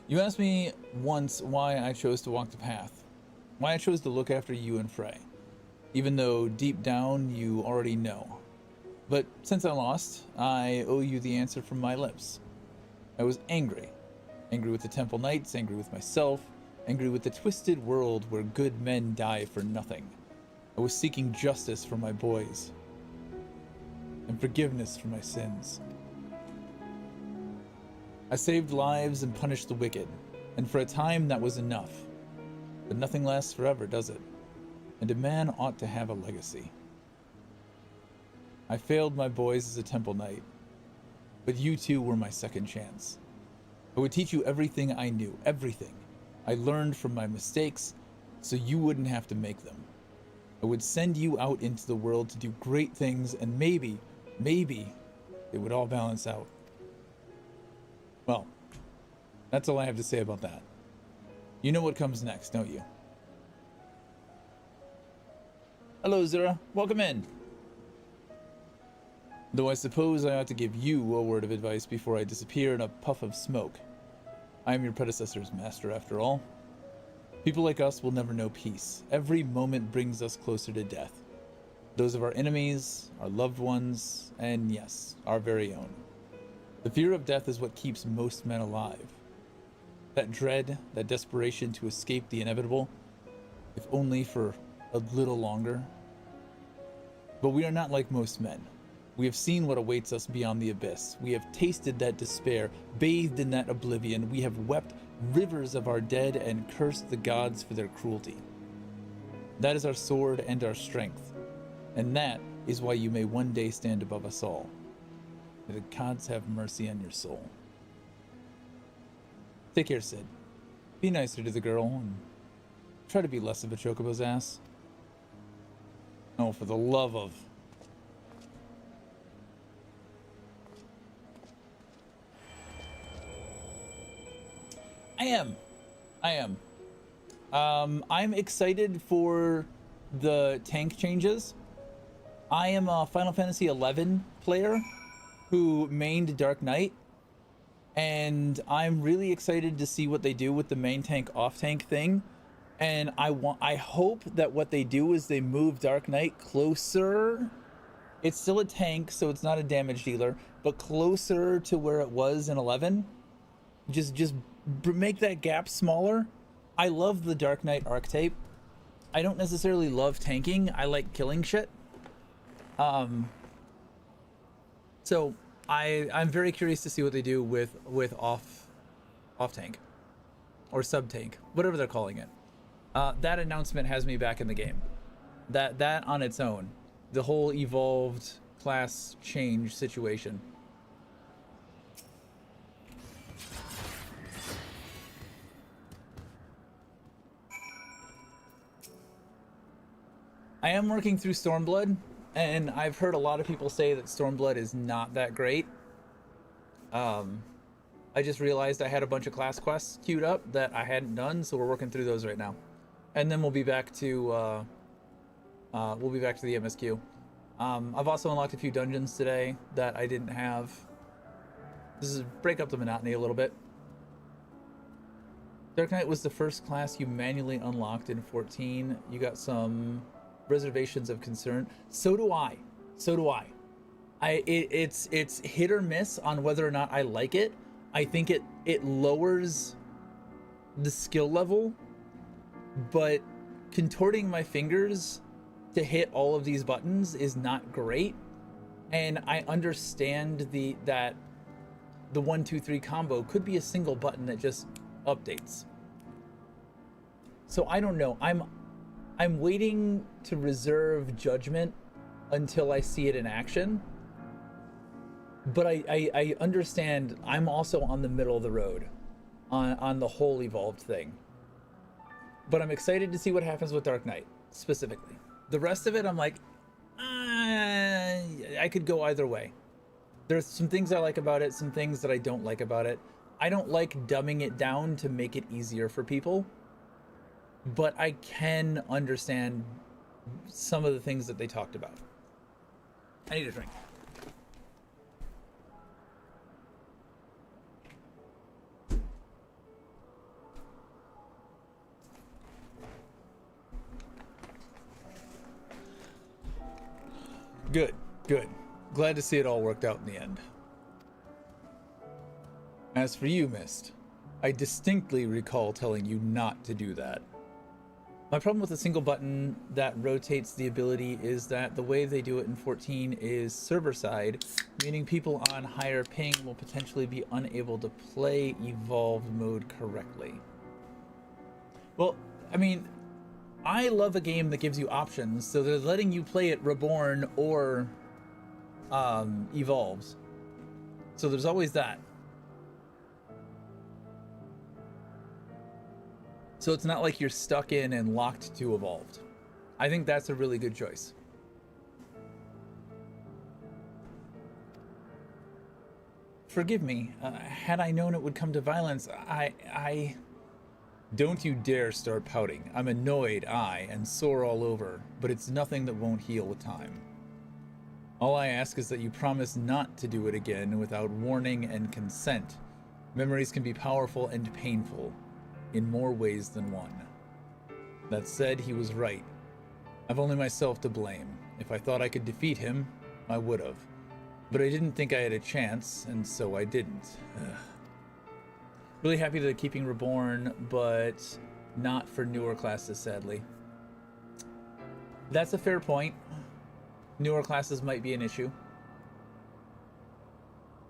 You asked me once why I chose to walk the path. Why I chose to look after you and Frey. Even though deep down you already know. But since I lost, I owe you the answer from my lips. I was angry. Angry with the Temple Knights, angry with myself, angry with the twisted world where good men die for nothing. I was seeking justice for my boys. And forgiveness for my sins. I saved lives and punished the wicked, and for a time that was enough. But nothing lasts forever, does it? And a man ought to have a legacy. I failed my boys as a Temple Knight, but you two were my second chance. I would teach you everything I knew, everything. I learned from my mistakes, so you wouldn't have to make them. I would send you out into the world to do great things, and maybe it would all balance out. Well, that's all I have to say about that. You know what comes next, don't you? Hello, Zura. Welcome in. Though I suppose I ought to give you a word of advice before I disappear in a puff of smoke. I am your predecessor's master, after all. People like us will never know peace. Every moment brings us closer to death. Those of our enemies, our loved ones, and yes, our very own. The fear of death is what keeps most men alive. That dread, that desperation to escape the inevitable, if only for a little longer. But we are not like most men. We have seen what awaits us beyond the abyss. We have tasted that despair, bathed in that oblivion. We have wept rivers of our dead and cursed the gods for their cruelty. That is our sword and our strength. And that is why you may one day stand above us all. May the gods have mercy on your soul. Take care, Sid. Be nicer to the girl and try to be less of a chocobo's ass. Oh, for the love of... I am. I'm excited for the tank changes. I am a Final Fantasy XI player who mained Dark Knight, and I'm really excited to see what they do with the main tank off tank thing. And I hope that what they do is they move Dark Knight closer. It's still a tank, so it's not a damage dealer, but closer to where it was in 11. Just make that gap smaller. I love the Dark Knight archetype. I don't necessarily love tanking. I like killing shit. So I'm very curious to see what they do with off tank or sub tank, whatever they're calling it. That announcement has me back in the game. That on its own, the whole evolved class change situation. I am working through Stormblood, and I've heard a lot of people say that Stormblood is not that great. I just realized I had a bunch of class quests queued up that I hadn't done, so we're working through those right now. And then we'll be back to the MSQ. I've also unlocked a few dungeons today that I didn't have. This is break up the monotony a little bit. Dark Knight was the first class you manually unlocked in 14. You got some reservations of concern. So do I. It's hit or miss on whether or not I like it. I think it lowers the skill level, but contorting my fingers to hit all of these buttons is not great. And I understand that the 1, 2, 3 combo could be a single button that just updates. So I don't know. I'm waiting to reserve judgment until I see it in action. But I understand I'm also on the middle of the road on the whole evolved thing. But I'm excited to see what happens with Dark Knight, specifically. The rest of it, I'm like, I could go either way. There's some things I like about it, some things that I don't like about it. I don't like dumbing it down to make it easier for people, but I can understand some of the things that they talked about. I need a drink. Good, good. Glad to see it all worked out in the end. As for you, Mist, I distinctly recall telling you not to do that. My problem with a single button that rotates the ability is that the way they do it in 14 is server side, meaning people on higher ping will potentially be unable to play evolved mode correctly. Well, I mean, I love a game that gives you options, so they're letting you play it reborn or evolves. So there's always that. So it's not like you're stuck in and locked to evolved. I think that's a really good choice. Forgive me, had I known it would come to violence, I... Don't you dare start pouting. I'm annoyed, and sore all over, but it's nothing that won't heal with time. All I ask is that you promise not to do it again without warning and consent. Memories can be powerful and painful, in more ways than one. That said, he was right. I've only myself to blame. If I thought I could defeat him, I would have. But I didn't think I had a chance, and so I didn't. Ugh. Really happy that they're keeping Reborn, but not for newer classes, sadly. That's a fair point. Newer classes might be an issue.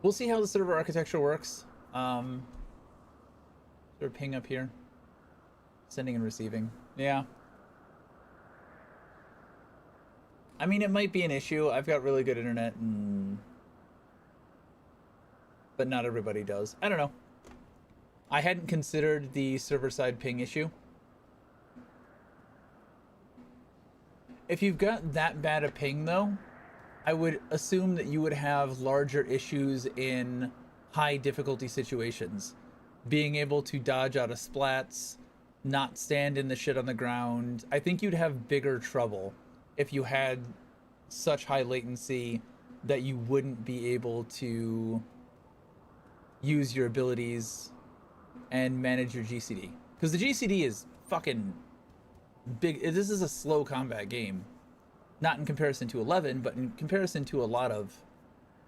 We'll see how the server architecture works. Sort of ping up here. Sending and receiving. Yeah. I mean, it might be an issue. I've got really good internet, but not everybody does. I don't know. I hadn't considered the server-side ping issue. If you've got that bad a ping, though, I would assume that you would have larger issues in high difficulty situations. Being able to dodge out of splats, not stand in the shit on the ground. I think you'd have bigger trouble if you had such high latency that you wouldn't be able to use your abilities and manage your GCD. Because the GCD is fucking big. This is a slow combat game. Not in comparison to 11, but in comparison to a lot of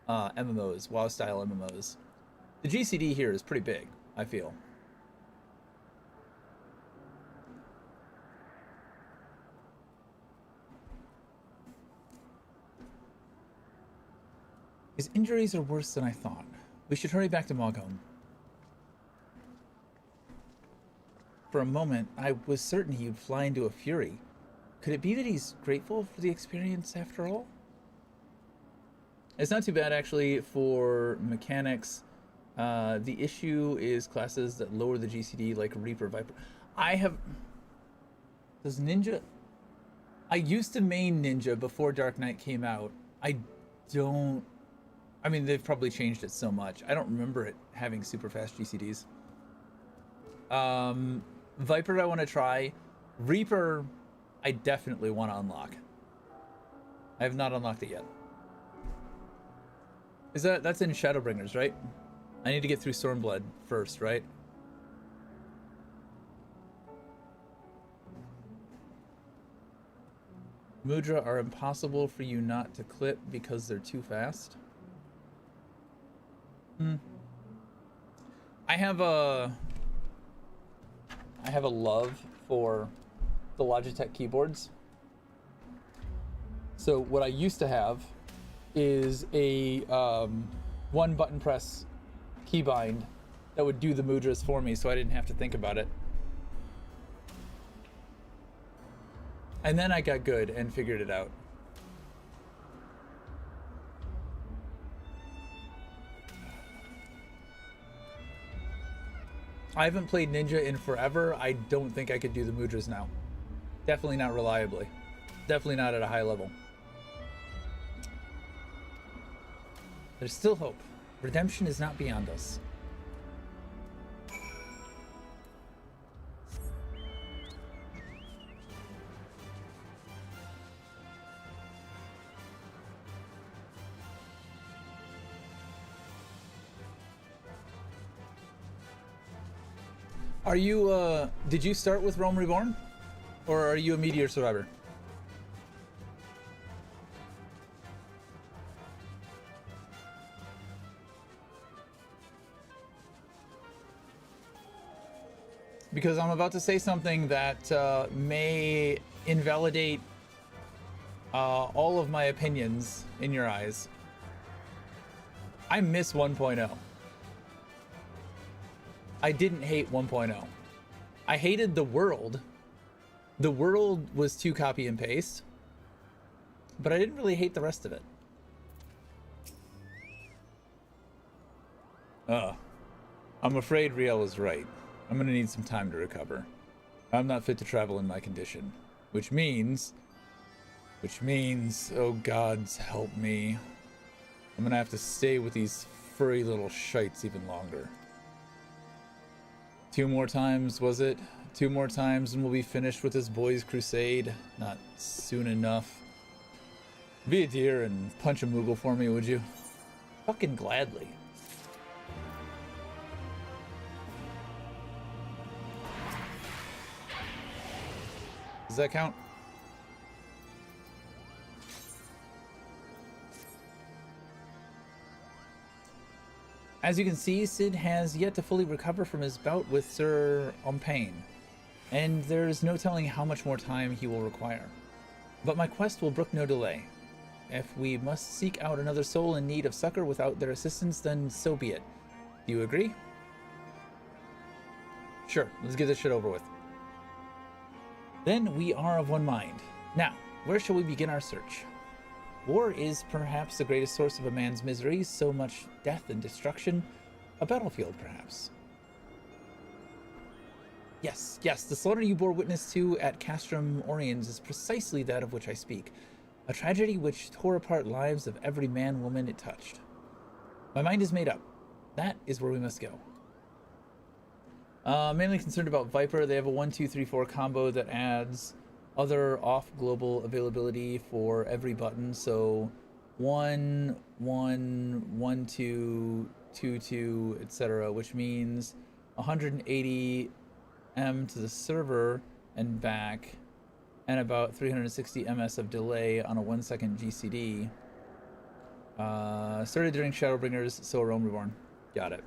MMOs, WoW-style MMOs. The GCD here is pretty big, I feel. His injuries are worse than I thought. We should hurry back to Moghome. For a moment, I was certain he would fly into a fury. Could it be that he's grateful for the experience after all? It's not too bad, actually, for mechanics. The issue is classes that lower the GCD, like Reaper, Viper. Does Ninja... I used to main Ninja before Dark Knight came out. I mean, they've probably changed it so much. I don't remember it having super fast GCDs. Viper I want to try. Reaper I definitely want to unlock. I have not unlocked it yet. That's in Shadowbringers, right? I need to get through Stormblood first, right? Mudra are impossible for you not to clip because they're too fast. I have a love for the Logitech keyboards. So what I used to have is a one button press keybind that would do the mudras for me, so I didn't have to think about it. And then I got good and figured it out. I haven't played Ninja in forever. I don't think I could do the mudras now. Definitely not reliably. Definitely not at a high level. There's still hope. Redemption is not beyond us. Are you, did you start with Realm Reborn? Or are you a Meteor survivor? Because I'm about to say something that may invalidate all of my opinions in your eyes. I miss 1.0. I didn't hate 1.0. I hated the world. The world was too copy and paste, but I didn't really hate the rest of it. I'm afraid Riel is right. I'm gonna need some time to recover. I'm not fit to travel in my condition, which means, oh gods help me. I'm gonna have to stay with these furry little shites even longer. 2 more times, was it? 2 more times and we'll be finished with this boys' crusade. Not soon enough. Be a dear and punch a Moogle for me, would you? Fucking gladly. Does that count? As you can see, Sid has yet to fully recover from his bout with Sir Ompain, and there's no telling how much more time he will require. But my quest will brook no delay. If we must seek out another soul in need of succor without their assistance, then so be it. Do you agree? Sure, let's get this shit over with. Then we are of one mind. Now, where shall we begin our search? War is perhaps the greatest source of a man's misery, so much death and destruction. A battlefield, perhaps. Yes, the slaughter you bore witness to at Castrum Oriens is precisely that of which I speak. A tragedy which tore apart lives of every man, woman it touched. My mind is made up. That is where we must go. Mainly concerned about Viper. They have a 1-2-3-4 combo that adds other off global availability for every button. So 1, 1, 1, 2, 2, 2, etc., which means 180 M to the server and back, and about 360 ms of delay on a 1-second GCD. Started during Shadowbringers, so Realm Reborn. Got it.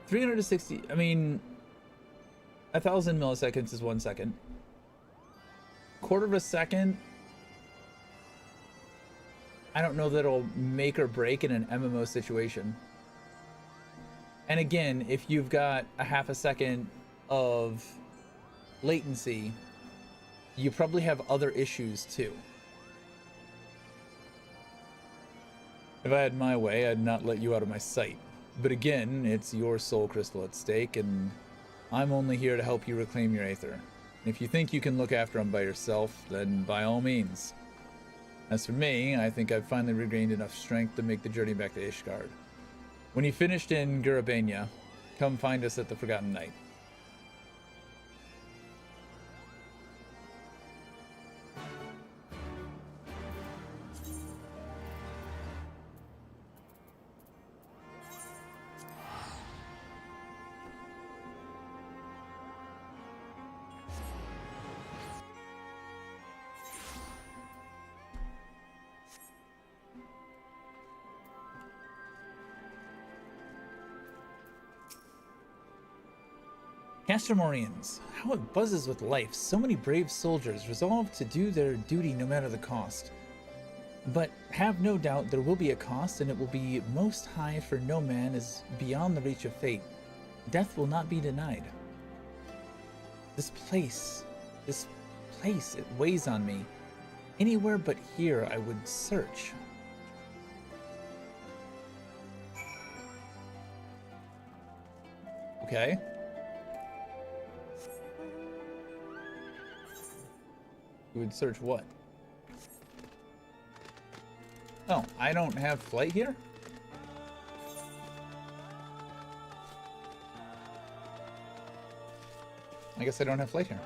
360, I mean, 1,000 milliseconds is 1 second. Quarter of a second, I don't know that it'll make or break in an MMO situation. And again, if you've got a half a second of latency, you probably have other issues too. If I had my way, I'd not let you out of my sight. But again, it's your soul crystal at stake, and I'm only here to help you reclaim your Aether. If you think you can look after them by yourself, then by all means. As for me, I think I've finally regained enough strength to make the journey back to Ishgard. When you finished in Gurabania, come find us at the Forgotten Night. Castrum Oriens, how it buzzes with life. So many brave soldiers resolved to do their duty no matter the cost. But have no doubt there will be a cost, and it will be most high, for no man is beyond the reach of fate. Death will not be denied. This place, it weighs on me. Anywhere but here, I would search. Okay. You would search what? Oh, I don't have flight here? I guess I don't have flight here.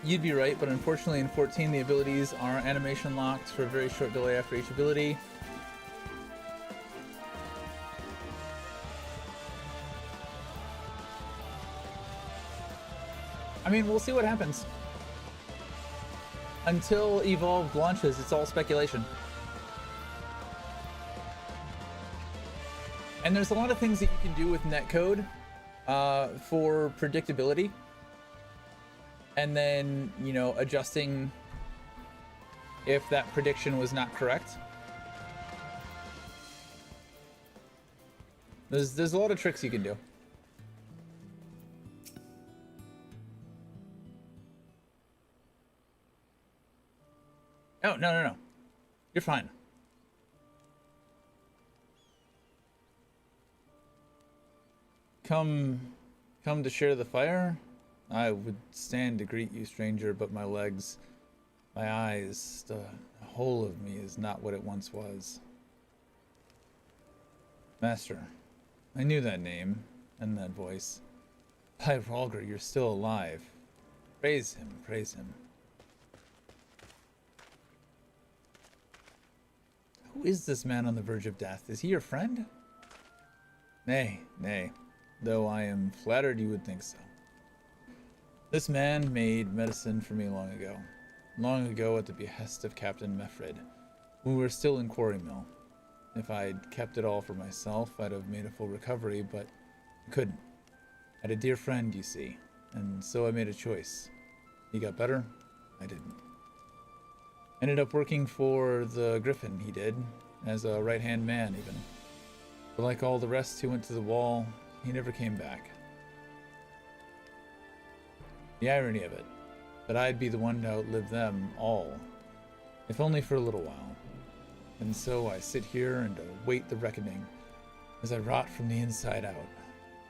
You'd be right, but unfortunately in 14 the abilities are animation locked for a very short delay after each ability. I mean, we'll see what happens. Until Evolved launches, it's all speculation. And there's a lot of things that you can do with netcode for predictability. And then, you know, adjusting if that prediction was not correct. There's a lot of tricks you can do. Oh, no. You're fine. Come to share the fire? I would stand to greet you, stranger, but my legs, my eyes, the whole of me is not what it once was. Master, I knew that name and that voice. By Rhalgr, you're still alive. Praise him, praise him. Who is this man on the verge of death? Is he your friend? Nay, though I am flattered you would think so. This man made medicine for me long ago at the behest of Captain Mefred, when we were still in Quarry Mill. If I'd kept it all for myself, I'd have made a full recovery, but I couldn't. I had a dear friend, you see, and so I made a choice. He got better, I didn't. Ended up working for the Griffin, he did, as a right-hand man even. But like all the rest who went to the wall, he never came back. The irony of it, that I'd be the one to outlive them all, if only for a little while. And so I sit here and await the reckoning, as I rot from the inside out,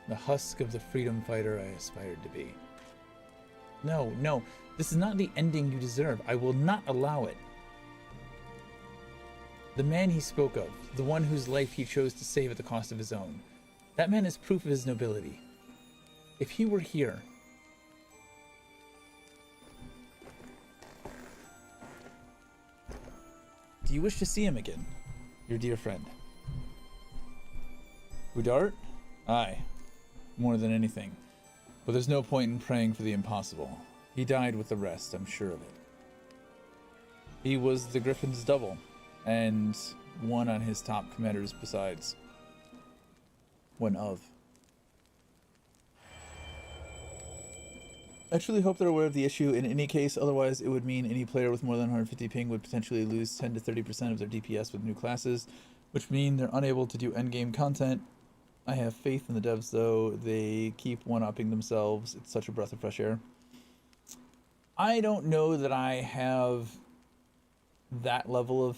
the husk of the freedom fighter I aspired to be. No, this is not the ending you deserve. I will not allow it. The man he spoke of, the one whose life he chose to save at the cost of his own, that man is proof of his nobility. If he were here, do you wish to see him again, your dear friend? Udart? Aye, more than anything. But there's no point in praying for the impossible. He died with the rest, I'm sure of it. He was the Griffin's double, and one on his top commanders besides. One of. I truly hope they're aware of the issue in any case, otherwise it would mean any player with more than 150 ping would potentially lose 10 to 30% of their DPS with new classes, which mean they're unable to do endgame content. I have faith in the devs though, they keep one-upping themselves. It's such a breath of fresh air. I don't know that I have that level of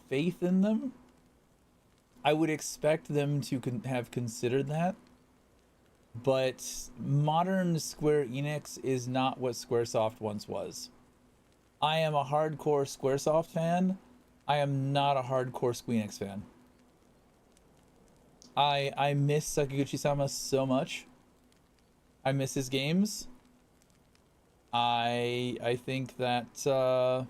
faith in them. I would expect them to have considered that. But modern Square Enix is not what Squaresoft once was. I am a hardcore Squaresoft fan. I am not a hardcore Square Enix fan. I miss Sakaguchi-sama so much. I miss his games. I think that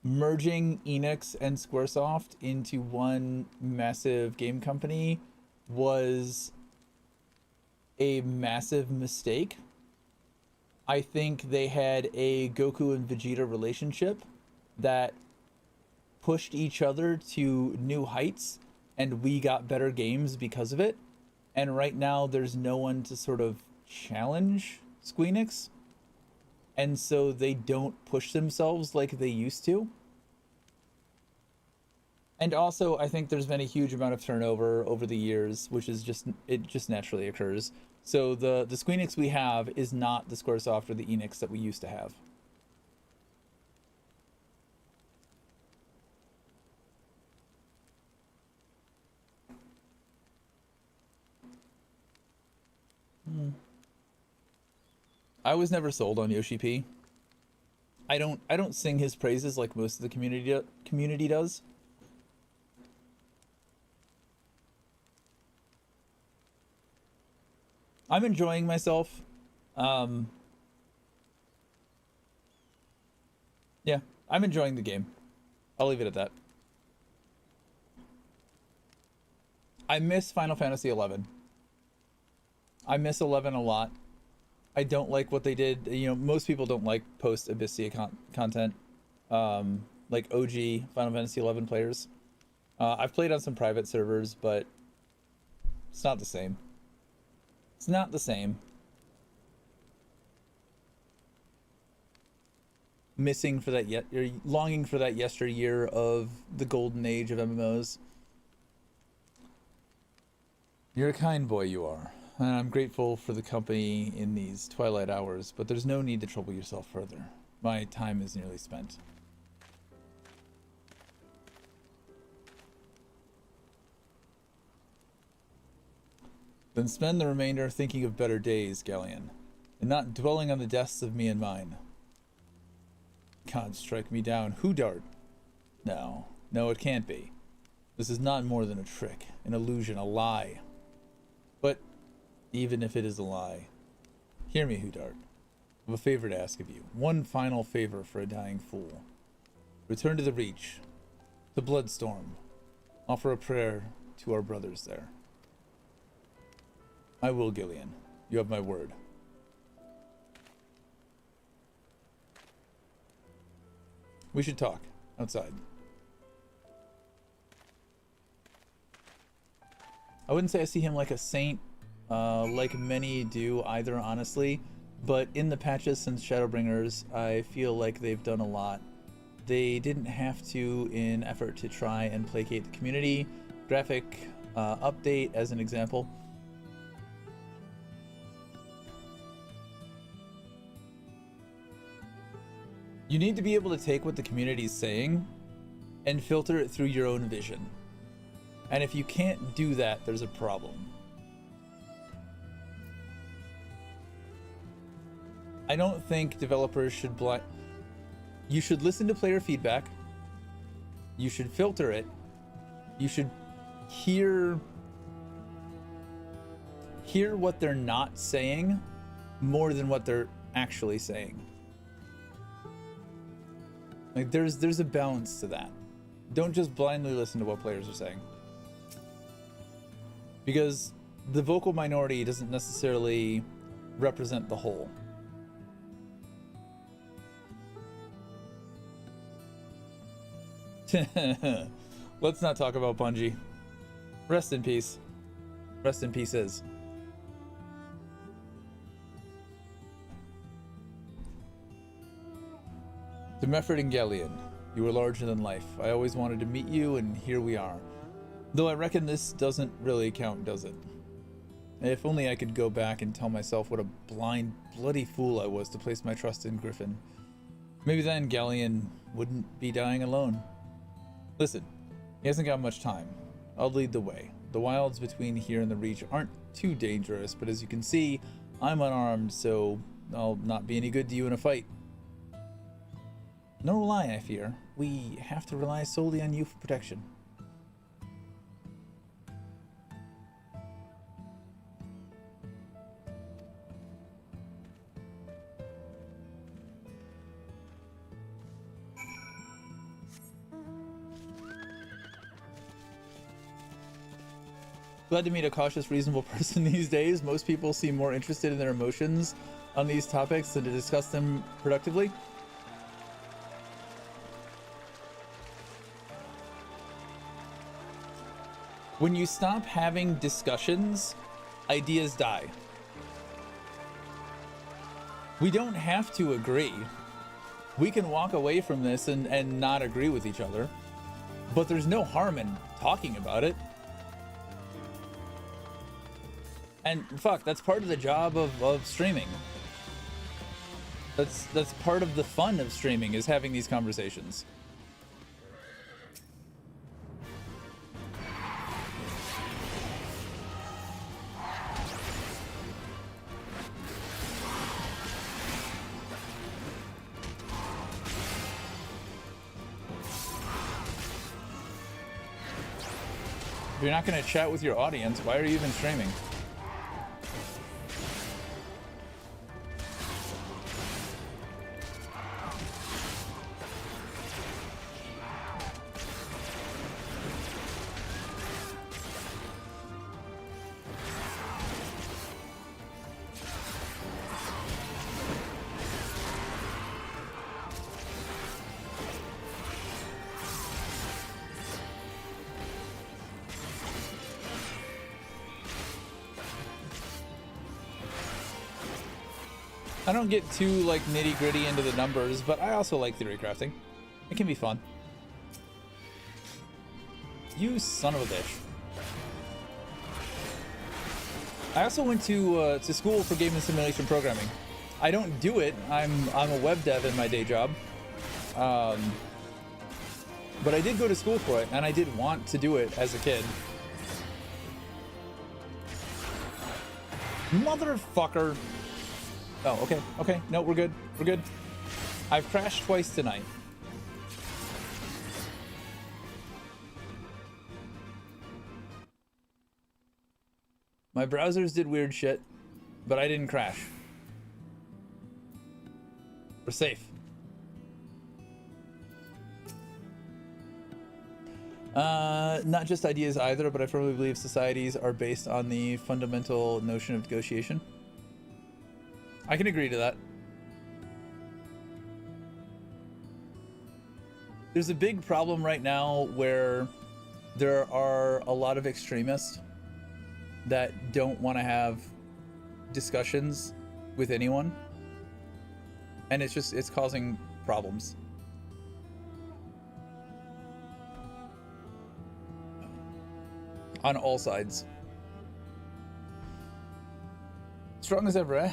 merging Enix and Squaresoft into one massive game company was a massive mistake. I think they had a Goku and Vegeta relationship that pushed each other to new heights, and we got better games because of it. And right now there's no one to sort of challenge Squeenix, and so they don't push themselves like they used to. And also, I think there's been a huge amount of turnover over the years, which is just naturally occurs. So the Squeenix we have is not the Squaresoft or the Enix that we used to have. I was never sold on Yoshi P. I don't sing his praises like most of the community does. I'm enjoying myself. Yeah, I'm enjoying the game. I'll leave it at that. I miss Final Fantasy XI. I miss 11 a lot. I don't like what they did. You know, most people don't like post-Abyssia content. Like OG Final Fantasy XI players. I've played on some private servers, but it's not the same. It's not the same. Missing for that longing for that yesteryear of the golden age of MMOs. You're a kind boy, you are. And I'm grateful for the company in these twilight hours, but there's no need to trouble yourself further. My time is nearly spent. Then spend the remainder thinking of better days, Galleon, and not dwelling on the deaths of me and mine. God, strike me down. Who dart? No, it can't be. This is not more than a trick, an illusion, a lie. But even if it is a lie, hear me, Houdart. I have a favor to ask of you. One final favor for a dying fool. Return to the Reach, to Bloodstorm. Offer a prayer to our brothers there. I will, Gillian. You have my word. We should talk outside. I wouldn't say I see him like a saint, like many do either, honestly. But in the patches since Shadowbringers, I feel like they've done a lot. They didn't have to in effort to try and placate the community. Graphic update, as an example. You need to be able to take what the community is saying and filter it through your own vision. And if you can't do that, there's a problem. I don't think developers should You should listen to player feedback. You should filter it. You should hear what they're not saying more than what they're actually saying. Like there's a balance to that. Don't just blindly listen to what players are saying. Because the vocal minority doesn't necessarily represent the whole. Let's not talk about Bungie. Rest in peace. Rest in pieces. To Mefford and Galleon, you were larger than life. I always wanted to meet you, and here we are. Though I reckon this doesn't really count, does it? If only I could go back and tell myself what a blind, bloody fool I was to place my trust in Griffin. Maybe then Galleon wouldn't be dying alone. Listen, he hasn't got much time. I'll lead the way. The wilds between here and the Reach aren't too dangerous, but as you can see, I'm unarmed, so I'll not be any good to you in a fight. No lie, I fear. We have to rely solely on you for protection. Glad to meet a cautious, reasonable person these days. Most people seem more interested in their emotions on these topics than to discuss them productively. When you stop having discussions, ideas die. We don't have to agree. We can walk away from this and not agree with each other, but there's no harm in talking about it. And fuck, that's part of the job of streaming. That's part of the fun of streaming, is having these conversations. If you're not going to chat with your audience, why are you even streaming? I don't get too like nitty gritty into the numbers, but I also like theory crafting. It can be fun. You son of a bitch. I also went to school for game and simulation programming. I don't do it. I'm a web dev in my day job. But I did go to school for it, and I did want to do it as a kid. Motherfucker. Oh, okay, okay. No, we're good. We're good. I've crashed twice tonight. My browsers did weird shit, but I didn't crash. We're safe. Not just ideas either, but I firmly believe societies are based on the fundamental notion of negotiation. I can agree to that. There's a big problem right now where there are a lot of extremists that don't want to have discussions with anyone. And it's causing problems. On all sides. Strong as ever, eh?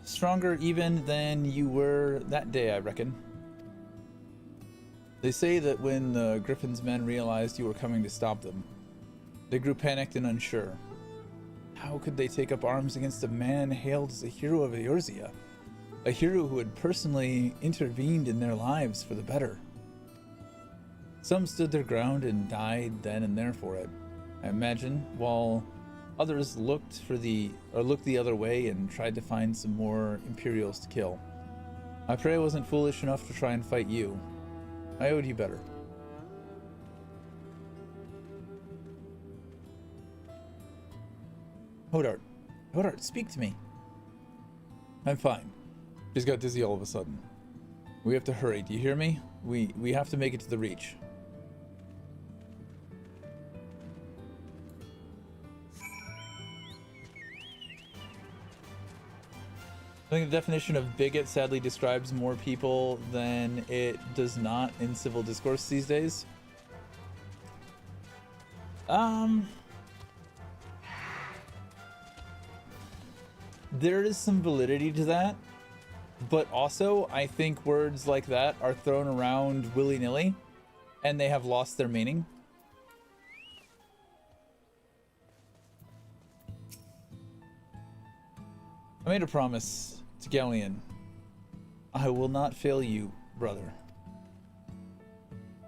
Stronger even than you were that day, I reckon. They say that when the Griffin's men realized you were coming to stop them, they grew panicked and unsure. How could they take up arms against a man hailed as a hero of Eorzea? A hero who had personally intervened in their lives for the better. Some stood their ground and died then and there for it, I imagine, while others looked the other way and tried to find some more Imperials to kill. I pray I wasn't foolish enough to try and fight you. I owed you better. Hodart, speak to me. I'm fine. Just got dizzy all of a sudden. We have to hurry, do you hear me? We have to make it to the Reach. I think the definition of bigot sadly describes more people than it does not in civil discourse these days. There is some validity to that, but also I think words like that are thrown around willy-nilly and they have lost their meaning. I made a promise to Galleon. I will not fail you, brother.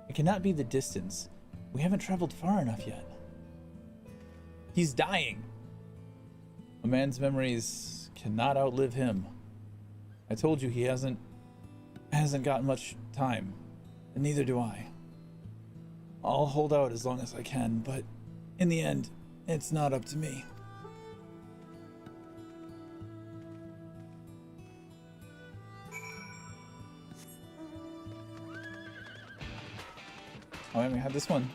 It cannot be the distance. We haven't traveled far enough yet. He's dying. A man's memories cannot outlive him. I told you he hasn't got much time, and neither do I. I'll hold out as long as I can, but in the end, It's not up to me. Oh, and we had this one.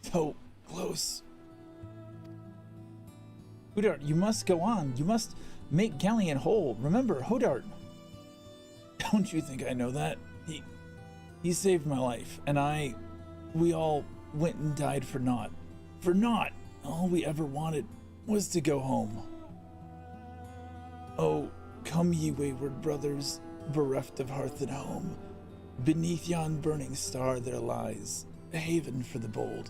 So close. Hodart, you must go on. You must make Galleon whole. Remember, Hodart. Don't you think I know that? He saved my life, and we all went and died for naught. For naught! All we ever wanted was to go home. Oh, come ye wayward brothers, bereft of hearth and home. Beneath yon burning star there lies a haven for the bold.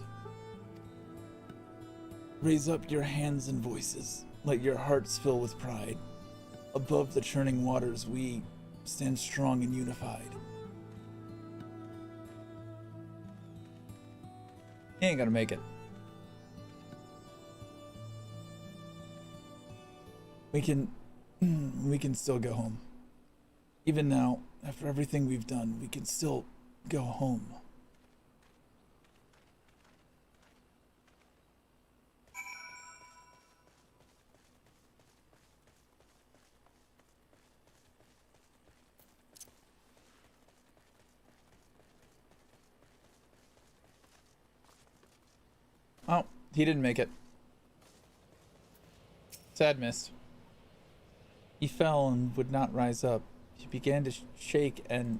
Raise up your hands and voices, let your hearts fill with pride. Above the churning waters we stand strong and unified. He ain't gonna make it. We can still go home. Even now, after everything we've done, we can still go home. Oh, he didn't make it. Sad miss. He fell and would not rise up. He began to shake and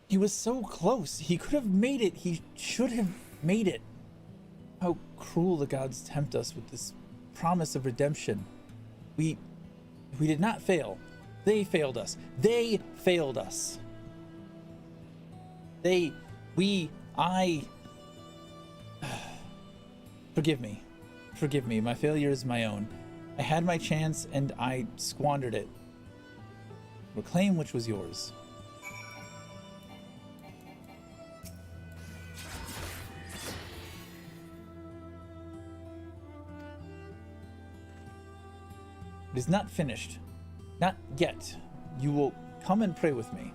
he was so close. He could have made it. He should have made it. How cruel the gods tempt us with this promise of redemption. We did not fail. They failed us. They failed us. Forgive me. Forgive me. My failure is my own. I had my chance and I squandered it. Reclaim which was yours. It is not finished. Not yet. You will come and pray with me.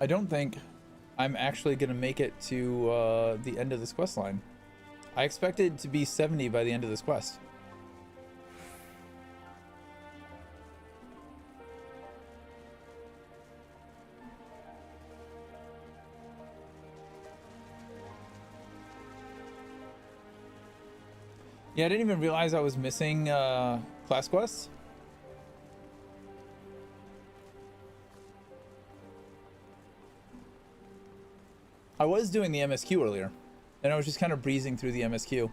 I don't think I'm actually going to make it to the end of this quest line. I expected to be 70 by the end of this quest. Yeah, I didn't even realize I was missing class quests. I was doing the MSQ earlier, and I was just kind of breezing through the MSQ.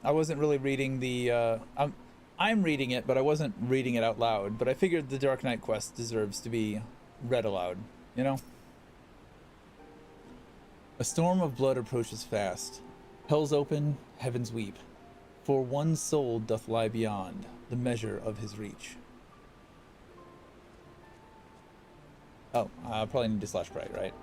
I wasn't really reading the, I'm reading it, but I wasn't reading it out loud, but I figured the Dark Knight quest deserves to be read aloud, you know? A storm of blood approaches fast. Hell's open, heavens weep. For one soul doth lie beyond the measure of his reach. Oh, I probably need to slash right?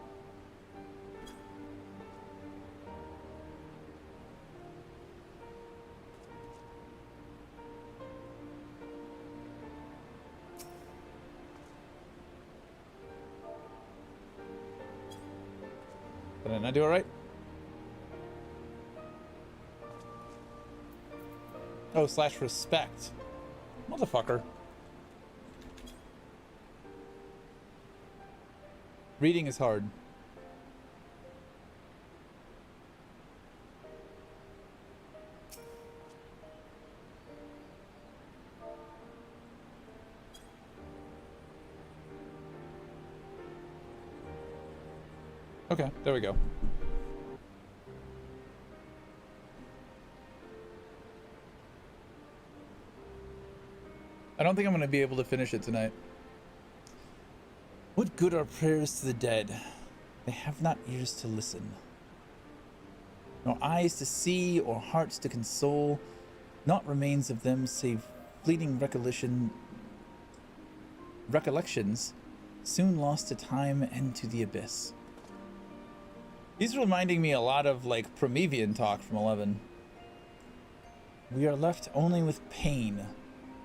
Did I not do it right? Oh, slash respect. Motherfucker. Reading is hard. Okay, there we go. I don't think I'm going to be able to finish it tonight. What good are prayers to the dead? They have not ears to listen, nor eyes to see, or hearts to console. Naught remains of them save fleeting recollections, soon lost to time and to the abyss. He's reminding me a lot of like Promethean talk from 11. We are left only with pain,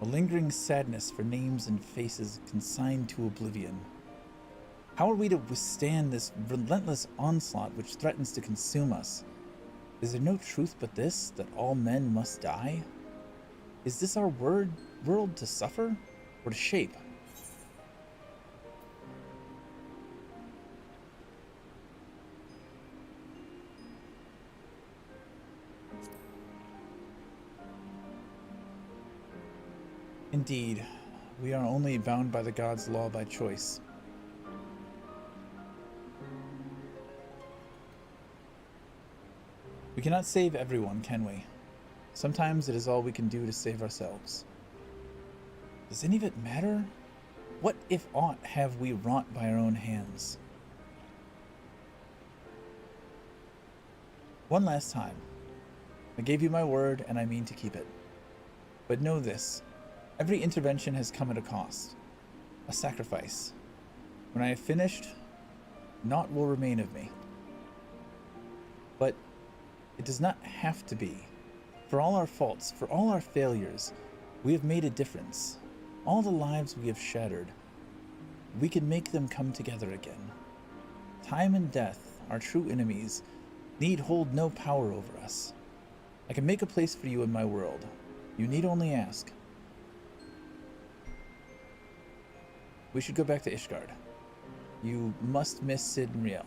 a lingering sadness for names and faces consigned to oblivion. How are we to withstand this relentless onslaught which threatens to consume us? Is there no truth but this, that all men must die? Is this our world to suffer, or to shape? Indeed, we are only bound by the gods' law by choice. We cannot save everyone, can we? Sometimes it is all we can do to save ourselves. Does any of it matter? What, if aught, have we wrought by our own hands? One last time. I gave you my word, and I mean to keep it. But know this. Every intervention has come at a cost, a sacrifice. When I have finished, naught will remain of me. But it does not have to be. For all our faults, for all our failures, we have made a difference. All the lives we have shattered, we can make them come together again. Time and death, our true enemies, need hold no power over us. I can make a place for you in my world. You need only ask. We should go back to Ishgard. You must miss Sid and Riel.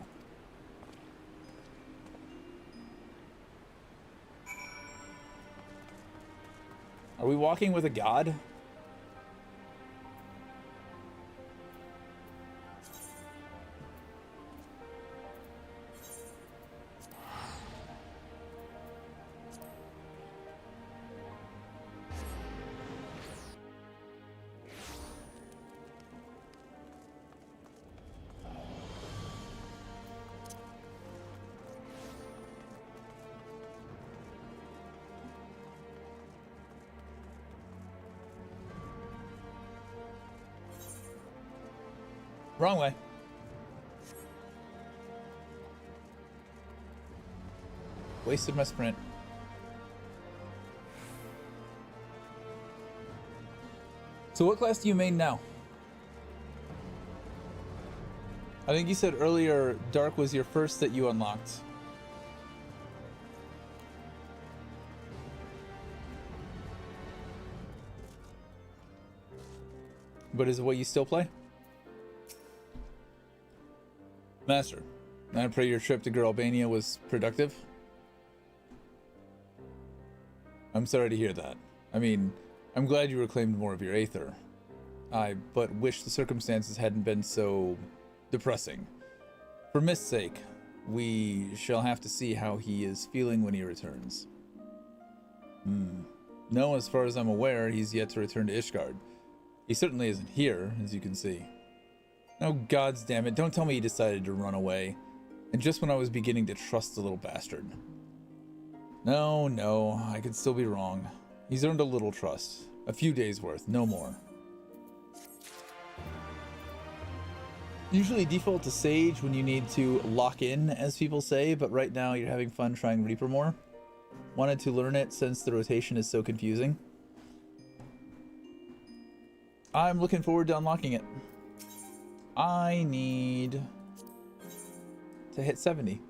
Are we walking with a god? Wrong way. Wasted my sprint. So what class do you main now? I think you said earlier Dark was your first that you unlocked. But is it what you still play? Master, I pray your trip to Albania was productive. I'm sorry to hear that. I mean, I'm glad you reclaimed more of your Aether. I but wish the circumstances hadn't been so depressing. For Mist's sake, we shall have to see how he is feeling when he returns. No, as far as I'm aware, he's yet to return to Ishgard. He certainly isn't here, as you can see. Oh, gods damn it, don't tell me he decided to run away. And just when I was beginning to trust the little bastard. No, I could still be wrong. He's earned a little trust. A few days worth, no more. Usually default to Sage when you need to lock in, as people say, but right now you're having fun trying Reaper more. Wanted to learn it since the rotation is so confusing. I'm looking forward to unlocking it. I need to hit 70.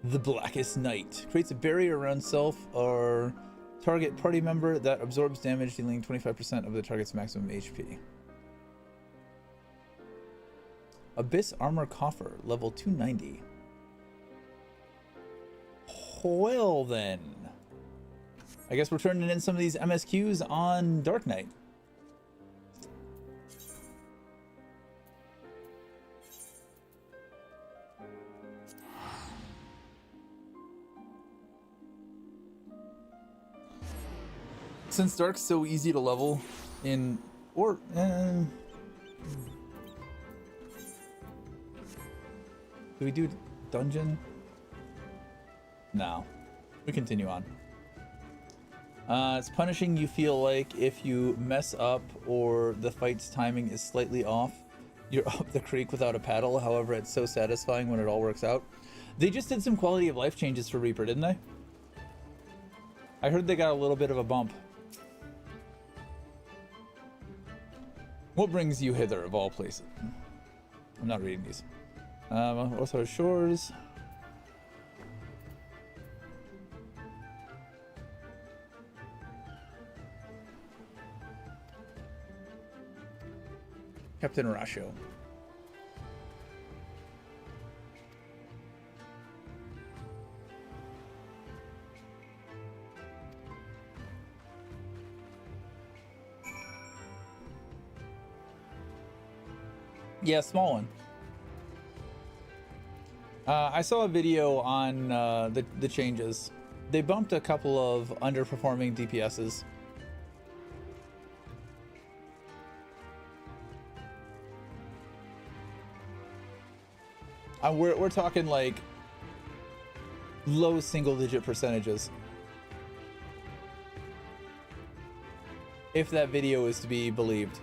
The Blackest Night creates a barrier around self or target party member that absorbs damage, dealing 25% of the target's maximum HP. Abyss Armor Coffer, level 290. Well then, I guess we're turning in some of these MSQs on Dark Knight. Since Dark's so easy to level in, Do we do dungeon? No. We continue on. It's punishing, you feel like, if you mess up or the fight's timing is slightly off. You're up the creek without a paddle. However, it's so satisfying when it all works out. They just did some quality of life changes for Reaper, didn't they? I heard they got a little bit of a bump. What brings you hither, of all places? I'm not reading these. Also shores. Captain Rasho. Yeah, small one. I saw a video on the changes. They bumped a couple of underperforming DPSs. We're talking like low single-digit percentages. If that video is to be believed.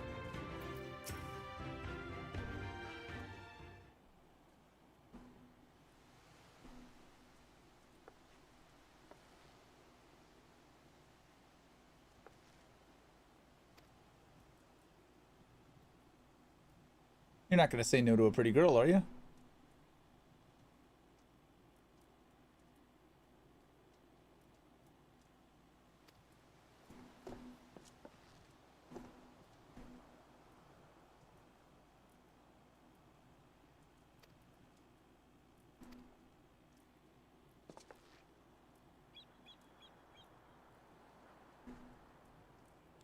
You're not going to say no to a pretty girl, are you?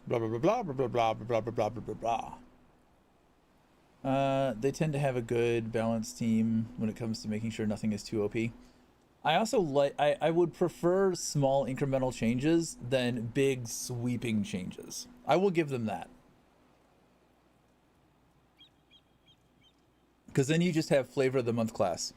Blah, blah, blah, blah, blah, blah, blah, blah, blah, blah, blah, blah. They tend to have a good balanced team when it comes to making sure nothing is too OP. I also like, I would prefer small incremental changes than big sweeping changes. I will give them that. Because then you just have flavor of the month class.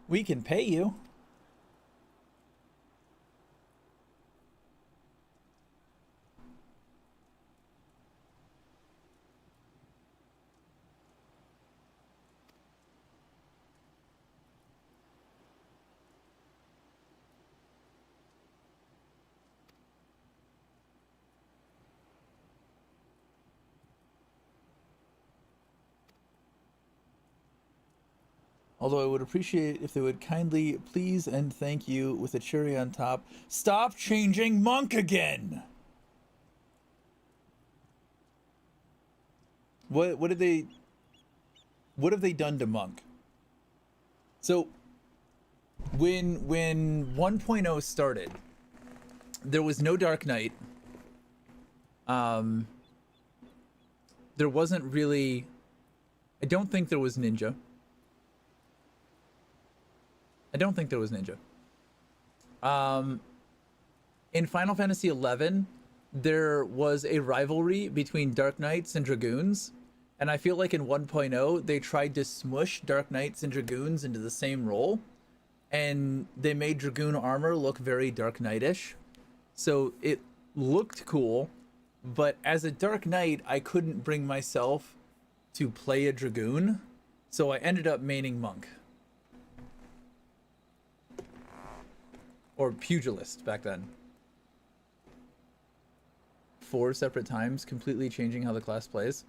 We can pay you. Although I would appreciate if they would kindly please and thank you with a cherry on top. Stop changing monk again. What have they done to monk? So when 1.0 started, there was no Dark Knight. There wasn't really, I don't think there was Ninja. I don't think there was Ninja. In Final Fantasy XI, there was a rivalry between Dark Knights and Dragoons, and I feel like in 1.0, they tried to smush Dark Knights and Dragoons into the same role, and they made Dragoon armor look very Dark Knight-ish. So it looked cool, but as a Dark Knight, I couldn't bring myself to play a Dragoon, so I ended up maining Monk. Or Pugilist back then. 4 separate times, completely changing how the class plays.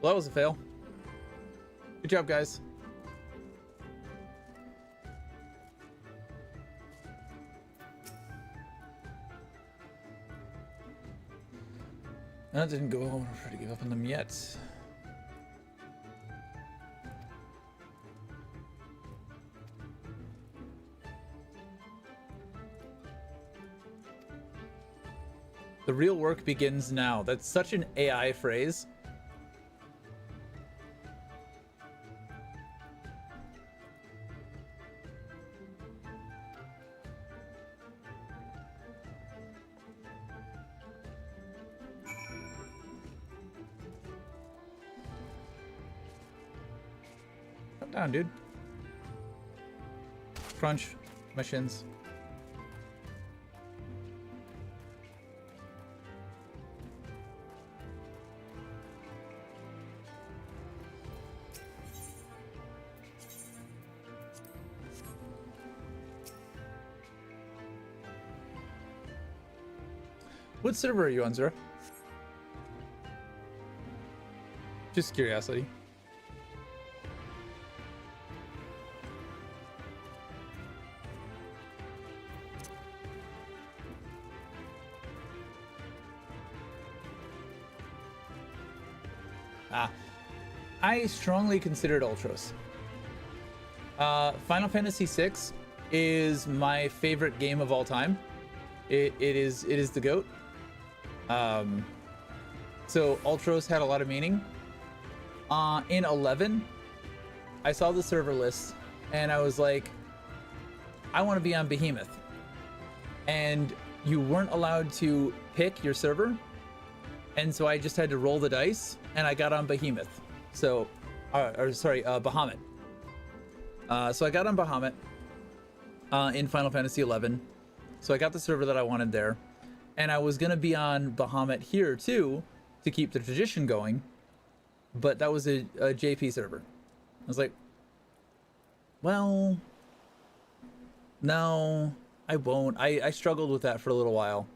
Well, that was a fail. Good job, guys. That didn't go well. We're trying to give up on them yet. The real work begins now. That's such an AI phrase. Calm down, dude. Crunch my shins. What server are you on, Zura? Just curiosity. I strongly considered Ultros. Final Fantasy VI is my favorite game of all time. It is the GOAT. So Ultros had a lot of meaning. In 11, I saw the server list and I was like, I want to be on Behemoth. And you weren't allowed to pick your server. And so I just had to roll the dice and I got on Behemoth. So, Bahamut. So I got on Bahamut in Final Fantasy XI. So I got the server that I wanted there. And I was going to be on Bahamut here too to keep the tradition going. But that was a JP server. I was like, well, no, I won't. I struggled with that for a little while.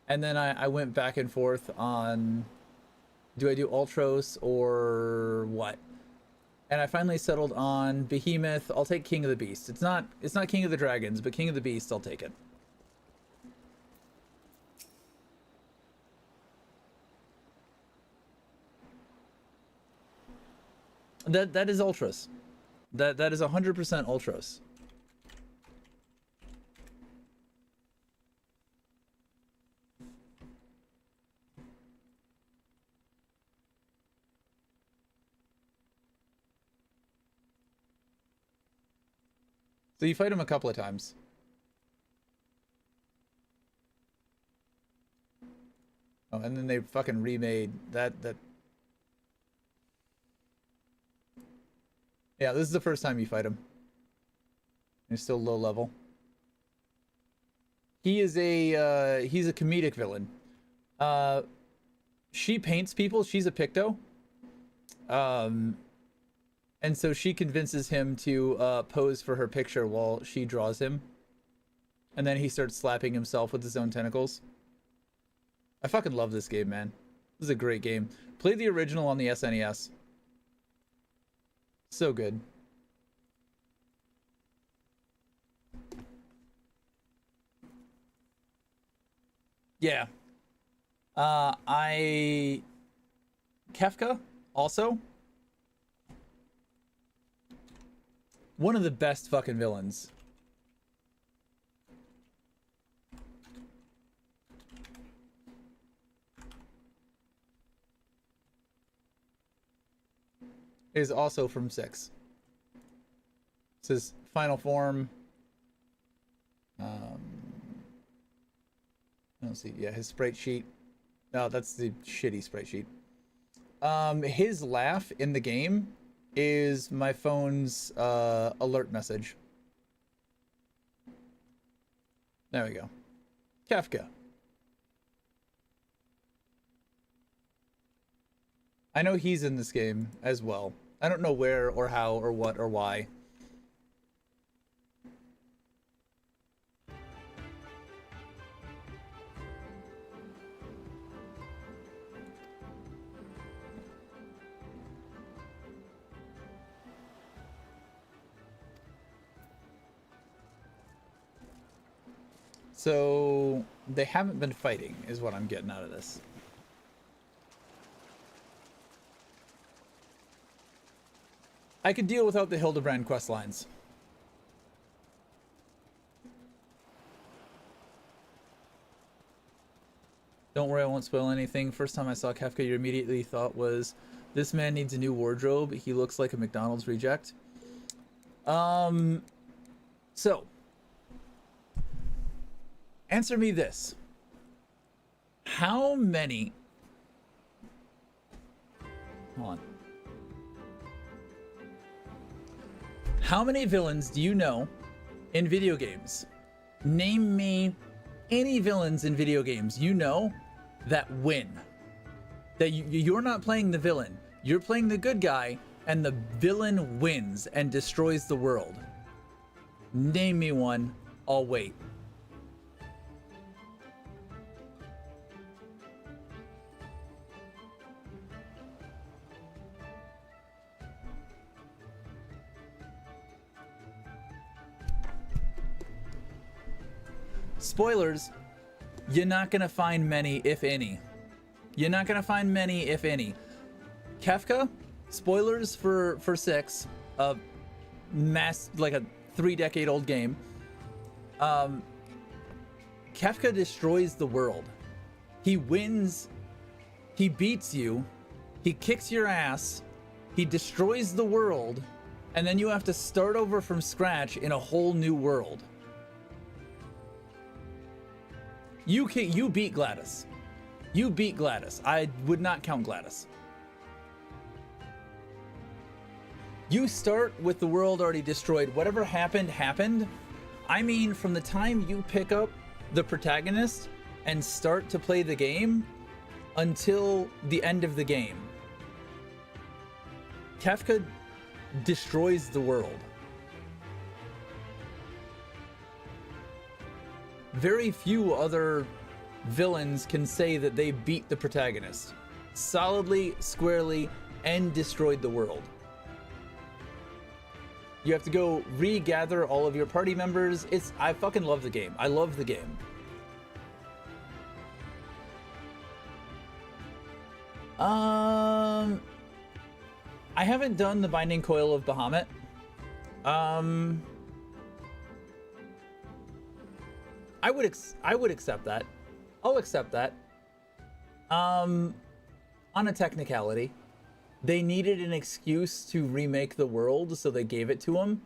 And then I went back and forth on, do I do Ultros or what? And I finally settled on Behemoth. I'll take King of the Beast. It's not King of the Dragons, but King of the Beast, I'll take it. That is Ultros. That is 100% Ultros. So you fight him a couple of times. Oh, and then they fucking remade that. Yeah, this is the first time you fight him. He's still low level. He is he's a comedic villain. She paints people. She's a Picto. And so she convinces him to pose for her picture while she draws him. And then he starts slapping himself with his own tentacles. I fucking love this game, man. This is a great game. Play the original on the SNES. So good. Yeah. Kefka also. One of the best fucking villains. Is also from 6. This is final form. I don't see. Yeah, his sprite sheet. No, that's the shitty sprite sheet. His laugh in the game is my phone's alert message. There we go. Kefka. I know he's in this game as well. I don't know where or how or what or why. So they haven't been fighting, is what I'm getting out of this. I could deal without the Hildebrand quest lines. Don't worry, I won't spoil anything. First time I saw Kefka, your immediately thought was, this man needs a new wardrobe. He looks like a McDonald's reject. So, answer me this. How many... Hold on. How many villains do you know in video games? Name me any villains in video games you know that win. That you're not playing the villain. You're playing the good guy, and the villain wins and destroys the world. Name me one. I'll wait. Spoilers, you're not gonna find many, if any. You're not gonna find many, if any. Kefka, spoilers for 6, like a 3-decade-old game. Kefka destroys the world. He wins, he beats you, he kicks your ass, he destroys the world, and then you have to start over from scratch in a whole new world. You beat Gladys. You beat Gladys. I would not count Gladys. You start with the world already destroyed. Whatever happened, happened. I mean, from the time you pick up the protagonist and start to play the game until the end of the game, Kefka destroys the world. Very few other villains can say that they beat the protagonist solidly, squarely, and destroyed the world. You have to go regather all of your party members. I fucking love the game. I love the game. I haven't done the Binding Coil of Bahamut. I would accept that. I'll accept that. On a technicality, they needed an excuse to remake the world, so they gave it to him.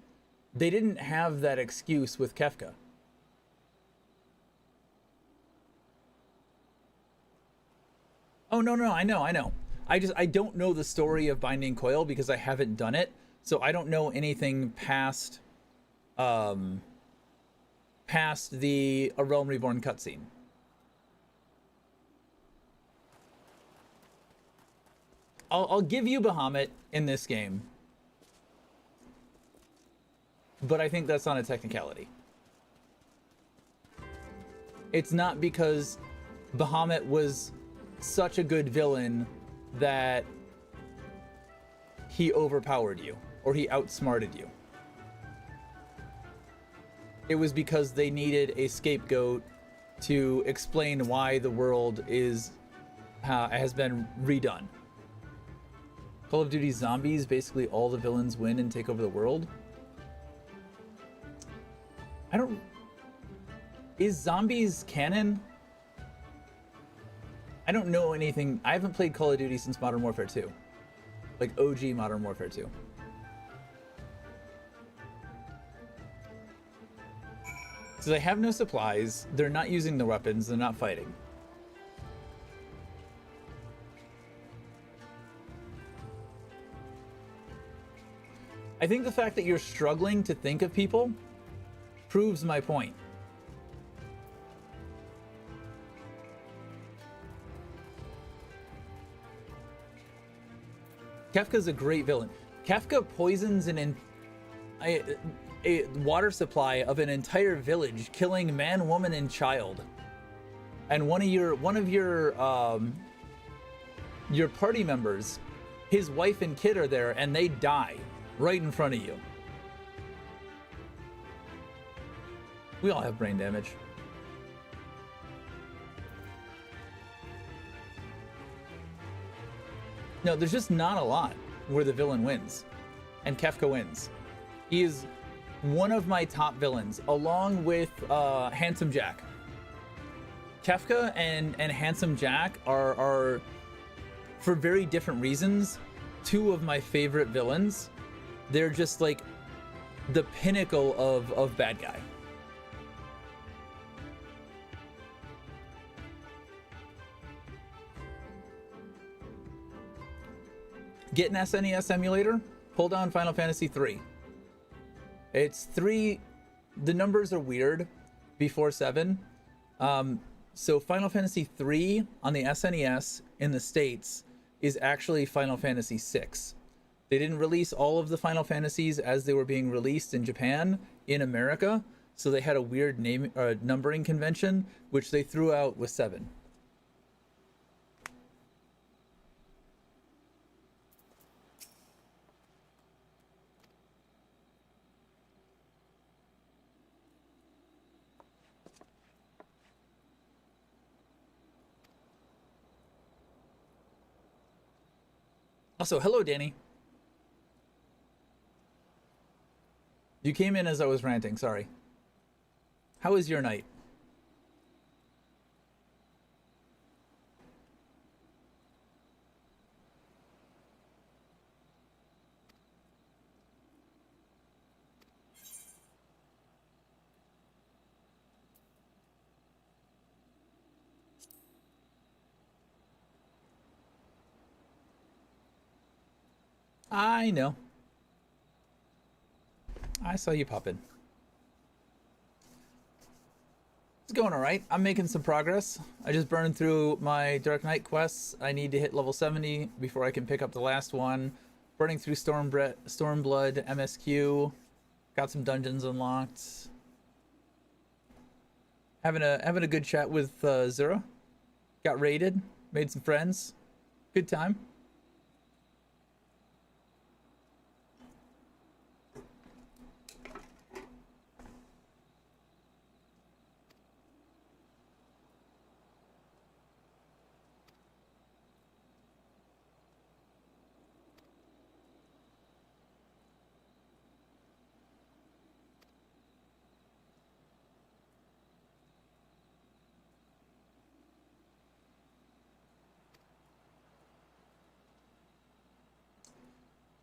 They didn't have that excuse with Kefka. Oh, no, I know. I don't know the story of Binding Coil because I haven't done it, so I don't know anything past the A Realm Reborn cutscene. I'll give you Bahamut in this game, but I think that's not a technicality. It's not because Bahamut was such a good villain that he overpowered you or he outsmarted you. It was because they needed a scapegoat to explain why the world has been redone. Call of Duty Zombies, basically all the villains win and take over the world. Is Zombies canon? I don't know anything. I haven't played Call of Duty since Modern Warfare 2. Like OG Modern Warfare 2. So they have no supplies, they're not using the weapons, they're not fighting. I think the fact that you're struggling to think of people proves my point. Kefka's a great villain. Kefka poisons a water supply of an entire village, killing man, woman, and child. And one of your party members, his wife and kid are there, and they die right in front of you. We all have brain damage. No, there's just not a lot where the villain wins, and Kefka wins. He is one of my top villains, along with Handsome Jack. Kefka and Handsome Jack are, for very different reasons, two of my favorite villains. They're just like the pinnacle of bad guy. Get an SNES emulator, pull down Final Fantasy III. It's 3, the numbers are weird before 7. So Final Fantasy III on the SNES in the States is actually Final Fantasy VI. They didn't release all of the Final Fantasies as they were being released in Japan in America, so they had a weird numbering convention, which they threw out with 7. Also, hello, Danny. You came in as I was ranting, sorry. How was your night? I know. I saw you pop in. It's going all right. I'm making some progress. I just burned through my Dark Knight quests. I need to hit level 70 before I can pick up the last one. Burning through Stormblood, MSQ. Got some dungeons unlocked. Having a good chat with Zura. Got raided. Made some friends. Good time.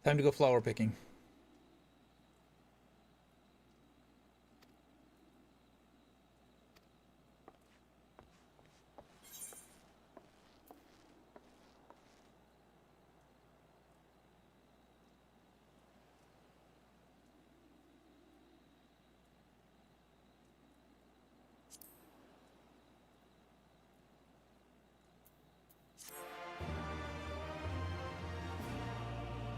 Time to go flower picking.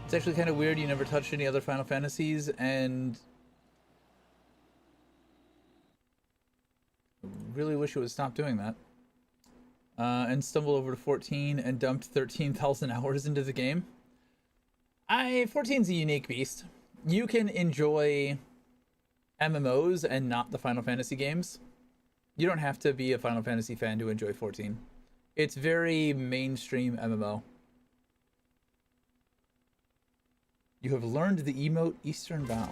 It's actually kind of weird you never touched any other Final Fantasies, and really wish it would stop doing that. And stumble over to 14 and dumped 13,000 hours into the game. 14's a unique beast. You can enjoy MMOs and not the Final Fantasy games. You don't have to be a Final Fantasy fan to enjoy 14. It's very mainstream MMO. You have learned the emote Eastern Bow.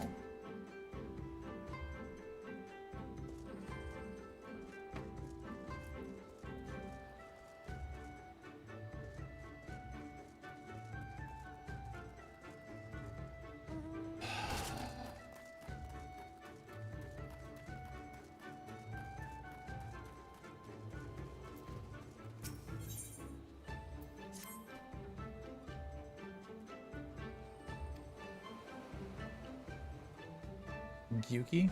Yuki?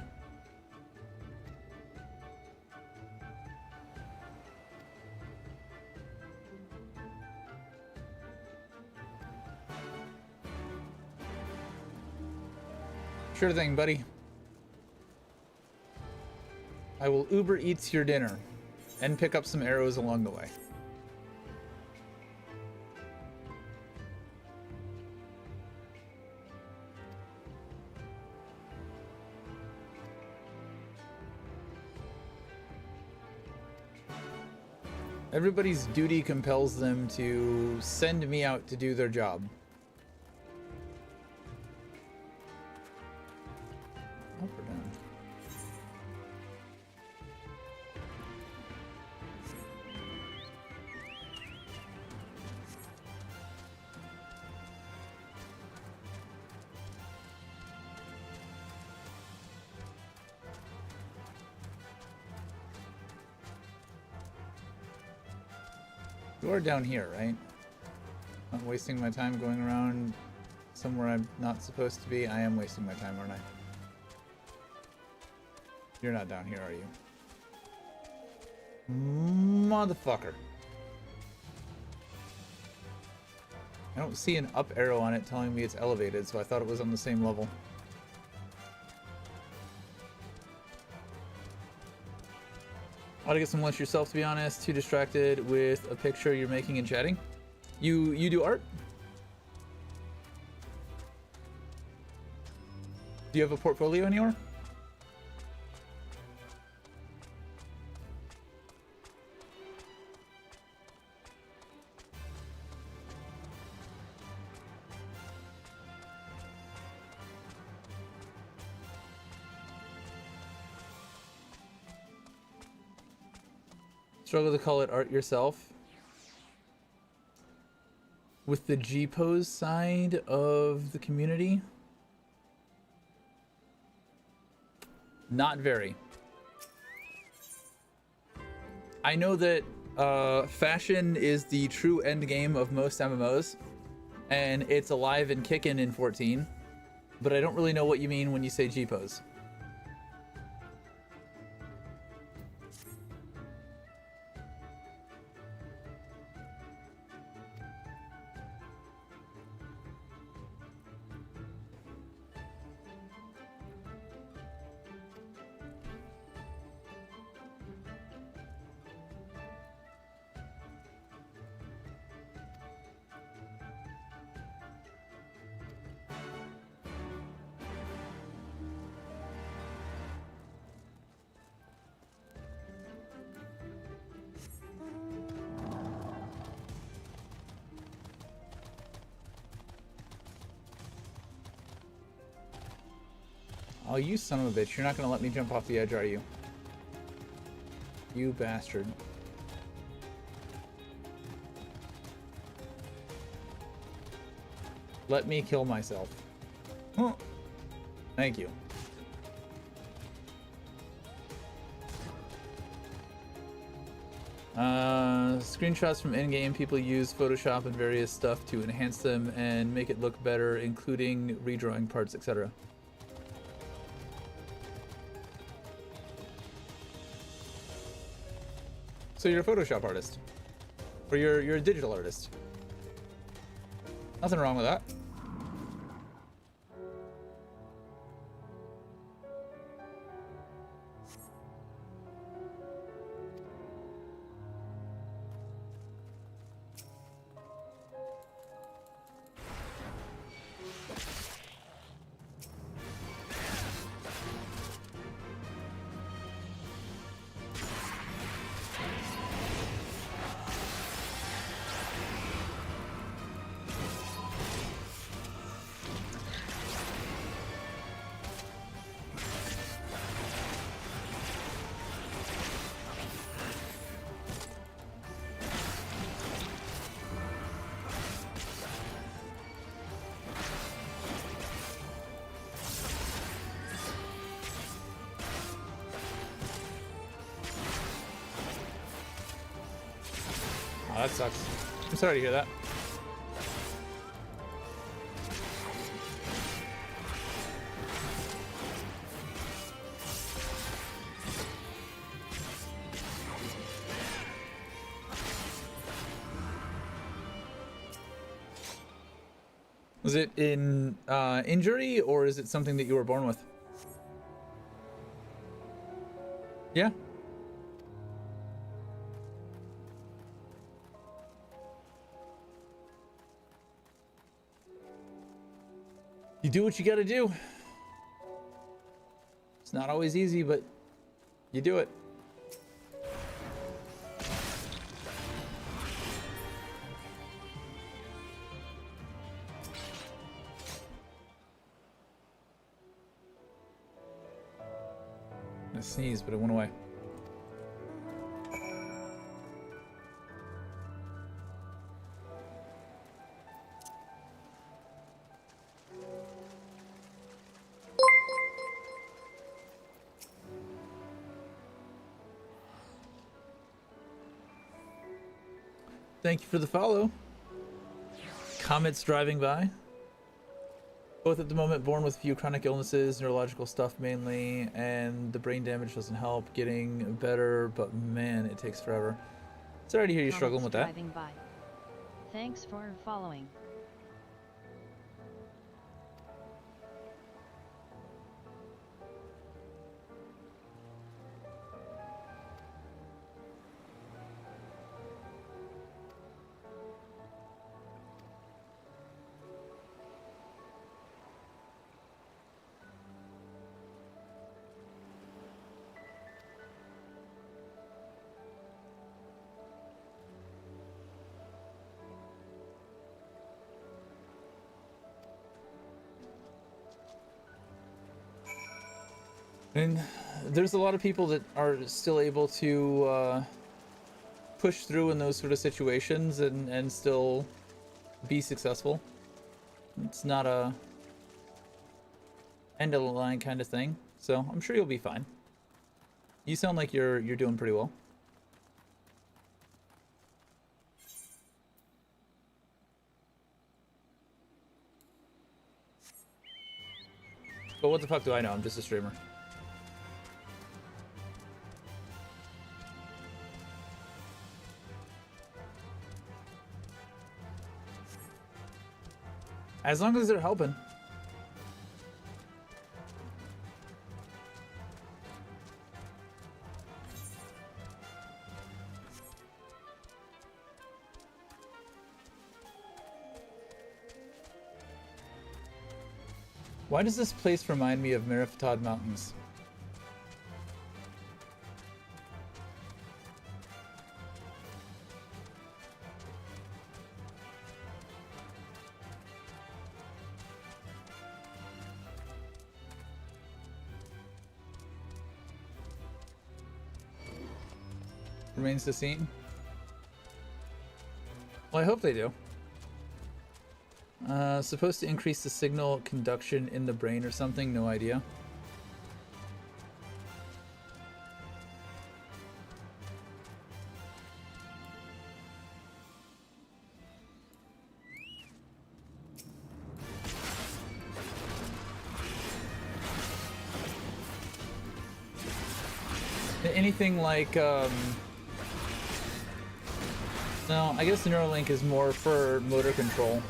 Sure thing, buddy. I will Uber Eats your dinner and pick up some arrows along the way. Everybody's duty compels them to send me out to do their job. Up or down? You are down here, right? Not wasting my time going around somewhere I'm not supposed to be. I am wasting my time, aren't I? You're not down here, are you? Motherfucker. I don't see an up arrow on it telling me it's elevated, so I thought it was on the same level. Ought to get some lunch yourself, to be honest. Too distracted with a picture you're making and chatting. You do art? Do you have a portfolio anywhere? Struggle to call it art yourself. With the G-pose side of the community? Not very. I know that fashion is the true end game of most MMOs, and it's alive and kicking in 14, but I don't really know what you mean when you say G-pose. Oh, you son of a bitch. You're not gonna let me jump off the edge, are you? You bastard. Let me kill myself. Huh. Thank you. Screenshots from in-game. People use Photoshop and various stuff to enhance them and make it look better, including redrawing parts, etc. So you're a Photoshop artist, or you're a digital artist. Nothing wrong with that. Oh, that sucks. I'm sorry to hear that. Was it in injury, or is it something that you were born with? Yeah. You do what you gotta do. It's not always easy, but you do it. I sneezed, but it went away. Thank you for the follow. Comets driving by. Both at the moment born with a few chronic illnesses, neurological stuff mainly, and the brain damage doesn't help. Getting better, but man, it takes forever. Sorry to hear you struggling with that. Driving by. Thanks for following. And there's a lot of people that are still able to push through in those sort of situations and still be successful. It's not a end of the line kind of thing, so I'm sure you'll be fine. You sound like you're doing pretty well. But what the fuck do I know? I'm just a streamer. As long as they're helping. Why does this place remind me of Merifatad Mountains? Remains to seen. Well, I hope they do. Supposed to increase the signal conduction in the brain or something? No idea. Anything like, no, I guess the Neuralink is more for motor control.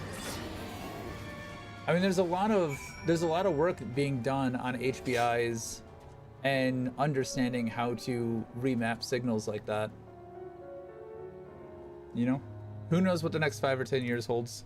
I mean, there's a lot of work being done on HBIs and understanding how to remap signals like that. You know, who knows what the next 5 or 10 years holds?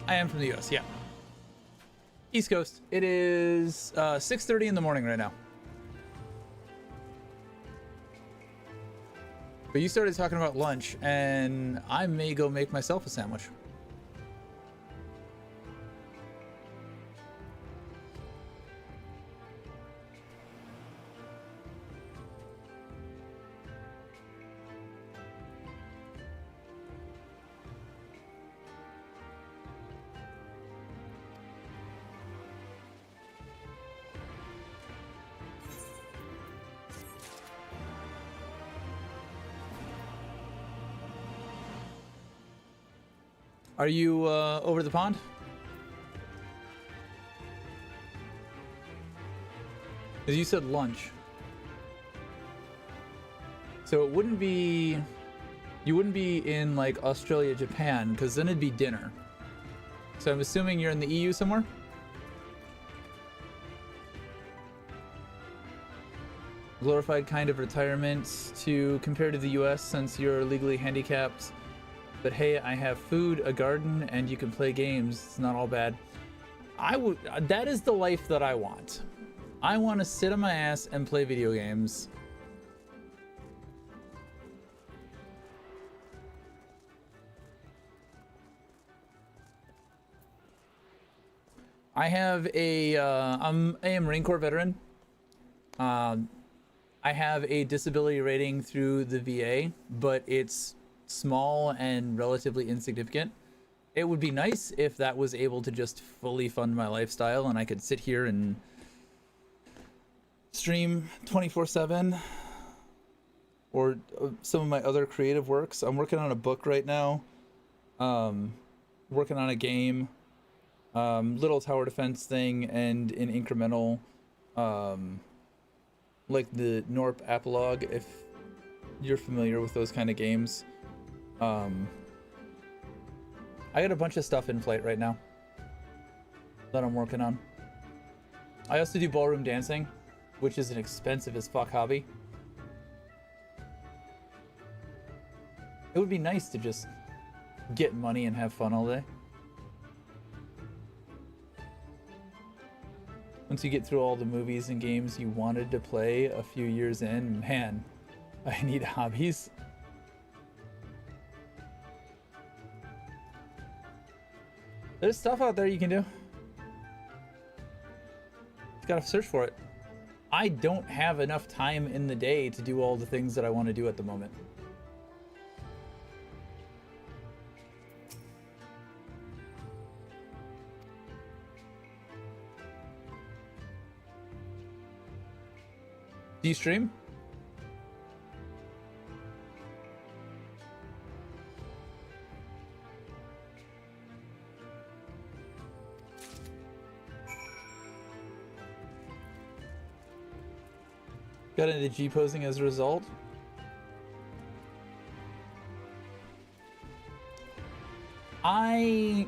I am from the US, yeah. East Coast. It is 6:30 in the morning right now. But you started talking about lunch, and I may go make myself a sandwich. Are you over the pond? Because you said lunch. So it wouldn't be... You wouldn't be in like Australia, Japan, because then it'd be dinner. So I'm assuming you're in the EU somewhere? Glorified kind of retirement to compare to the US since you're legally handicapped. But hey, I have food, a garden, and you can play games. It's not all bad. That is the life that I want. I want to sit on my ass and play video games. I have a, I am a Marine Corps veteran. I have a disability rating through the VA, but it's small and relatively insignificant. It would be nice if that was able to just fully fund my lifestyle and I could sit here and stream 24/7 or some of my other creative works. I'm working on a book right now, working on a game, little tower defense thing, and an incremental like the Norp epilogue, if you're familiar with those kind of games. I got a bunch of stuff in flight right now that I'm working on. I also do ballroom dancing, which is an expensive as fuck hobby. It would be nice to just get money and have fun all day. Once you get through all the movies and games you wanted to play a few years in, man, I need hobbies. There's stuff out there you can do. Just gotta search for it. I don't have enough time in the day to do all the things that I want to do at the moment. Do you stream? Got into G-posing as a result. I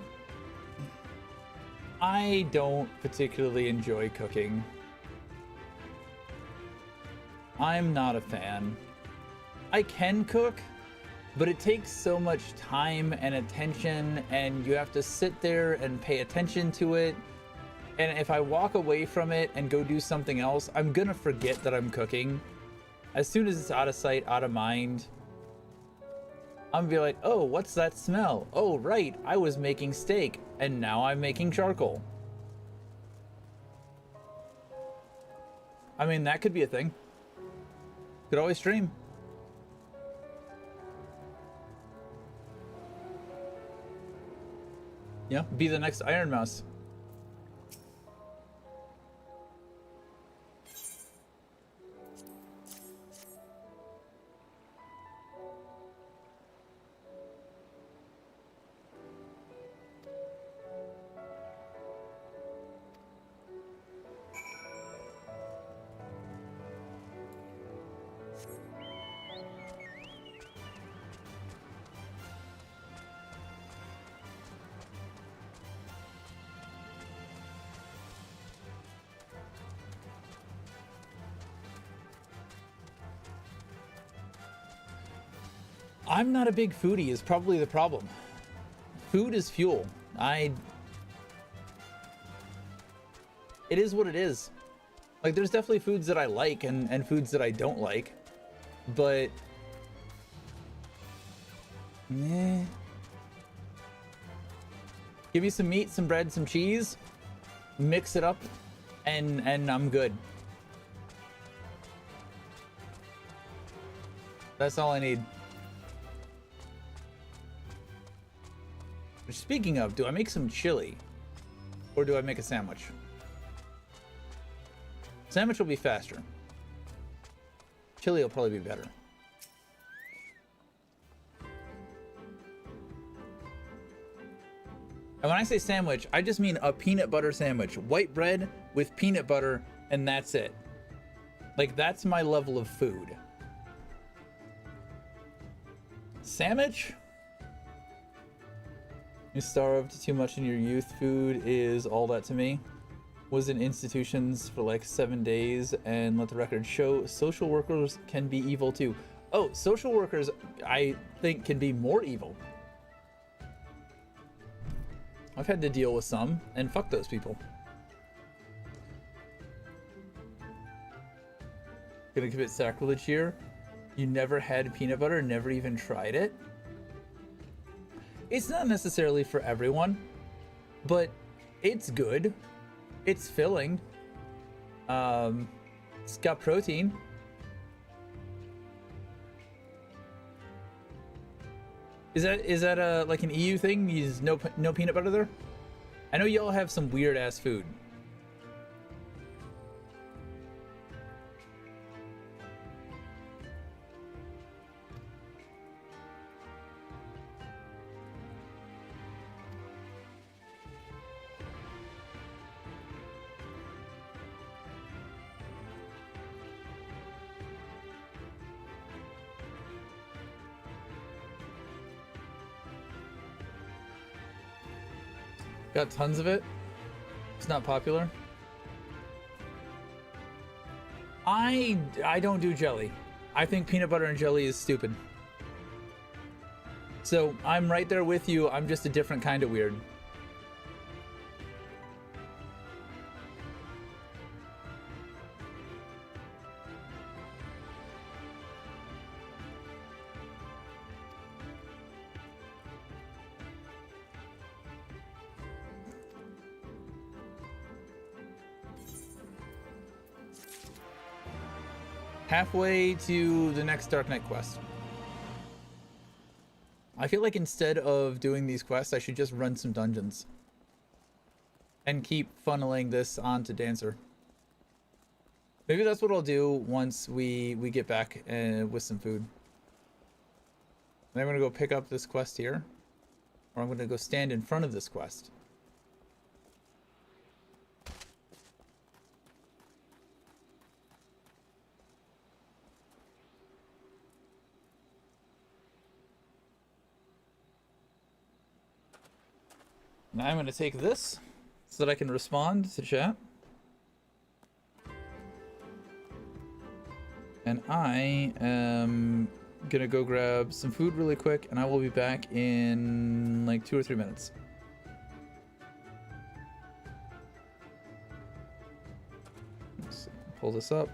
don't particularly enjoy cooking. I'm not a fan. I can cook, but it takes so much time and attention, and you have to sit there and pay attention to it. And if I walk away from it and go do something else, I'm gonna forget that I'm cooking. As soon as it's out of sight, out of mind, I'm gonna be like, oh, what's that smell? Oh, right, I was making steak, and now I'm making charcoal. I mean, that could be a thing. Could always stream. Yeah, be the next Iron Mouse. I'm not a big foodie is probably the problem. Food is fuel. It is what it is. Like, there's definitely foods that I like and foods that I don't like, but Nah. Give me some meat, some bread, some cheese. Mix it up, and I'm good. That's all I need. Speaking of, do I make some chili? Or do I make a sandwich? Sandwich will be faster. Chili will probably be better. And when I say sandwich, I just mean a peanut butter sandwich. White bread with peanut butter, and that's it. Like, that's my level of food. Sandwich? You starved too much in your youth. Food is all that to me. Was in institutions for like 7 days, and let the record show social workers can be evil too. Oh, social workers, I think, can be more evil. I've had to deal with some, and fuck those people. Gonna commit sacrilege here. You never had peanut butter, never even tried it? It's not necessarily for everyone, but it's good. It's filling. It's got protein. Is that a like an EU thing? Use no peanut butter there? I know y'all have some weird ass food. Got tons of it. It's not popular. I don't do jelly. I think peanut butter and jelly is stupid. So I'm right there with you. I'm just a different kind of weird. Halfway to the next Dark Knight quest. I feel like instead of doing these quests, I should just run some dungeons and keep funneling this onto Dancer. Maybe that's what I'll do once we get back with some food. And I'm gonna go pick up this quest here, or I'm gonna go stand in front of this quest. Now I'm going to take this so that I can respond to chat. And I am going to go grab some food really quick, and I will be back in like 2 or 3 minutes. Let's pull this up.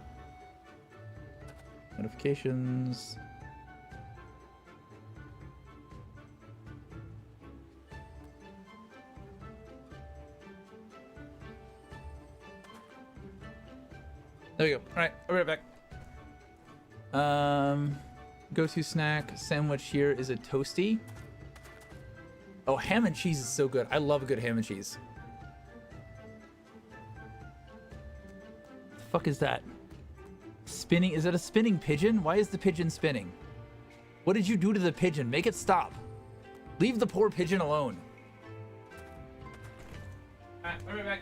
Notifications. There we go. All right, I'll be right back. Go-to snack sandwich here is a toasty. Oh, ham and cheese is so good. I love a good ham and cheese. The fuck is that? Spinning? Is that a spinning pigeon? Why is the pigeon spinning? What did you do to the pigeon? Make it stop. Leave the poor pigeon alone. All right, I'll be right back.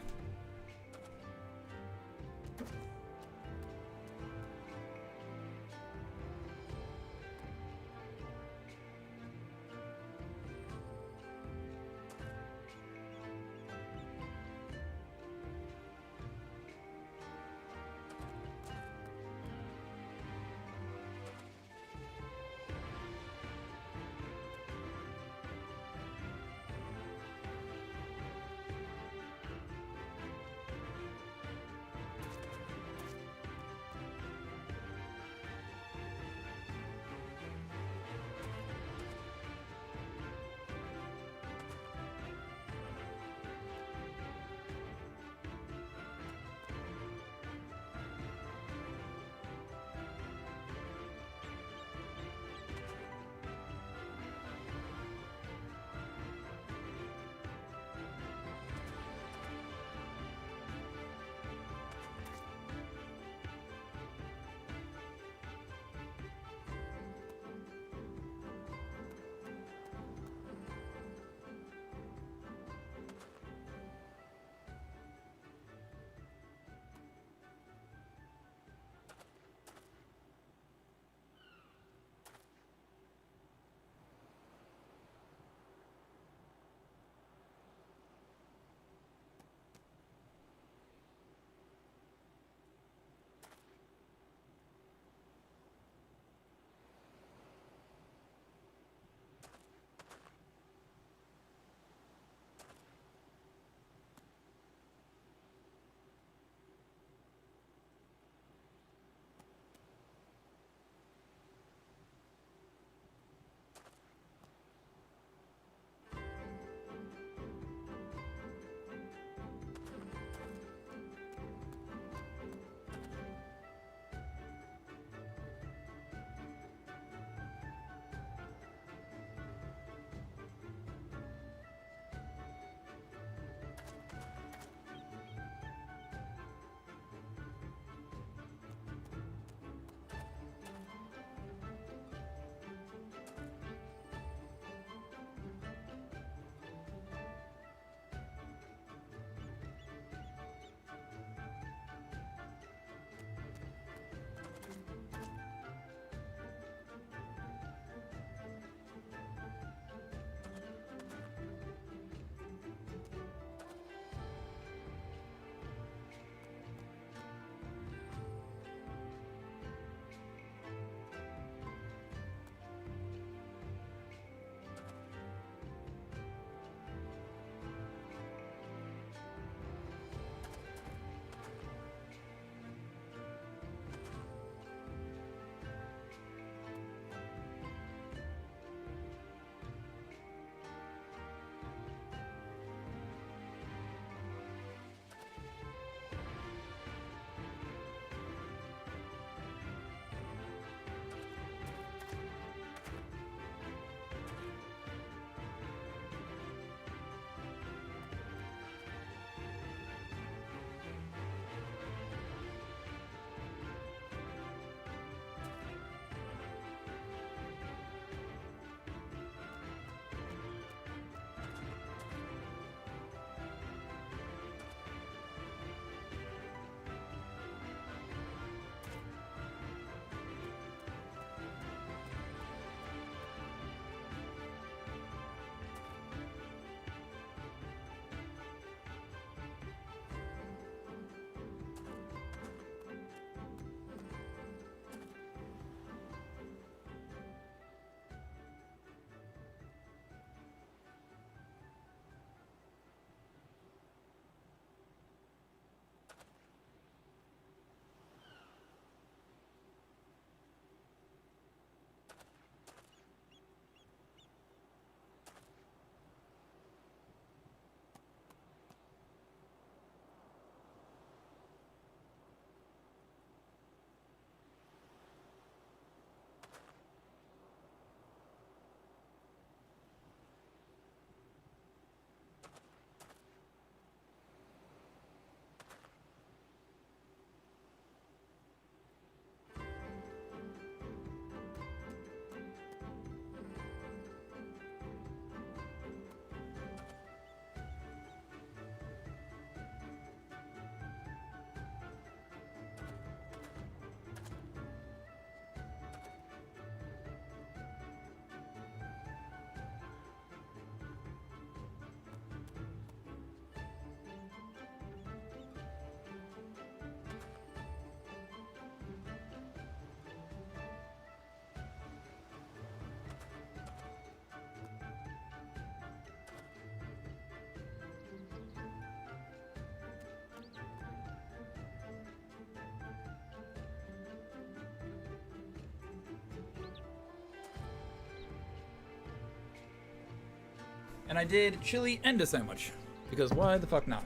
And I did chili and a sandwich, because why the fuck not?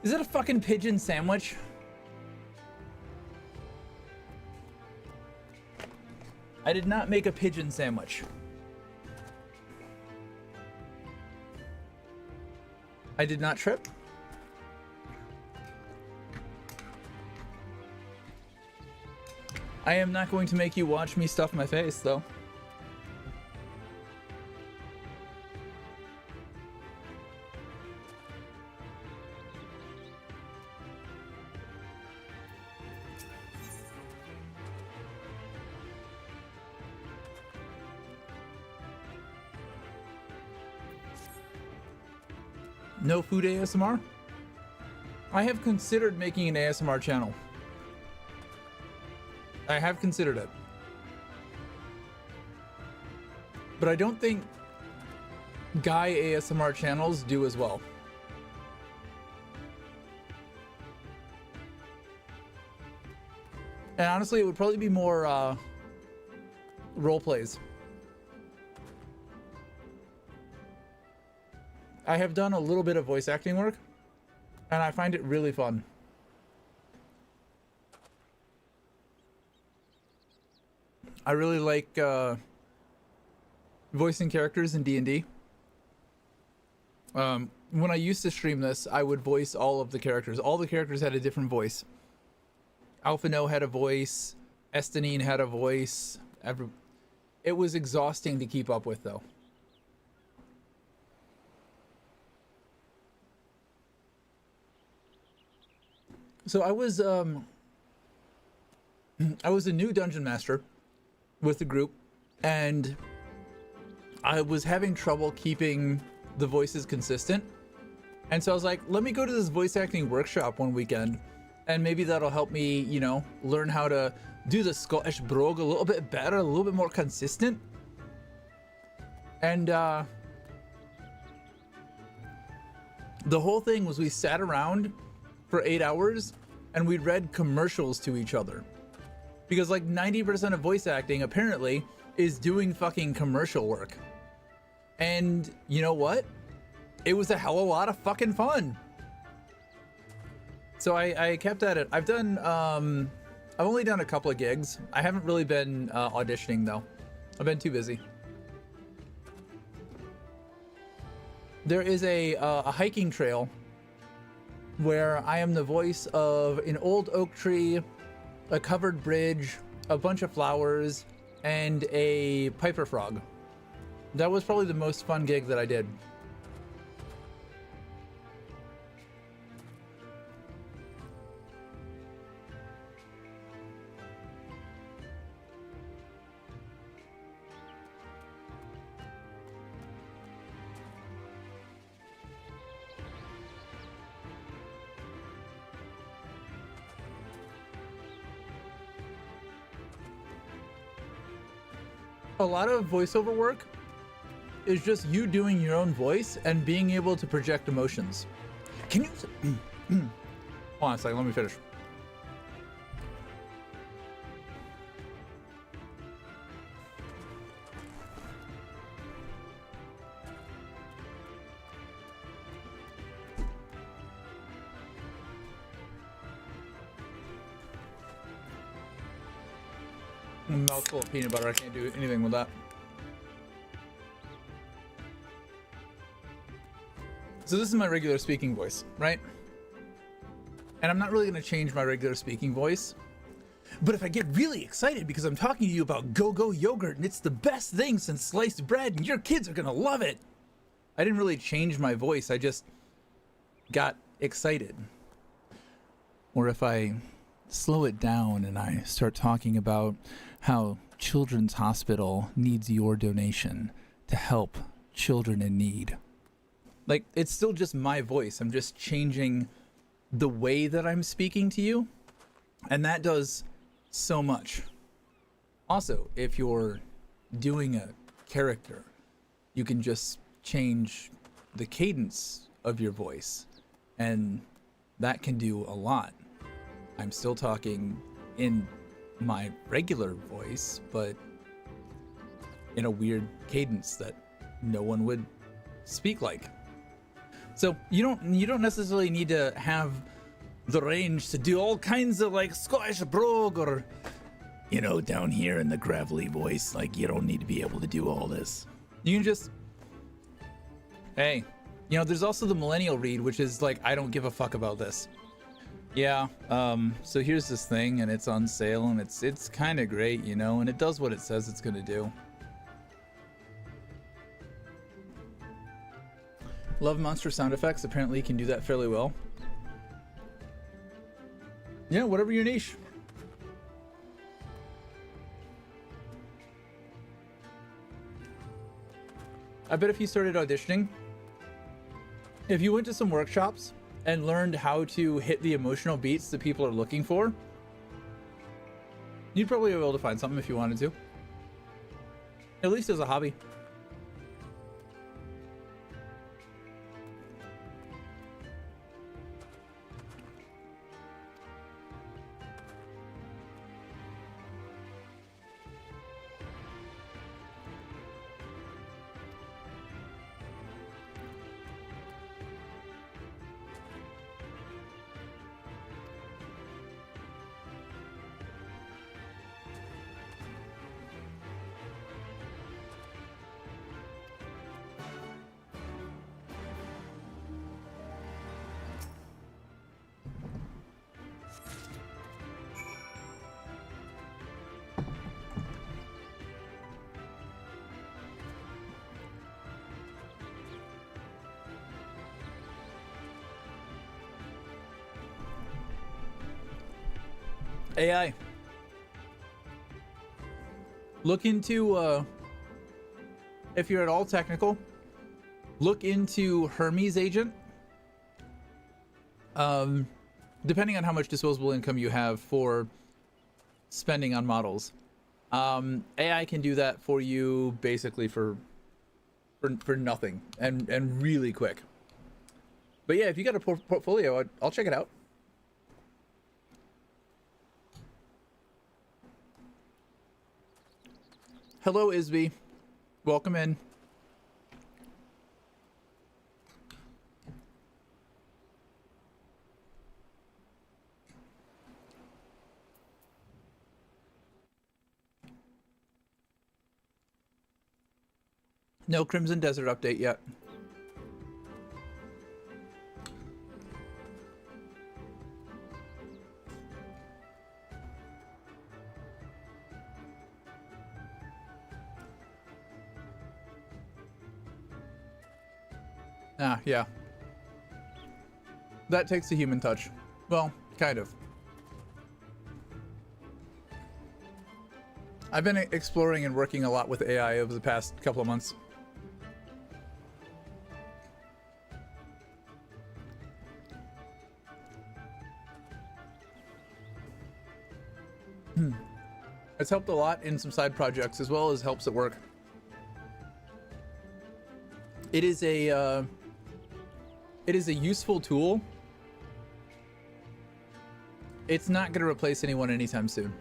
Is it a fucking pigeon sandwich? I did not make a pigeon sandwich. I did not trip. I am not going to make you watch me stuff my face, though. No food ASMR? I have considered making an ASMR channel. I have considered it. But I don't think guy ASMR channels do as well. And honestly, it would probably be more role plays. I have done a little bit of voice acting work, and I find it really fun. I really like voicing characters in D&D. When I used to stream this, I would voice all of the characters. All the characters had a different voice. Alphino had a voice. Estinine had a voice. It was exhausting to keep up with, though. So I was a new dungeon master with the group, and I was having trouble keeping the voices consistent. And so I was like, let me go to this voice acting workshop one weekend, and maybe that'll help me, you know, learn how to do the Scottish brogue a little bit better, a little bit more consistent. And the whole thing was we sat around for 8 hours and we read commercials to each other, because like 90% of voice acting apparently is doing fucking commercial work. And you know what? It was a hell of a lot of fucking fun. So I kept at it. I've only done a couple of gigs. I haven't really been auditioning though. I've been too busy. There is a hiking trail where I am the voice of an old oak tree, a covered bridge, a bunch of flowers, and a piper frog. That was probably the most fun gig that I did. A lot of voiceover work is just you doing your own voice and being able to project emotions. Can you... Hold on a second, let me finish. Mouthful of peanut butter, I can't do anything with that. So this is my regular speaking voice, right? And I'm not really going to change my regular speaking voice. But if I get really excited because I'm talking to you about go-go yogurt and it's the best thing since sliced bread and your kids are going to love it, I didn't really change my voice, I just got excited. Or if I slow it down and I start talking about how Children's Hospital needs your donation to help children in need. Like, it's still just my voice. I'm just changing the way that I'm speaking to you. And that does so much. Also, if you're doing a character, you can just change the cadence of your voice. And that can do a lot. I'm still talking in my regular voice, but in a weird cadence that no one would speak like. So you don't necessarily need to have the range to do all kinds of like Scottish brogue or, you know, down here in the gravelly voice. Like, you don't need to be able to do all this. You can just, hey, you know, there's also the millennial read, which is like, I don't give a fuck about this. Yeah, so here's this thing and it's on sale and it's kind of great, you know, and it does what it says it's gonna do. Love monster sound effects. Apparently you can do that fairly well. Yeah, whatever your niche. I bet if you started auditioning, if you went to some workshops and learned how to hit the emotional beats that people are looking for, you'd probably be able to find something if you wanted to. At least as a hobby. AI. Look into, if you're at all technical, look into Hermes Agent. Depending on how much disposable income you have for spending on models. AI can do that for you basically for nothing and really quick. But yeah, if you got a portfolio, I'll check it out. Hello, Isby. Welcome in. No Crimson Desert update yet. Ah, yeah. That takes a human touch. Well, kind of. I've been exploring and working a lot with AI over the past couple of months. It's helped a lot in some side projects as well as helps at work. It is a useful tool. It's not going to replace anyone anytime soon.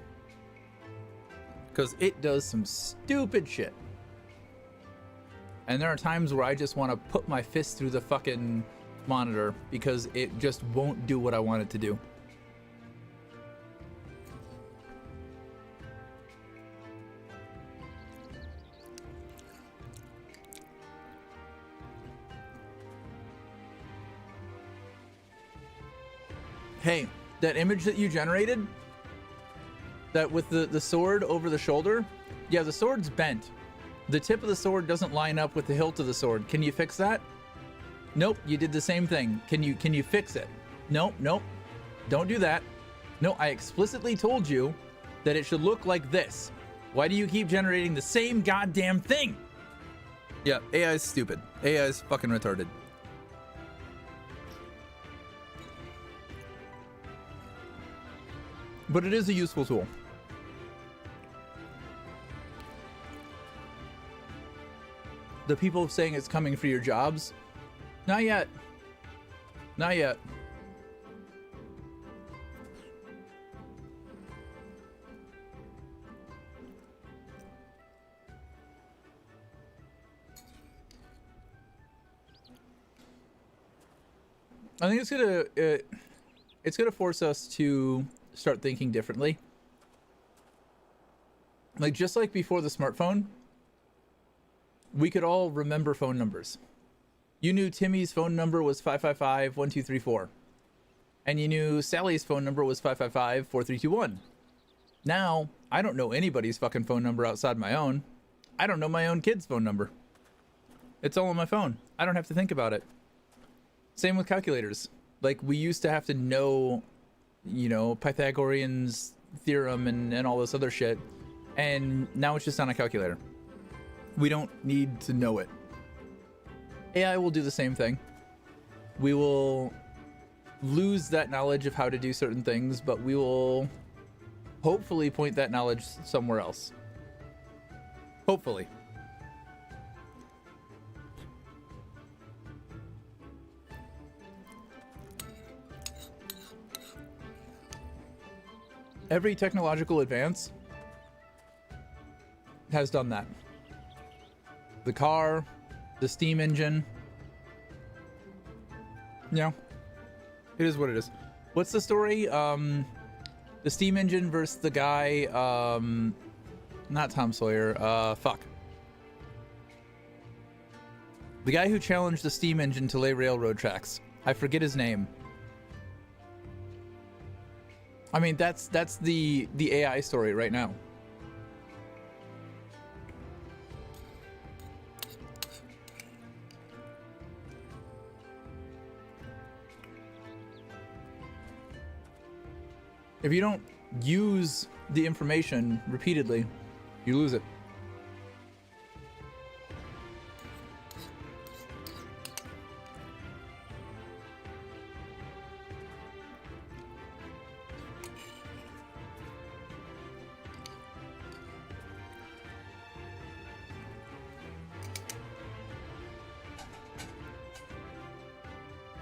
Because it does some stupid shit. And there are times where I just want to put my fist through the fucking monitor because it just won't do what I want it to do. Hey, that image that you generated, that with the sword over the shoulder, yeah, the sword's bent. The tip of the sword doesn't line up with the hilt of the sword. Can you fix that? Nope, you did the same thing. Can you fix it? Nope, nope. Don't do that. No, I explicitly told you that it should look like this. Why do you keep generating the same goddamn thing? Yeah, AI is stupid. AI is fucking retarded. But it is a useful tool. The people saying it's coming for your jobs, not yet. Not yet. I think it's gonna force us to start thinking differently. Like, just like before the smartphone, we could all remember phone numbers. You knew Timmy's phone number was 555-1234. And you knew Sally's phone number was 555-4321. Now, I don't know anybody's fucking phone number outside my own. I don't know my own kid's phone number. It's all on my phone. I don't have to think about it. Same with calculators. Like, we used to have to know, you know, Pythagorean's theorem and all this other shit. And now it's just on a calculator. We don't need to know it. AI will do the same thing. We will lose that knowledge of how to do certain things, but we will hopefully point that knowledge somewhere else. Hopefully. Every technological advance has done that. The car, the steam engine. Yeah, it is what it is. What's the story? The steam engine versus the guy, not Tom Sawyer, fuck. The guy who challenged the steam engine to lay railroad tracks. I forget his name. I mean, that's the AI story right now. If you don't use the information repeatedly, you lose it.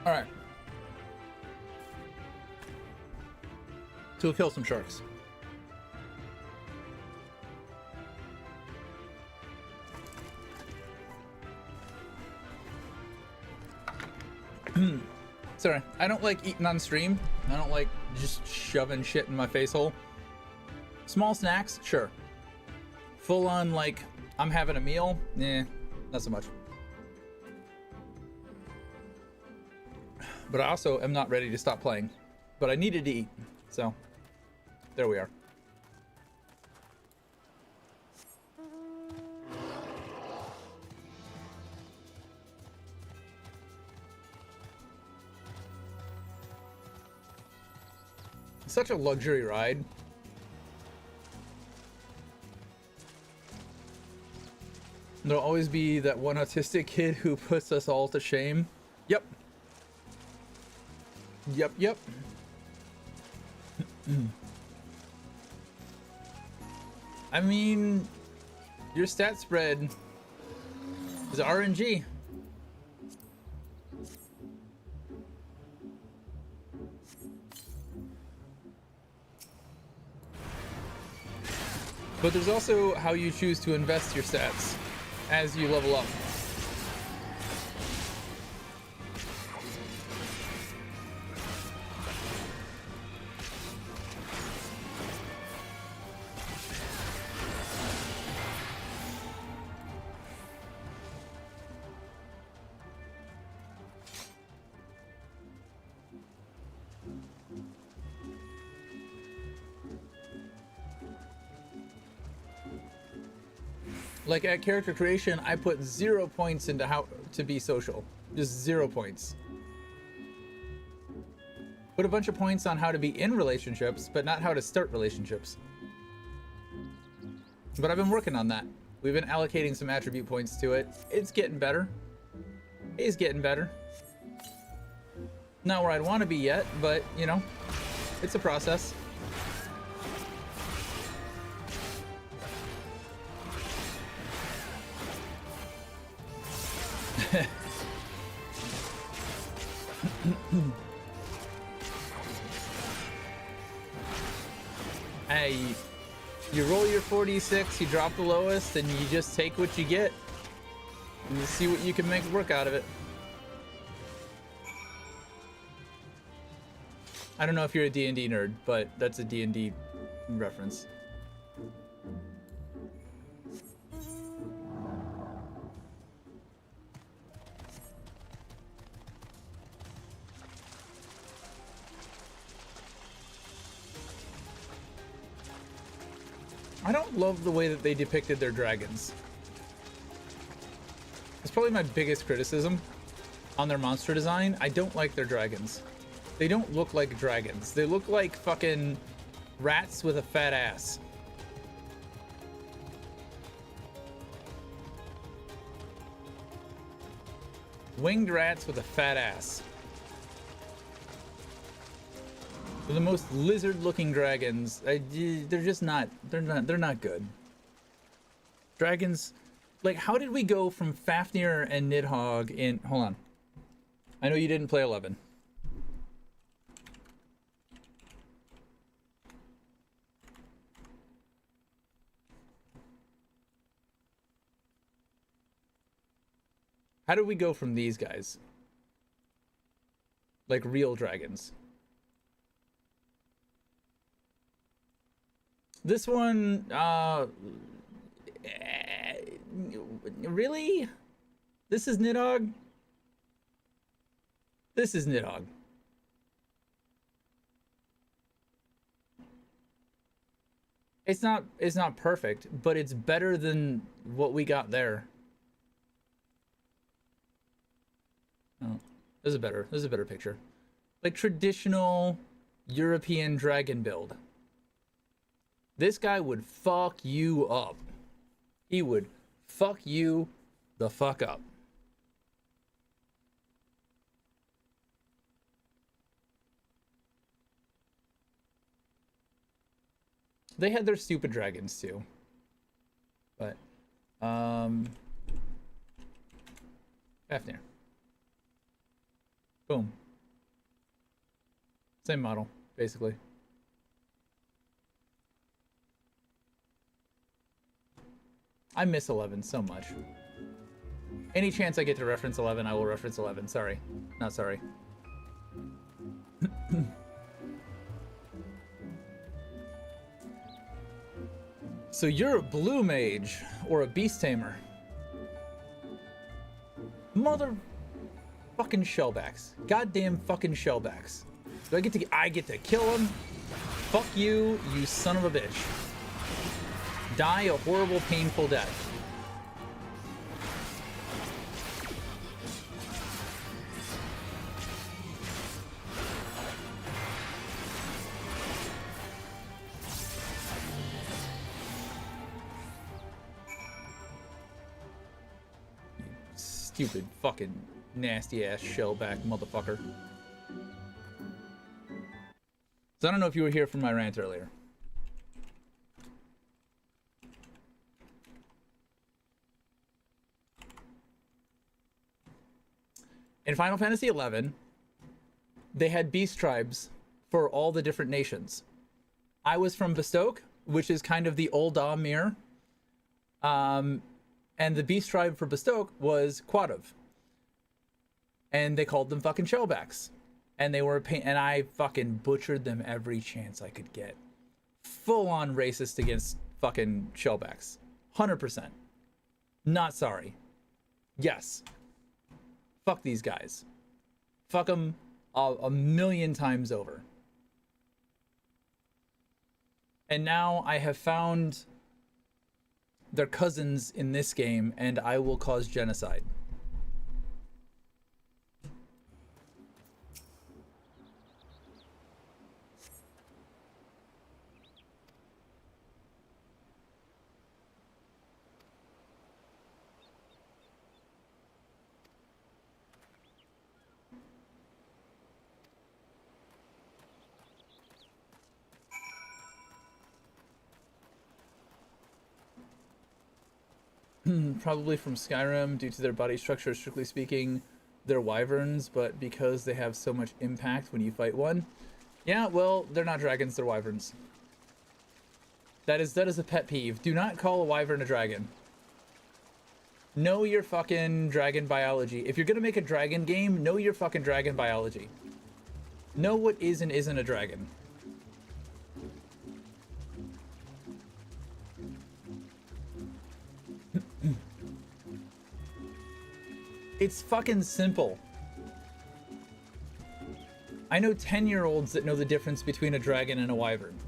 All right. To kill some sharks. Sorry, I don't like eating on stream. I don't like just shoving shit in my face hole. Small snacks, sure. Full on, like, I'm having a meal, not so much. But I also am not ready to stop playing. But I needed to eat, so there we are. Such a luxury ride. There'll always be that one autistic kid who puts us all to shame. Yep. Yep. I mean, your stat spread is RNG. But there's also how you choose to invest your stats as you level up. Like at character creation, I put 0 points into how to be social. Just 0 points. Put a bunch of points on how to be in relationships, but not how to start relationships. But I've been working on that. We've been allocating some attribute points to it. It's getting better. It's getting better. Not where I'd want to be yet, but, you know, it's a process. Hey, you roll your 46, you drop the lowest, and you just take what you get. And you see what you can make work out of it. I don't know if you're a D&D nerd, but that's a D&D reference. I don't love the way that they depicted their dragons. It's probably my biggest criticism on their monster design. I don't like their dragons. They don't look like dragons. They look like fucking rats with a fat ass. Winged rats with a fat ass. They're the most lizard-looking dragons. They're just not. They're not good. Dragons, like, how did we go from Fafnir and Nidhogg in? Hold on. I know you didn't play 11. How did we go from these guys? Like real dragons. This one, really? This is Nidhogg? This is Nidhogg. It's not perfect, but it's better than what we got there. Oh, this is a better picture. Like traditional European dragon build. This guy would fuck you up. He would fuck you the fuck up. They had their stupid dragons too. But, Fafnir. Boom. Same model, basically. I miss 11 so much. Any chance I get to reference 11, I will reference 11. Sorry. Not sorry. So you're a blue mage or a beast tamer. Mother fucking shellbacks. Goddamn fucking shellbacks. Do I get to kill him? Fuck you, you son of a bitch. Die a horrible, painful death. You stupid, fucking, nasty-ass shellback motherfucker. So I don't know if you were here for my rant earlier. In Final Fantasy XI, they had beast tribes for all the different nations. I was from Bestoke, which is kind of the old Amir. And the beast tribe for Bestoke was Quadav. And they called them fucking shellbacks. And they were a pain, and I fucking butchered them every chance I could get. Full on racist against fucking shellbacks. 100%. Not sorry. Yes. Fuck these guys. Fuck them a million times over. And now I have found their cousins in this game, and I will cause genocide. Probably from Skyrim, due to their body structure, strictly speaking, they're wyverns, but because they have so much impact when you fight one. Yeah, well, they're not dragons, they're wyverns. That is a pet peeve. Do not call a wyvern a dragon. Know your fucking dragon biology. If you're gonna make a dragon game, know your fucking dragon biology. know what is and isn't a dragon. It's fucking simple. I know 10-year-olds that know the difference between a dragon and a wyvern.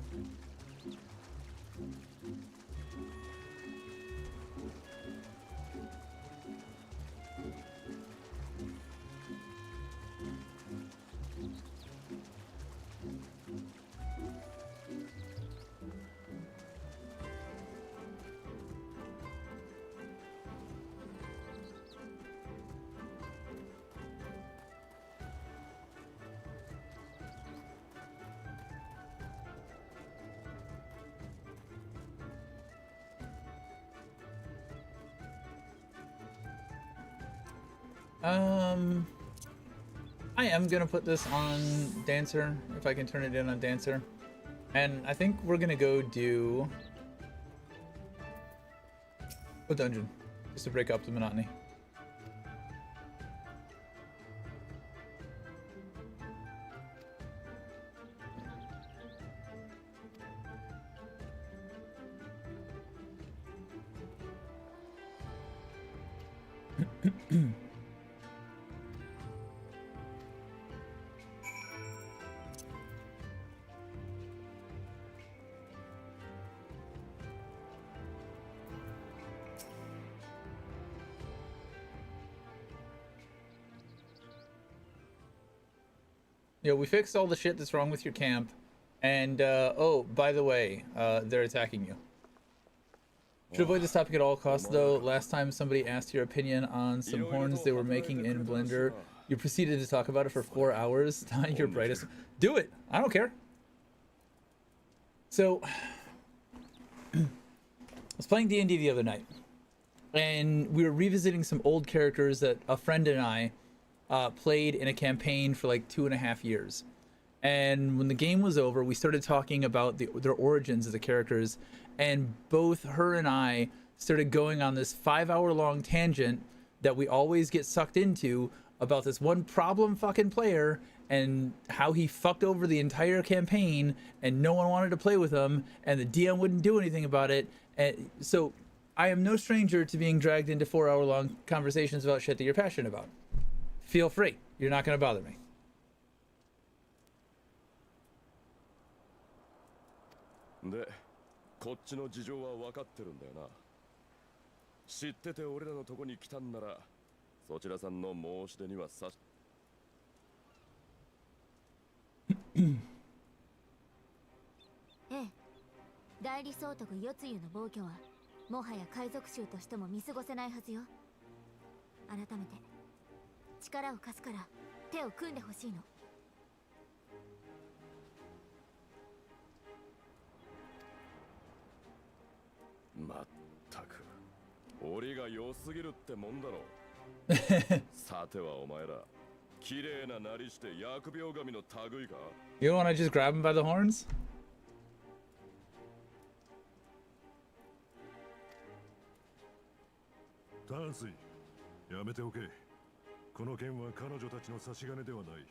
I am gonna put this on Dancer, if I can turn it in on Dancer. And I think we're gonna go do a dungeon, just to break up the monotony. Yeah, we fixed all the shit that's wrong with your camp. And, oh, by the way, they're attacking you. Should avoid this topic at all costs, though. Last time somebody asked your opinion on some horns they were making in Blender, you proceeded to talk about it for 4 hours. Not your brightest. Do it! I don't care. So, I was playing D&D the other night. And we were revisiting some old characters that a friend and I played in a campaign for like 2.5 years. And when the game was over, we started talking about their origins as the characters, and both her and I started going on this 5-hour-long tangent that we always get sucked into about this one problem fucking player and how he fucked over the entire campaign and no one wanted to play with him and the DM wouldn't do anything about it. And so I am no stranger to being dragged into 4-hour-long conversations about shit that you're passionate about. Feel free. You're not going to bother me. De, こっちの事情は分かってるんだよな。知ってて俺らのとこに来たんなら、そちらさんの申し出にはさし。ええ、代理総督世露の暴挙はもはや海賊衆としても見過ごせないはずよ。改めて力を貸すから手を組んでほしいの。まったく俺が良すぎるってもんだろ。さてはお前ら綺麗ななりして疫病神の類か。 You don't want to just grab him by the horns? 淡水、やめておけ。この件は彼女たちの差し金ではない。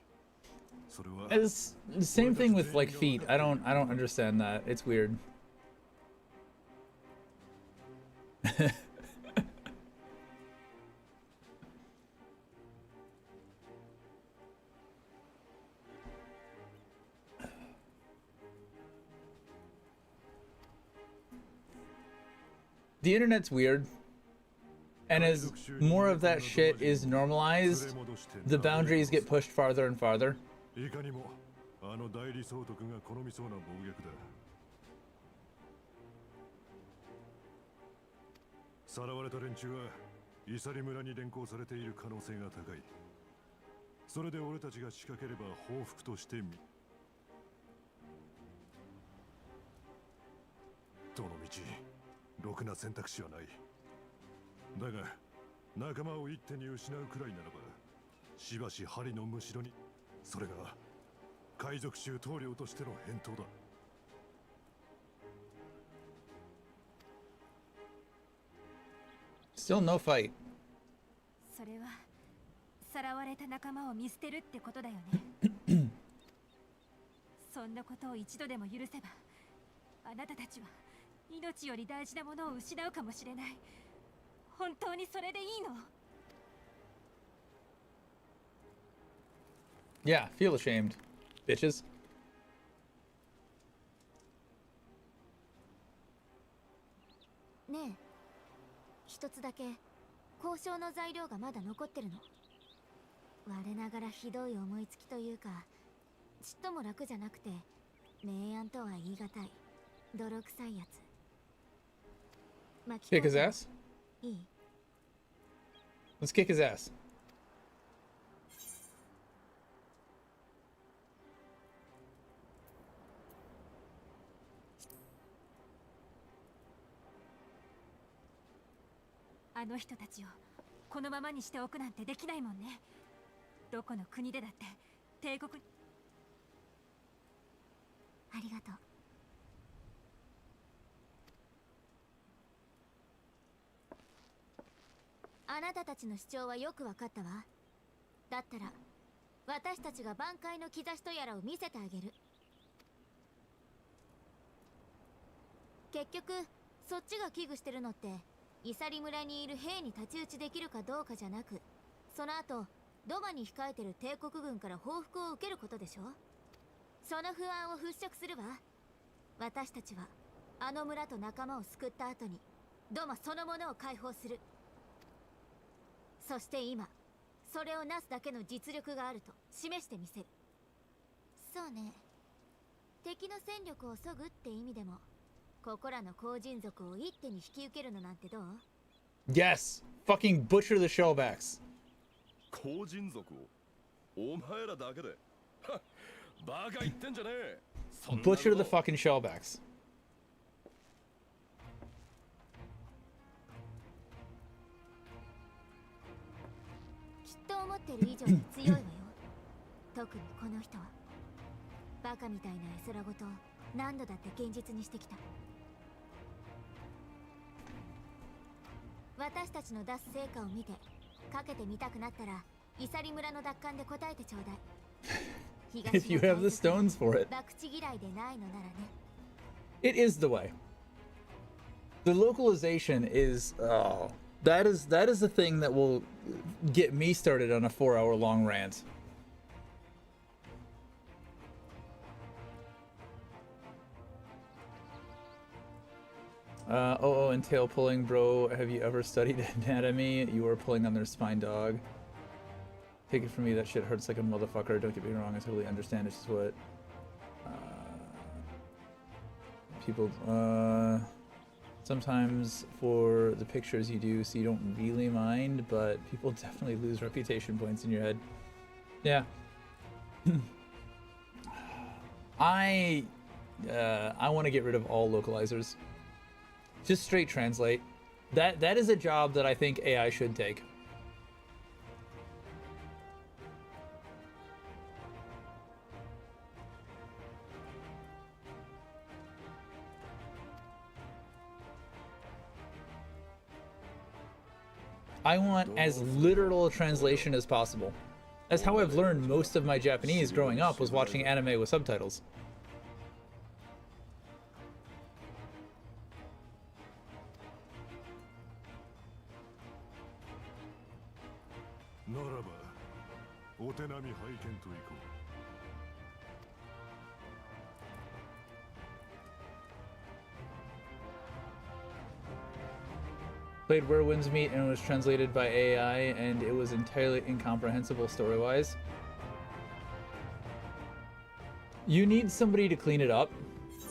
それは It's the same thing with like feet. I don't understand that. It's weird. The internet's weird. And as more of that shit is normalized, the boundaries get pushed farther and farther. いかにもあの代理総督が好みそうな暴虐だ。さらわれた連中はイサリ村に連行されている可能性が高い。それで俺たちが仕掛ければ報復としてどの道ろくな選択肢はない。だが仲間を一手に失うくらいならばしばし針のむしろに。それが海賊衆統領としての返答だ。Still no fight. それはさらわれた仲間を見捨てるってことだよね。そんなことを一度でも許せば、あなたたちは命より大事なものを失うかもしれない。本当にそれでいいの？Yeah, feel ashamed, bitches. ねえ、一つだけ交渉の材料がまだ残ってるの。我ながらひどい思いつきというか、ちっとも楽じゃなくて明暗とは言い難い泥臭いやつ。Kick his ass? いい？ Let's kick his ass. あの人たちをこのままにしておくなんてできないもんね。どこの国でだって帝国。ありがとう。あなたたちの主張はよくわかったわ。だったら私たちが挽回の兆しとやらを見せてあげる。結局そっちが危惧してるのってイサリ村にいる兵に太刀打ちできるかどうかじゃなく、その後ドマに控えてる帝国軍から報復を受けることでしょ。その不安を払拭するわ。私たちはあの村と仲間を救った後にドマそのものを解放する。そして今それをなすだけの実力があると示してみせる。そうね、敵の戦力を削ぐって意味でもここらの後人族を一手に引き受けるのなんてどう？ Yes! Fucking butcher the shellbacks. 後人族をお前らだけでバカ言ってんじゃねえ。 Butcher the fucking shellbacks. きっと思ってる以上に強いわよ。特にこの人はバカみたいな絵空事を何度だって現実にしてきた。私たちの出す成果を見てかけてみたくなったらイサリ村の奪還で答えてちょうだい。 If you have the stones for it. 博打嫌いでないのならね。 It is the way. The localization is that is the thing that will get me started on a 4-hour long rant. Oh, and tail pulling, bro. Have you ever studied anatomy? You are pulling on their spine, dog. Take it from me, that shit hurts like a motherfucker. Don't get me wrong, I totally understand. It's just what people sometimes for the pictures you do, so you don't really mind, but people definitely lose reputation points in your head. Yeah. I want to get rid of all localizers. Just straight translate. That is a job that I think AI should take. I want as literal a translation as possible. That's how I've learned most of my Japanese growing up, was watching anime with subtitles. Played Where Winds Meet and it was translated by AI and it was entirely incomprehensible story-wise. You need somebody to clean it up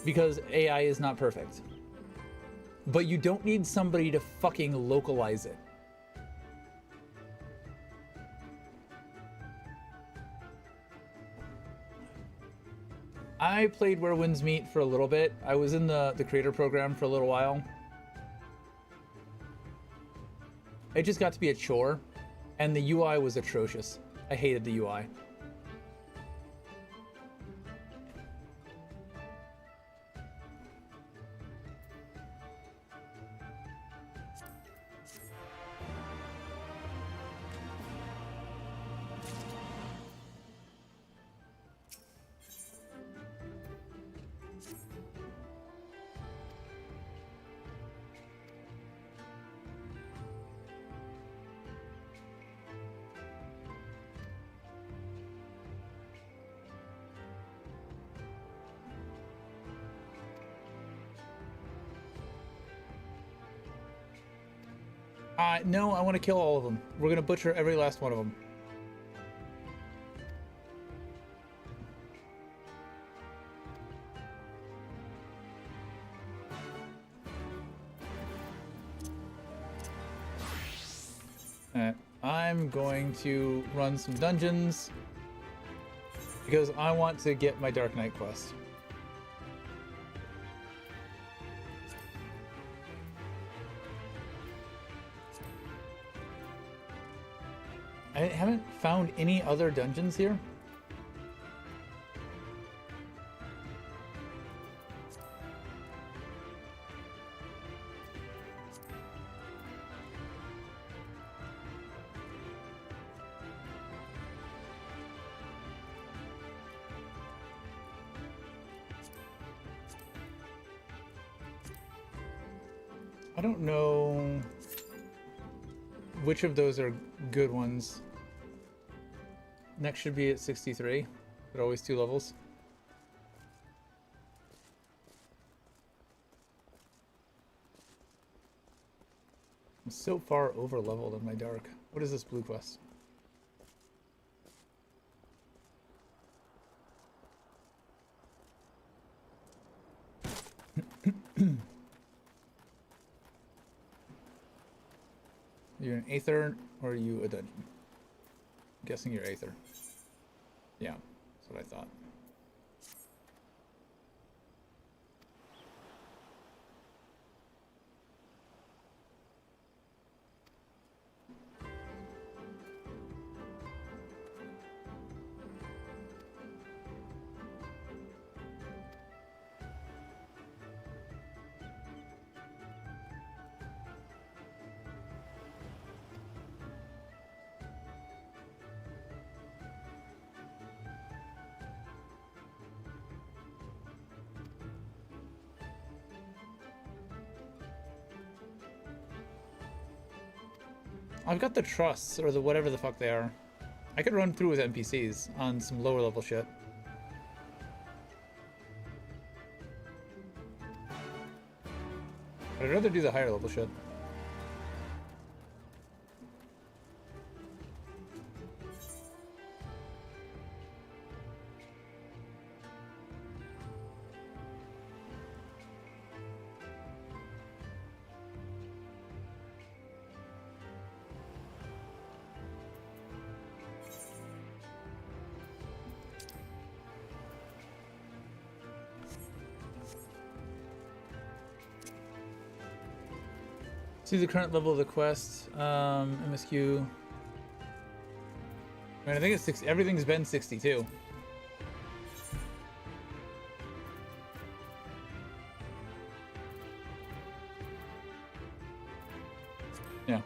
because AI is not perfect. But you don't need somebody to fucking localize it. I played Where Winds Meet for a little bit. I was in the creator program for a little while. It just got to be a chore, and the UI was atrocious. I hated the UI. No, I want to kill all of them. We're gonna butcher every last one of them. Alright, I'm going to run some dungeons because I want to get my Dark Knight quest. I haven't found any other dungeons here. I don't know which of those are good ones. Next should be at 63. They're always 2 levels. I'm so far over leveled on my dark. What is this blue quest? You're an Aether or are you a dungeon? I'm guessing you're Aether. Yeah, that's what I thought. I've got the trusts, or the whatever the fuck they are. I could run through with NPCs on some lower level shit. But I'd rather do the higher level shit. See the current level of the quest, MSQ. I mean, I think it's 60. Everything's been 62. Yeah.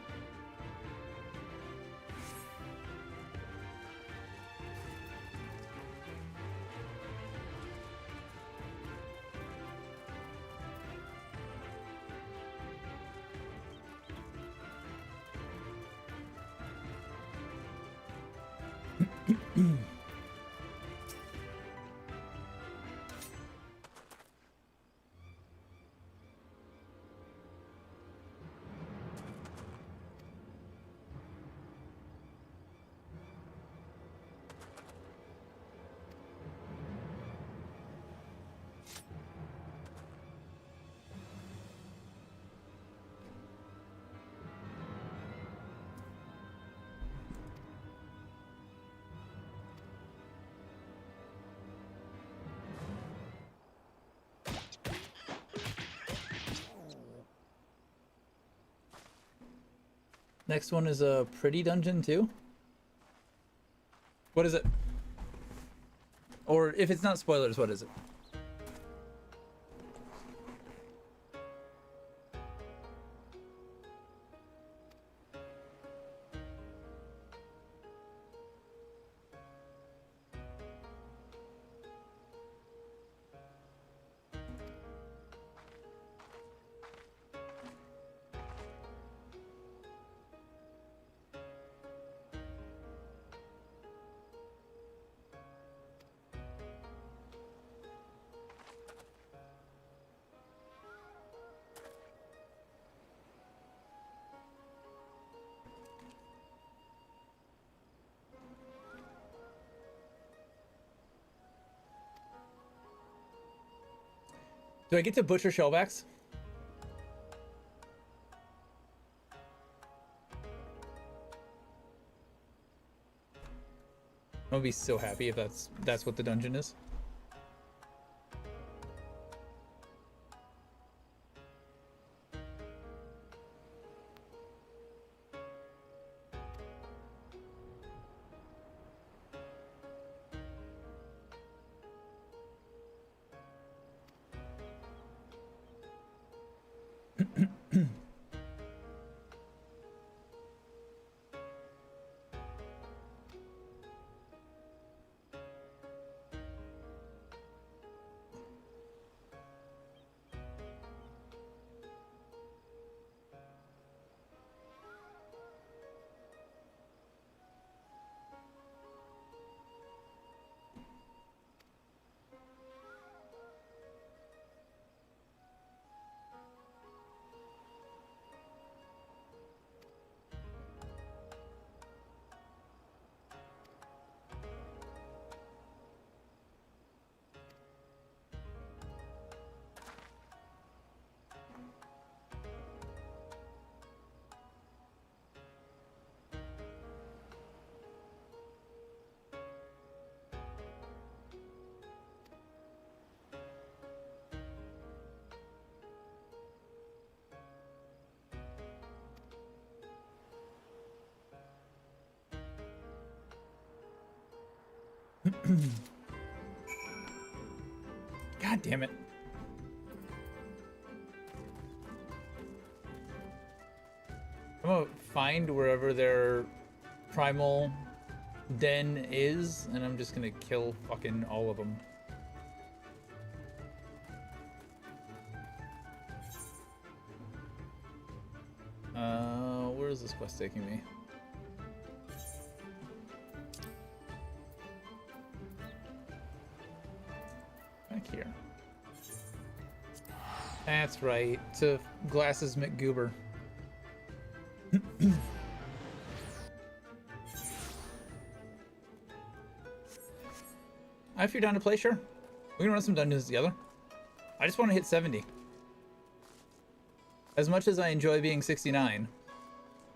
Next one is a pretty dungeon too. What is it? Or if it's not spoilers, what is it? Do I get to butcher shellbacks? I'm gonna be so happy if that's what the dungeon is. God damn it. I'm gonna find wherever their primal den is, and I'm just gonna kill fucking all of them. Where is this quest taking me? Back here. That's right, to Glasses McGoober. If you're down to play, sure. We can run some dungeons together. I just want to hit 70. As much as I enjoy being 69,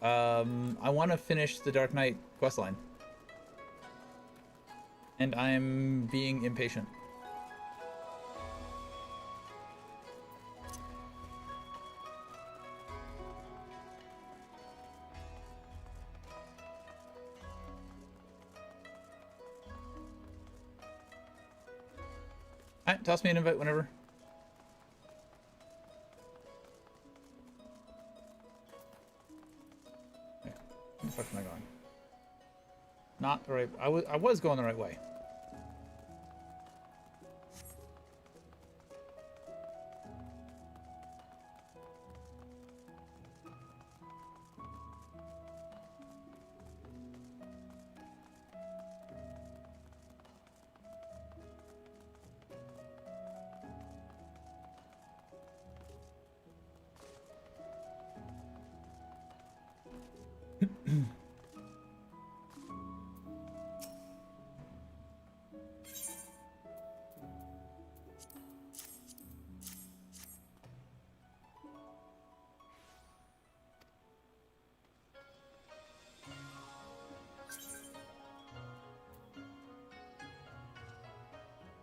I want to finish the Dark Knight questline. And I'm being impatient. Alright, toss me an invite whenever. Where the fuck am I going? Not the right... I was going the right way.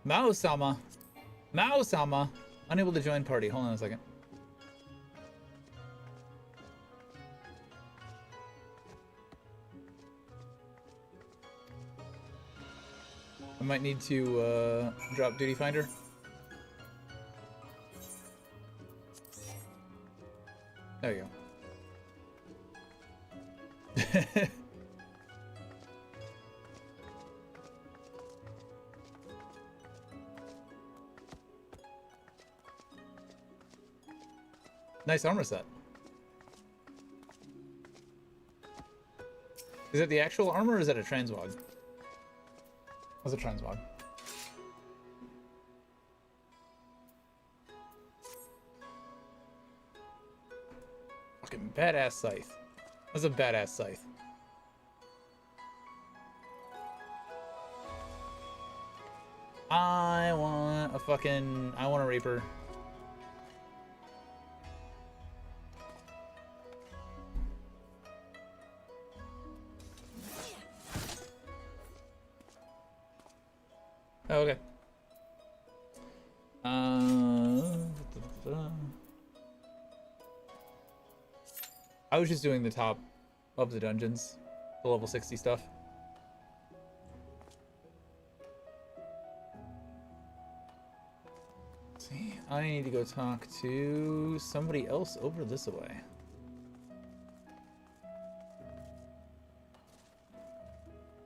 Mao-sama. Mao-sama. Unable to join party. Hold on a second. I might need to drop Duty Finder. There you go. Nice armor set. Is it the actual armor or is it a transmog? What's a transmog? Fucking badass scythe. That's a badass scythe. I want a Reaper. Oh, okay. I was just doing the top of the dungeons, the level 60 stuff. Let's see, I need to go talk to somebody else over this way.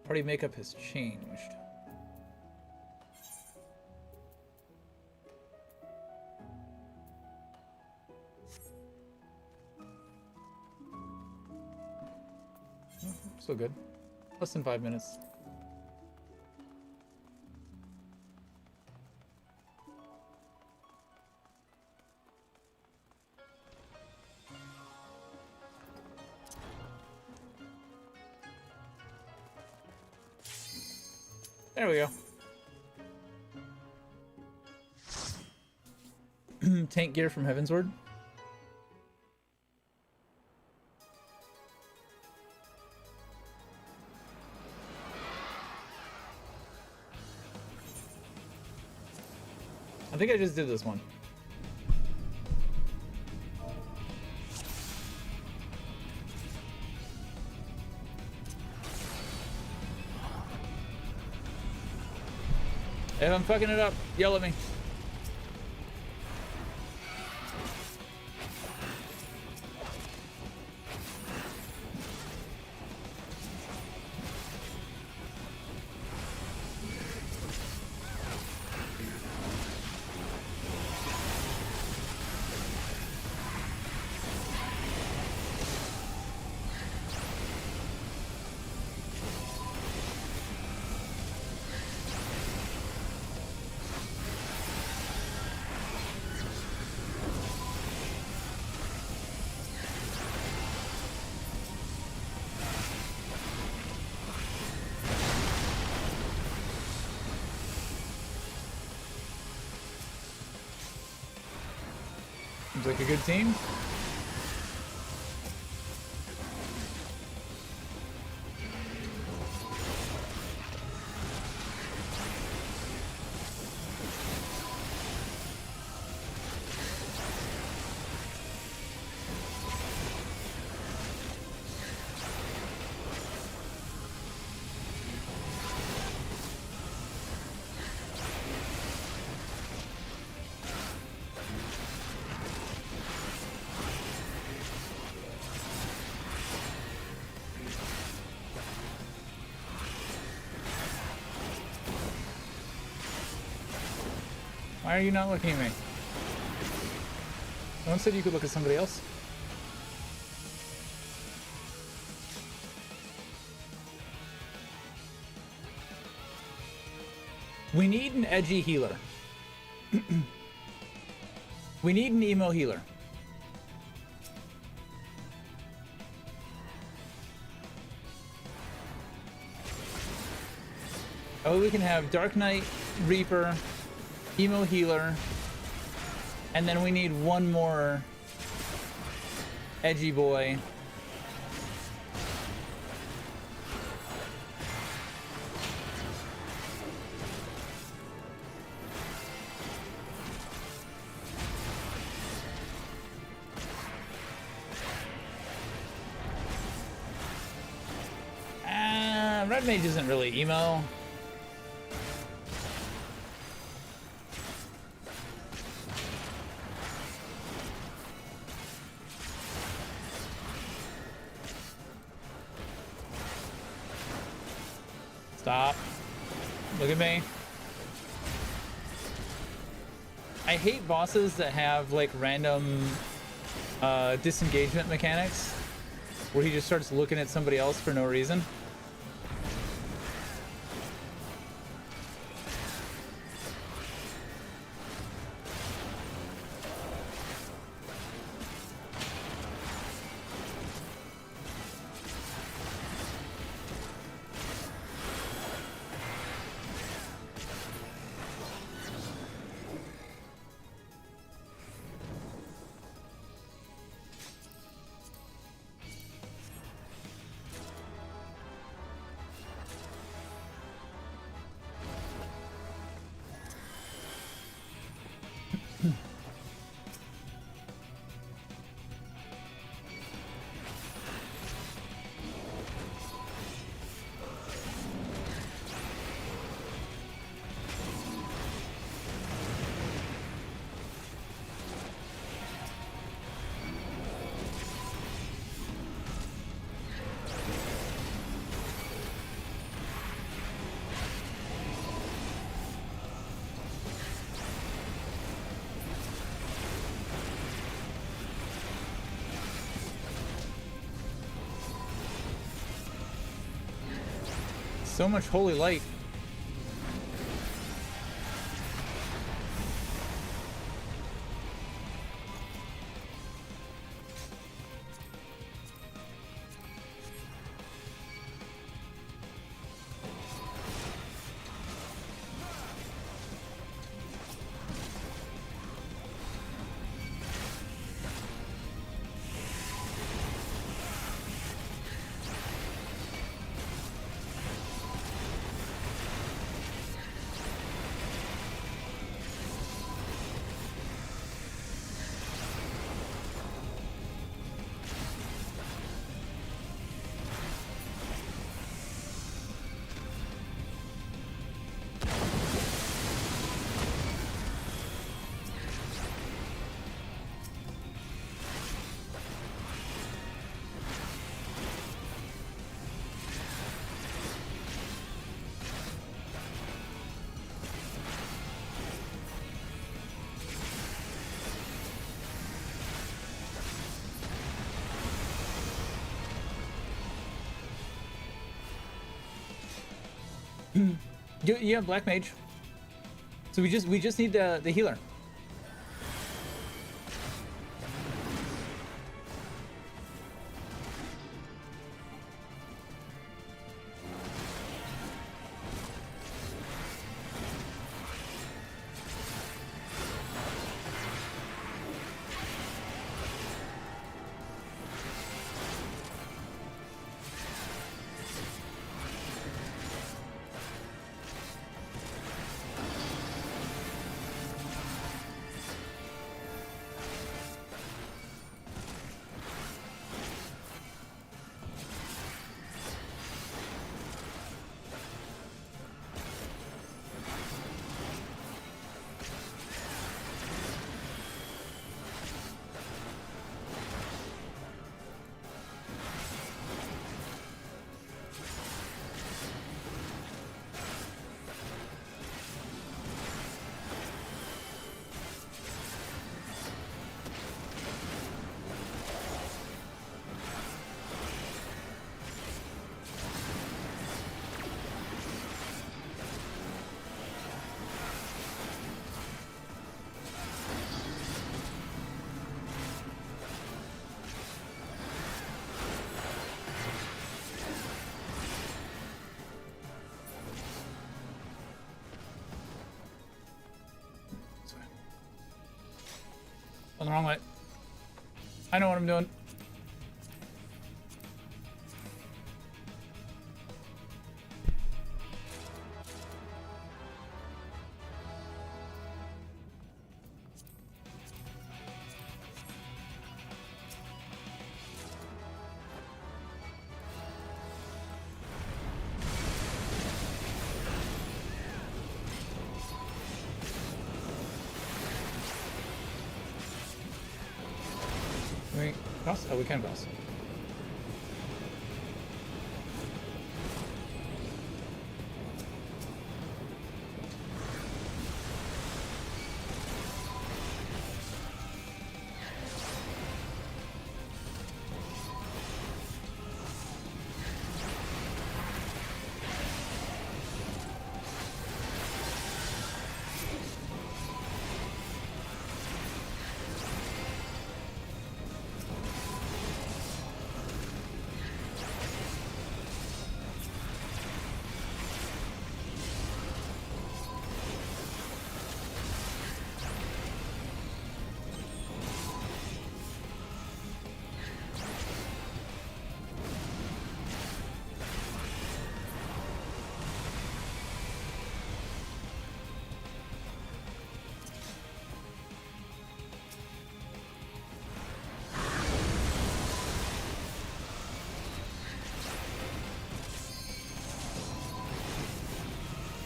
Party makeup has changed. Still good. Less than 5 minutes. There we go. Tank gear from Heavensward. I think I just did this one. If I'm fucking it up, yell at me. Seems like a good team. Why are you not looking at me? No one said you could look at somebody else. We need an edgy healer. We need an emo healer. Oh, we can have Dark Knight, Reaper, emo healer, and then we need one more edgy boy. Red Mage isn't really emo. Stop. Look at me. I hate bosses that have like random disengagement mechanics where he just starts looking at somebody else for no reason. so much holy light. You have Black Mage, so we just need the healer. On the wrong way. I know what I'm doing. Cross? Oh, we can cross.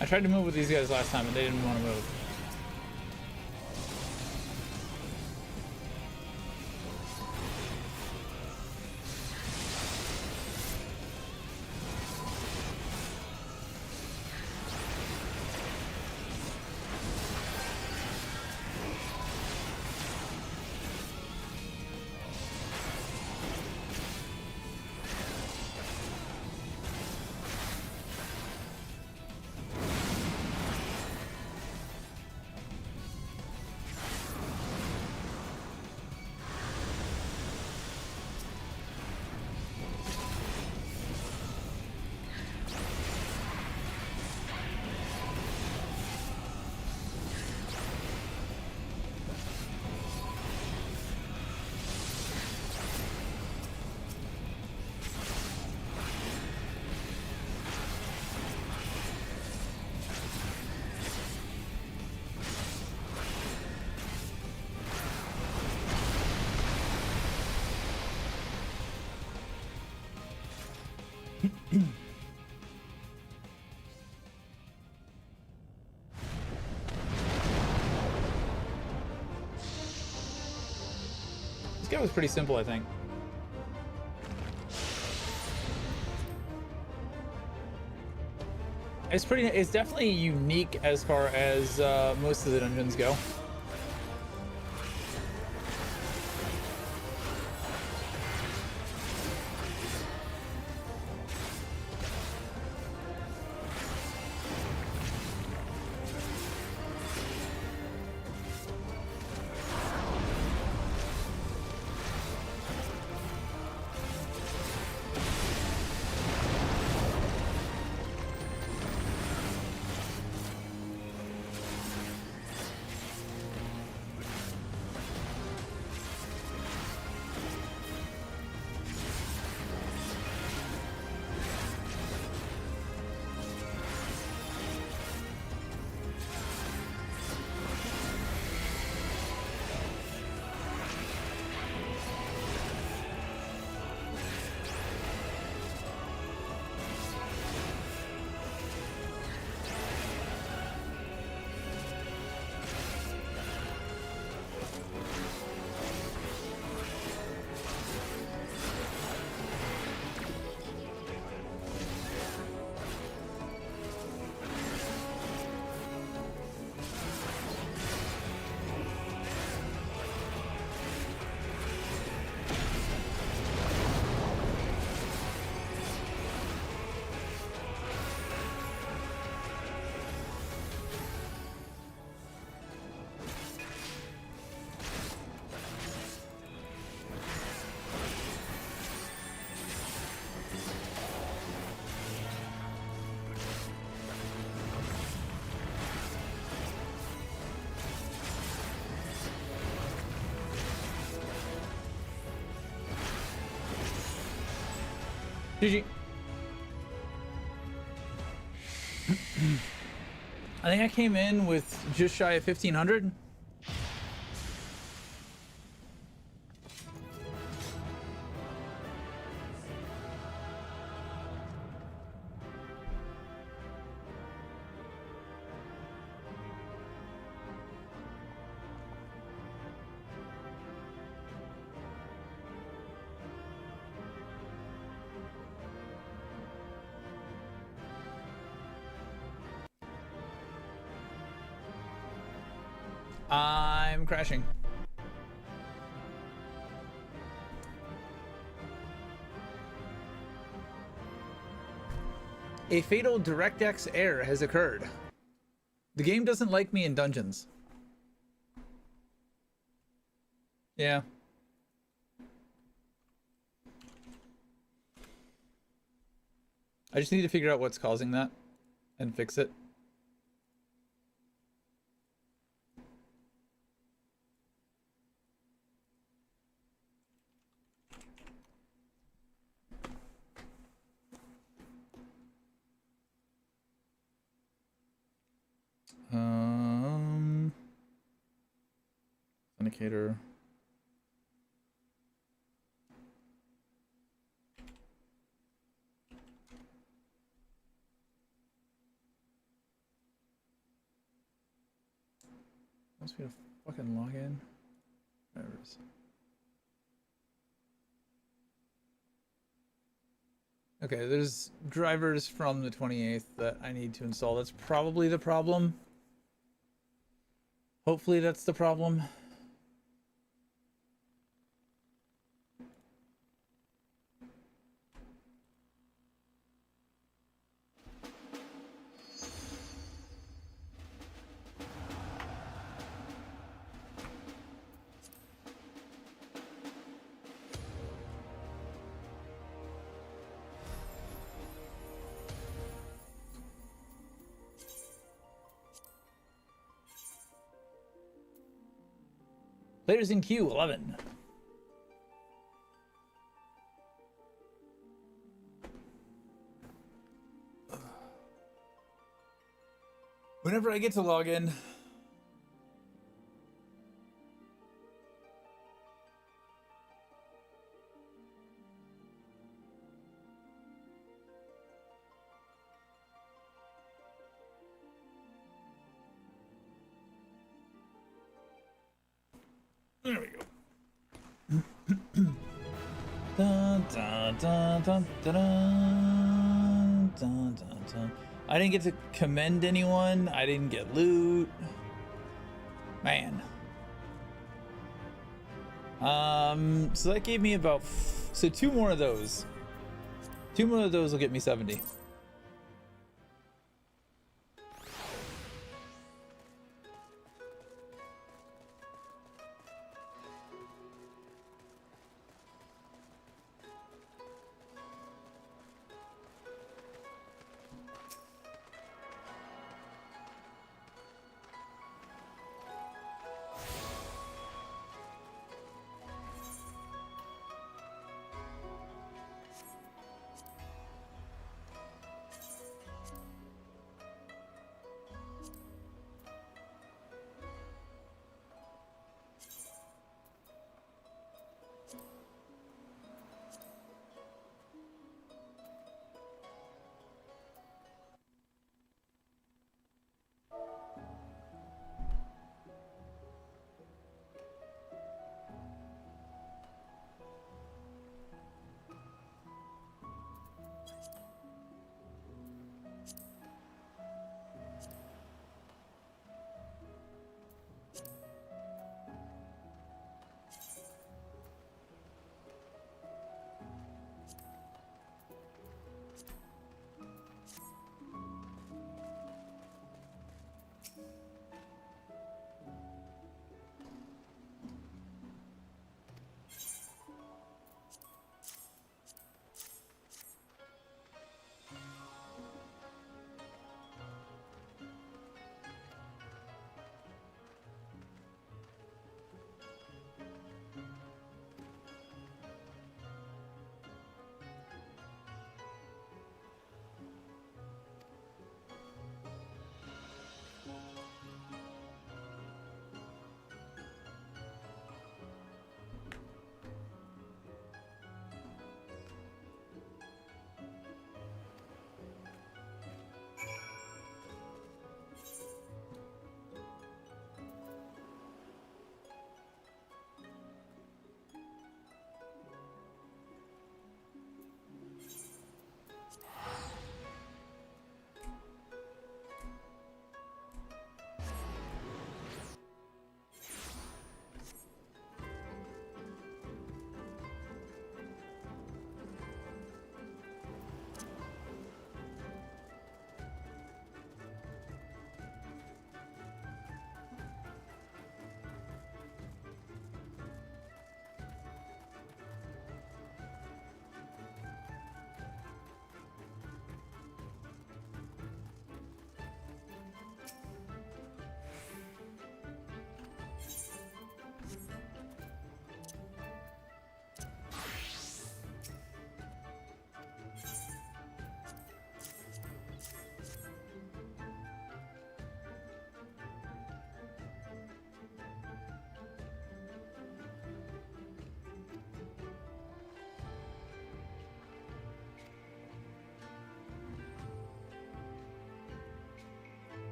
I tried to move with these guys last time and they didn't want to move. This guy was pretty simple, I think. It's definitely unique as far as most of the dungeons go. GG. I think I came in with just shy of 1,500. I'm crashing. A fatal DirectX error has occurred. The game doesn't like me in dungeons. Yeah. I just need to figure out what's causing that and fix it. Authenticator. Must be a fucking login. Errors. Okay, there's drivers from the 28th that I need to install. That's probably the problem. Hopefully that's the problem. Players in queue, 11. Whenever I get to log in, Dun, dun, dun, dun, dun, dun, dun, dun. I didn't get to commend anyone. I didn't get loot. Man. So that gave me about so 2 more of those. 2 more of those will get me 70.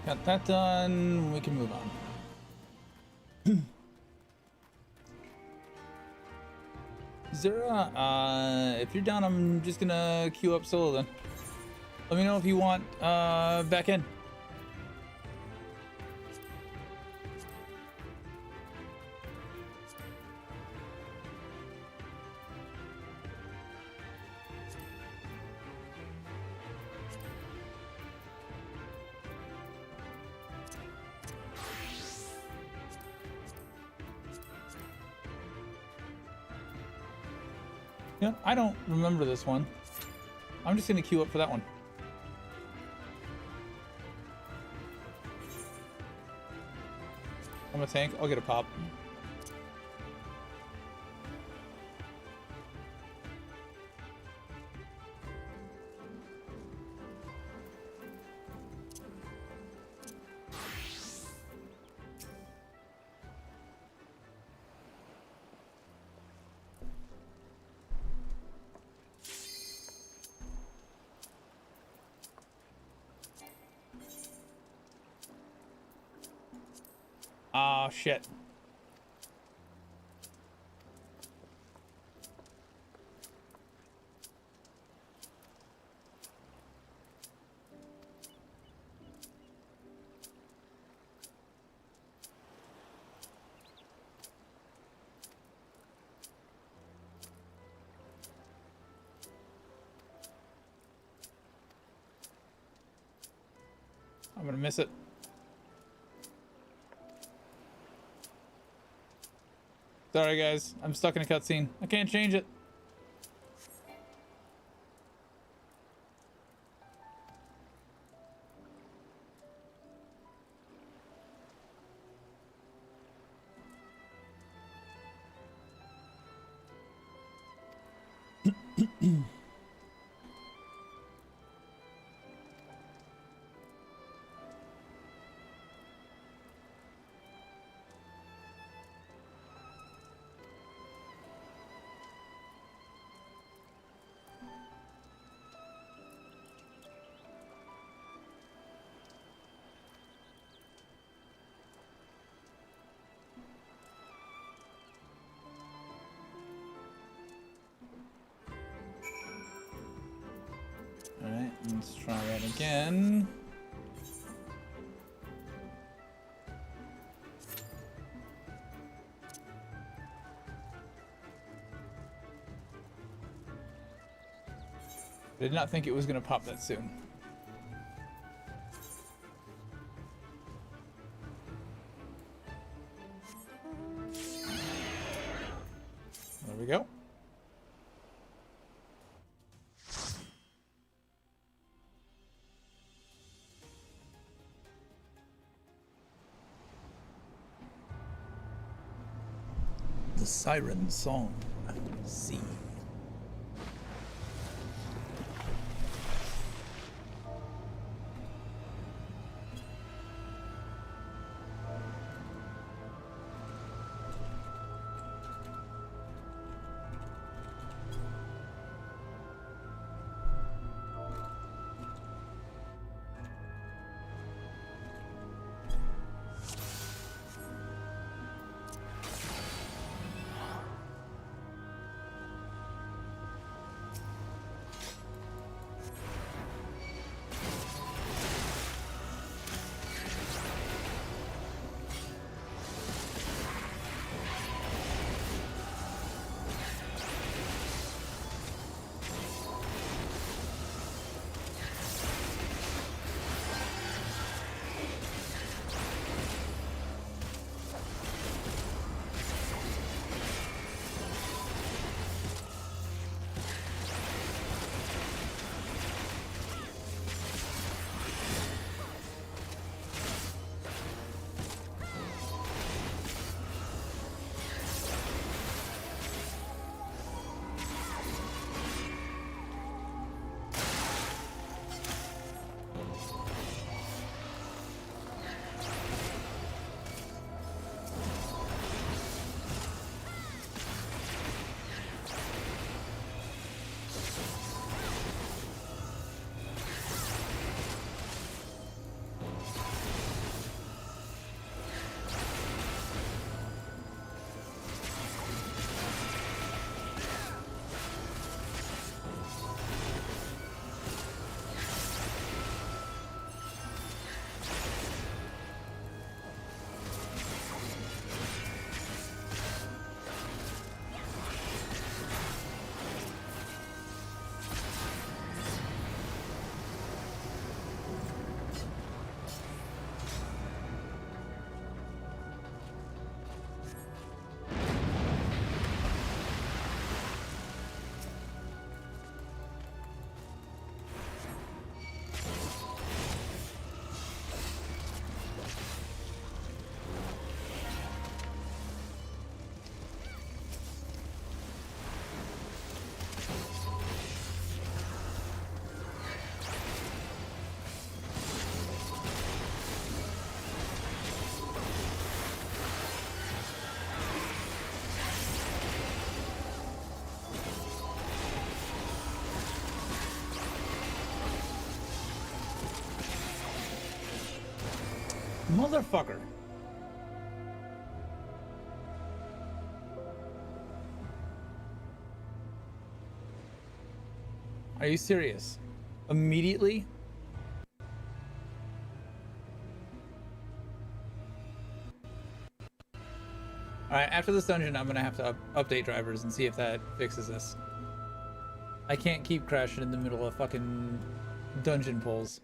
Got that done. We can move on. Zera, if you're down, I'm just gonna queue up solo then. Let me know if you want back in. Yeah, I don't remember this one. I'm just gonna queue up for that one. I'm a tank. I'll get a pop. Oh, shit. I'm gonna miss it. Sorry guys, I'm stuck in a cutscene. I can't change it. Alright, let's try that again. I did not think it was going to pop that soon. There we go. The Siren Song. C. Motherfucker. Are you serious? Immediately? Alright, after this dungeon, I'm gonna have to update drivers and see if that fixes this. I can't keep crashing in the middle of fucking dungeon pulls.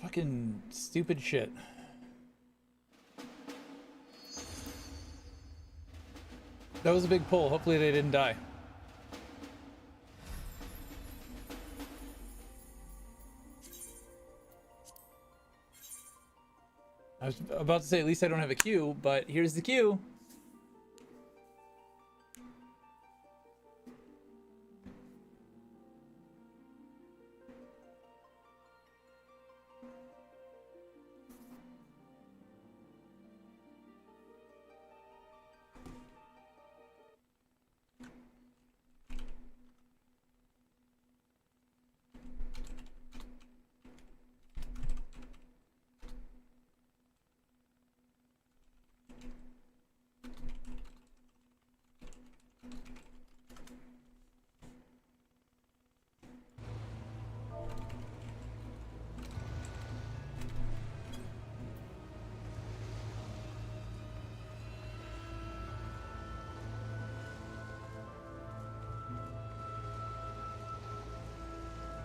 Fucking stupid shit. That was a big pull. Hopefully they didn't die. I was about to say at least I don't have a queue, but here's the queue.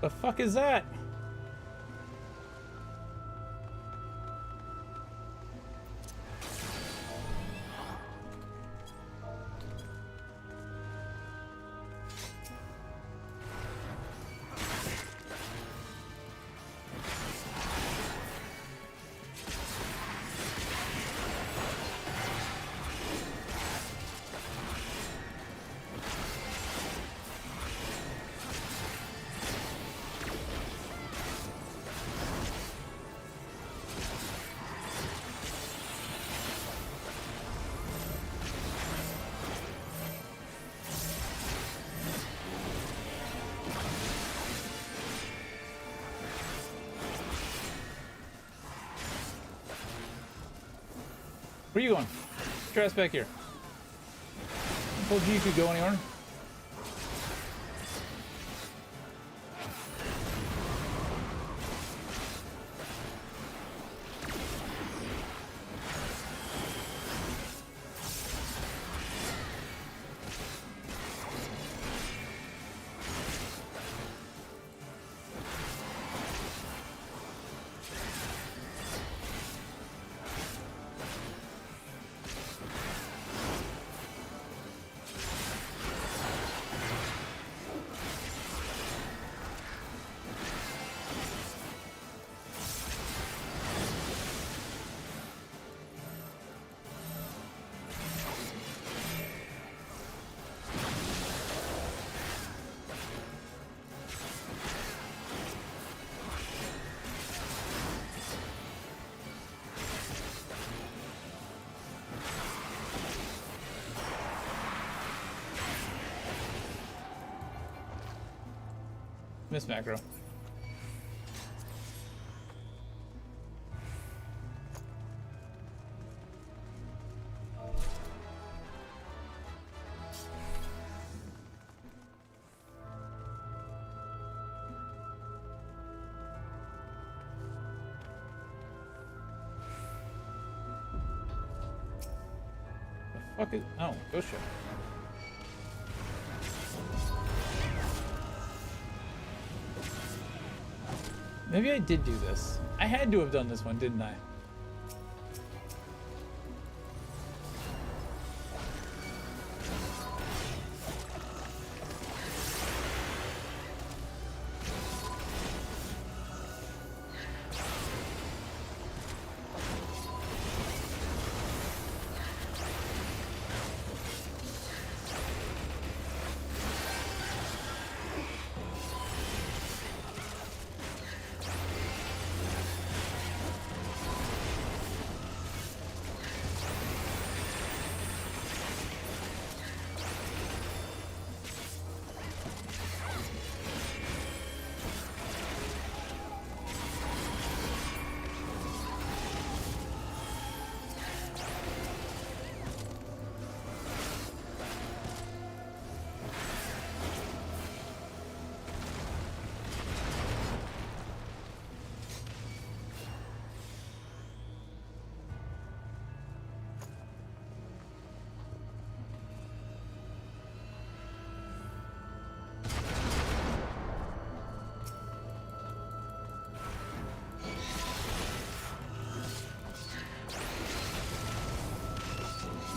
The fuck is that? Where are you going? Get your ass back here. I told you you could go anywhere. Miss macro. The fuck is... Oh, ghost ship. Maybe I did do this. I had to have done this one, didn't I?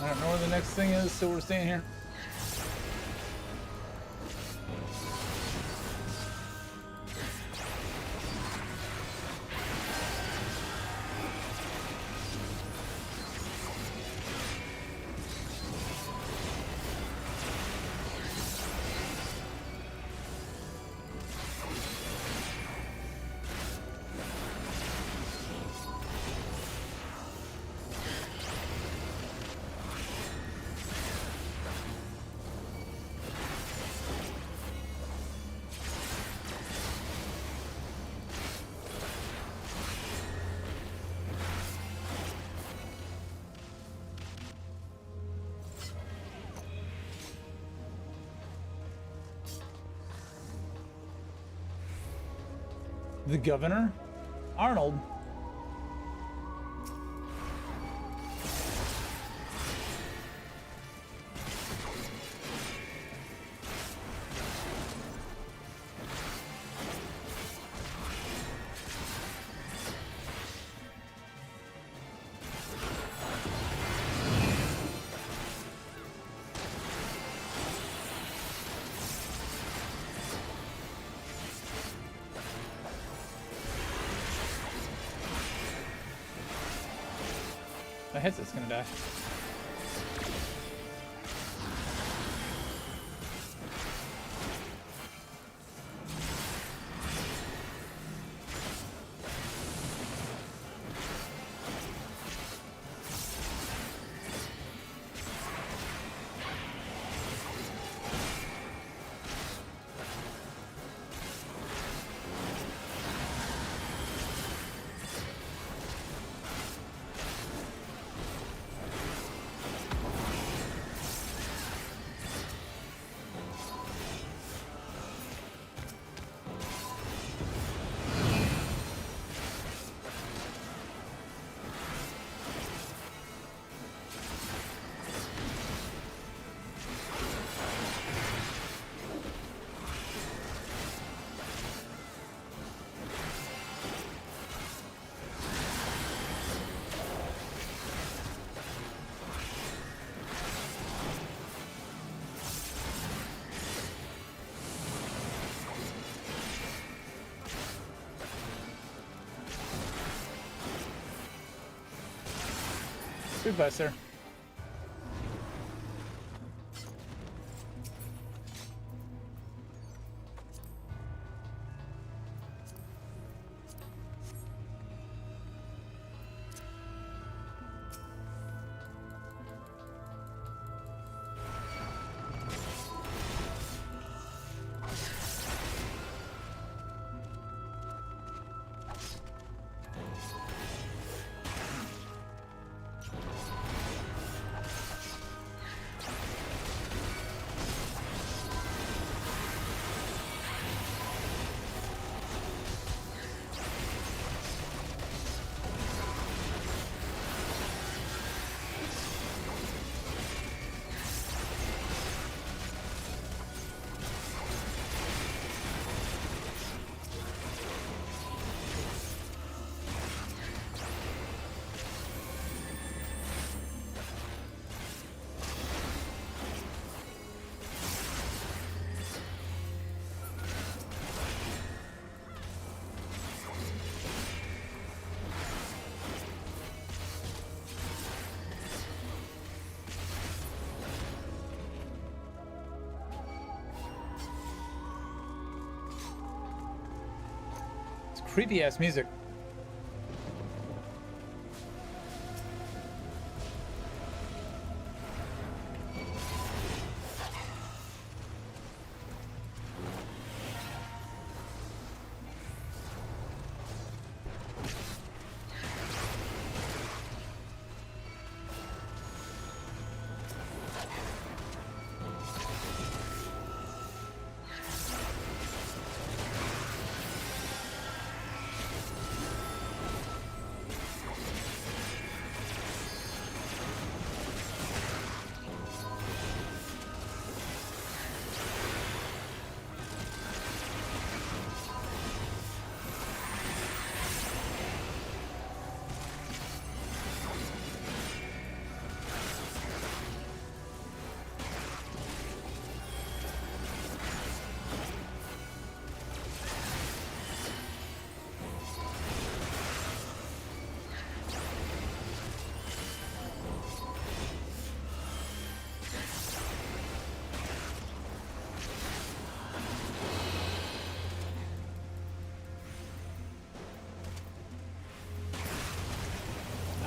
I don't know where the next thing is, so we're staying here. The governor? Arnold? If it hits, it's gonna die. Goodbye, sir. Creepy ass music.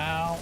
Ow.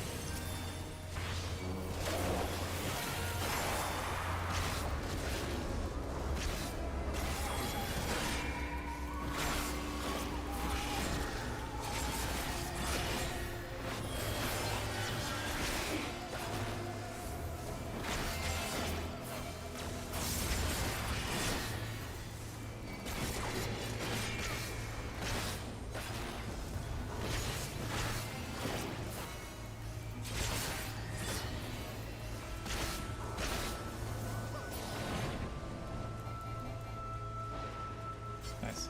Nice.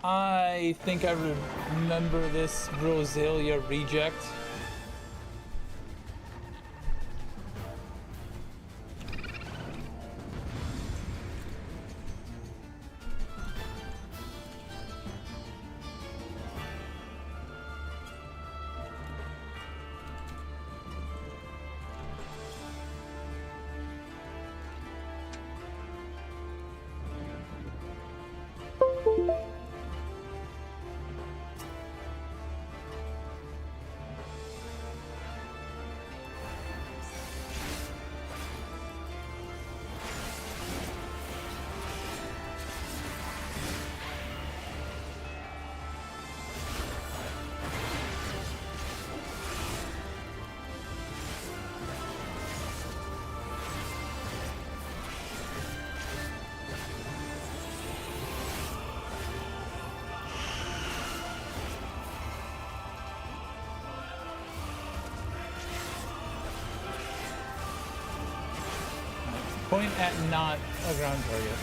I think I remember this Rosalia reject. Point at not a ground target.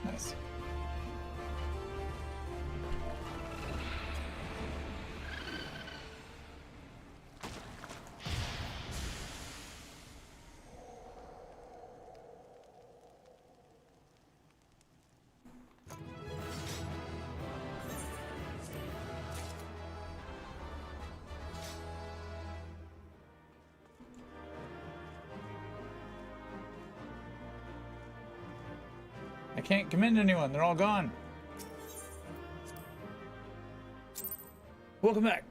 Nice. I can't commend anyone, they're all gone. Welcome back.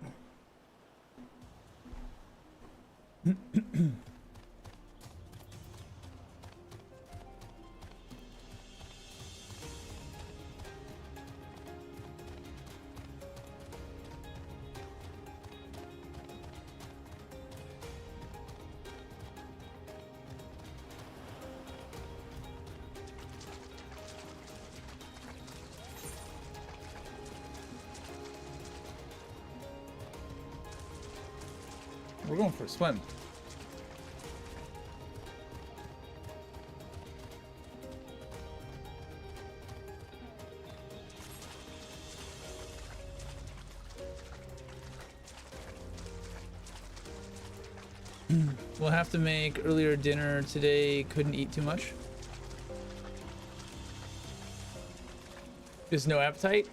We're going for a swim. We'll have to make earlier dinner today. Couldn't eat too much. There's no appetite.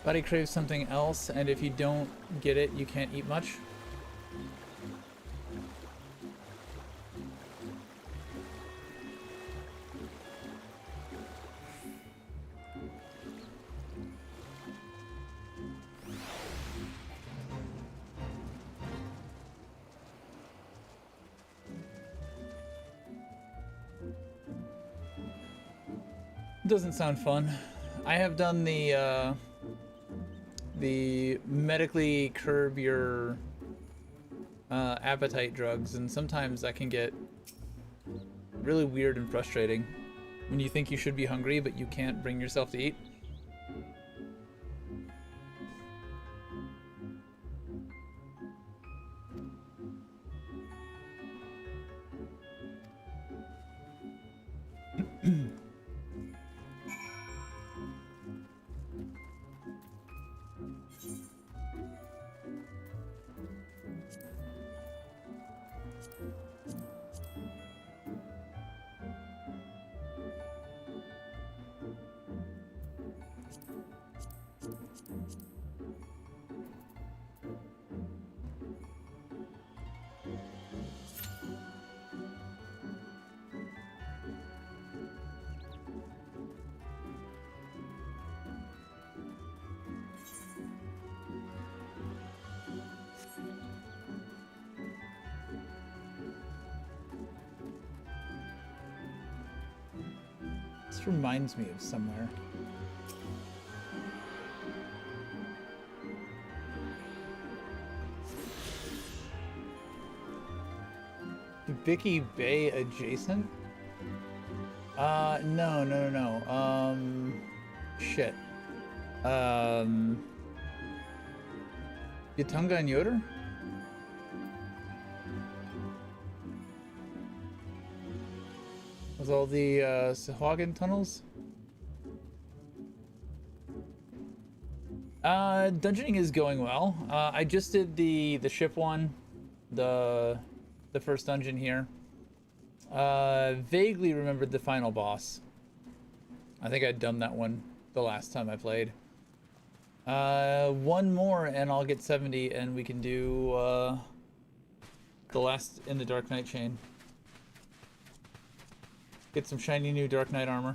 Body craves something else, and if you don't get it, you can't eat much. Doesn't sound fun. I have done the medically curb your appetite drugs, and sometimes that can get really weird and frustrating when you think you should be hungry but you can't bring yourself to eat. This reminds me of somewhere. Vicky Bay adjacent? No. Shit. Yatunga and Yoder? With all the Sahuagin tunnels? Dungeoning is going well. I just did the ship one, the first dungeon here. Vaguely remembered the final boss. I think I'd done that one the last time I played. One more and I'll get 70 and we can do the last in the Dark Knight chain. Get some shiny new Dark Knight armor.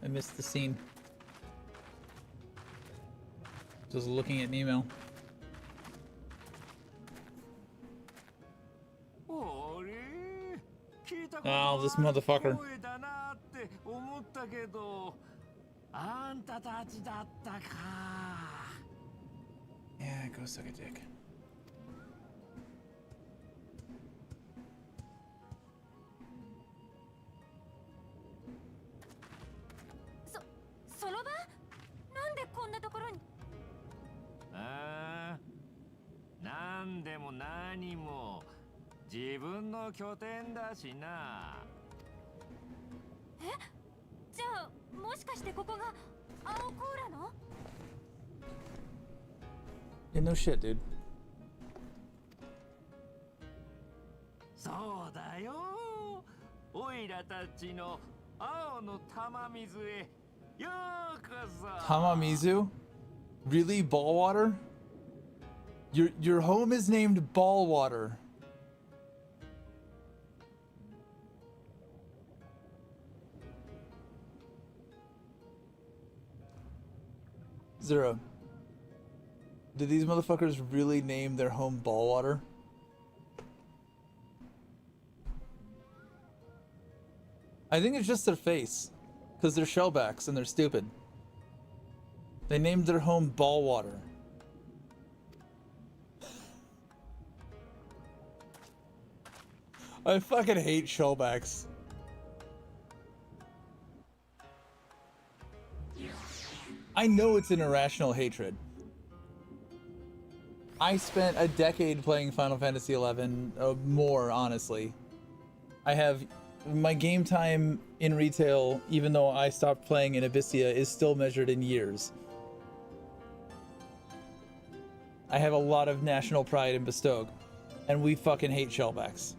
I missed the scene. Just looking at an email. Oh, this motherfucker. Yeah, go suck a dick. も何も自分の拠点だしな。え、じゃあもしかしてここが青コーラの？ Yeah, no shit, dude. そうだよ。オイラたちの青の玉水へようこそ。 Tamamizu? Really, Ballwater? Your home is named Ballwater. Zero. Did these motherfuckers really name their home Ballwater? I think it's just their face. Because they're shellbacks and they're stupid. They named their home Ballwater. I fucking hate shellbacks. I know it's an irrational hatred. I spent a decade playing Final Fantasy XIV, more honestly. I have my game time in retail, even though I stopped playing in Abyssia, is still measured in years. I have a lot of national pride in Bestogue, and we fucking hate shellbacks.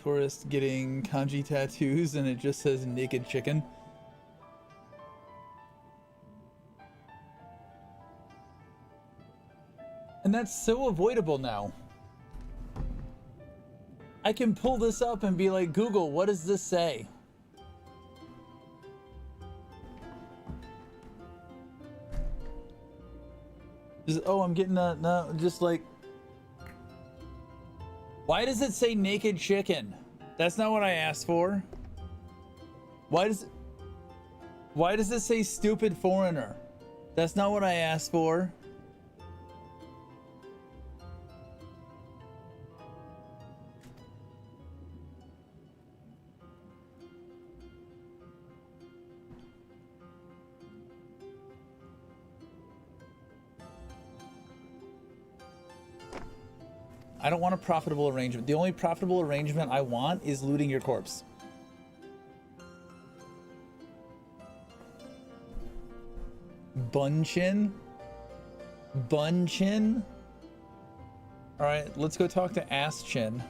Tourist getting kanji tattoos and it just says naked chicken. And that's so avoidable now. I can pull this up and be like, Google, what does this say? Just, oh, I'm getting a, no, just like, why does it say naked chicken? That's not what I asked for. Why does it say stupid foreigner? That's not what I asked for. I don't want a profitable arrangement. The only profitable arrangement I want is looting your corpse. Bunchin? Bunchin? Alright, let's go talk to Asschin.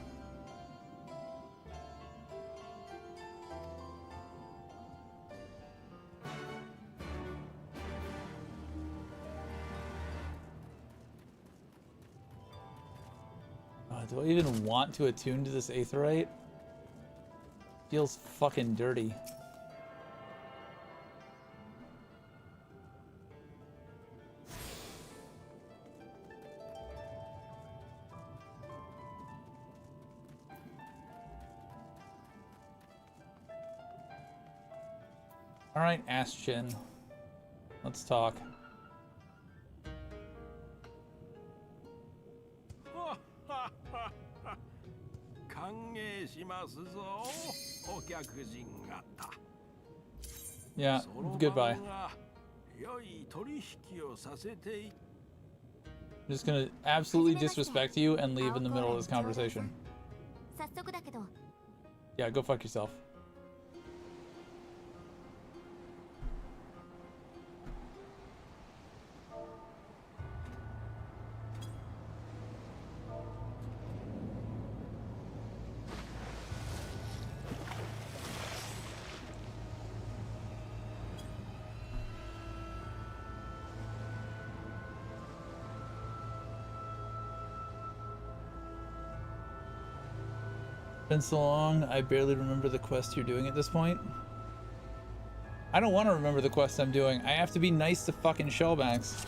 Do I even want to attune to this aetheryte? Feels fucking dirty. All right, Asschin. Let's talk. Yeah, goodbye. I'm just gonna absolutely disrespect you and leave in the middle of this conversation. Yeah, go fuck yourself. Been so long, I barely remember the quest you're doing at this point. I don't want to remember the quest I'm doing. I have to be nice to fucking shellbacks.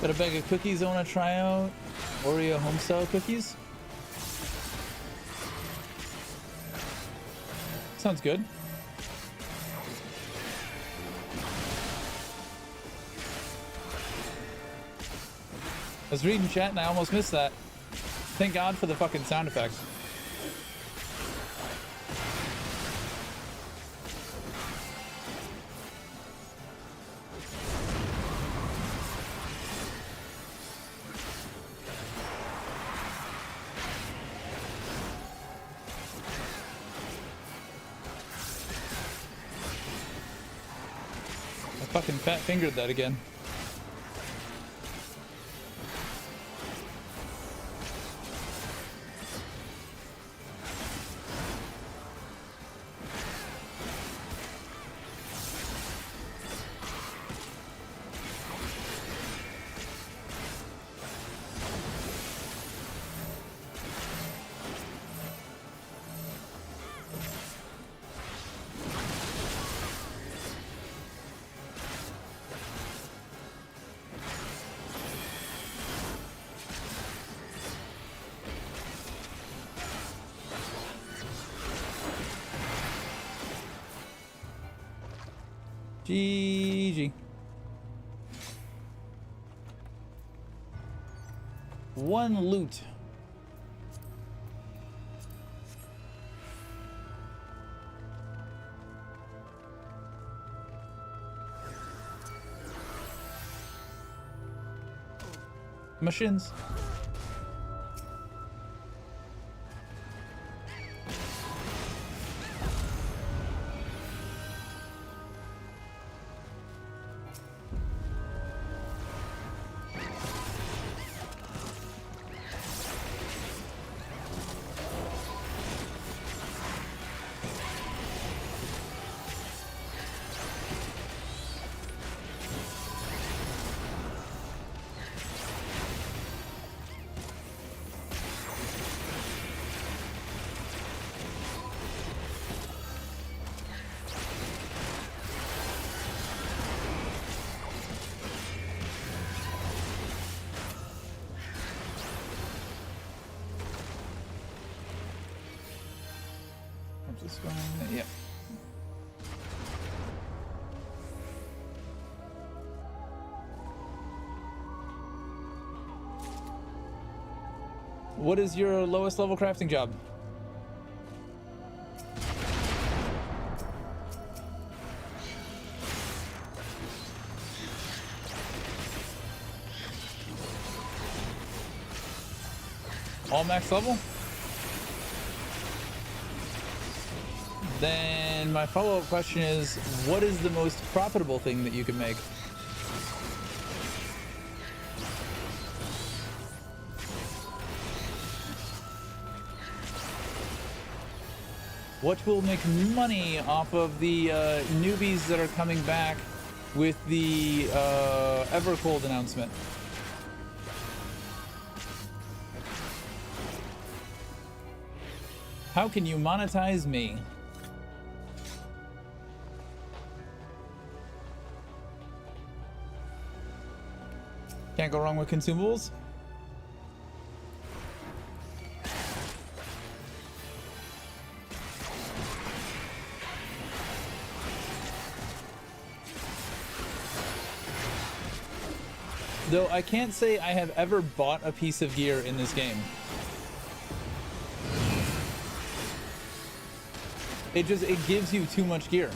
Got a bag of cookies I want to try out. Oreo homestyle cookies. Sounds good. I was reading chat and I almost missed that. Thank God for the fucking sound effects. I fucking fat fingered that again. GG. One loot. Machines. This one, yep. What is your lowest level crafting job? All max level? Then my follow-up question is, what is the most profitable thing that you can make? What will make money off of the newbies that are coming back with the Evercold announcement? How can you monetize me? Can't go wrong with consumables. Though I can't say I have ever bought a piece of gear in this game. It gives you too much gear.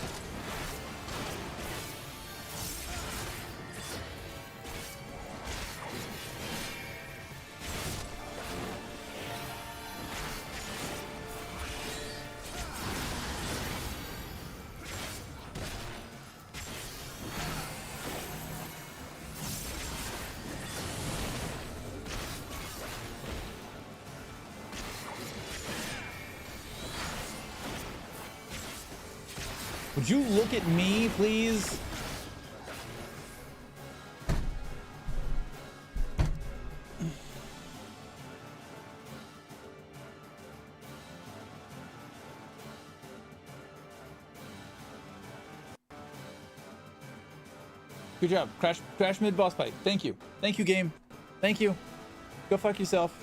Would you look at me, please? Good job. Crash mid boss fight. Thank you. Thank you, game. Thank you. Go fuck yourself.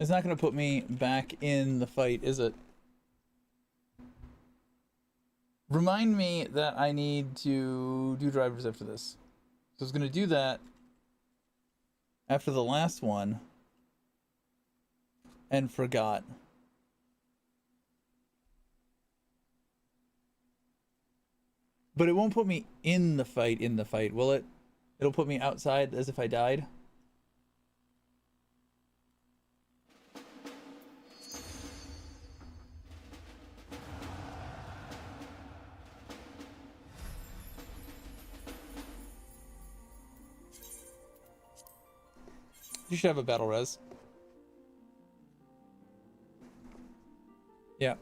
It's not going to put me back in the fight, is it? Remind me that I need to do drivers after this. So I was going to do that after the last one and forgot. But it won't put me in the fight, will it? It'll put me outside as if I died. You should have a battle res. Yeah.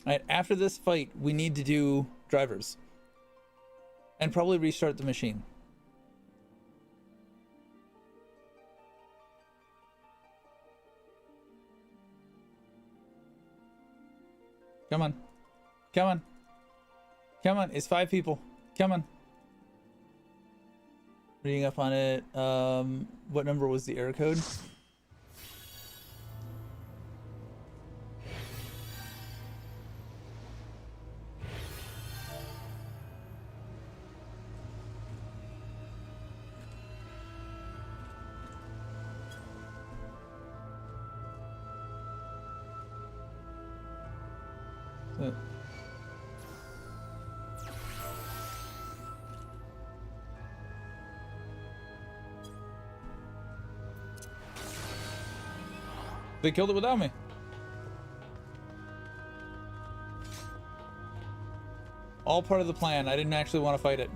Alright, after this fight, we need to do drivers. And probably restart the machine. Come on. Come on. Come on, it's 5 people. Come on. Reading up on it. What number was the error code? They killed it without me. All part of the plan. I didn't actually want to fight it.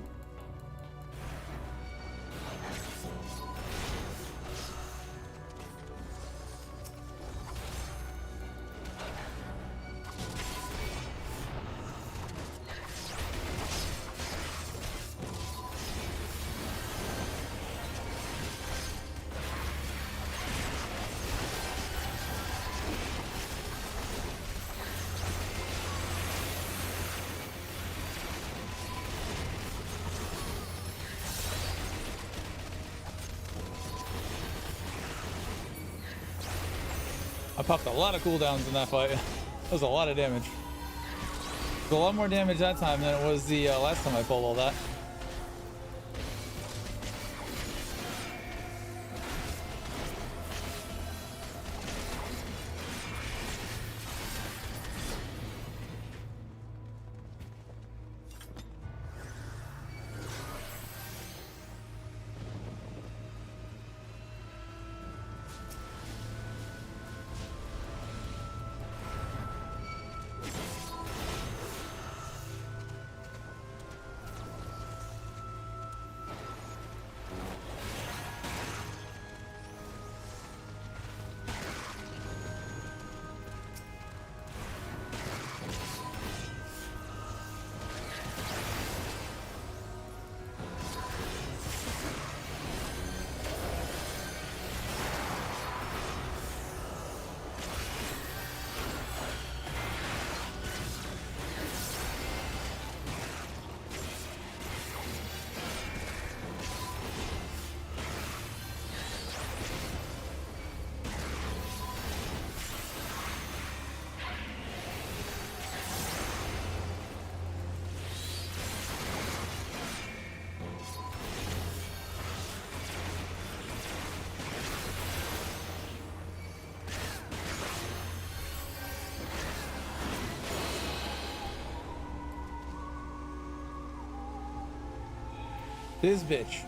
I popped a lot of cooldowns in that fight. That was a lot of damage. It was a lot more damage that time than it was the last time I pulled all that. This bitch.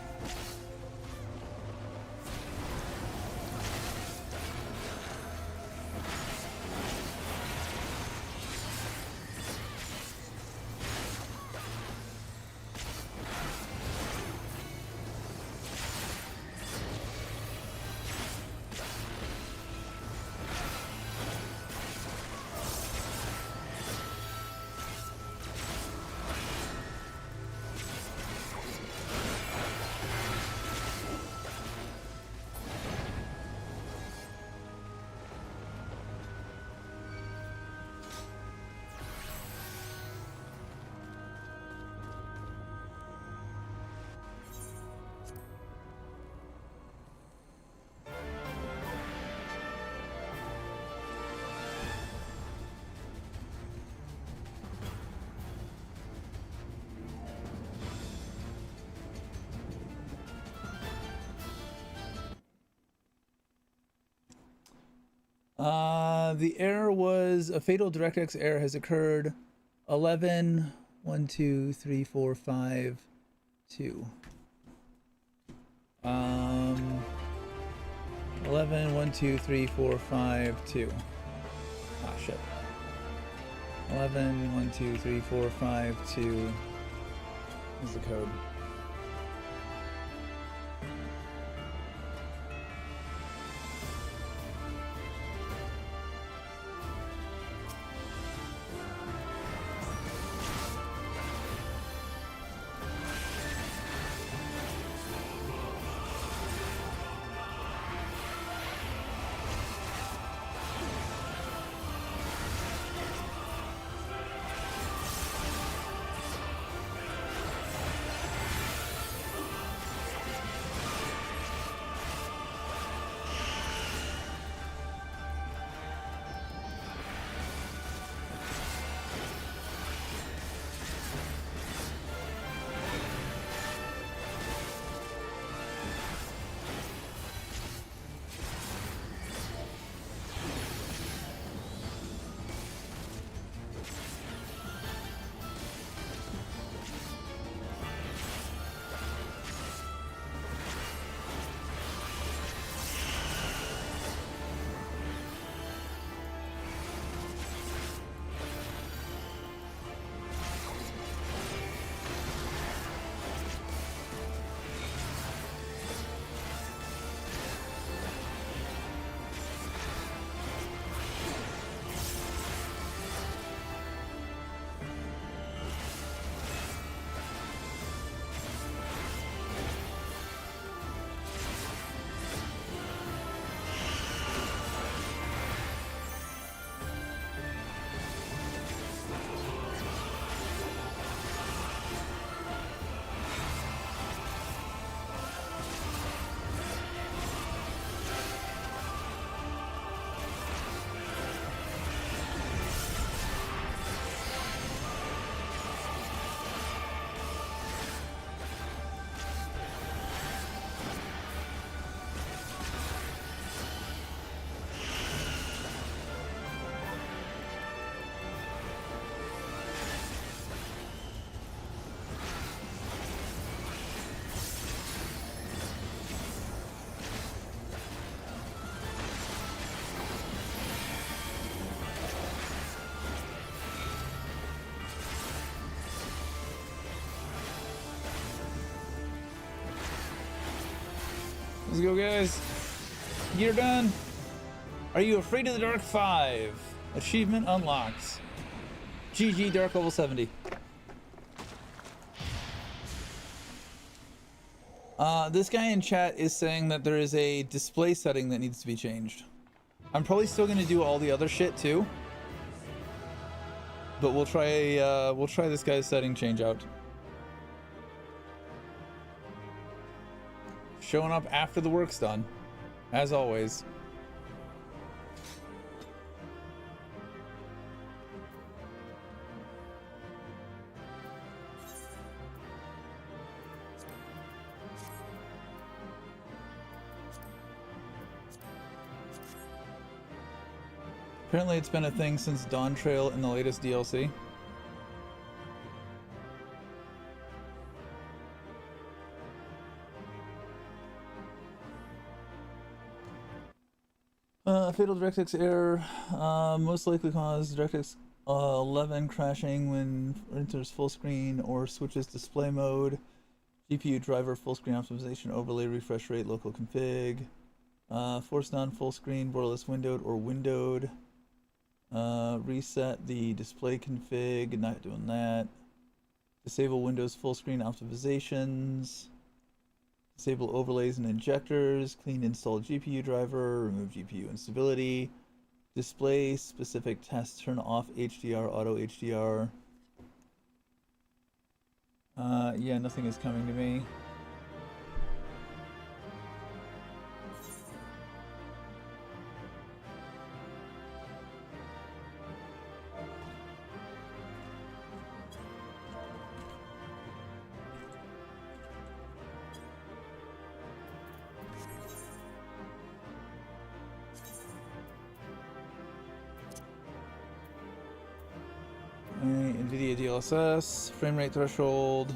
The error was a fatal DirectX error has occurred. 11, 1, 2, 3, 4, 5, 2. 11, 1, 2, 3, 4, 5, 2. Ah, shit. 11, 1, 2, 3, 4, 5, 2 is the code. Let's go, guys. Gear done. Are you afraid of the dark? 5. Achievement unlocked. GG, dark level 70. This guy in chat is saying that there is a display setting that needs to be changed. I'm probably still gonna do all the other shit too, but we'll try this guy's setting change out. Showing up after the work's done, as always. Apparently it's been a thing since Dawn Trail in the latest DLC. Fatal DirectX error, most likely caused DirectX 11 crashing when enters full screen or switches display mode. GPU driver full screen optimization overlay refresh rate local config. Force non full screen borderless windowed or windowed. Reset the display config, not doing that. Disable Windows full screen optimizations. Disable overlays and injectors, clean install GPU driver, remove GPU instability, display specific tests, turn off HDR, auto HDR. Yeah, nothing is coming to me. NVIDIA DLSS, frame rate threshold.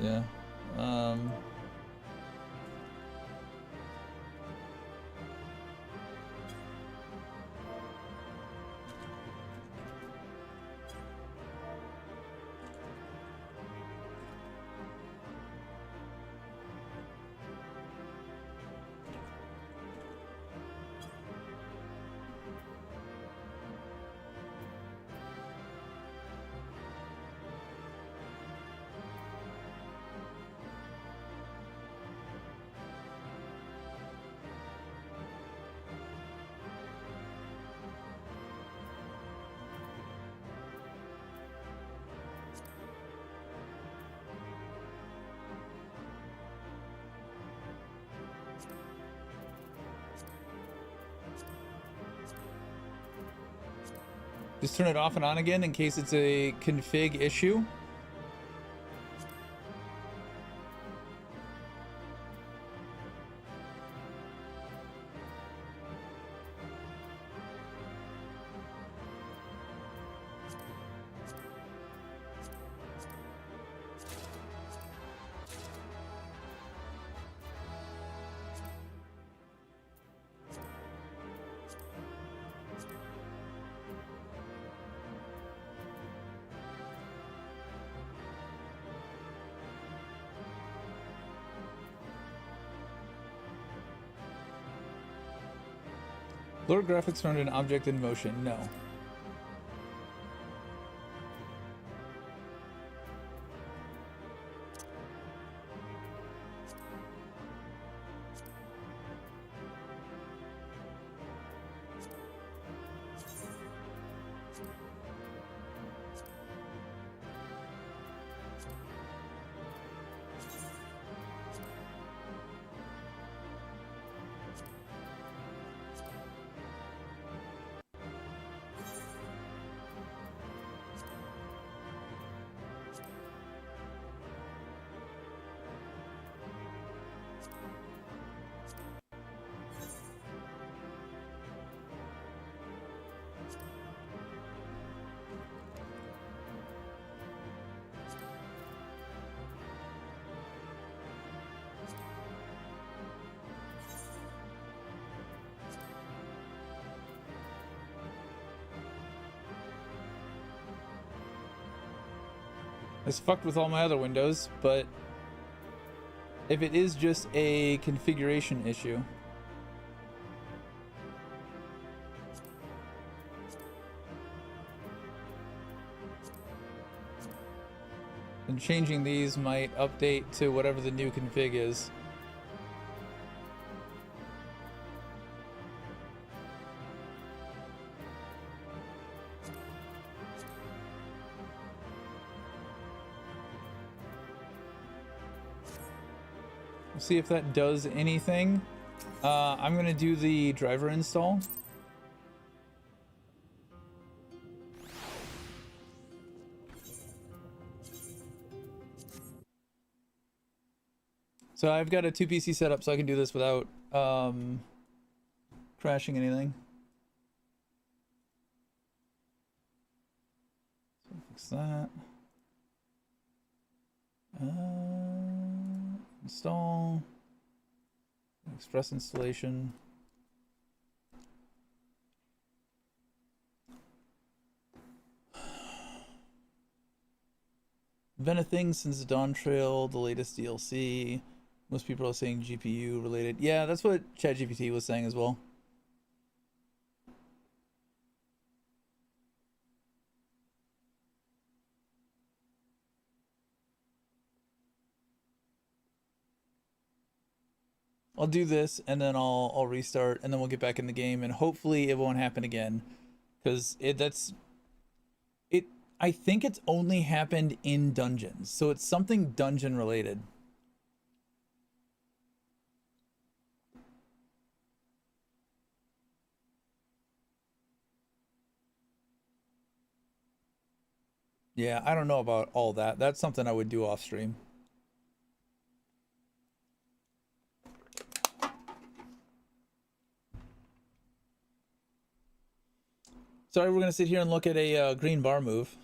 Yeah. Just turn it off and on again in case it's a config issue. Blur graphics around an object in motion. No. It's fucked with all my other windows, but if it is just a configuration issue, then changing these might update to whatever the new config is. See if that does anything. I'm gonna do the driver install. So I've got a 2 PC setup, so I can do this without crashing anything. So fix that. Install. Express installation. Been a thing since Dawn Trail, the latest DLC. Most people are saying GPU related. Yeah, that's what ChatGPT was saying as well. I'll do this and then I'll restart and then we'll get back in the game and hopefully it won't happen again, because I think it's only happened in dungeons, so it's something dungeon related. Yeah, I don't know about all that. That's something I would do off stream. Sorry, we're gonna sit here and look at a green bar move.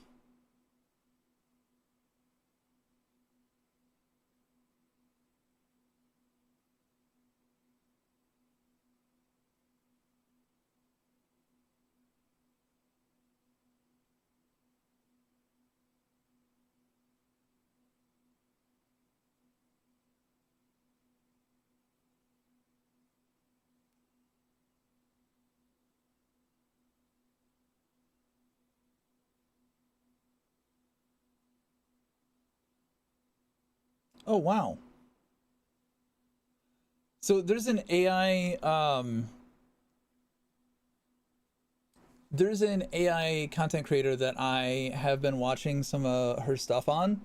Oh, wow. So there's an AI, there's an AI content creator that I have been watching some of her stuff on,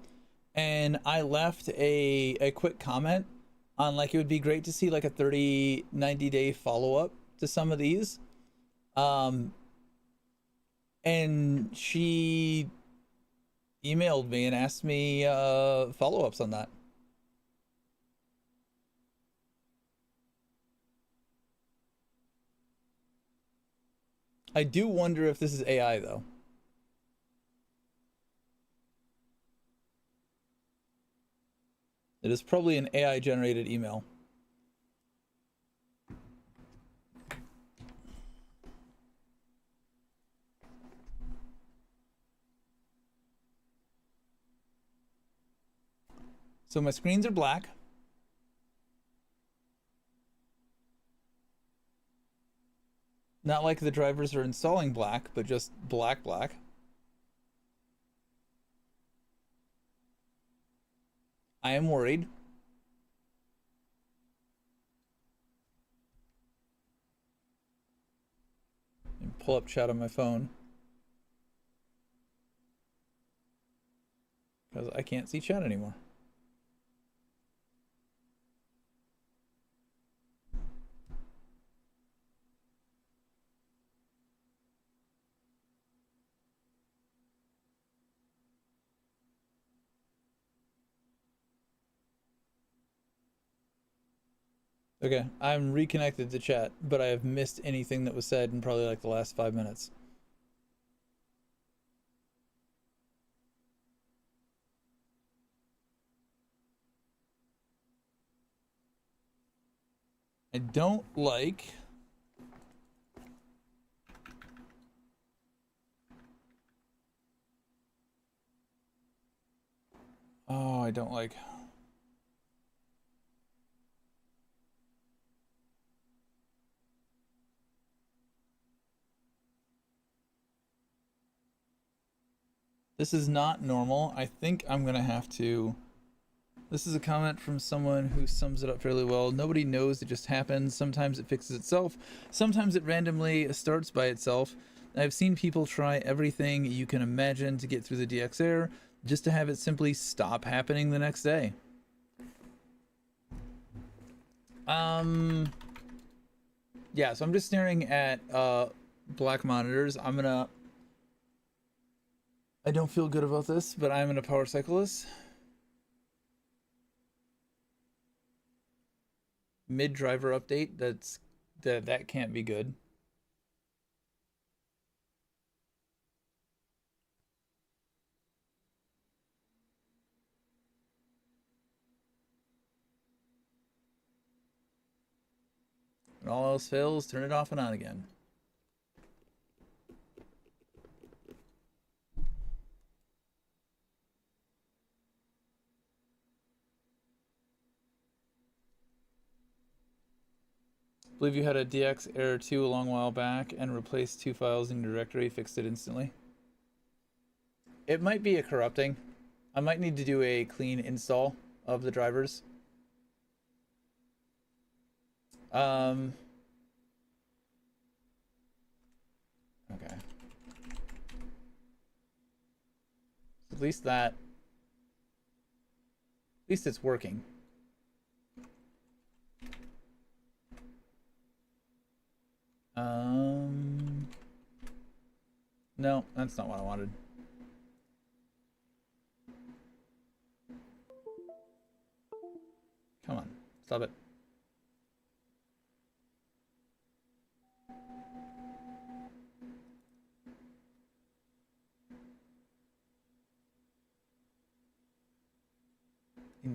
and I left a quick comment on like it would be great to see like a 90 day follow-up to some of these. And she emailed me and asked me follow-ups on that. I do wonder if this is AI though. It is probably an AI generated email. So my screens are black. Not like the drivers are installing black, but just black. I am worried. And pull up chat on my phone. Because I can't see chat anymore. Okay, I'm reconnected to chat, but I have missed anything that was said in probably like the last 5 minutes. I don't like I don't like this is not normal. I think I'm gonna have to. This is a comment from someone who sums it up fairly well. Nobody knows, it just happens. Sometimes it fixes itself. Sometimes it randomly starts by itself. I've seen people try everything you can imagine to get through the DX error just to have it simply stop happening the next day. Yeah, so I'm just staring at black monitors. I don't feel good about this, but I'm gonna power cycle this. Mid driver update, that can't be good. When all else fails, turn it off and on again. I believe you had a DX error 2 a long while back and replaced 2 files in your directory, fixed it instantly. It might be a corrupting. I might need to do a clean install of the drivers. Okay. At least it's working. No, that's not what I wanted. Come on, stop it.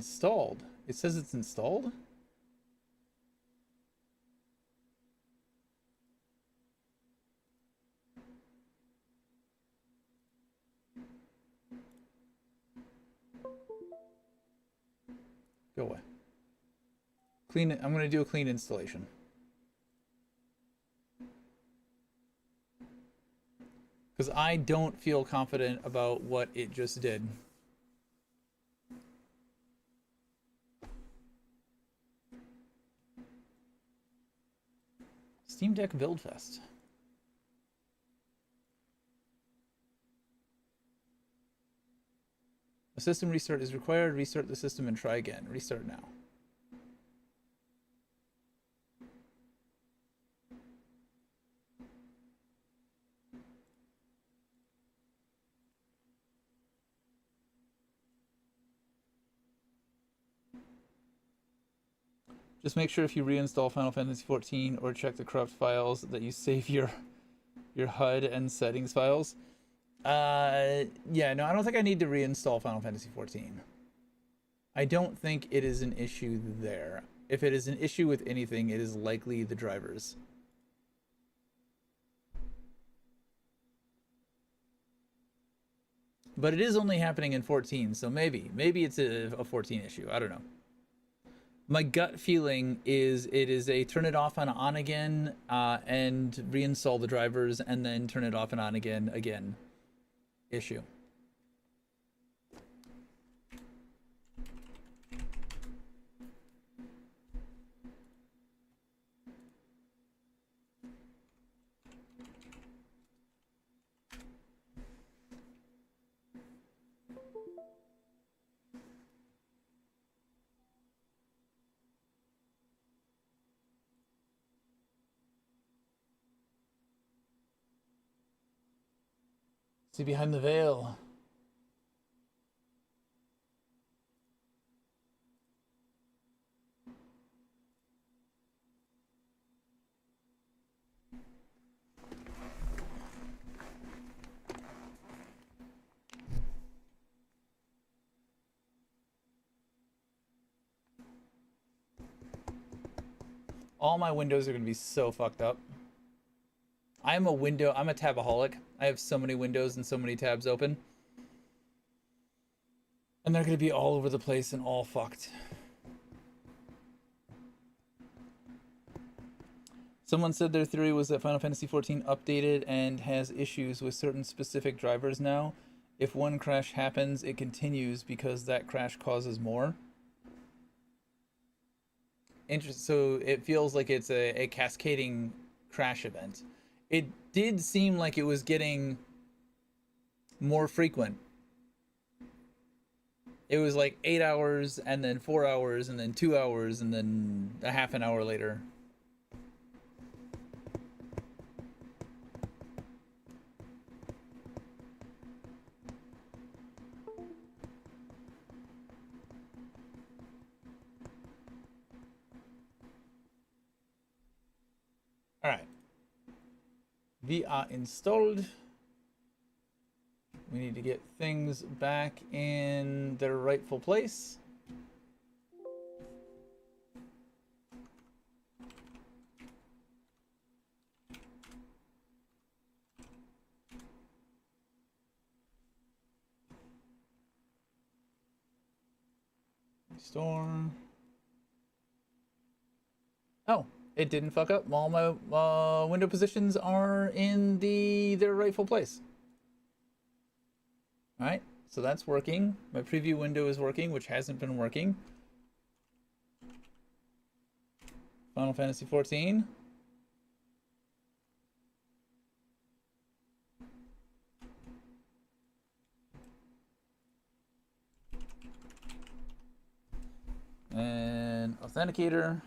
installed. It says it's installed? Go away. Clean it. I'm going to do a clean installation. Because I don't feel confident about what it just did. Steam Deck Build Fest. A system restart is required. Restart the system and try again. Restart now. Just make sure if you reinstall Final Fantasy XIV or check the corrupt files that you save your HUD and settings files. Yeah, no, I don't think I need to reinstall Final Fantasy XIV. I don't think it is an issue there. If it is an issue with anything, it is likely the drivers. But it is only happening in 14, so maybe it's a 14 issue. I don't know. My gut feeling is it is a turn it off and on again, and reinstall the drivers, and then turn it off and on again issue. See behind the veil. All my windows are going to be so fucked up. I'm a tabaholic. I have so many windows and so many tabs open. And they're going to be all over the place and all fucked. Someone said their theory was that Final Fantasy XIV updated and has issues with certain specific drivers now. If one crash happens, it continues because that crash causes more. So it feels like it's a cascading crash event. It did seem like it was getting more frequent. It was like 8 hours and then 4 hours and then 2 hours and then a half an hour later. All right. We are installed. We need to get things back in their rightful place. Restore. Oh. It didn't fuck up. All my window positions are in their rightful place. All right, so that's working. My preview window is working, which hasn't been working. Final Fantasy XIV. And Authenticator.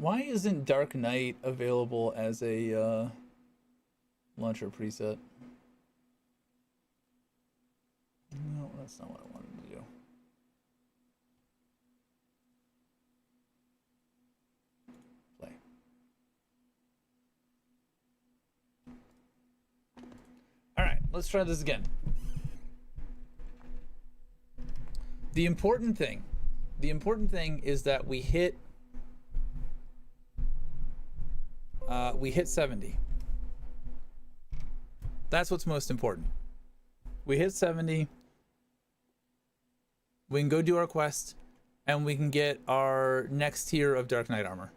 Why isn't Dark Knight available as a launcher preset? No, that's not what I wanted to do. Play. All right, let's try this again. The important thing is that we hit 70. That's what's most important. We hit 70. We can go do our quest, and we can get our next tier of Dark Knight armor.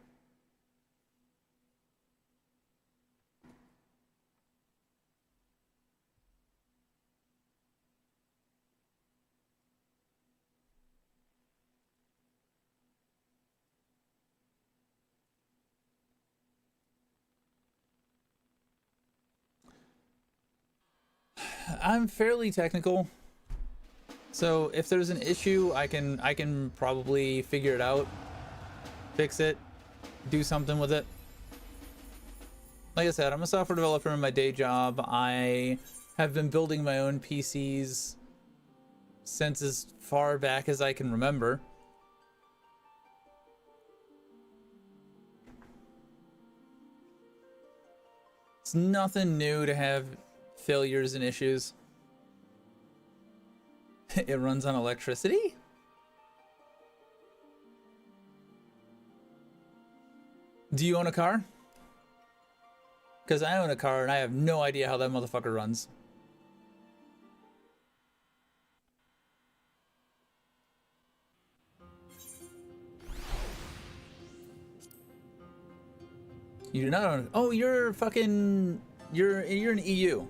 I'm fairly technical, so if there's an issue, I can probably figure it out, fix it, do something with it. Like I said, I'm a software developer in my day job. I have been building my own PCs since as far back as I can remember. It's nothing new to have failures and issues. It runs on electricity? Do you own a car? Because I own a car and I have no idea how that motherfucker runs. You do not own. Oh, you're fucking. You're an EU.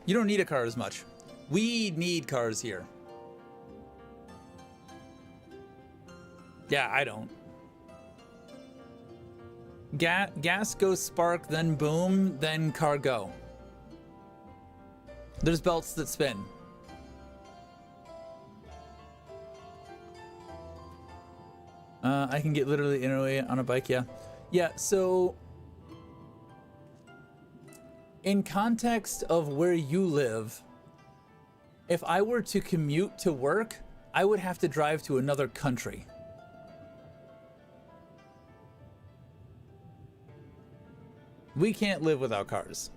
You don't need a car as much. We need cars here. Yeah, I don't. Gas goes spark, then boom, then car go. There's belts that spin. I can get literally anyway on a bike, yeah. Yeah, so in context of where you live, if I were to commute to work, I would have to drive to another country. We can't live without cars.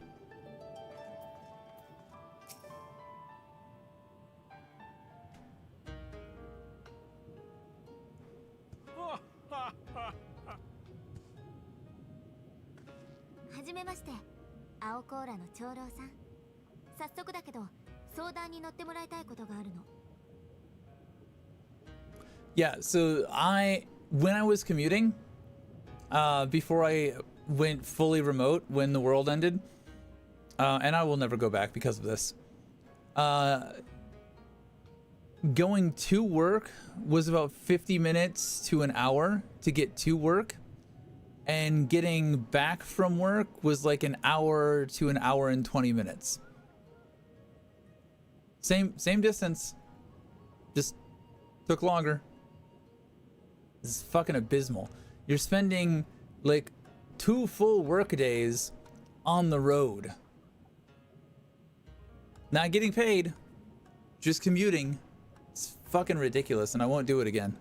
Yeah, so when I was commuting, before I went fully remote when the world ended, and I will never go back because of this, going to work was about 50 minutes to an hour to get to work, and getting back from work was like an hour to an hour and 20 minutes. Same distance, just took longer. This is fucking abysmal. You're spending like 2 full work days on the road, not getting paid, just commuting. It's fucking ridiculous, and I won't do it again.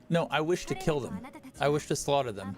No, I wish to kill them. I wish to slaughter them.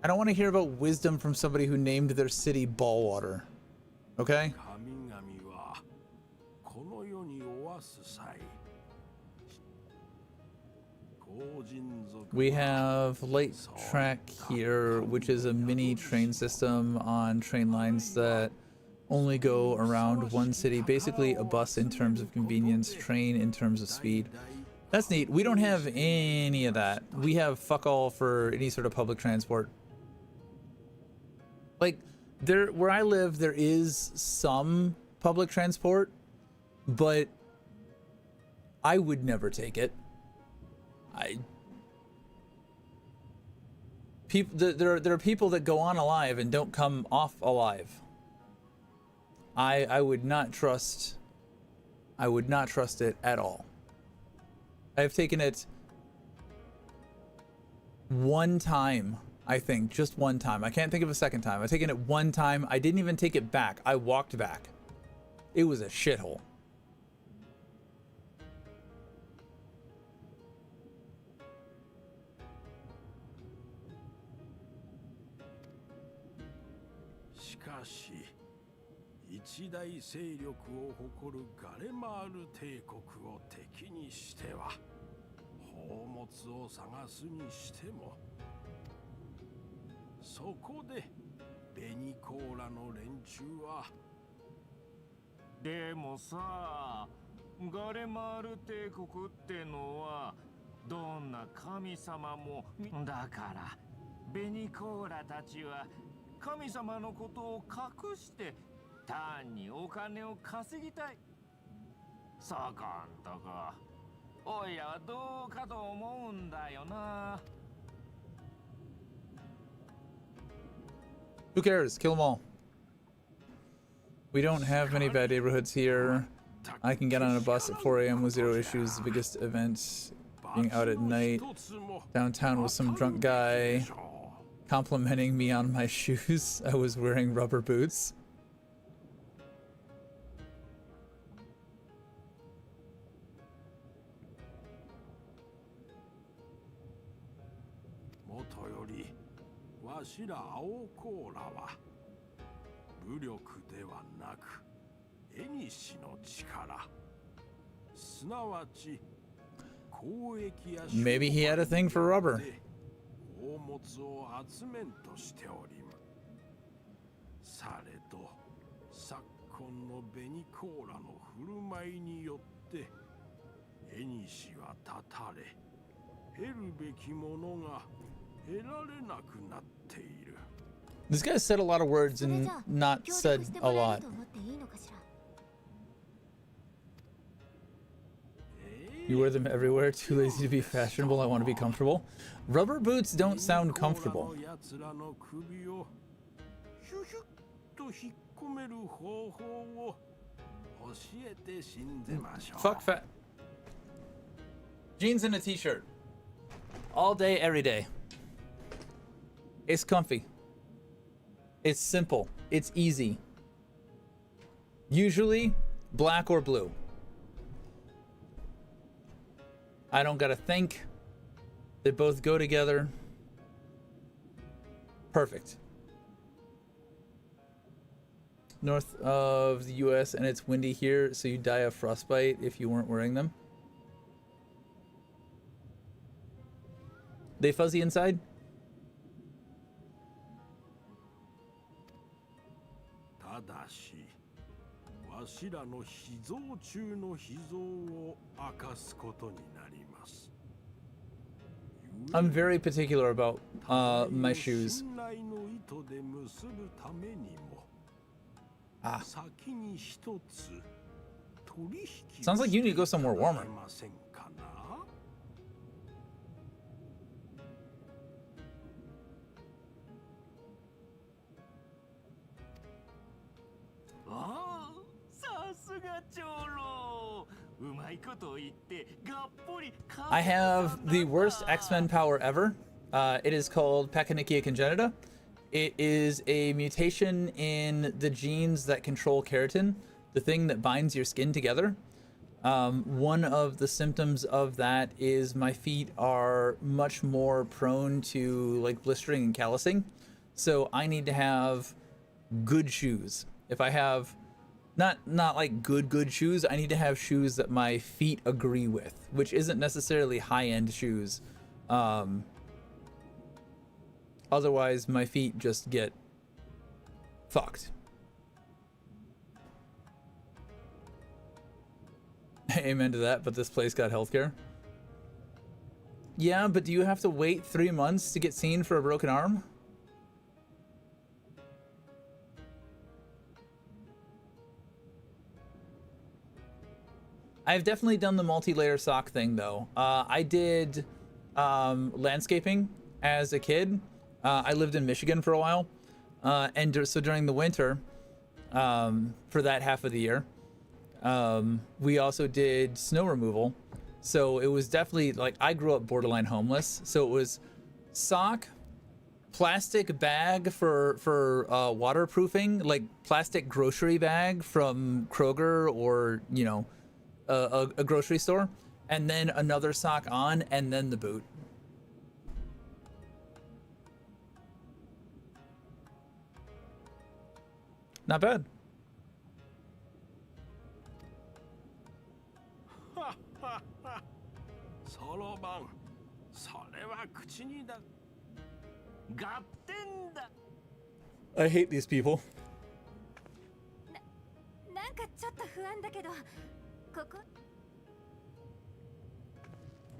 I don't want to hear about wisdom from somebody who named their city Ballwater. Okay? We have Light Track here, which is a mini train system on train lines that only go around one city. Basically a bus in terms of convenience, train in terms of speed. That's neat. We don't have any of that. We have fuck all for any sort of public transport. Like, where I live, there is some public transport, but I would never take it. There are people that go on alive and don't come off alive. I would not trust it at all. I've taken it one time, I think, just one time. I can't think of a second time. I've taken it one time. I didn't even take it back. I walked back. It was a shithole.でもさ、ガレマール帝国ってのはどんな神様もだからベニコーラたちは神様のことを隠して単にお金を稼ぎたい。そこんとこおいらはどうかと思うんだよな。Who cares? Kill them all. We don't have many bad neighborhoods here. I can get on a bus at 4 a.m. with zero issues. The biggest event being out at night. Downtown with some drunk guy complimenting me on my shoes. I was wearing rubber boots. Maybe he had a thing for rubber. This guy said a lot of words and not said a lot. You wear them everywhere, too lazy to be fashionable, I want to be comfortable. Rubber boots don't sound comfortable. Fuck fat. Jeans and a t-shirt. All day, every day. It's comfy. It's simple. It's easy. Usually, black or blue. I don't gotta think. They both go together. Perfect. North of the US and it's windy here, so you die of frostbite if you weren't wearing them. They fuzzy inside? I'm very particular about my shoes. Ah. Sounds like you need to go somewhere warmer. I have the worst X-Men power ever. It is called Pachyonychia congenita. It is a mutation in the genes that control keratin, the thing that binds your skin together. One of the symptoms of that is my feet are much more prone to like blistering and callousing. So I need to have good shoes. If I have not like good shoes, I need to have shoes that my feet agree with, which isn't necessarily high-end shoes. Otherwise my feet just get fucked. Amen to that, but this place got healthcare. Yeah, but do you have to wait 3 months to get seen for a broken arm? I've definitely done the multi-layer sock thing though. I did landscaping as a kid. I lived in Michigan for a while. And so during the winter, for that half of the year, we also did snow removal. So it was definitely like, I grew up borderline homeless. So it was sock, plastic bag for waterproofing, like plastic grocery bag from Kroger or, you know, a grocery store, and then another sock on, and then the boot. Not bad. I hate these people. なんかちょっと不安だけど、ここ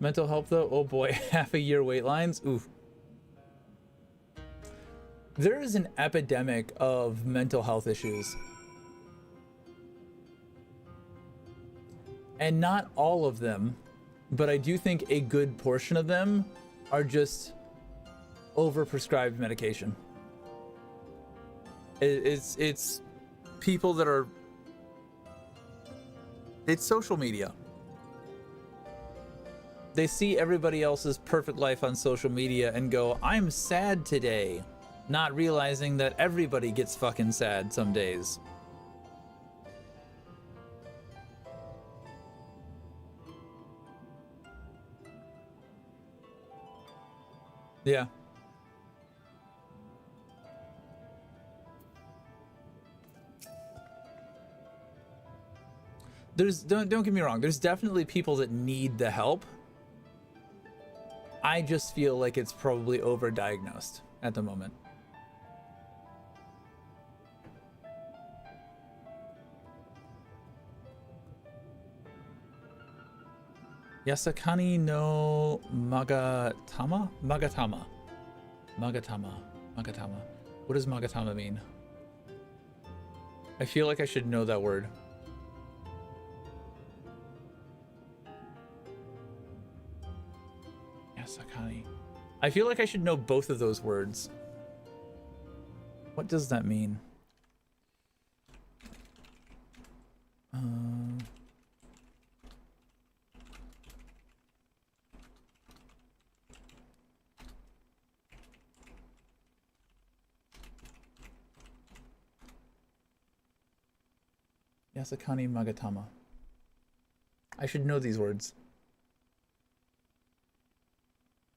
Mental health though, oh boy, half a year wait lines. Oof. There is an epidemic of mental health issues. And not all of them, but I do think a good portion of them are just overprescribed medication. It's people that are, it's social media. They see everybody else's perfect life on social media and go, I'm sad today, not realizing that everybody gets fucking sad some days. Yeah. Don't get me wrong, there's definitely people that need the help. I just feel like it's probably overdiagnosed at the moment. Yasakani no Magatama? Magatama. What does Magatama mean? I feel like I should know that word. Yasakani. I feel like I should know both of those words. What does that mean? Yasakani Magatama. I should know these words.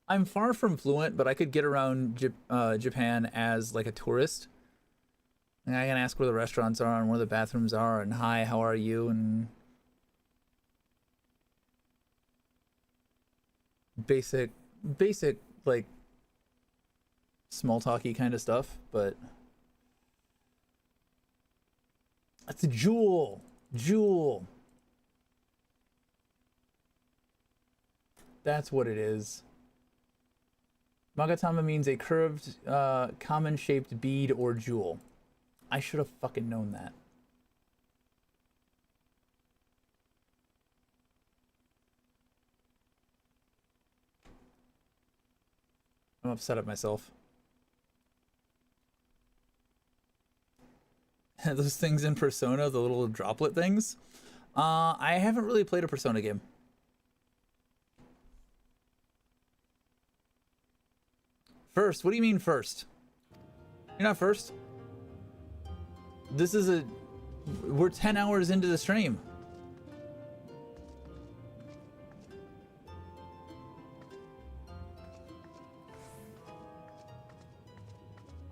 I'm far from fluent, but I could get around Japan as like a tourist. And I can ask where the restaurants are and where the bathrooms are and hi, how are you? And basic like small talky kind of stuff, but that's a jewel. That's what it is. Magatama means a curved, common-shaped bead or jewel. I should have fucking known that. I'm upset at myself. Those things in Persona, the little droplet things. I haven't really played a Persona game. First? What do you mean first? You're not first. This is we're 10 hours into the stream.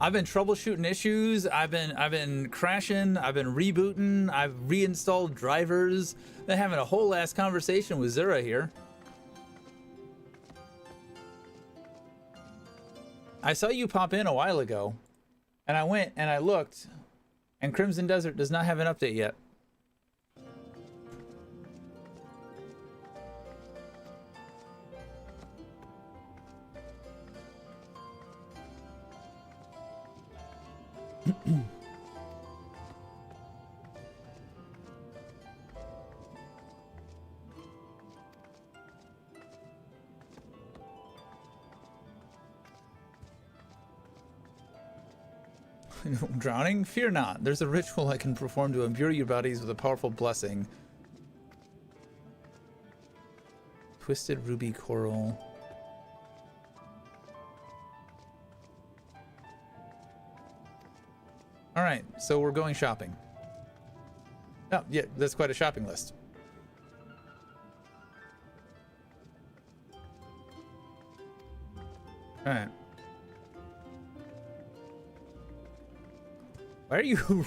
I've been troubleshooting issues. I've been crashing. I've been rebooting. I've reinstalled drivers. Been having a whole ass conversation with Zura here. I saw you pop in a while ago, and I went and I looked, and Crimson Desert does not have an update yet. Drowning? Fear not. There's a ritual I can perform to imbue your bodies with a powerful blessing. Twisted ruby coral. Alright, so we're going shopping. Oh, yeah, that's quite a shopping list. Alright. Why are you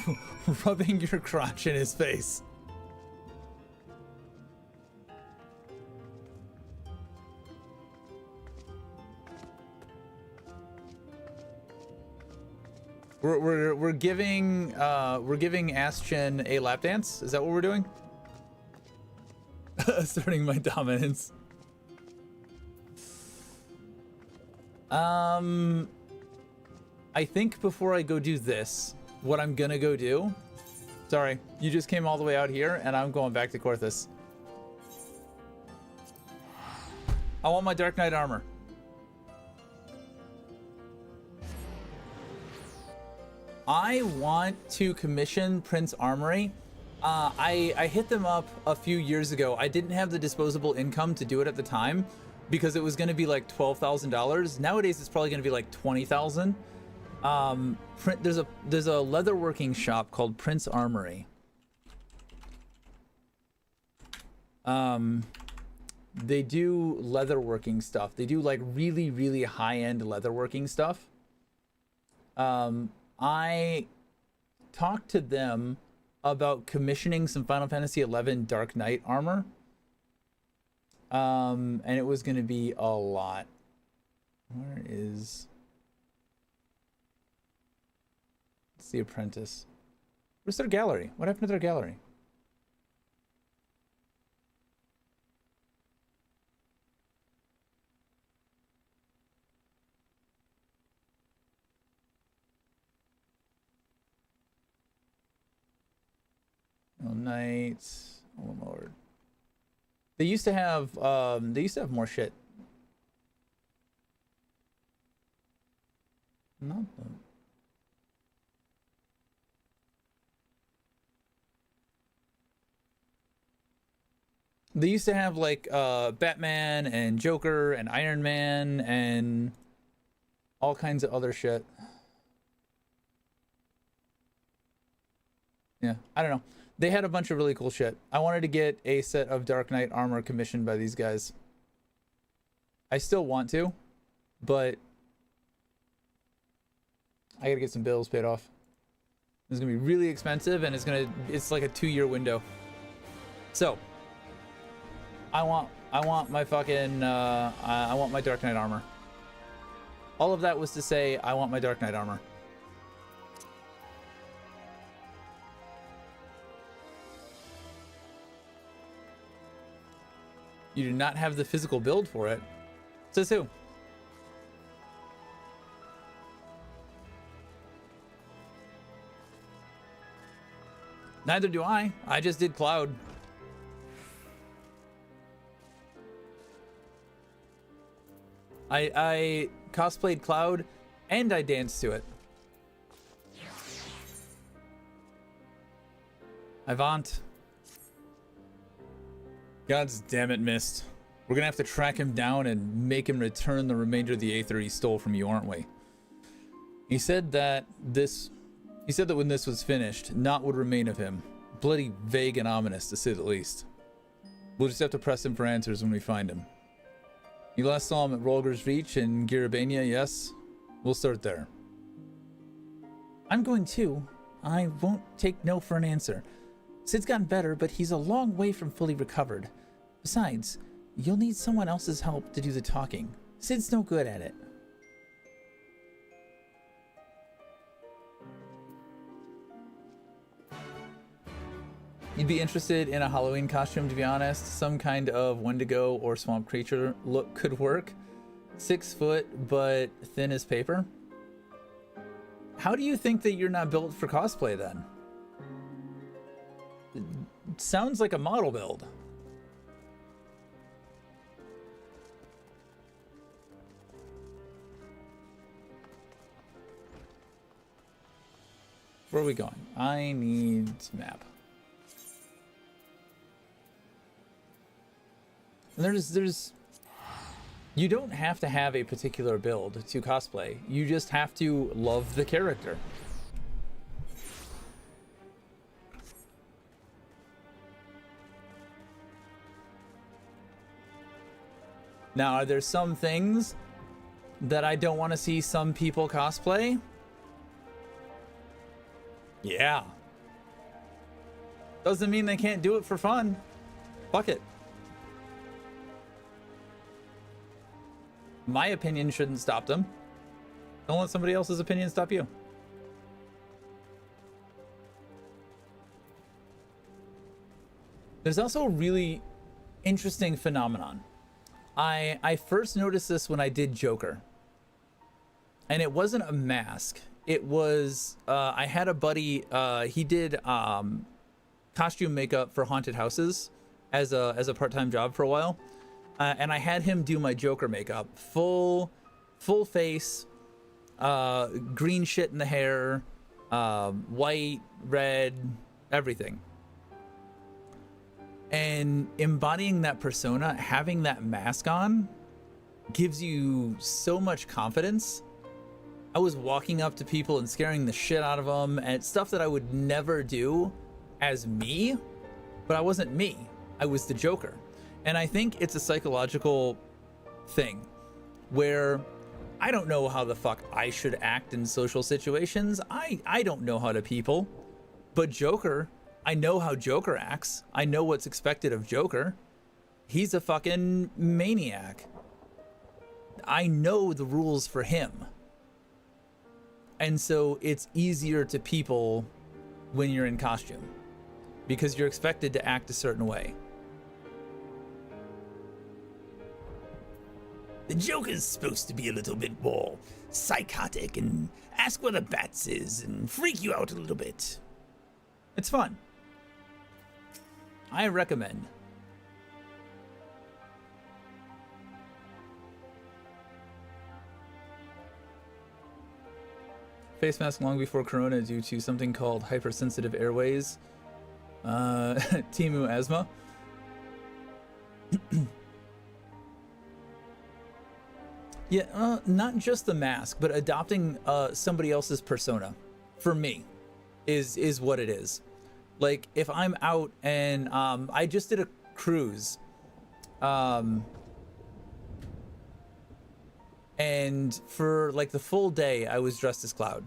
rubbing your crotch in his face? We're giving Aschin a lap dance. Is that what we're doing? Asserting my dominance. I think before I go do this, what I'm gonna go do. Sorry, you just came all the way out here, and I'm going back to Korthus. I want my Dark Knight armor. I want to commission Prince Armory. I hit them up a few years ago. I didn't have the disposable income to do it at the time because it was going to be like $12,000. Nowadays, it's probably going to be like $20,000. There's a leatherworking shop called Prince Armory. They do leatherworking stuff. They do like really, really high-end leatherworking stuff. I talked to them about commissioning some Final Fantasy XI Dark Knight armor. And it was going to be a lot. Where is... It's The Apprentice. Where's their gallery? What happened to their gallery? All Night. Oh Lord. They used to have more shit. Not them. They used to have like Batman and Joker and Iron Man and all kinds of other shit. Yeah, I don't know. They had a bunch of really cool shit. I wanted to get a set of Dark Knight armor commissioned by these guys. I still want to, but I gotta get some bills paid off. It's gonna be really expensive, and it's like a 2-year window. So I want my fucking I want my Dark Knight armor. All of that was to say I want my Dark Knight armor. You do not have the physical build for it. Says who? Neither do I. I just did Cloud. I cosplayed Cloud and I danced to it. Avant. God's damn it, Mist. We're gonna have to track him down and make him return the remainder of the Aether he stole from you, aren't we? He said that when this was finished, naught would remain of him. Bloody vague and ominous, to say the least. We'll just have to press him for answers when we find him. You last saw him at Rolger's Reach in Girabania, yes? We'll start there. I'm going too. I won't take no for an answer. Sid's gotten better, but he's a long way from fully recovered. Besides, you'll need someone else's help to do the talking. Sid's no good at it. You'd be interested in a Halloween costume, to be honest. Some kind of Wendigo or swamp creature look could work. 6 foot, but thin as paper. How do you think that you're not built for cosplay then? It sounds like a model build. Where are we going? I need map. There's you don't have to have a particular build to cosplay. You just have to love the character. Now, are there some things that I don't want to see some people cosplay? Yeah. Doesn't mean they can't do it for fun. Fuck it. My opinion shouldn't stop them. Don't let somebody else's opinion stop you. There's also a really interesting phenomenon. I first noticed this when I did Joker. And it wasn't a mask. It was, I had a buddy, he did costume makeup for haunted houses as a part-time job for a while. And I had him do my Joker makeup, full face, green shit in the hair, white, red, everything. And embodying that persona, having that mask on, gives you so much confidence. I was walking up to people and scaring the shit out of them, and it's stuff that I would never do as me, but I wasn't me. I was the Joker. And I think it's a psychological thing where I don't know how the fuck I should act in social situations. I don't know how to people, but Joker, I know how Joker acts. I know what's expected of Joker. He's a fucking maniac. I know the rules for him. And so it's easier to people when you're in costume because you're expected to act a certain way. The Joker's supposed to be a little bit more psychotic and ask where the bats is and freak you out a little bit. It's fun. I recommend. Face mask long before Corona due to something called hypersensitive airways. Timu asthma. Yeah, not just the mask, but adopting somebody else's persona, for me, is what it is. Like, if I'm out and I just did a cruise, and for like the full day, I was dressed as Cloud.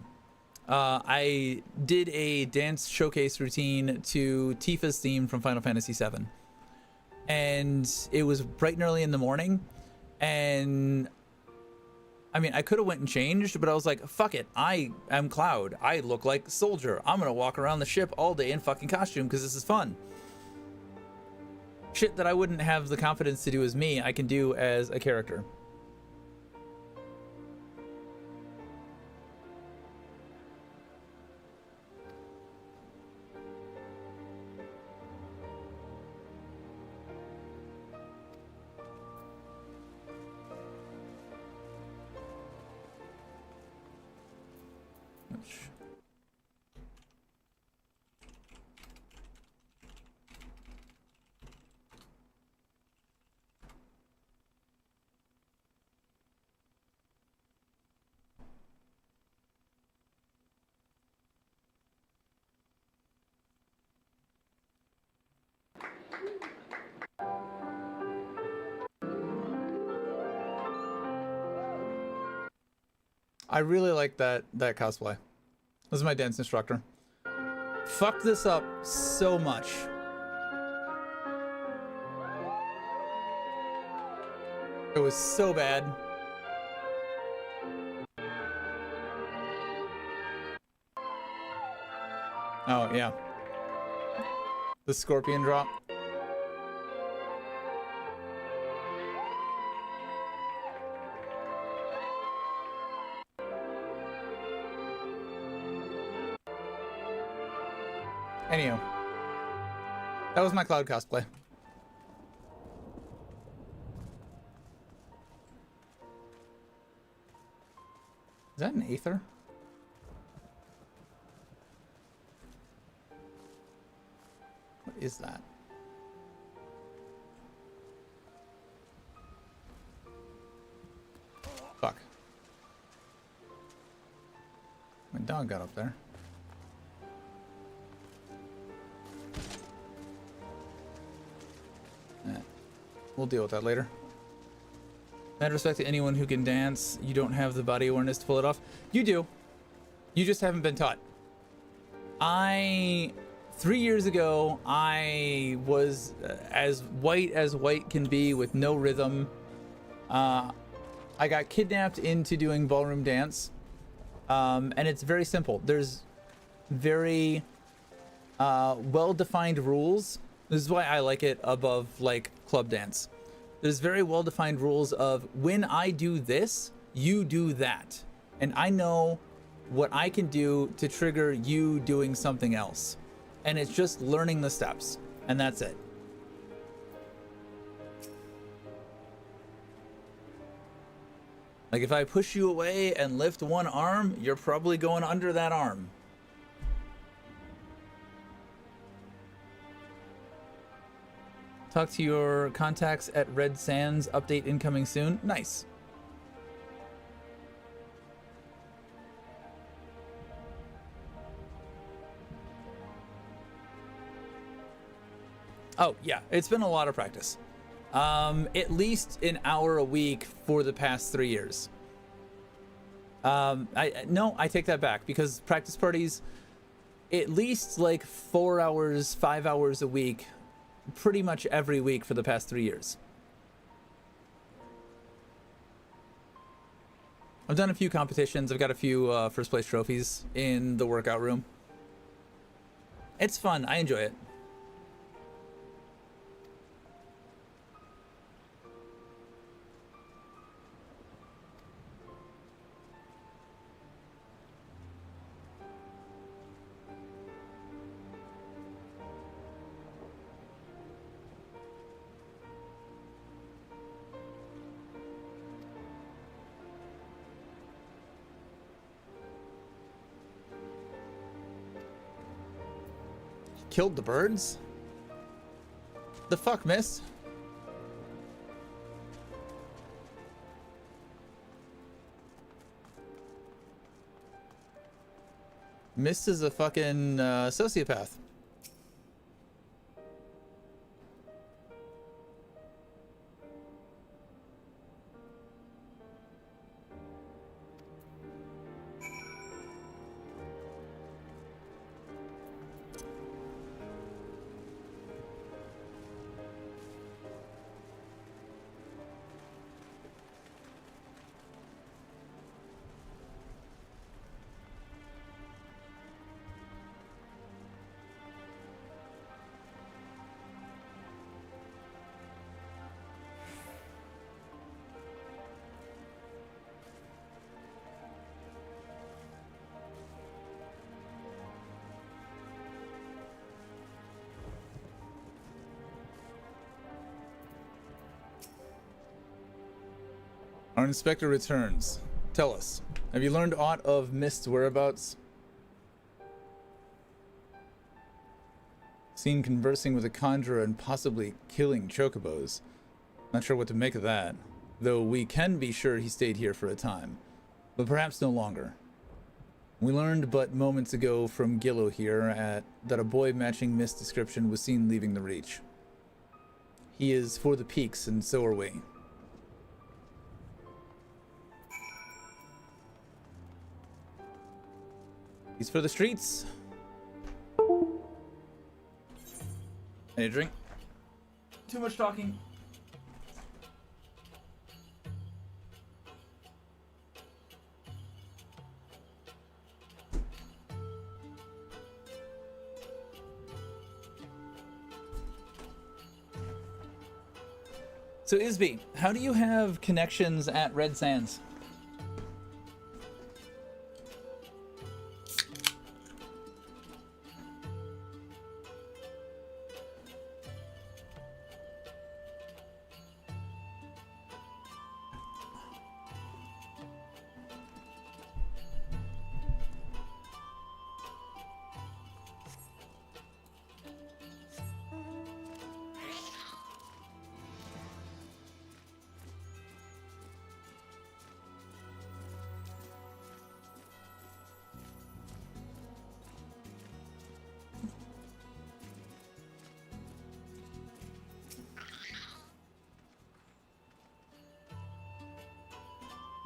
I did a dance showcase routine to Tifa's theme from Final Fantasy XIV, and it was bright and early in the morning, and I mean, I could have went and changed, but I was like, fuck it. I am Cloud. I look like Soldier. I'm going to walk around the ship all day in fucking costume because this is fun. Shit that I wouldn't have the confidence to do as me, I can do as a character. I really like that cosplay. This is my dance instructor. Fucked this up so much. It was so bad. Oh, yeah. The scorpion drop. Anyhow, that was my Cloud cosplay. Is that an Aether? What is that? Fuck. My dog got up there. We'll deal with that later. Mad respect to anyone who can dance. You don't have the body awareness to pull it off. You do. You just haven't been taught. 3 years ago, I was as white can be with no rhythm. I got kidnapped into doing ballroom dance. And it's very simple. There's very well-defined rules. This is why I like it above like club dance. There's very well-defined rules of when I do this, you do that. And I know what I can do to trigger you doing something else. And it's just learning the steps. And that's it. Like if I push you away and lift one arm, you're probably going under that arm. Talk to your contacts at Red Sands. Update incoming soon. Nice. Oh, yeah. It's been a lot of practice. At least an hour a week for the past 3 years. I take that back because practice parties, at least like 4 hours, 5 hours a week, pretty much every week for the past 3 years. I've done a few competitions. I've got a few first place trophies in the workout room. It's fun. I enjoy it. Killed the birds? The fuck, miss? Mist is a fucking sociopath. Our inspector returns. Tell us, have you learned aught of Mist's whereabouts? Seen conversing with a conjurer and possibly killing chocobos. Not sure what to make of that, though we can be sure he stayed here for a time, but perhaps no longer. We learned but moments ago from Gillo here that a boy matching Mist's description was seen leaving the Reach. He is for the peaks, and so are we. He's for the streets. Any drink? Too much talking. So Isby, how do you have connections at Red Sands?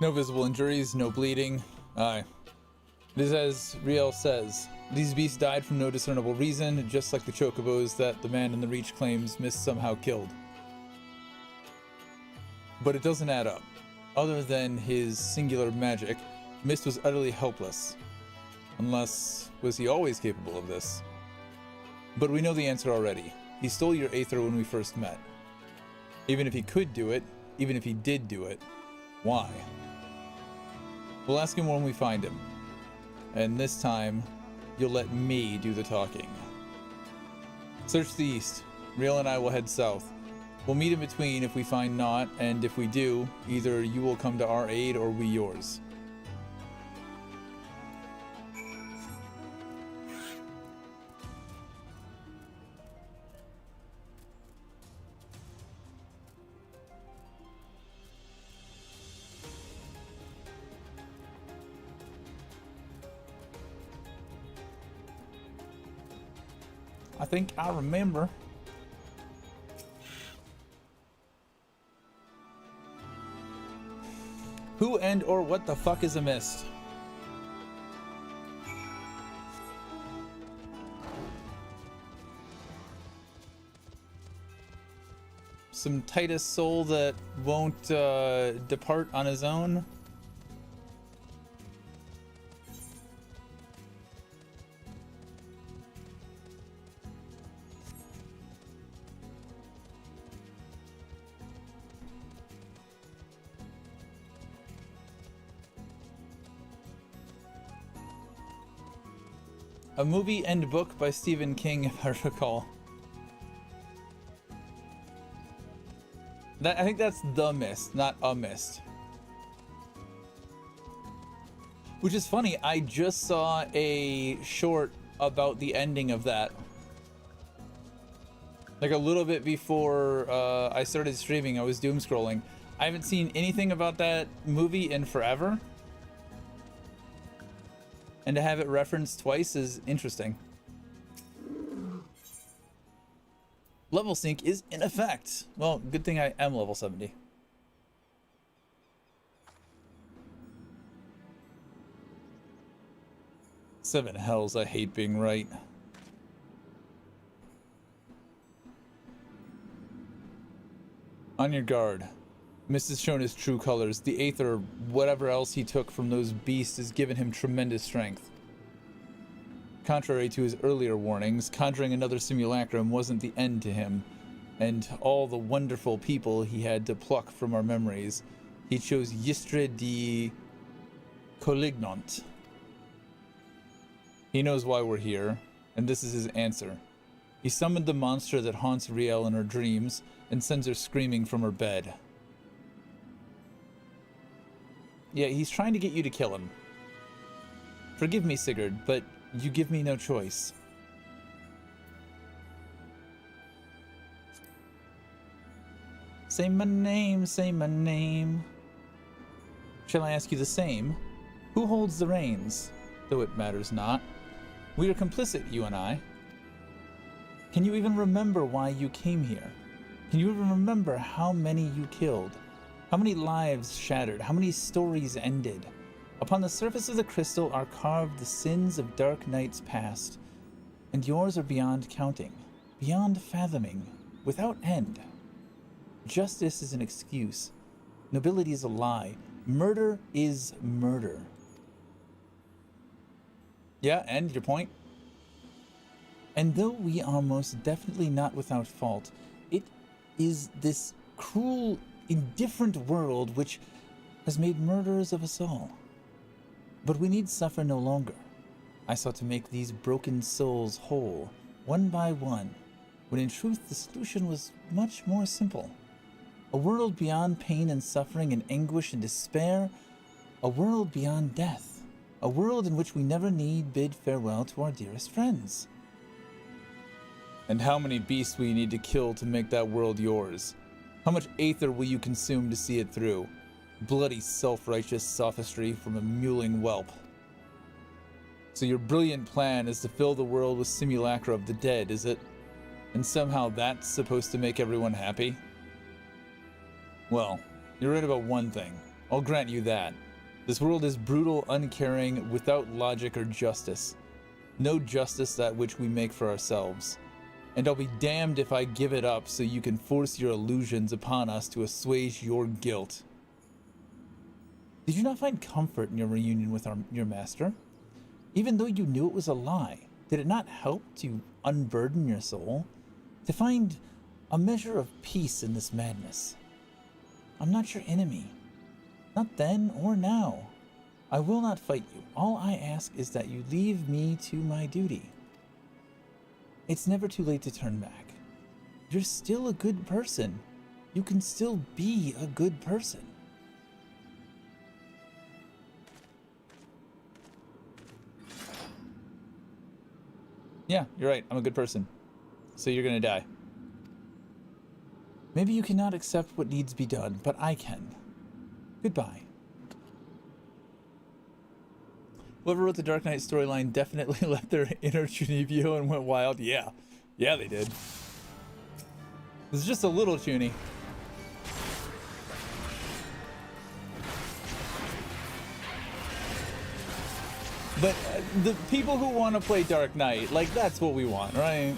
No visible injuries, no bleeding. Aye. It is as Riel says. These beasts died from no discernible reason, just like the chocobos that the man in the Reach claims Mist somehow killed. But it doesn't add up. Other than his singular magic, Mist was utterly helpless. Unless, was he always capable of this? But we know the answer already. He stole your Aether when we first met. Even if he could do it, even if he did do it, why? We'll ask him when we find him. And this time, you'll let me do the talking. Search the east. Riel and I will head south. We'll meet in between if we find naught, and if we do, either you will come to our aid or we yours. I think I remember. Who and or what the fuck is a mist? Some Titus soul that won't depart on his own? A movie and book by Stephen King, if I recall. I think that's The Mist, not A Mist. Which is funny, I just saw a short about the ending of that. Like a little bit before I started streaming, I was doom scrolling. I haven't seen anything about that movie in forever. And to have it referenced twice is interesting. Level sync is in effect. Well, good thing I am level 70. Seven hells, I hate being right. On your guard. Mist has shown his true colors. The Aether, whatever else he took from those beasts, has given him tremendous strength. Contrary to his earlier warnings, conjuring another simulacrum wasn't the end to him, and all the wonderful people he had to pluck from our memories, he chose Ystre de Collignant. He knows why we're here, and this is his answer. He summoned the monster that haunts Riel in her dreams, and sends her screaming from her bed. Yeah, he's trying to get you to kill him. Forgive me, Sigurd, but you give me no choice. Say my name, say my name. Shall I ask you the same? Who holds the reins? Though it matters not. We are complicit, you and I. Can you even remember why you came here? Can you even remember how many you killed? How many lives shattered? How many stories ended? Upon the surface of the crystal are carved the sins of dark nights past, and yours are beyond counting, beyond fathoming, without end. Justice is an excuse. Nobility is a lie. Murder is murder. Yeah, and your point? And though we are most definitely not without fault, it is this cruel, indifferent world which has made murderers of us all. But we need suffer no longer. I sought to make these broken souls whole, one by one, when in truth the solution was much more simple. A world beyond pain and suffering and anguish and despair, a world beyond death, a world in which we never need bid farewell to our dearest friends. And how many beasts will you need to kill to make that world yours? How much aether will you consume to see it through? Bloody self-righteous sophistry from a mewling whelp. So your brilliant plan is to fill the world with simulacra of the dead, is it? And somehow that's supposed to make everyone happy? Well, you're right about one thing. I'll grant you that. This world is brutal, uncaring, without logic or justice. No justice that which we make for ourselves. And I'll be damned if I give it up so you can force your illusions upon us to assuage your guilt. Did you not find comfort in your reunion with your master? Even though you knew it was a lie, did it not help to unburden your soul? To find a measure of peace in this madness? I'm not your enemy. Not then or now. I will not fight you. All I ask is that you leave me to my duty. It's never too late to turn back. You're still a good person. You can still be a good person. Yeah, you're right. I'm a good person. So you're gonna die. Maybe you cannot accept what needs to be done, but I can. Goodbye. Whoever wrote the Dark Knight storyline definitely let their inner Chunibyo and went wild. Yeah. Yeah, they did. This is just a little Chuny. But the people who want to play Dark Knight, like, that's what we want, right?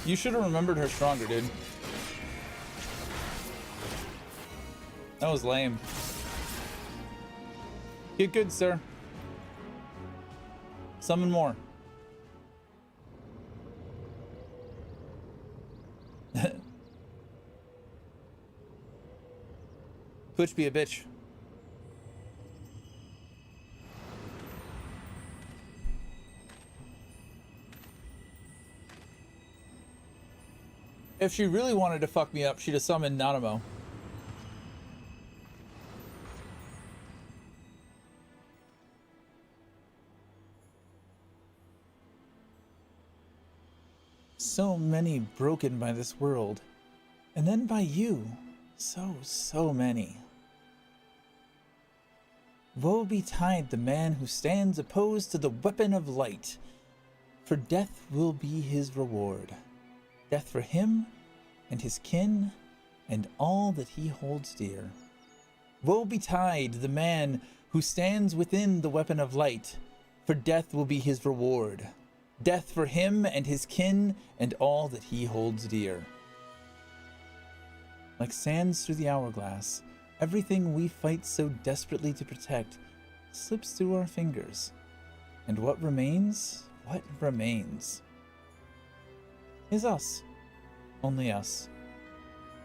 You should have remembered her stronger, dude. That was lame. Get good, sir. Summon more. Twitch be a bitch. If she really wanted to fuck me up, she'd have summoned Nanamo. So many broken by this world, and then by you, so many. Woe betide the man who stands opposed to the weapon of light, for death will be his reward. Death for him and his kin and all that he holds dear. Woe betide the man who stands within the weapon of light, for death will be his reward. Death for him and his kin and all that he holds dear. Like sands through the hourglass, everything we fight so desperately to protect slips through our fingers. And what remains? What remains? Is us. Only us.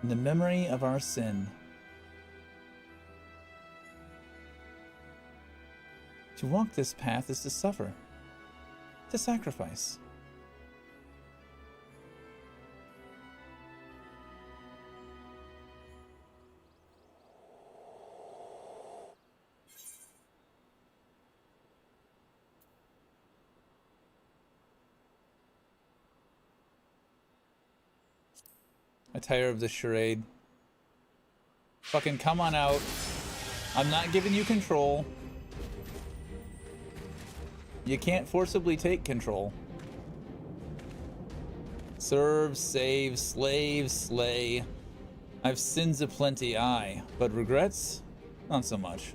In the memory of our sin. To walk this path is to suffer. To sacrifice. I tire of this charade. Fucking come on out. I'm not giving you control. You can't forcibly take control. Serve, save, slave, slay. I've sins aplenty, aye, but regrets? Not so much.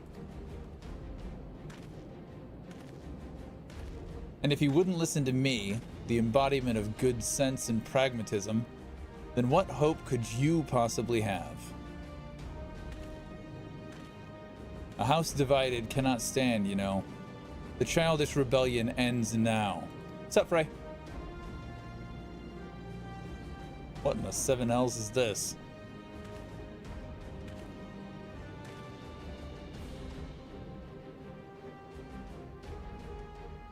And if you wouldn't listen to me, the embodiment of good sense and pragmatism, then what hope could you possibly have? A house divided cannot stand, you know. The childish rebellion ends now. What's up, Frey? What in the 7 L's is this?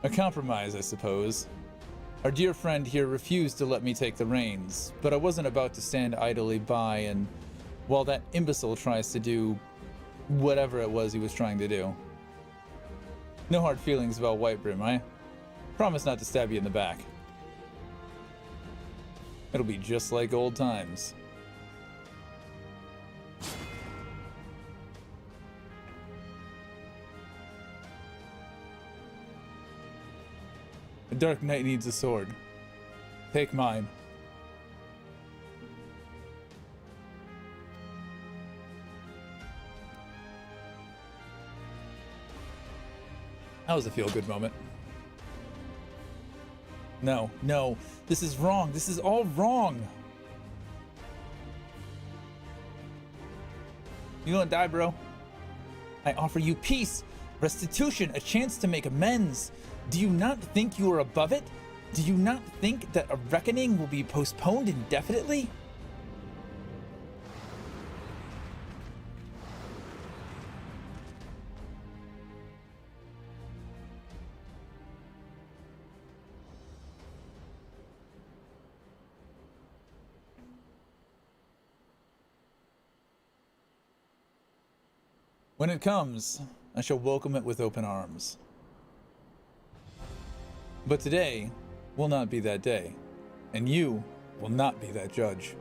A compromise, I suppose. Our dear friend here refused to let me take the reins, but I wasn't about to stand idly by and while that imbecile tries to do whatever it was he was trying to do. No hard feelings about Whitebrim, I promise not to stab you in the back. It'll be just like old times. A Dark Knight needs a sword. Take mine. That was a feel-good moment. No, no, this is wrong. This is all wrong. You gonna die, bro? I offer you peace, restitution, a chance to make amends. Do you not think you are above it? Do you not think that a reckoning will be postponed indefinitely? When it comes, I shall welcome it with open arms. But today will not be that day, and you will not be that judge.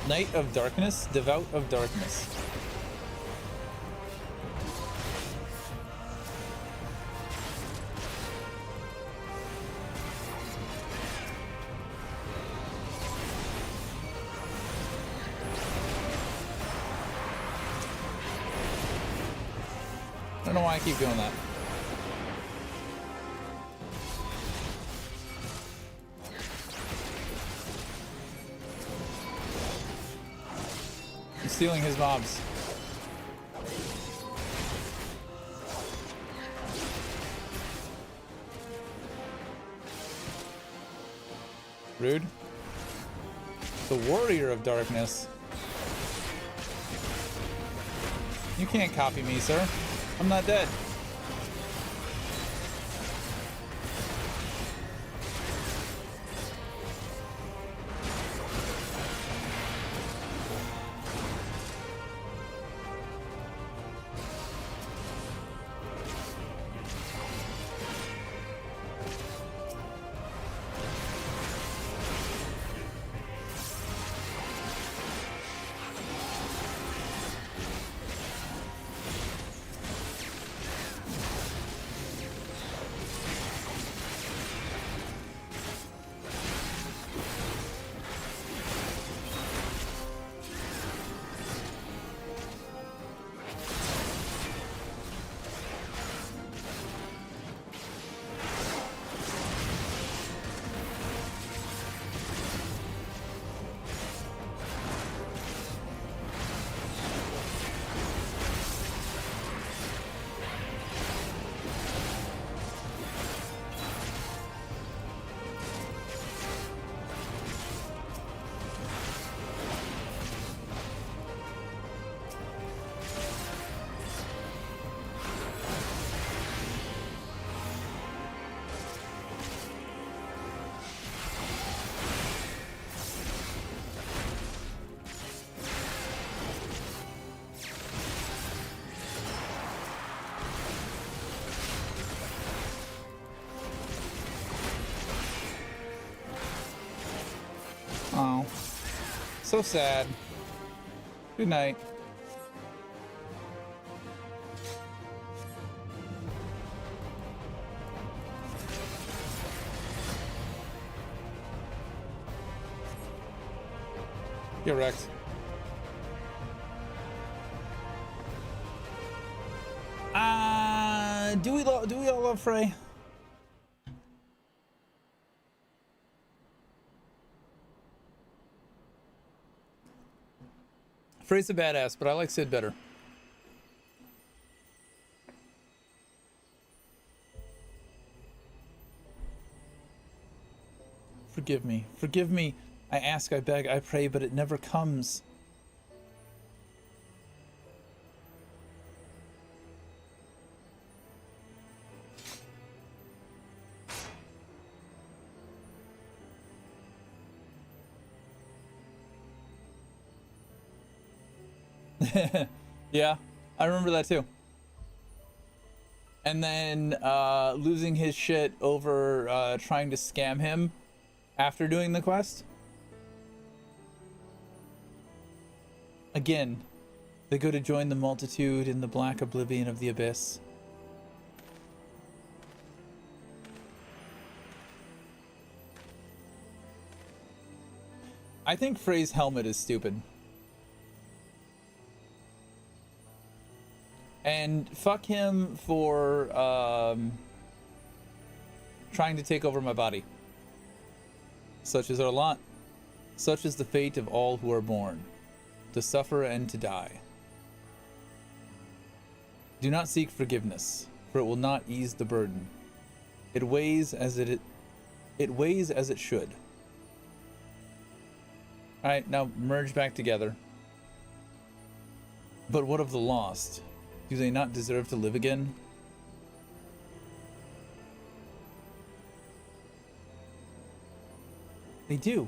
Knight of Darkness, Devout of Darkness. I don't know why I keep doing that. Stealing his mobs. Rude. The Warrior of Darkness. You can't copy me, sir. I'm not dead. So sad. Good night. You're wrecked. Do we all love Frey? Frey's a badass, but I like Sid better. Forgive me. Forgive me. I ask, I beg, I pray, but it never comes. Yeah, I remember that too. And then losing his shit over trying to scam him after doing the quest. Again, they go to join the multitude in the black oblivion of the abyss. I think Frey's helmet is stupid. And fuck him for trying to take over my body. Such is our lot. Such is the fate of all who are born, to suffer and to die. Do not seek forgiveness, for it will not ease the burden. It weighs as it weighs as it should. All right, now merge back together. But what of the lost? Do they not deserve to live again? They do.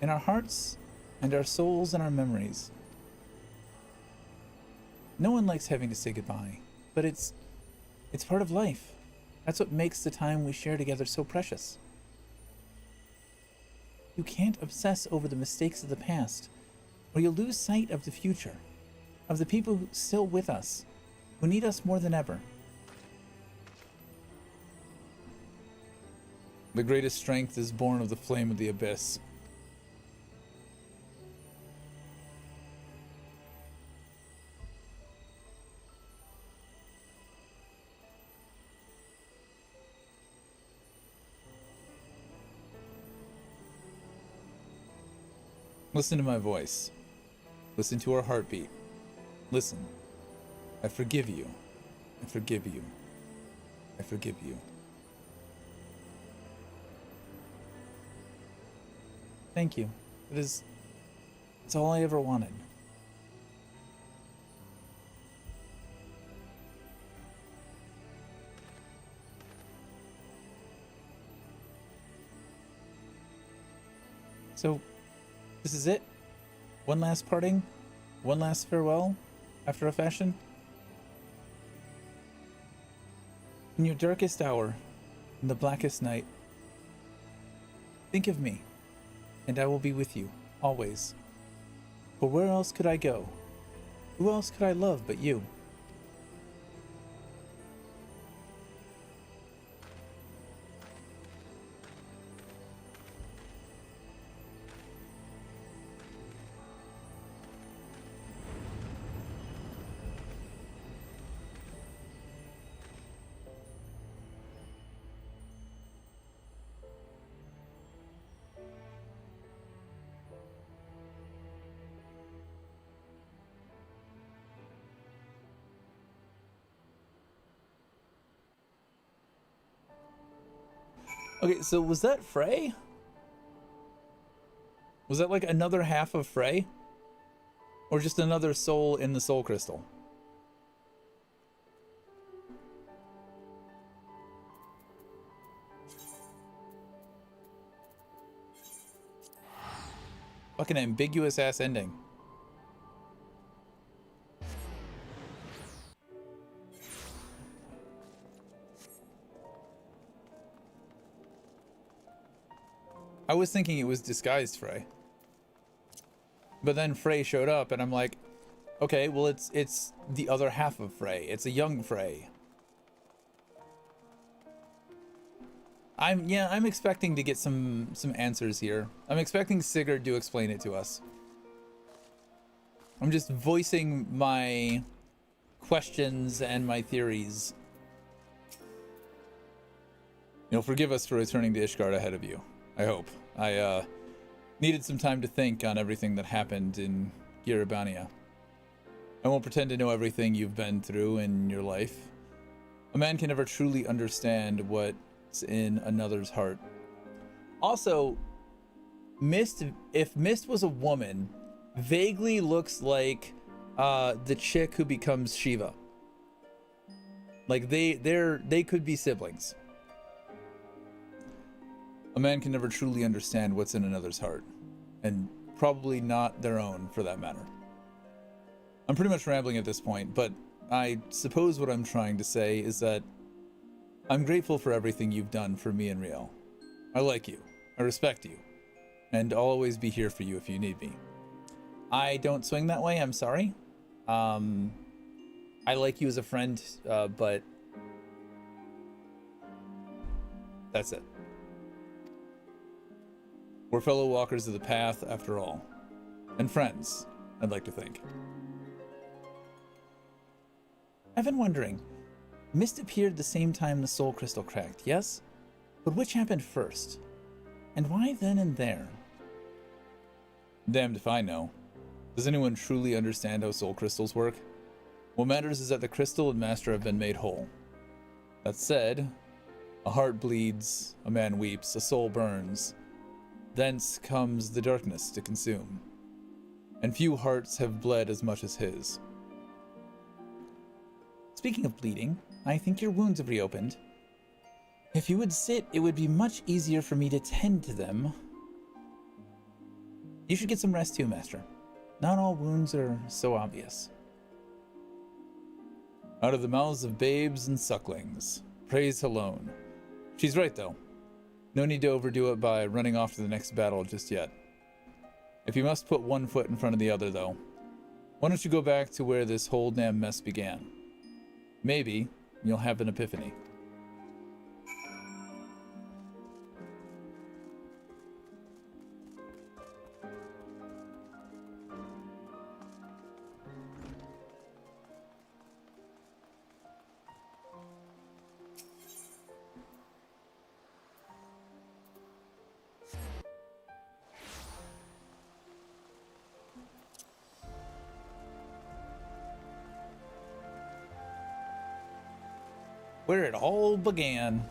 In our hearts and our souls and our memories. No one likes having to say goodbye, but it's part of life. That's what makes the time we share together so precious. You can't obsess over the mistakes of the past, or you'll lose sight of the future, of the people still with us, who need us more than ever. The greatest strength is born of the flame of the abyss. Listen to my voice. Listen to our heartbeat. Listen. I forgive you. I forgive you. I forgive you. Thank you. It's all I ever wanted. So, this is it? One last parting? One last farewell? After a fashion? In your darkest hour, in the blackest night, think of me, and I will be with you, always. For where else could I go? Who else could I love but you? Okay, so was that Frey? Was that like another half of Frey? Or just another soul in the soul crystal? Fucking ambiguous ass ending. I was thinking it was disguised Frey. But then Frey showed up, and I'm like, okay, well, it's the other half of Frey. It's a young Frey. I'm expecting to get some answers here. I'm expecting Sigurd to explain it to us. I'm just voicing my questions and my theories. You'll forgive us for returning to Ishgard ahead of you. I hope. I needed some time to think on everything that happened in Giribania. I won't pretend to know everything you've been through in your life. A man can never truly understand what's in another's heart. Also, Mist, if Mist was a woman, vaguely looks like the chick who becomes Shiva. Like they could be siblings. A man can never truly understand what's in another's heart, and probably not their own for that matter. I'm pretty much rambling at this point, but I suppose what I'm trying to say is that I'm grateful for everything you've done for me and Riel. I like you, I respect you, and I'll always be here for you if you need me. I don't swing that way, I'm sorry. I like you as a friend, but that's it. We're fellow walkers of the path after all. And friends, I'd like to think. I've been wondering, Mist appeared the same time the soul crystal cracked, yes? But which happened first? And why then and there? Damned if I know. Does anyone truly understand how soul crystals work? What matters is that the crystal and master have been made whole. That said, a heart bleeds, a man weeps, a soul burns. Thence comes the darkness to consume. And few hearts have bled as much as his. Speaking of bleeding, I think your wounds have reopened. If you would sit, it would be much easier for me to tend to them. You should get some rest too, Master. Not all wounds are so obvious. Out of the mouths of babes and sucklings, praise alone. She's right, though. No need to overdo it by running off to the next battle just yet. If you must put one foot in front of the other, though, why don't you go back to where this whole damn mess began? Maybe you'll have an epiphany. Where it all began.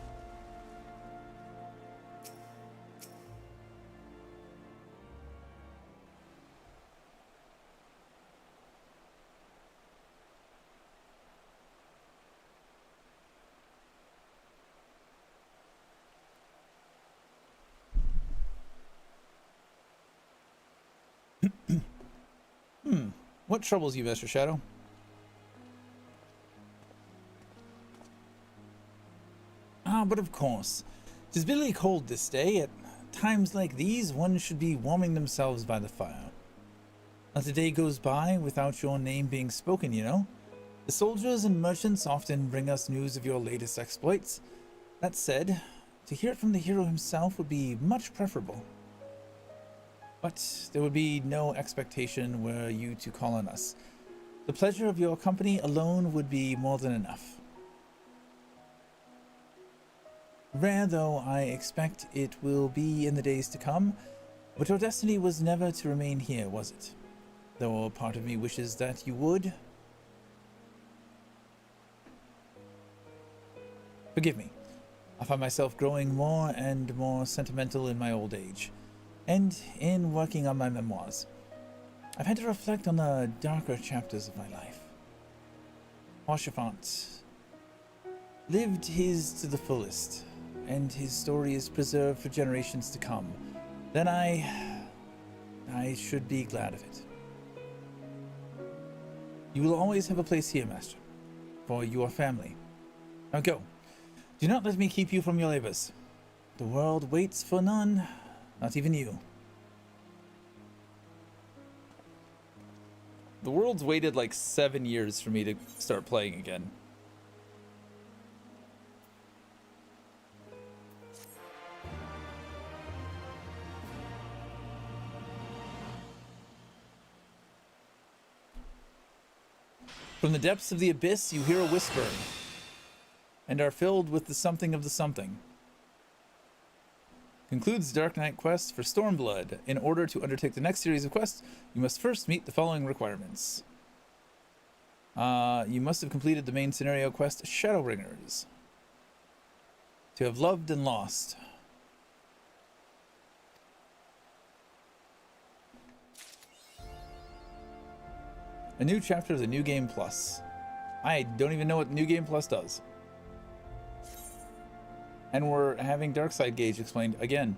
What troubles you, Mr. Shadow? But of course, 'tis bitterly cold this day. At times like these, one should be warming themselves by the fire. Not a day goes by without your name being spoken, you know. The soldiers and merchants often bring us news of your latest exploits. That said, to hear it from the hero himself would be much preferable. But there would be no expectation were you to call on us. The pleasure of your company alone would be more than enough. Rare though I expect it will be in the days to come, but your destiny was never to remain here, was it? Though a part of me wishes that you would. Forgive me. I find myself growing more and more sentimental in my old age, and in working on my memoirs. I've had to reflect on the darker chapters of my life. Archifant lived his to the fullest, and his story is preserved for generations to come. Then I should be glad of it. You will always have a place here, Master, for your family. Now go. Do not let me keep you from your labors. The world waits for none, not even you. The world's waited like 7 years for me to start playing again. From the depths of the abyss, you hear a whisper, and are filled with the something of the something. Concludes the Dark Knight quest for Stormblood. In order to undertake the next series of quests, you must first meet the following requirements. You must have completed the main scenario quest, Shadowbringers. To have loved and lost. A new chapter of the New Game Plus. I don't even know what New Game Plus does. And we're having Darkside Gauge explained again.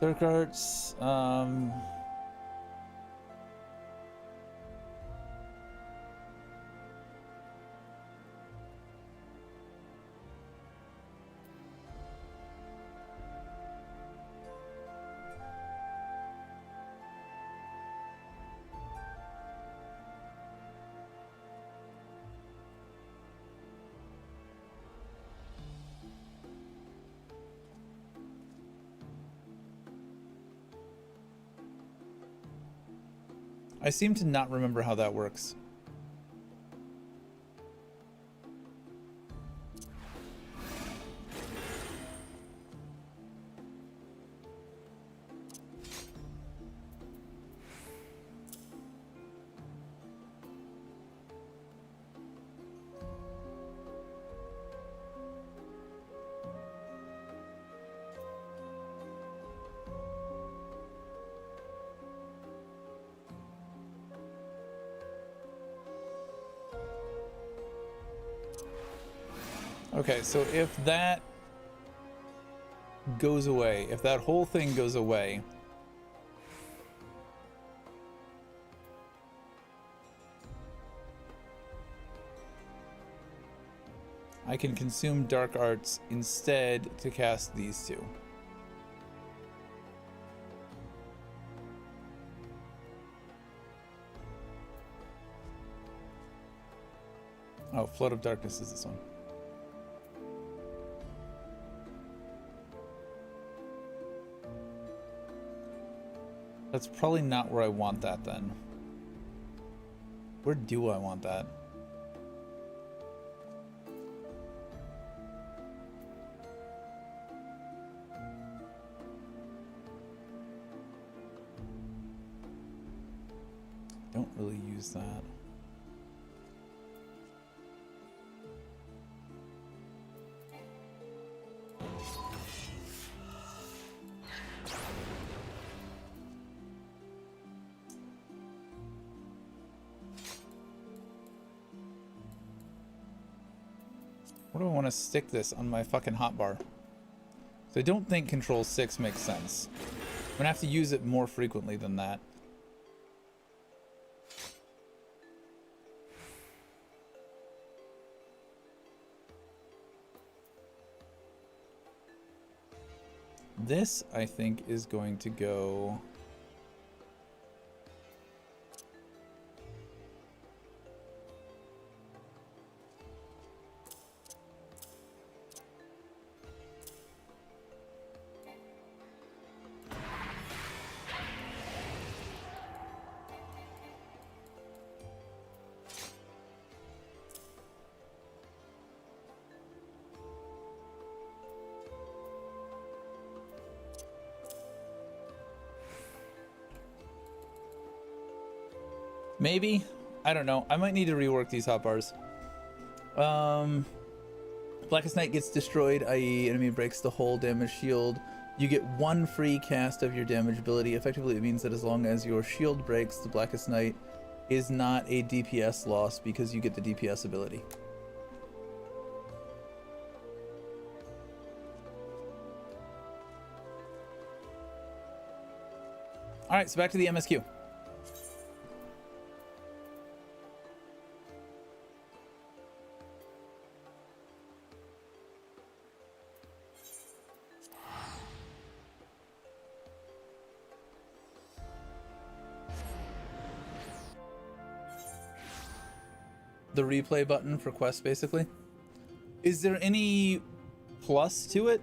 Dark Arts, I seem to not remember how that works. Okay, so if that goes away, if that whole thing goes away, I can consume Dark Arts instead to cast these two. Oh, Flood of Darkness is this one. That's probably not where I want that then. Where do I want that? Don't really use that. Where do I want to stick this on my fucking hotbar? So I don't think Control 6 makes sense. I'm gonna have to use it more frequently than that. This, I think, is going to go... Maybe? I don't know. I might need to rework these hotbars. Blackest Night gets destroyed, i.e. enemy breaks the whole damage shield. You get one free cast of your damage ability. Effectively, it means that as long as your shield breaks, the Blackest Night is not a DPS loss because you get the DPS ability. All right, so back to the MSQ. The replay button for quests, basically. Is there any plus to it?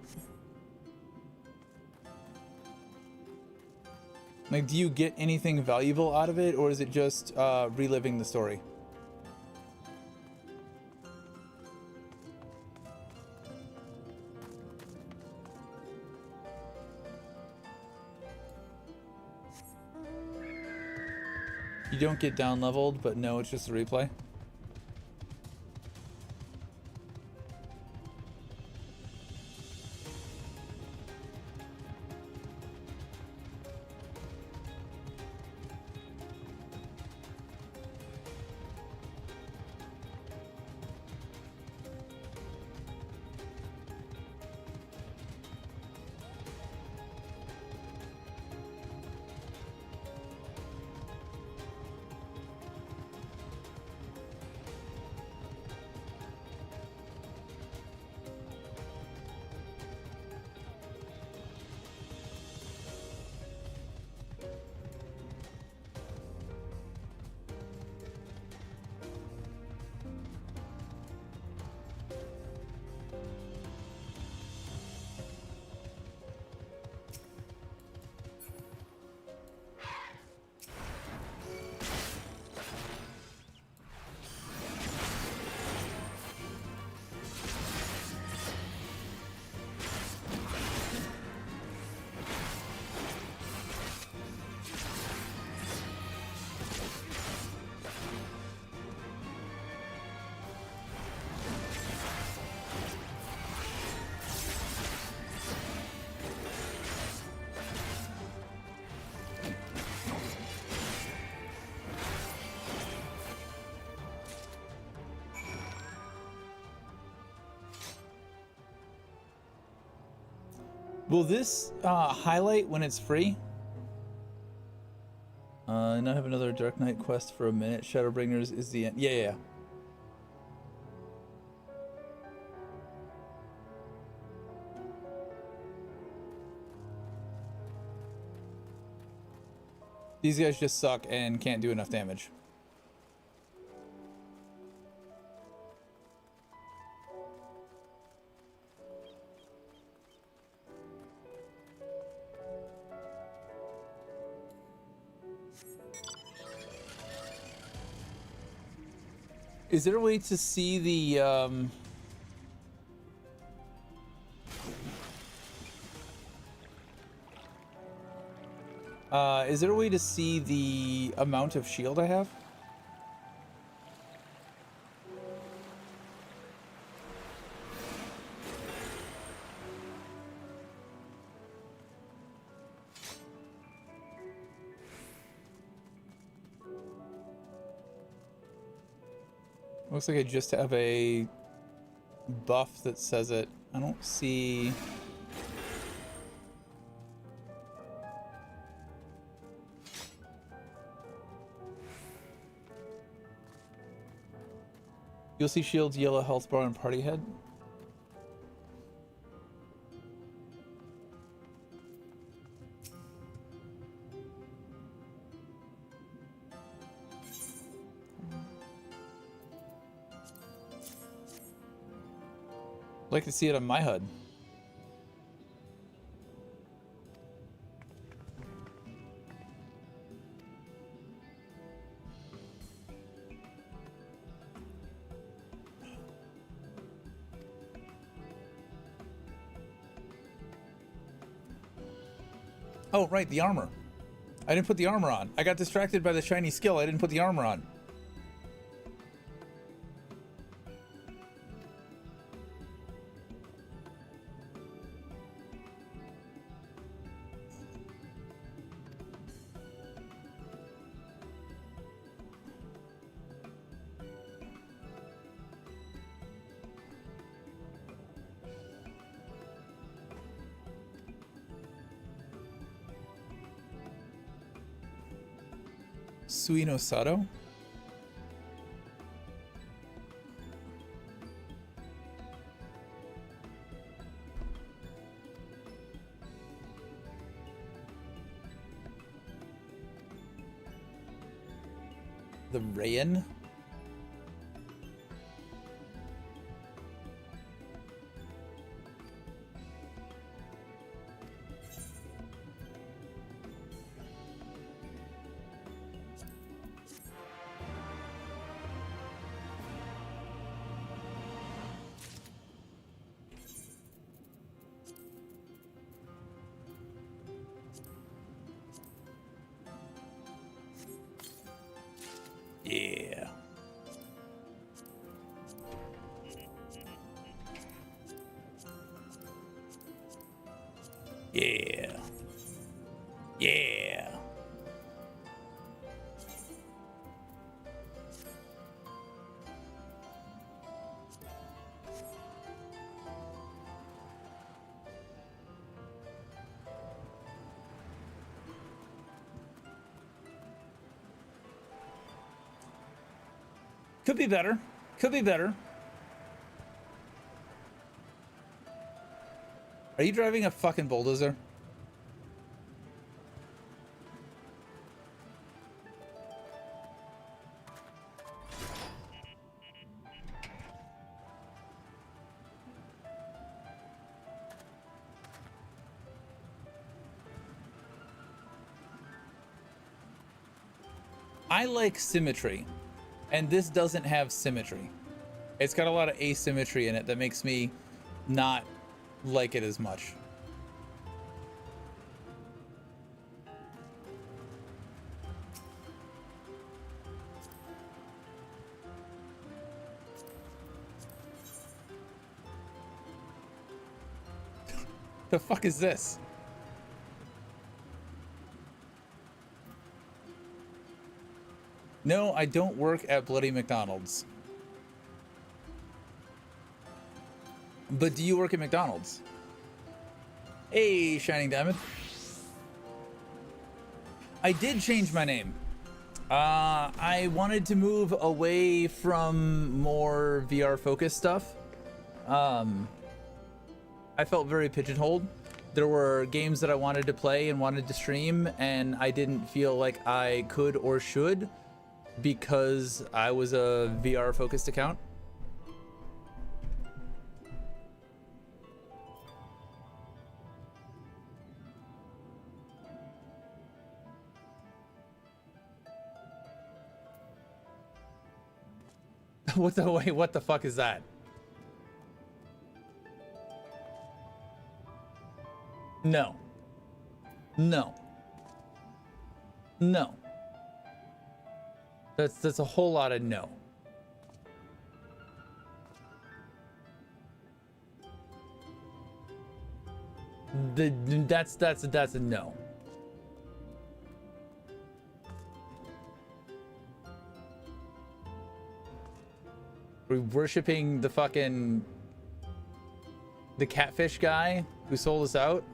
Like, do you get anything valuable out of it, or is it just reliving the story? You don't get down leveled, but no, it's just a replay. Will this highlight when it's free? And I have another Dark Knight quest for a minute. Shadowbringers is the end. Yeah. These guys just suck and can't do enough damage. Is there a way to see the is there a way to see the amount of shield I have? Looks like I just have a buff that says it. I don't see... You'll see shields, yellow health bar, and party head. I'd like to see it on my HUD. Oh, right, the armor. I didn't put the armor on. I got distracted by the shiny skill. I didn't put the armor on. Suino Sato? The Rayan? Yeah. Yeah. Yeah. Could be better. Could be better. Are you driving a fucking bulldozer? I like symmetry, and this doesn't have symmetry. It's got a lot of asymmetry in it that makes me not like it as much. The fuck is this? No, I don't work at bloody McDonald's. But do you work at McDonald's? Hey, Shining Diamond. I did change my name. I wanted to move away from more VR focused stuff. I felt very pigeonholed. There were games that I wanted to play and wanted to stream, and I didn't feel like I could or should because I was a VR focused account. What the fuck is that? No. No. No. That's a whole lot of no. That's a no. We're worshiping the catfish guy who sold us out.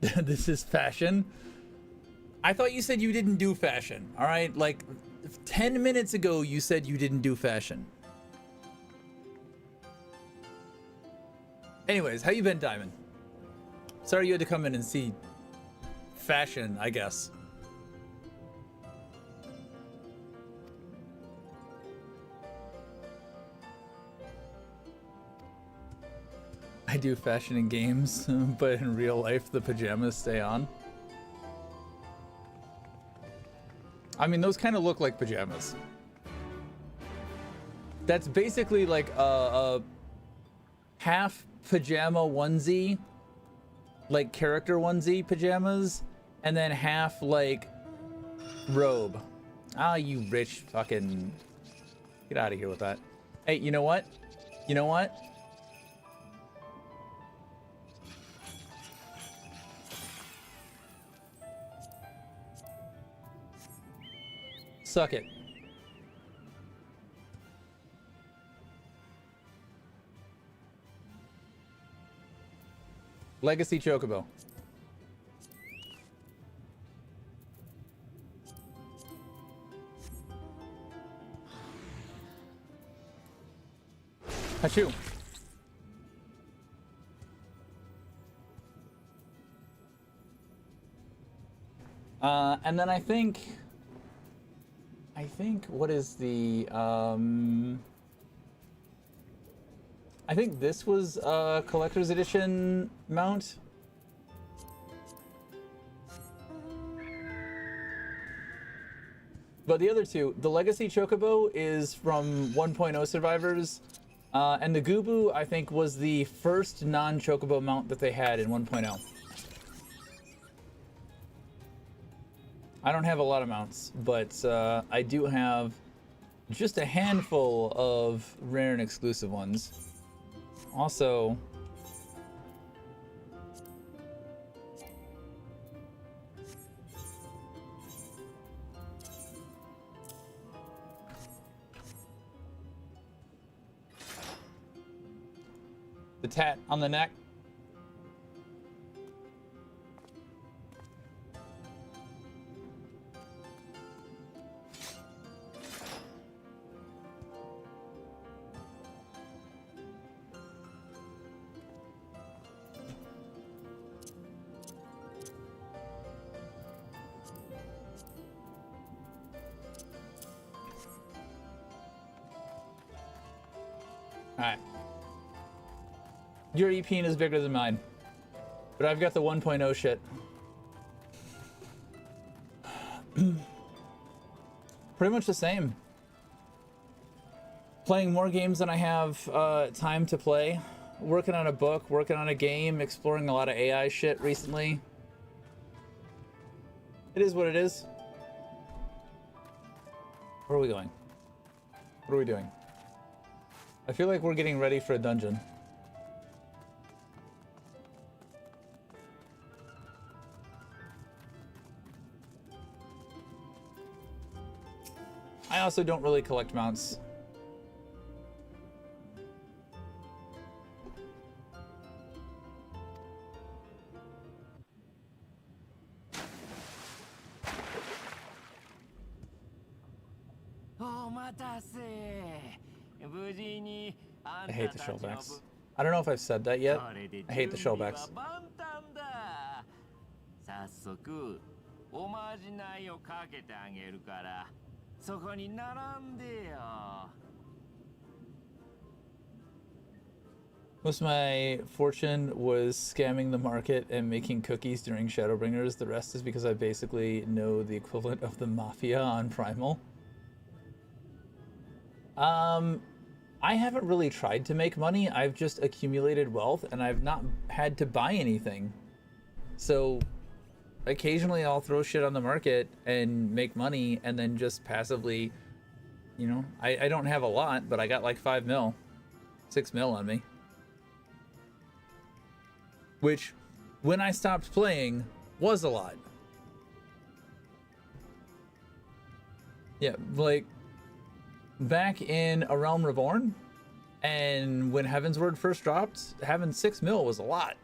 This is fashion. I thought you said you didn't do fashion. All right, like 10 minutes ago you said you didn't do fashion. Anyways, how you been, Diamond? Sorry you had to come in and see fashion, I guess. I do fashion in games, but in real life, the pajamas stay on. I mean, those kind of look like pajamas. That's basically like a half pajama onesie, like character onesie pajamas, and then half like robe. Ah, you rich fucking... Get out of here with that. Hey, you know what? You know what? Suck it. Legacy Chocobo. Achoo. And then I think what is the I think this was a collector's edition mount. But the other two, the Legacy Chocobo is from 1.0 survivors, and the Gubu I think was the first non-Chocobo mount that they had in 1.0. I don't have a lot of mounts, but I do have just a handful of rare and exclusive ones. Also, the tat on the neck. Alright. Your EP is bigger than mine. But I've got the 1.0 shit. Pretty much the same. Playing more games than I have time to play. Working on a book, working on a game, exploring a lot of AI shit recently. It is what it is. Where are we going? What are we doing? I feel like we're getting ready for a dungeon. I also don't really collect mounts. I hate the shellbacks. I don't know if I've said that yet. I hate the shellbacks. Most of my fortune was scamming the market and making cookies during Shadowbringers. The rest is because I basically know the equivalent of the Mafia on Primal. I haven't really tried to make money. I've just accumulated wealth and I've not had to buy anything. So occasionally I'll throw shit on the market and make money and then just passively, you know, I don't have a lot, but I got like 5 mil, 6 mil on me. Which, when I stopped playing, was a lot. Yeah, like, back in A Realm Reborn, and when Heaven's Word first dropped, having 6 mil was a lot.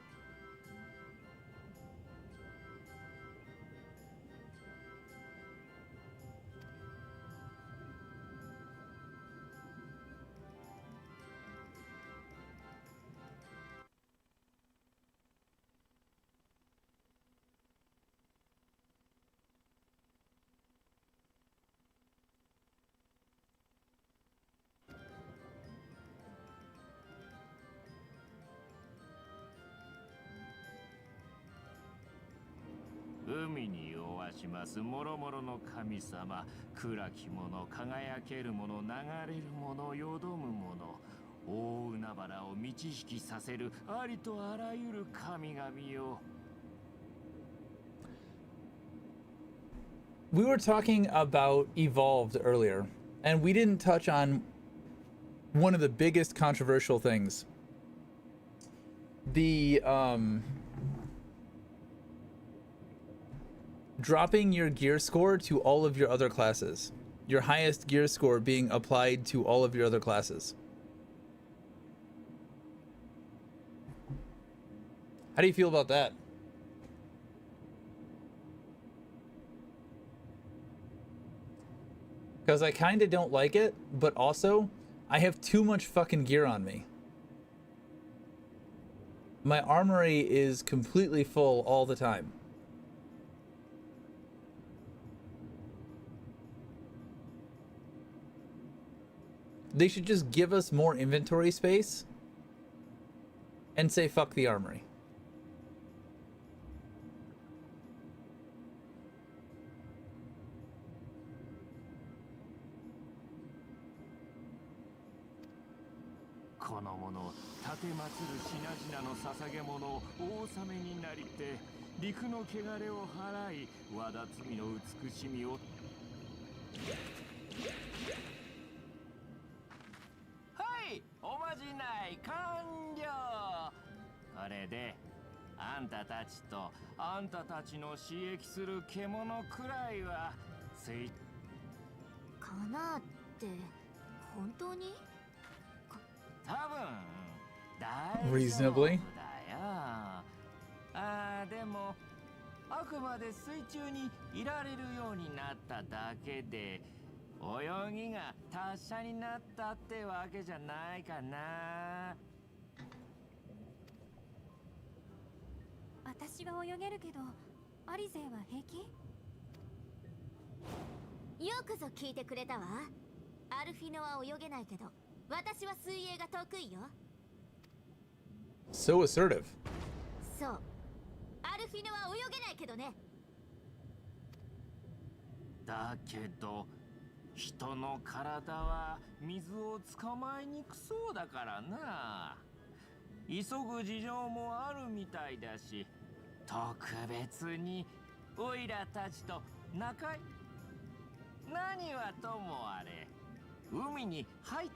We were talking about Evolved earlier, and we didn't touch on one of the biggest controversial things. The dropping your gear score to all of your other classes. Your highest gear score being applied to all of your other classes. How do you feel about that? Because I kind of don't like it, but also, I have too much fucking gear on me. My armory is completely full all the time. They should just give us more inventory space and say fuck the armory.はいおまじない完了。これであんたたちとあんたたちの刺激する獣くらいはついかなって本当に？多分大丈夫 Reasonably. だよ。でもあくまで水中にいられるようになっただけで泳ぎが達者になったってわけじゃないかな。私は泳げるけど、アリゼは平気？よくぞ聞いてくれたわ。アルフィノは泳げないけど、私は水泳が得意よ。So assertive. そう。アルフィノは泳げないけどね。だけど人の体は水を捕まえにくそうだからな。急ぐ事情もあるみたいだし、特別にオイラたちと仲い何はともあれ海に入って。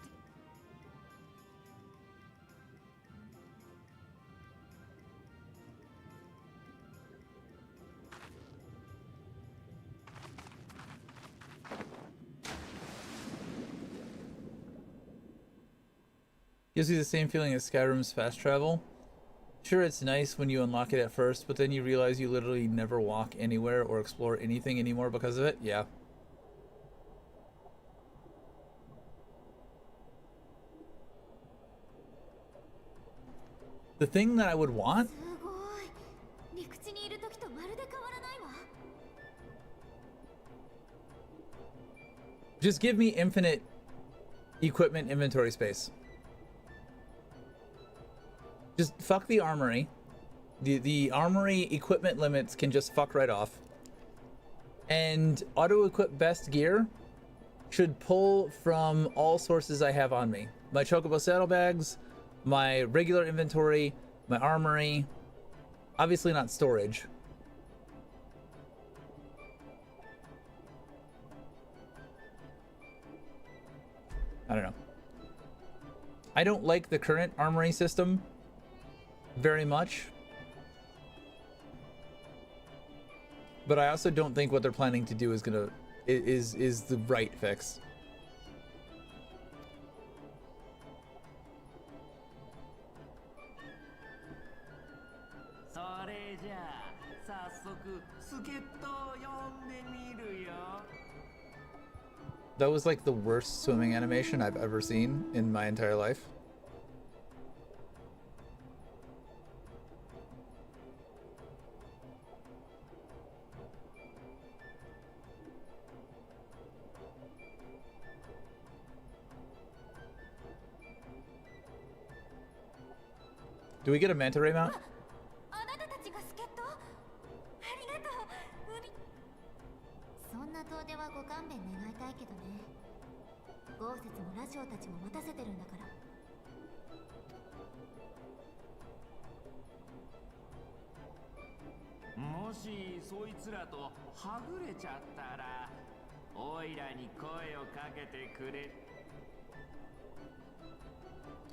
Gives you the same feeling as Skyrim's fast travel. Sure, it's nice when you unlock it at first, but then you realize you literally never walk anywhere or explore anything anymore because of it. Yeah. The thing that I would want just give me infinite equipment inventory space. Just fuck the armory. The armory equipment limits can just fuck right off. And auto-equip best gear should pull from all sources I have on me. My chocobo saddlebags, my regular inventory, my armory. Obviously not storage. I don't know. I don't like the current armory system very much, but I also don't think what they're planning to do is the right fix. That was like the worst swimming animation I've ever seen in my entire life. Do we get a manta ray mount? あなたたちが助っ人？ありがとう。海。そんな遠出はご勘弁願いたいけどね。豪雪もラジオたちも待たせてるんだから。もしそいつらとはぐれちゃったら、おいらに声をかけてくれ。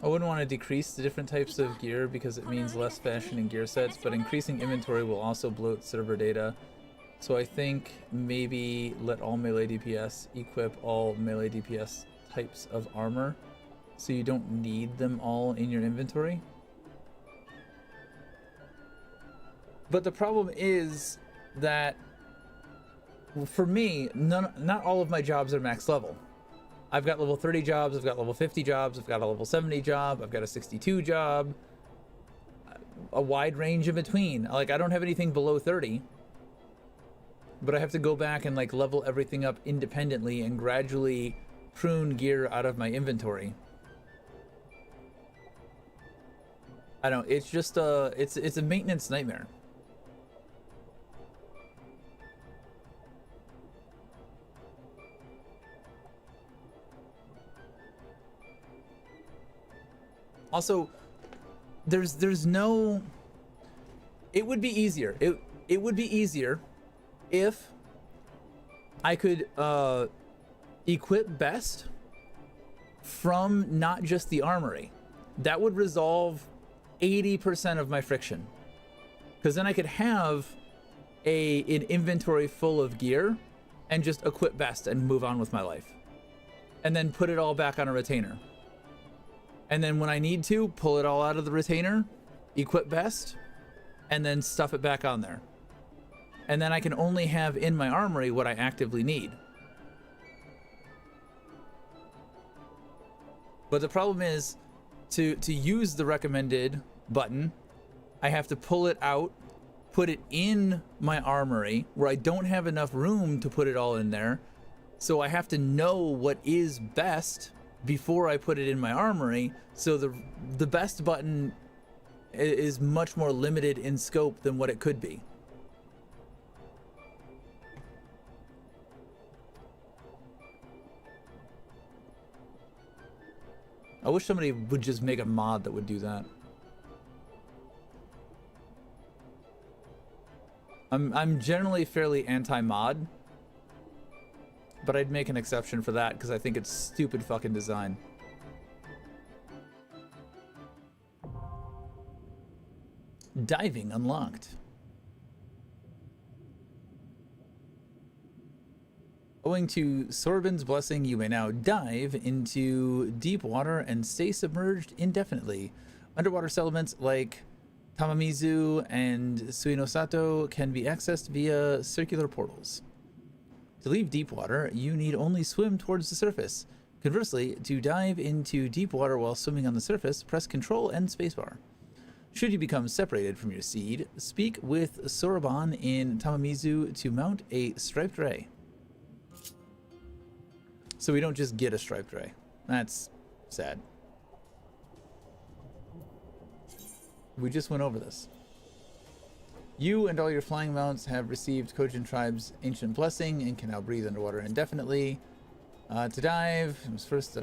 I wouldn't want to decrease the different types of gear because it means less fashion in gear sets, but increasing inventory will also bloat server data. So I think maybe let all melee DPS equip all melee DPS types of armor, so you don't need them all in your inventory. But the problem is that for me, not all of my jobs are max level. I've got level 30 jobs, I've got level 50 jobs, I've got a level 70 job, I've got a 62 job, a wide range in between. Like, I don't have anything below 30, but I have to go back and like level everything up independently and gradually prune gear out of my inventory. I don't, it's just it's a maintenance nightmare. Also, there's no, it would be easier. It would be easier if I could equip best from not just the armory. That would resolve 80% of my friction. Because then I could have an inventory full of gear and just equip best and move on with my life. And then put it all back on a retainer. And then when I need to, pull it all out of the retainer, equip best, and then stuff it back on there. And then I can only have in my armory what I actively need. But the problem is, to use the recommended button, I have to pull it out, put it in my armory, where I don't have enough room to put it all in there. So I have to know what is best before I put it in my armory, so the best button is much more limited in scope than what it could be. I wish somebody would just make a mod that would do that. I'm generally fairly anti-mod, but I'd make an exception for that because I think it's stupid fucking design. Diving unlocked. Owing to Sorbin's blessing, you may now dive into deep water and stay submerged indefinitely. Underwater settlements like Tamamizu and Suinosato can be accessed via circular portals. To leave deep water, you need only swim towards the surface. Conversely, to dive into deep water while swimming on the surface, press Control and spacebar. Should you become separated from your seed, speak with Soroban in Tamamizu to mount a striped ray. So we don't just get a striped ray. That's sad. We just went over this. You and all your flying mounts have received Kojin Tribe's ancient blessing and can now breathe underwater indefinitely. To dive, first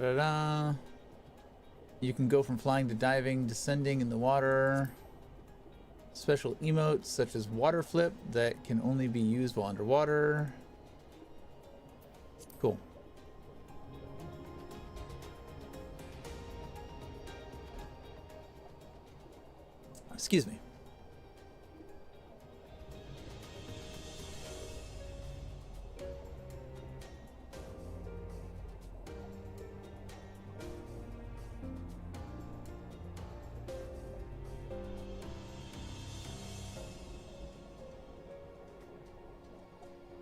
you can go from flying to diving, descending in the water. Special emotes such as water flip that can only be used while underwater. Cool. Excuse me.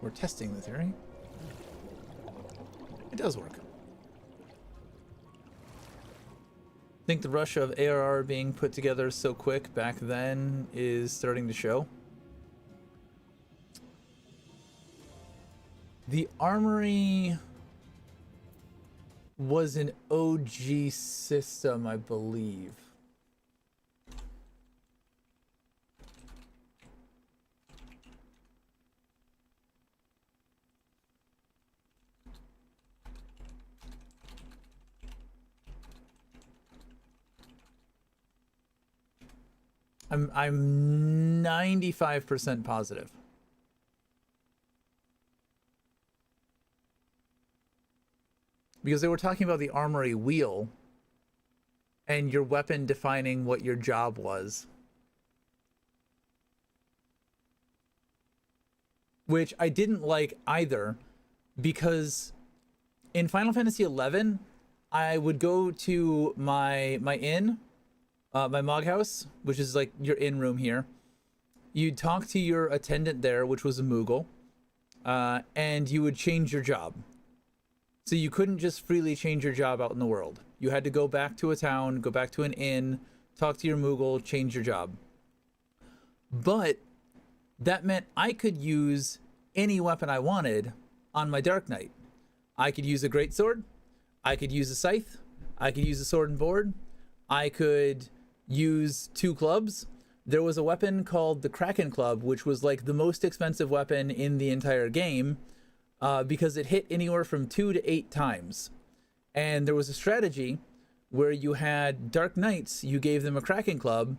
We're testing the theory. It does work. I think the rush of ARR being put together so quick back then is starting to show. The armory was an OG system, I believe. I'm 95% positive. Because they were talking about the armory wheel and your weapon defining what your job was. Which I didn't like either, because in Final Fantasy XI, I would go to my inn, my Mog House, which is like your inn room here, you'd talk to your attendant there, which was a Moogle, and you would change your job. So you couldn't just freely change your job out in the world. You had to go back to a town, go back to an inn, talk to your Moogle, change your job. But that meant I could use any weapon I wanted on my Dark Knight. I could use a greatsword, I could use a scythe, I could use a sword and board, I could use 2 clubs. There was a weapon called the Kraken Club, which was like the most expensive weapon in the entire game, because it hit anywhere from 2 to 8 times. And there was a strategy where you had Dark Knights, you gave them a Kraken Club,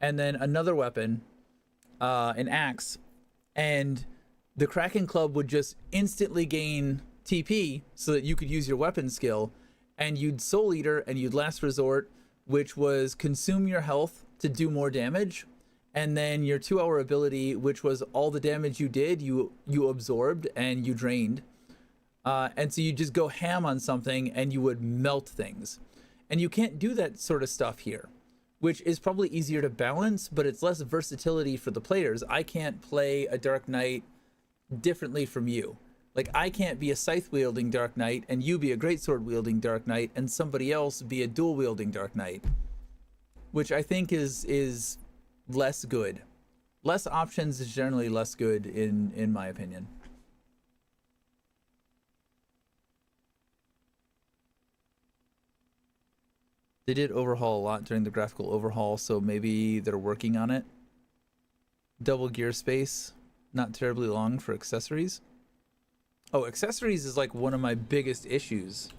and then another weapon, an axe, and the Kraken Club would just instantly gain TP so that you could use your weapon skill, and you'd Soul Eater and you'd Last Resort, which was consume your health to do more damage, and then your 2-hour ability, which was all the damage you did, you absorbed and you drained. And so you just go ham on something and you would melt things. And you can't do that sort of stuff here, which is probably easier to balance, but it's less versatility for the players. I can't play a Dark Knight differently from you. Like, I can't be a scythe-wielding Dark Knight and you be a greatsword-wielding Dark Knight and somebody else be a dual-wielding Dark Knight, which I think is less good. Less options is generally less good in my opinion. They did overhaul a lot during the graphical overhaul, so maybe they're working on it. Double gear space, not terribly long for accessories. Oh, accessories is like one of my biggest issues.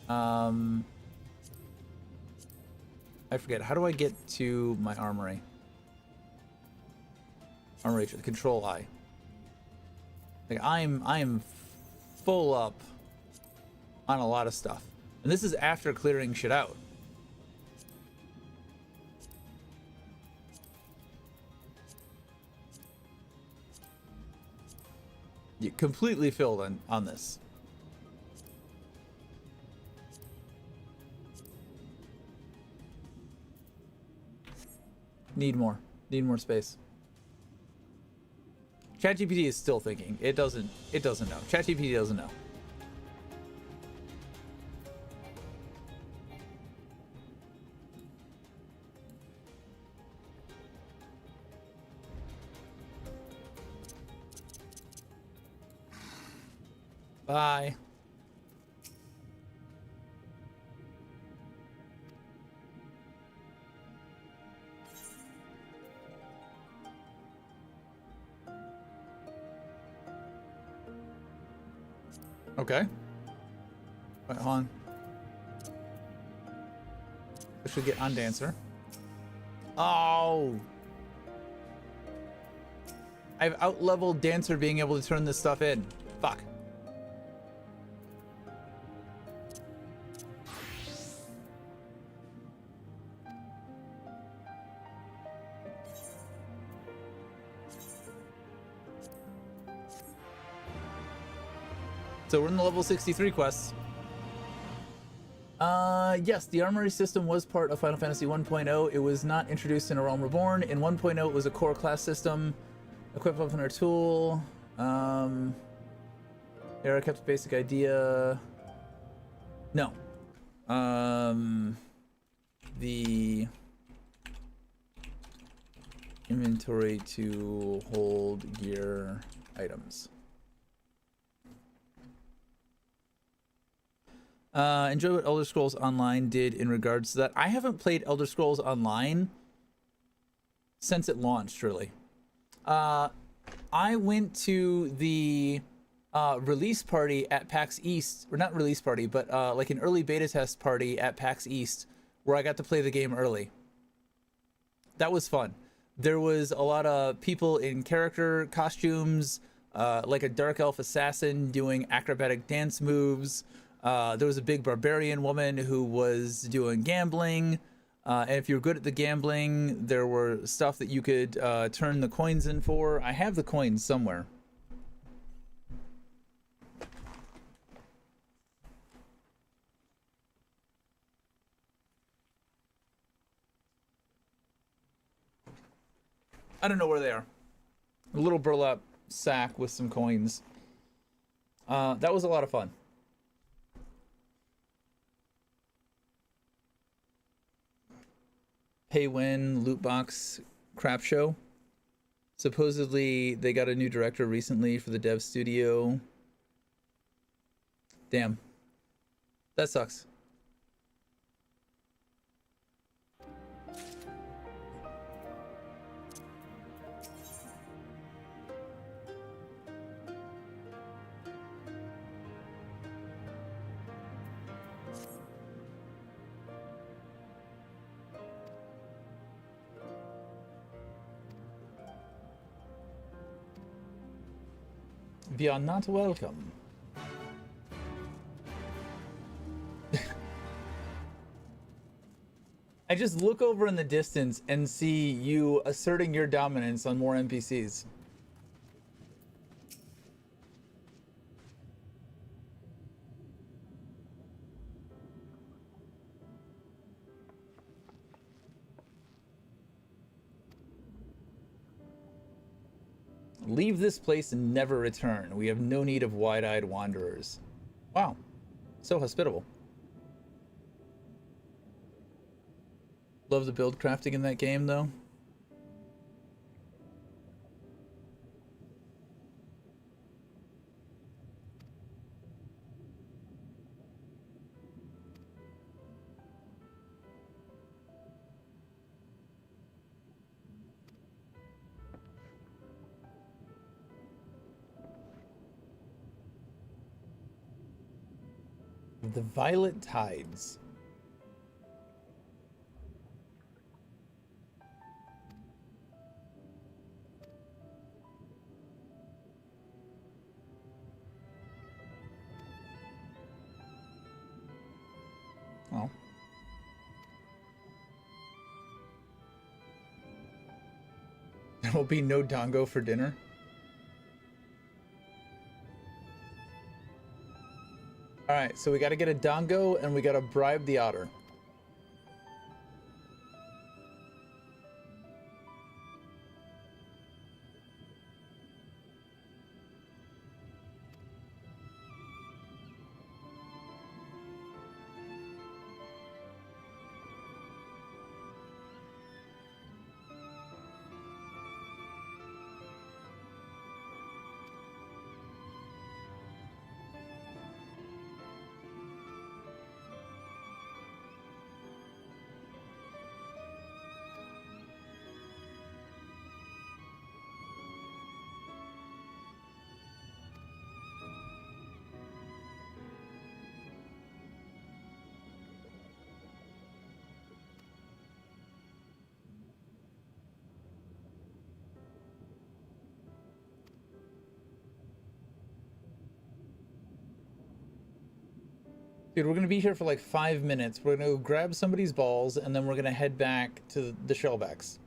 I forget, how do I get to my armory? Armory, control I. Like I am full up on a lot of stuff. And this is after clearing shit out. You completely filled on this. Need more space. ChatGPT is still thinking. It doesn't know. ChatGPT doesn't know. Bye. Okay. Wait, hold on. I should get on Dancer. Oh! I've out-leveled Dancer being able to turn this stuff in. Fuck. So we're in the level 63 quests. Yes, the armory system was part of Final Fantasy 1.0. It was not introduced in A Realm Reborn. In 1.0, it was a core class system. Equip weapon or tool. Era kept a basic idea. No. The inventory to hold gear items. Enjoy what Elder Scrolls Online did in regards to that. I haven't played Elder Scrolls Online since it launched, really. I went to the release party at PAX East, or not release party, but like an early beta test party at PAX East, where I got to play the game early. That was fun. There was a lot of people in character costumes, like a dark elf assassin doing acrobatic dance moves. There was a big barbarian woman who was doing gambling. And if you're good at the gambling, there were stuff that you could turn the coins in for. I have the coins somewhere. I don't know where they are. A little burlap sack with some coins. That was a lot of fun. Pay win loot box crap show. Supposedly they got a new director recently for the dev studio. Damn. That sucks. We are not welcome. I just look over in the distance and see you asserting your dominance on more NPCs. Leave this place and never return. We have no need of wide-eyed wanderers. Wow. So hospitable. Love the build crafting in that game, though. The Violet Tides. Oh. There will be no dongo for dinner. Alright, so we gotta get a dongo and we gotta bribe the otter. Dude, we're gonna be here for like 5 minutes. We're gonna go grab somebody's balls, and then we're gonna head back to the shellbacks.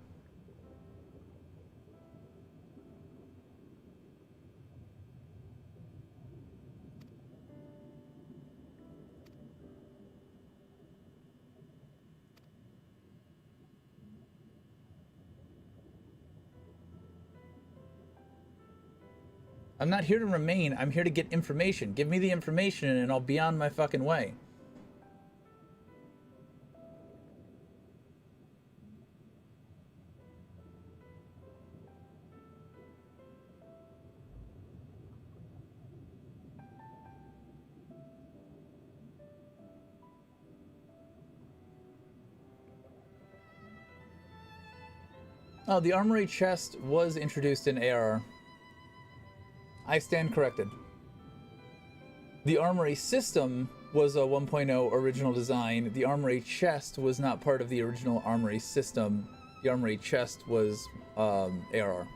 I'm not here to remain, I'm here to get information. Give me the information and I'll be on my fucking way. Oh, the armory chest was introduced in AR. I stand corrected. The armory system was a 1.0 original design. The armory chest was not part of the original armory system. The armory chest was ARR.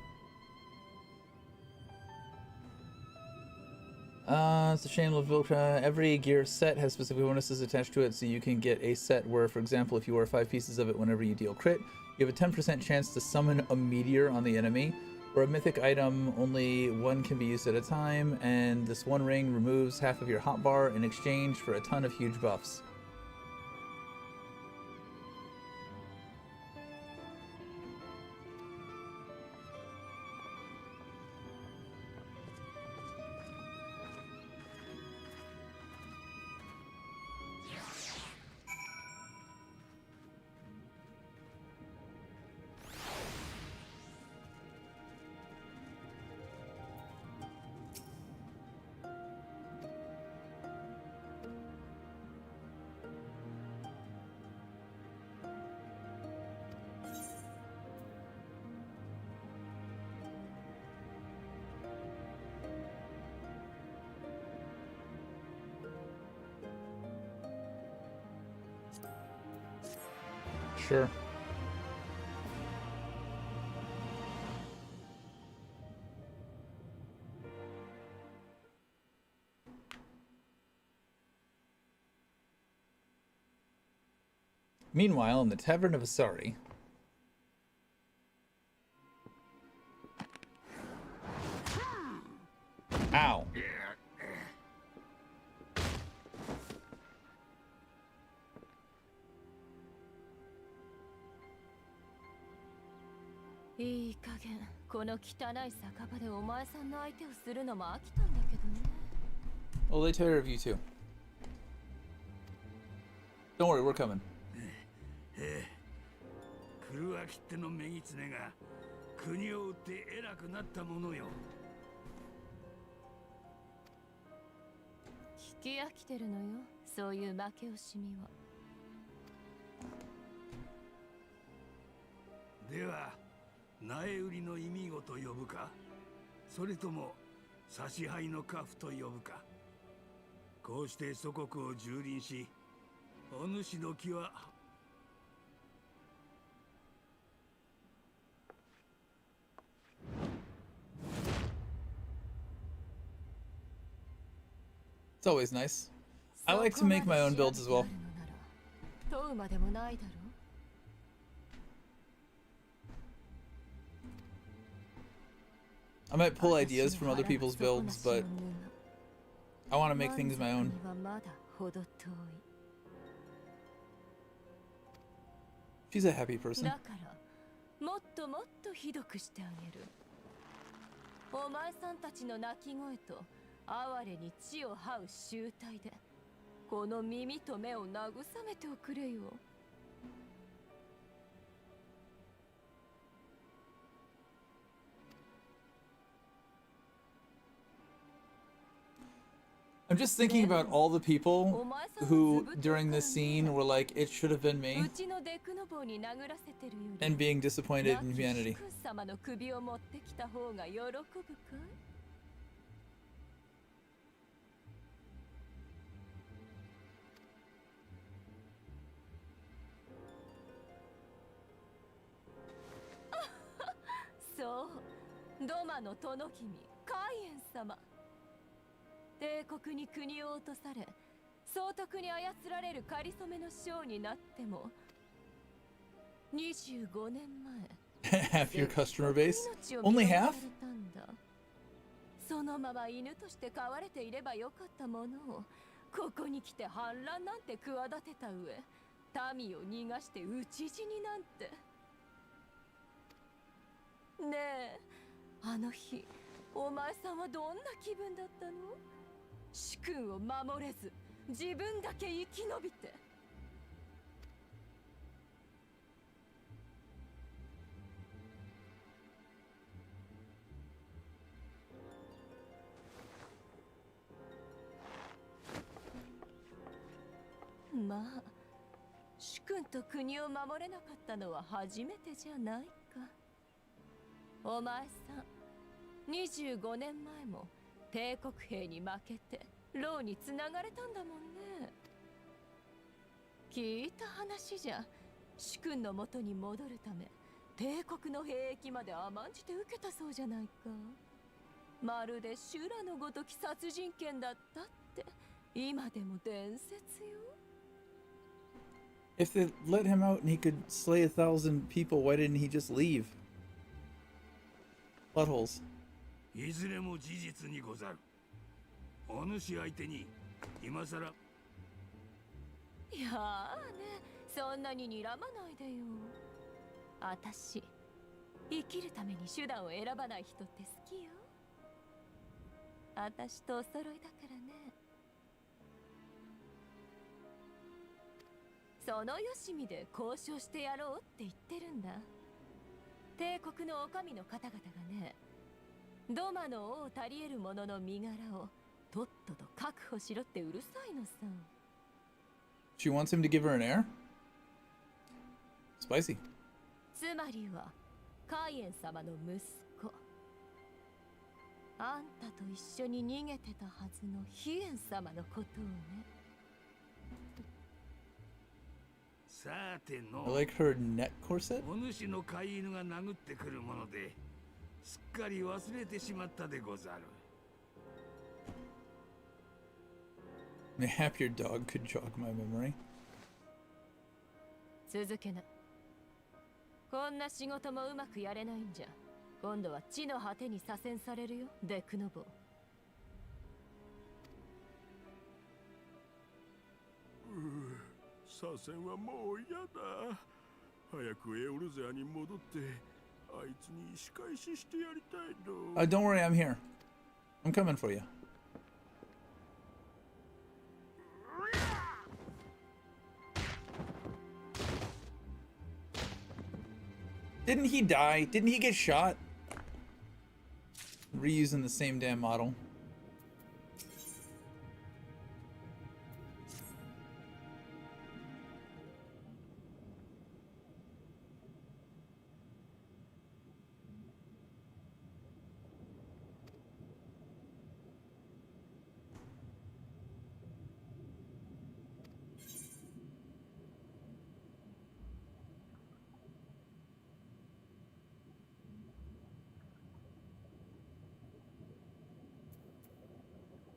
It's a shame of Viltra. Every gear set has specific bonuses attached to it, so you can get a set where, for example, if you wear 5 pieces of it whenever you deal crit, you have a 10% chance to summon a meteor on the enemy. For a mythic item, only one can be used at a time, and this one ring removes half of your hotbar in exchange for a ton of huge buffs. Sure. Meanwhile, in the Tavern of Asari. Ow.いい加減この汚い酒場でお前さんの相手をするのも飽きたんだけどね。 Well, they tired of you too. Don't worry, we're coming. 黒脇ってのメギツネが国を売って偉くなったものよ。聞き飽きてるのよ、そういう負け惜しみは。では苗売りの意味ごと呼ぶか、それとも差し配の家父と呼ぶか。こうして祖国を蹂躙し、お主の気はIt's always nice. I like to make my own builds as well. 問うまでもないだろ。 I might pull ideas from other people's builds, but I want to make things my own. She's a happy person. だからもっともっとひどくしてあげる。お前さんたちの泣き声と哀れに地を這う集体でこの耳と目を慰めておくれよ。 I'm just thinking about all the people who, during this scene, were like, it should have been me, and being disappointed in humanity. 様の首を持ってきた方が喜ぶかい？そう、ドマの殿君、カイエン様。 帝国に国を落とされ、総督に操られる仮初めの将になっても25年前 Half your customer base? Only half? そのまま犬として飼われていればよかったものをここに来て反乱なんて企てた上民を逃がして討ち死になんて。ねえ、あの日お前さんはどんな気分だったの？ 主君を守れず自分だけ生き延びて。まあ主君と国を守れなかったのは初めてじゃないか。お前さん25年前も 帝国兵に負けて牢につながれたんだもんね。聞いた話じゃ主君の元に戻るため帝国の兵役まで甘んじて受けたそうじゃないか。まるで修羅のごとき殺人剣だったって今でも伝説よ。 If they let him out and he could slay 1,000 people, why didn't he just leave? Buttholes. いずれも事実にござる。お主相手に今さら。いやあね、そんなに睨まないでよ。あたし、生きるために手段を選ばない人って好きよ。あたしとお揃いだからね。そのよしみで交渉してやろうって言ってるんだ。帝国の女将の方々がね。 ドマの王たり得る者の身柄をとっとと確保しろってうるさいのさ。 She wants him to give her an heir? Spicy. つまりはカイエン様の息子。あんたと一緒に逃げてたはずのヒエン様のことをね。I like her neck corset. お主の飼い犬が殴ってくるもので、すっかり忘れてしまったでござる。 Mayhap your dog could jog my memory. 続けな。こんな仕事もうまくやれないんじゃ。今度は地の果てに左遷されるよ、デクノボー。左遷はもう嫌だ。早くエオルゼアに戻ってあいつに仕返ししてやりたいの。Don't worry, I'm here. I'm coming for you. Didn't he die? Didn't he get shot? Reusing the same damn model.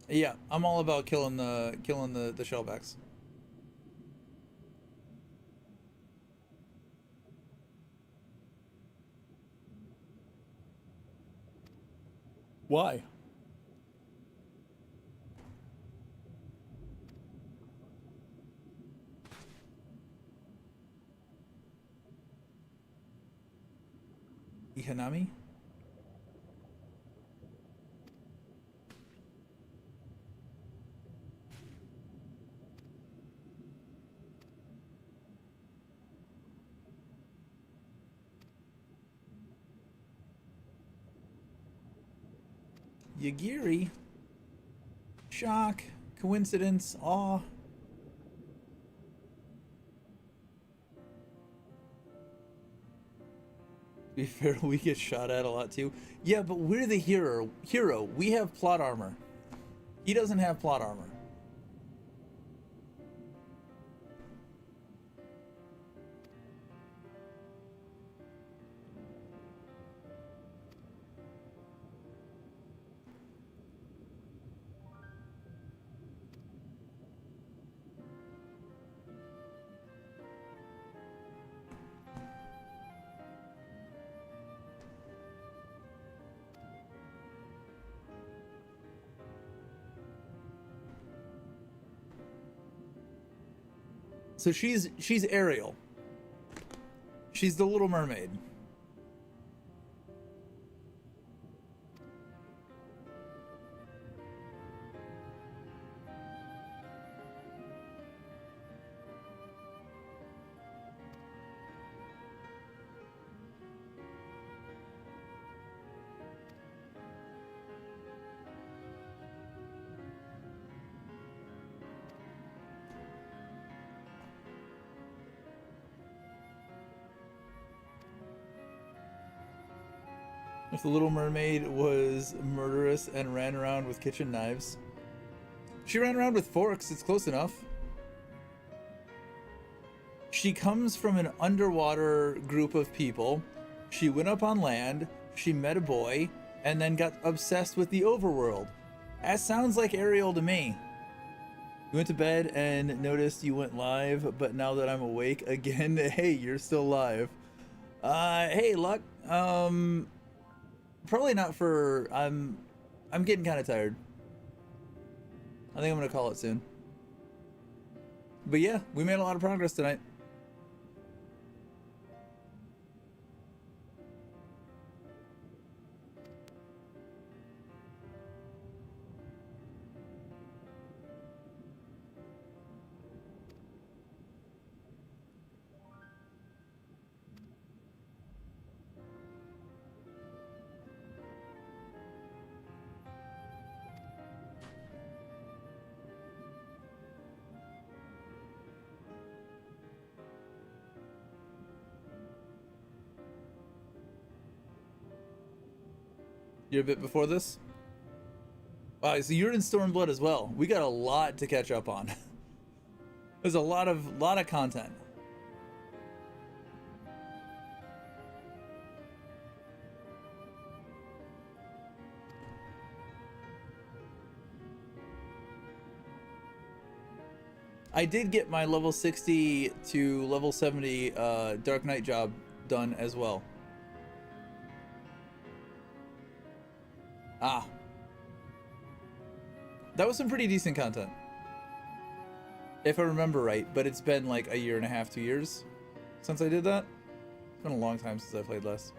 Yeah, I'm all about killing the shellbacks. Why? Ihanami? Yagiri. Shock. Coincidence. Awe. To be fair, we get shot at a lot too. Yeah, but we're the hero. We have plot armor. He doesn't have plot armor. So she's Ariel. She's the Little Mermaid. If the Little Mermaid was murderous and ran around with kitchen knives. She ran around with forks, it's close enough. She comes from an underwater group of people. She went up on land, she met a boy, and then got obsessed with the overworld. That sounds like Ariel to me. You went to bed and noticed you went live, but now that I'm awake again, hey, you're still live. Hey, Luck. Probably not for... I'm getting kind of tired. I think I'm gonna call it soon. But yeah, we made a lot of progress tonight. You're a bit before this? Wow, so you're in Stormblood as well. We got a lot to catch up on. There's a lot of content. I did get my level 60 to level 70 Dark Knight job done as well. Ah. That was some pretty decent content. If I remember right, but it's been like a year and a half, 2 years since I did that. It's been a long time since I played last.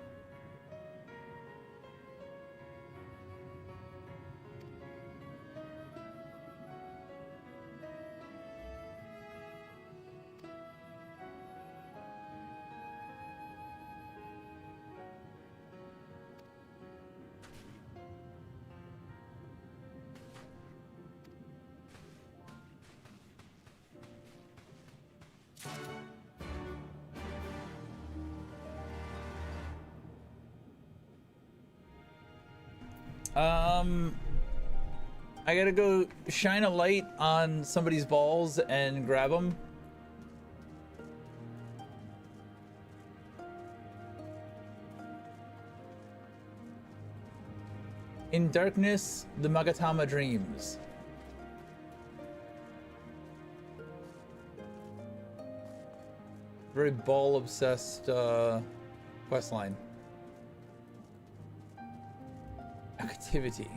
I gotta go shine a light on somebody's balls and grab them. In darkness, the Magatama dreams. Very ball-obsessed questline. Activity.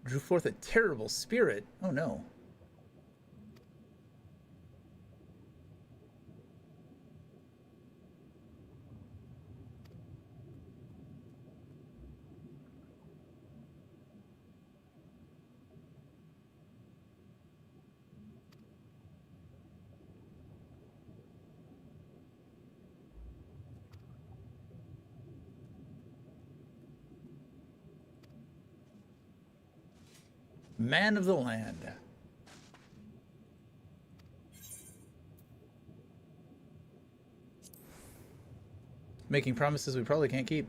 Drew forth a terrible spirit. Oh no. Man of the land. Making promises we probably can't keep.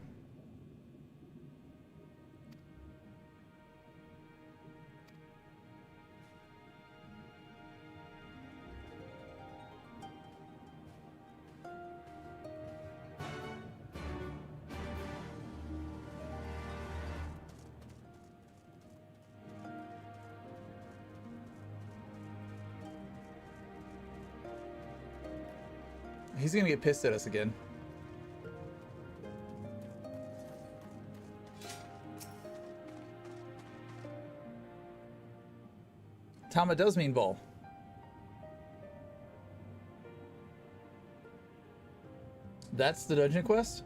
He's gonna get pissed at us again. Tama does mean ball. That's the dungeon quest?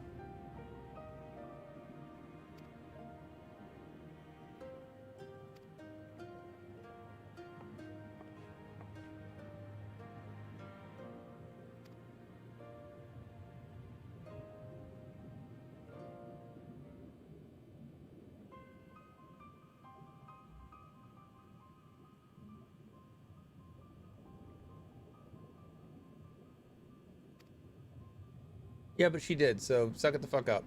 Yeah, but she did, so suck it the fuck up.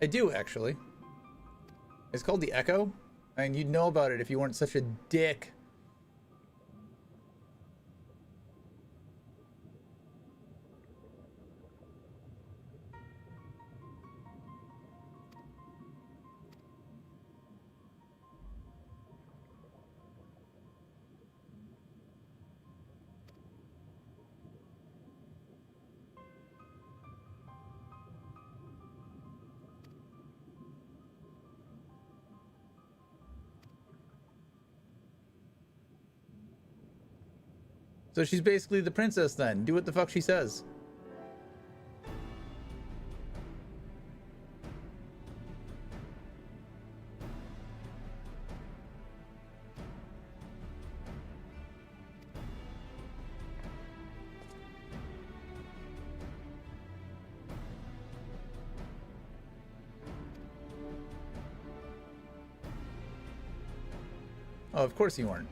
I do, actually. It's called the Echo, and you'd know about it if you weren't such a dick. So she's basically the princess then. Do what the fuck she says. Oh, of course you weren't.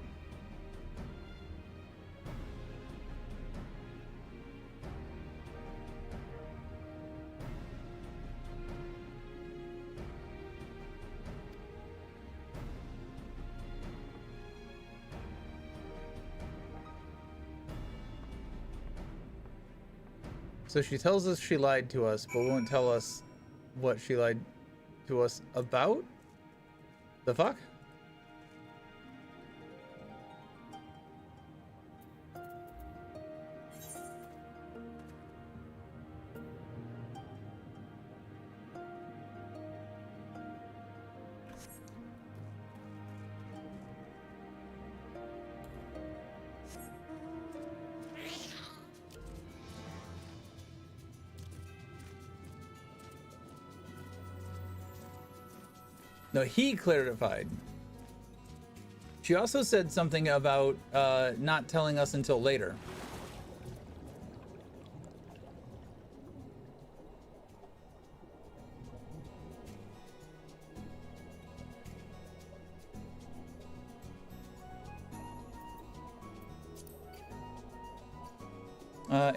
So she tells us she lied to us, but won't tell us what she lied to us about? The fuck? No, he clarified. She also said something about not telling us until later.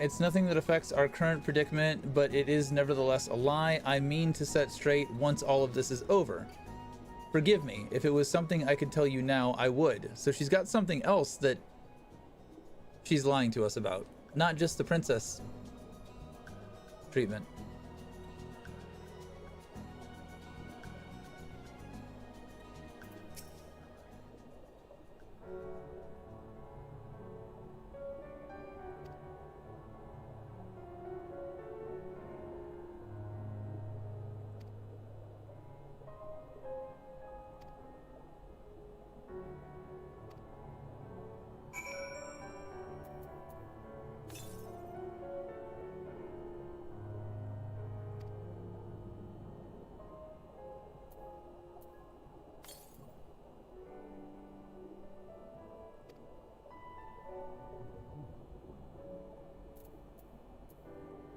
It's nothing that affects our current predicament, but it is nevertheless a lie. I mean to set straight once all of this is over. Forgive me. If it was something I could tell you now, I would. So she's got something else that she's lying to us about. Not just the princess treatment.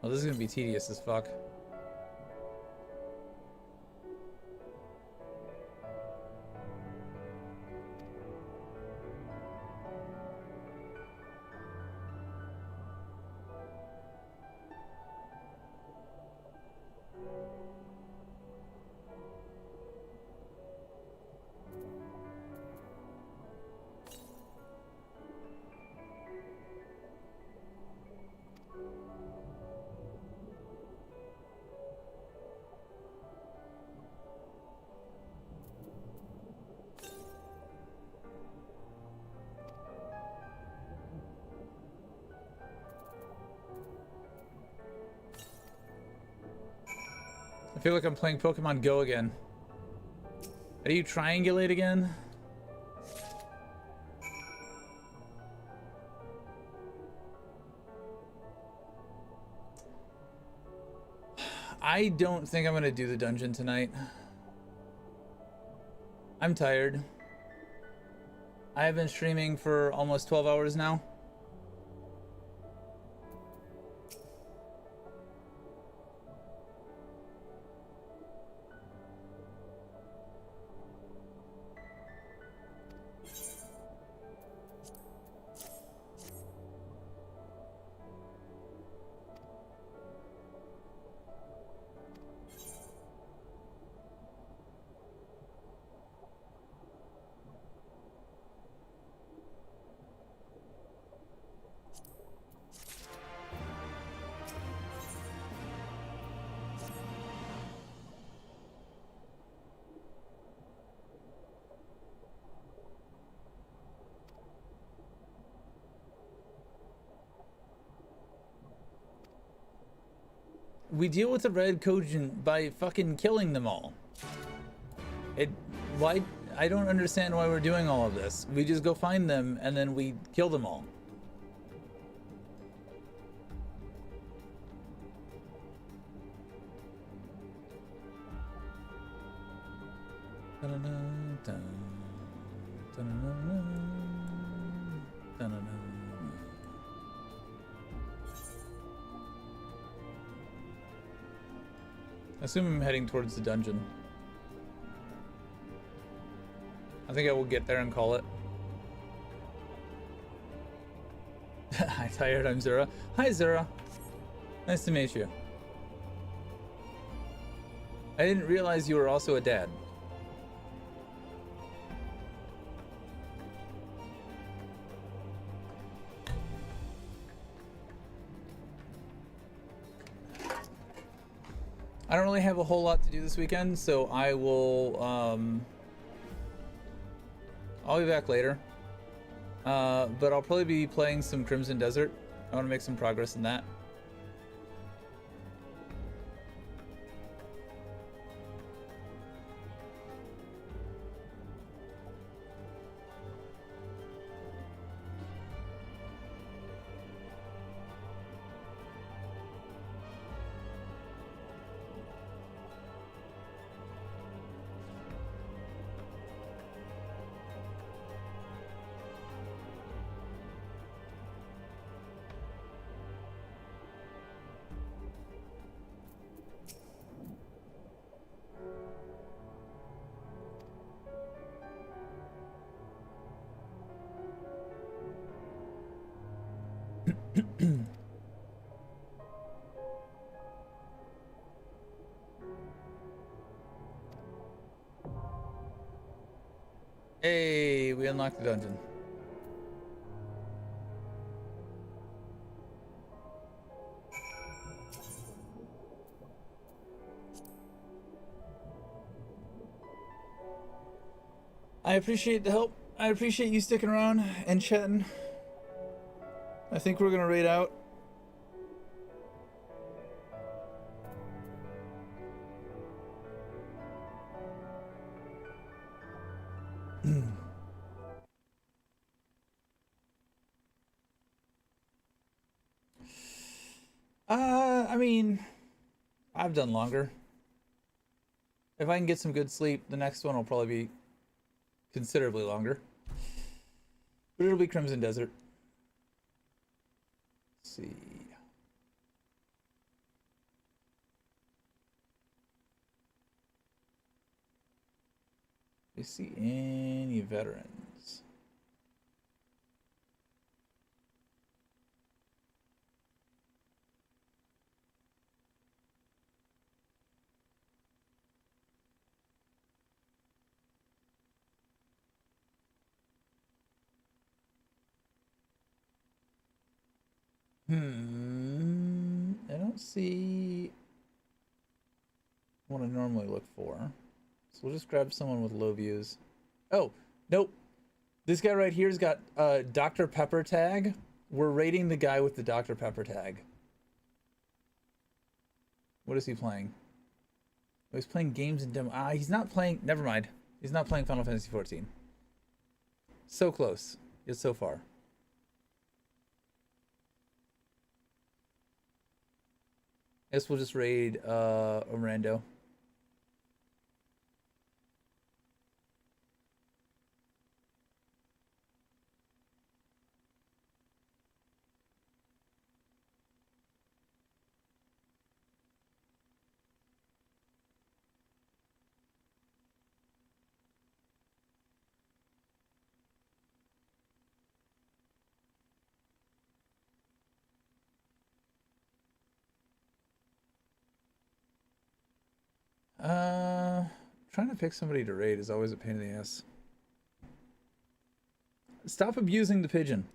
Well, this is gonna be tedious as fuck. I feel like I'm playing Pokemon Go again. How do you triangulate again? I don't think I'm gonna do the dungeon tonight. I'm tired. I have been streaming for almost 12 hours now. We deal with the red cogent by fucking killing them all. Why? I don't understand why we're doing all of this. We just go find them and then we kill them all. I assume I'm heading towards the dungeon. I think I will get there and call it. Hi, tired. I'm Zura. Hi, Zura. Nice to meet you. I didn't realize you were also a dad. I don't really have a whole lot to do this weekend, so I will, I'll be back later. But I'll probably be playing some Crimson Desert. I want to make some progress in that. Hey, we unlocked the dungeon. I appreciate the help. I appreciate you sticking around and chatting. I think we're gonna raid out. I mean, I've done longer. If I can get some good sleep, the next one will probably be considerably longer. But it'll be Crimson Desert. Let's see. Do you see any veterans? I don't see what I normally look for. So we'll just grab someone with low views. Oh, nope. This guy right here's got Dr. Pepper tag. We're rating the guy with the Dr. Pepper tag. What is he playing? Oh, he's playing games and demo. He's not playing. Never mind. He's not playing Final Fantasy XIV. So close. Yet so far. Guess we'll just raid Orlando. Trying to pick somebody to raid is always a pain in the ass. Stop abusing the pigeon.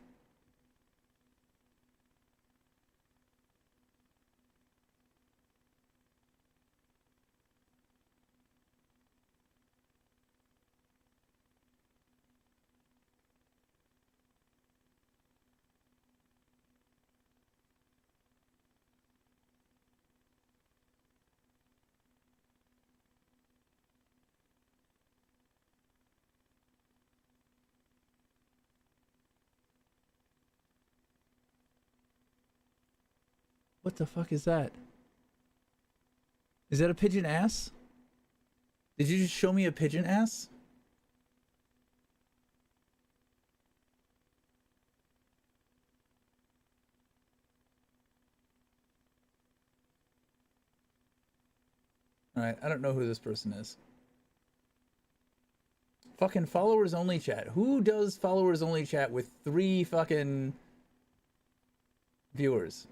What the fuck is that? Is that a pigeon ass? Did you just show me a pigeon ass? Alright, I don't know who this person is. Fucking followers only chat. Who does followers only chat with 3 fucking viewers?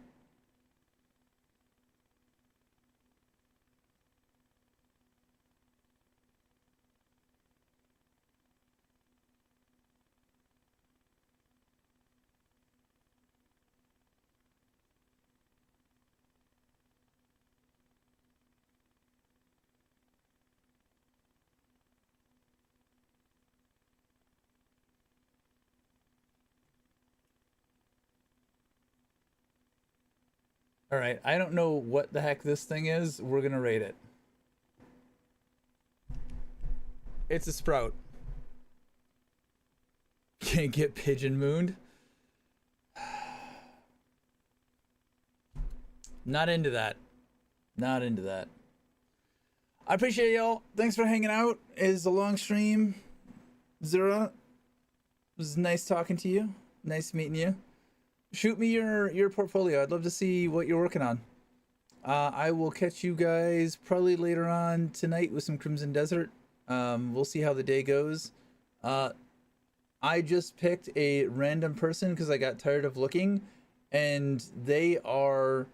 All right, I don't know what the heck this thing is. We're gonna rate it. It's a sprout. Can't get pigeon mooned. Not into that. Not into that. I appreciate y'all. Thanks for hanging out. It's a long stream. Zura, it was nice talking to you. Nice meeting you. Shoot me your portfolio. I'd love to see what you're working on. I will catch you guys probably later on tonight with some Crimson Desert. We'll see how the day goes. I just picked a random person because I got tired of looking, and they are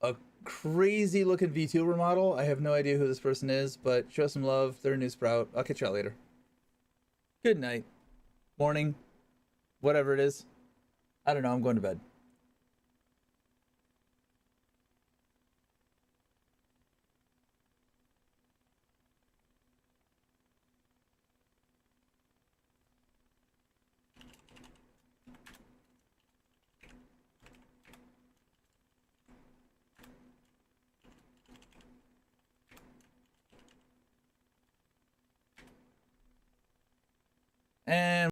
a crazy looking VTuber model. I have no idea who this person is, but show some love. They're a new sprout. I'll catch y'all later. Good night, morning, whatever it is. I don't know, I'm going to bed. And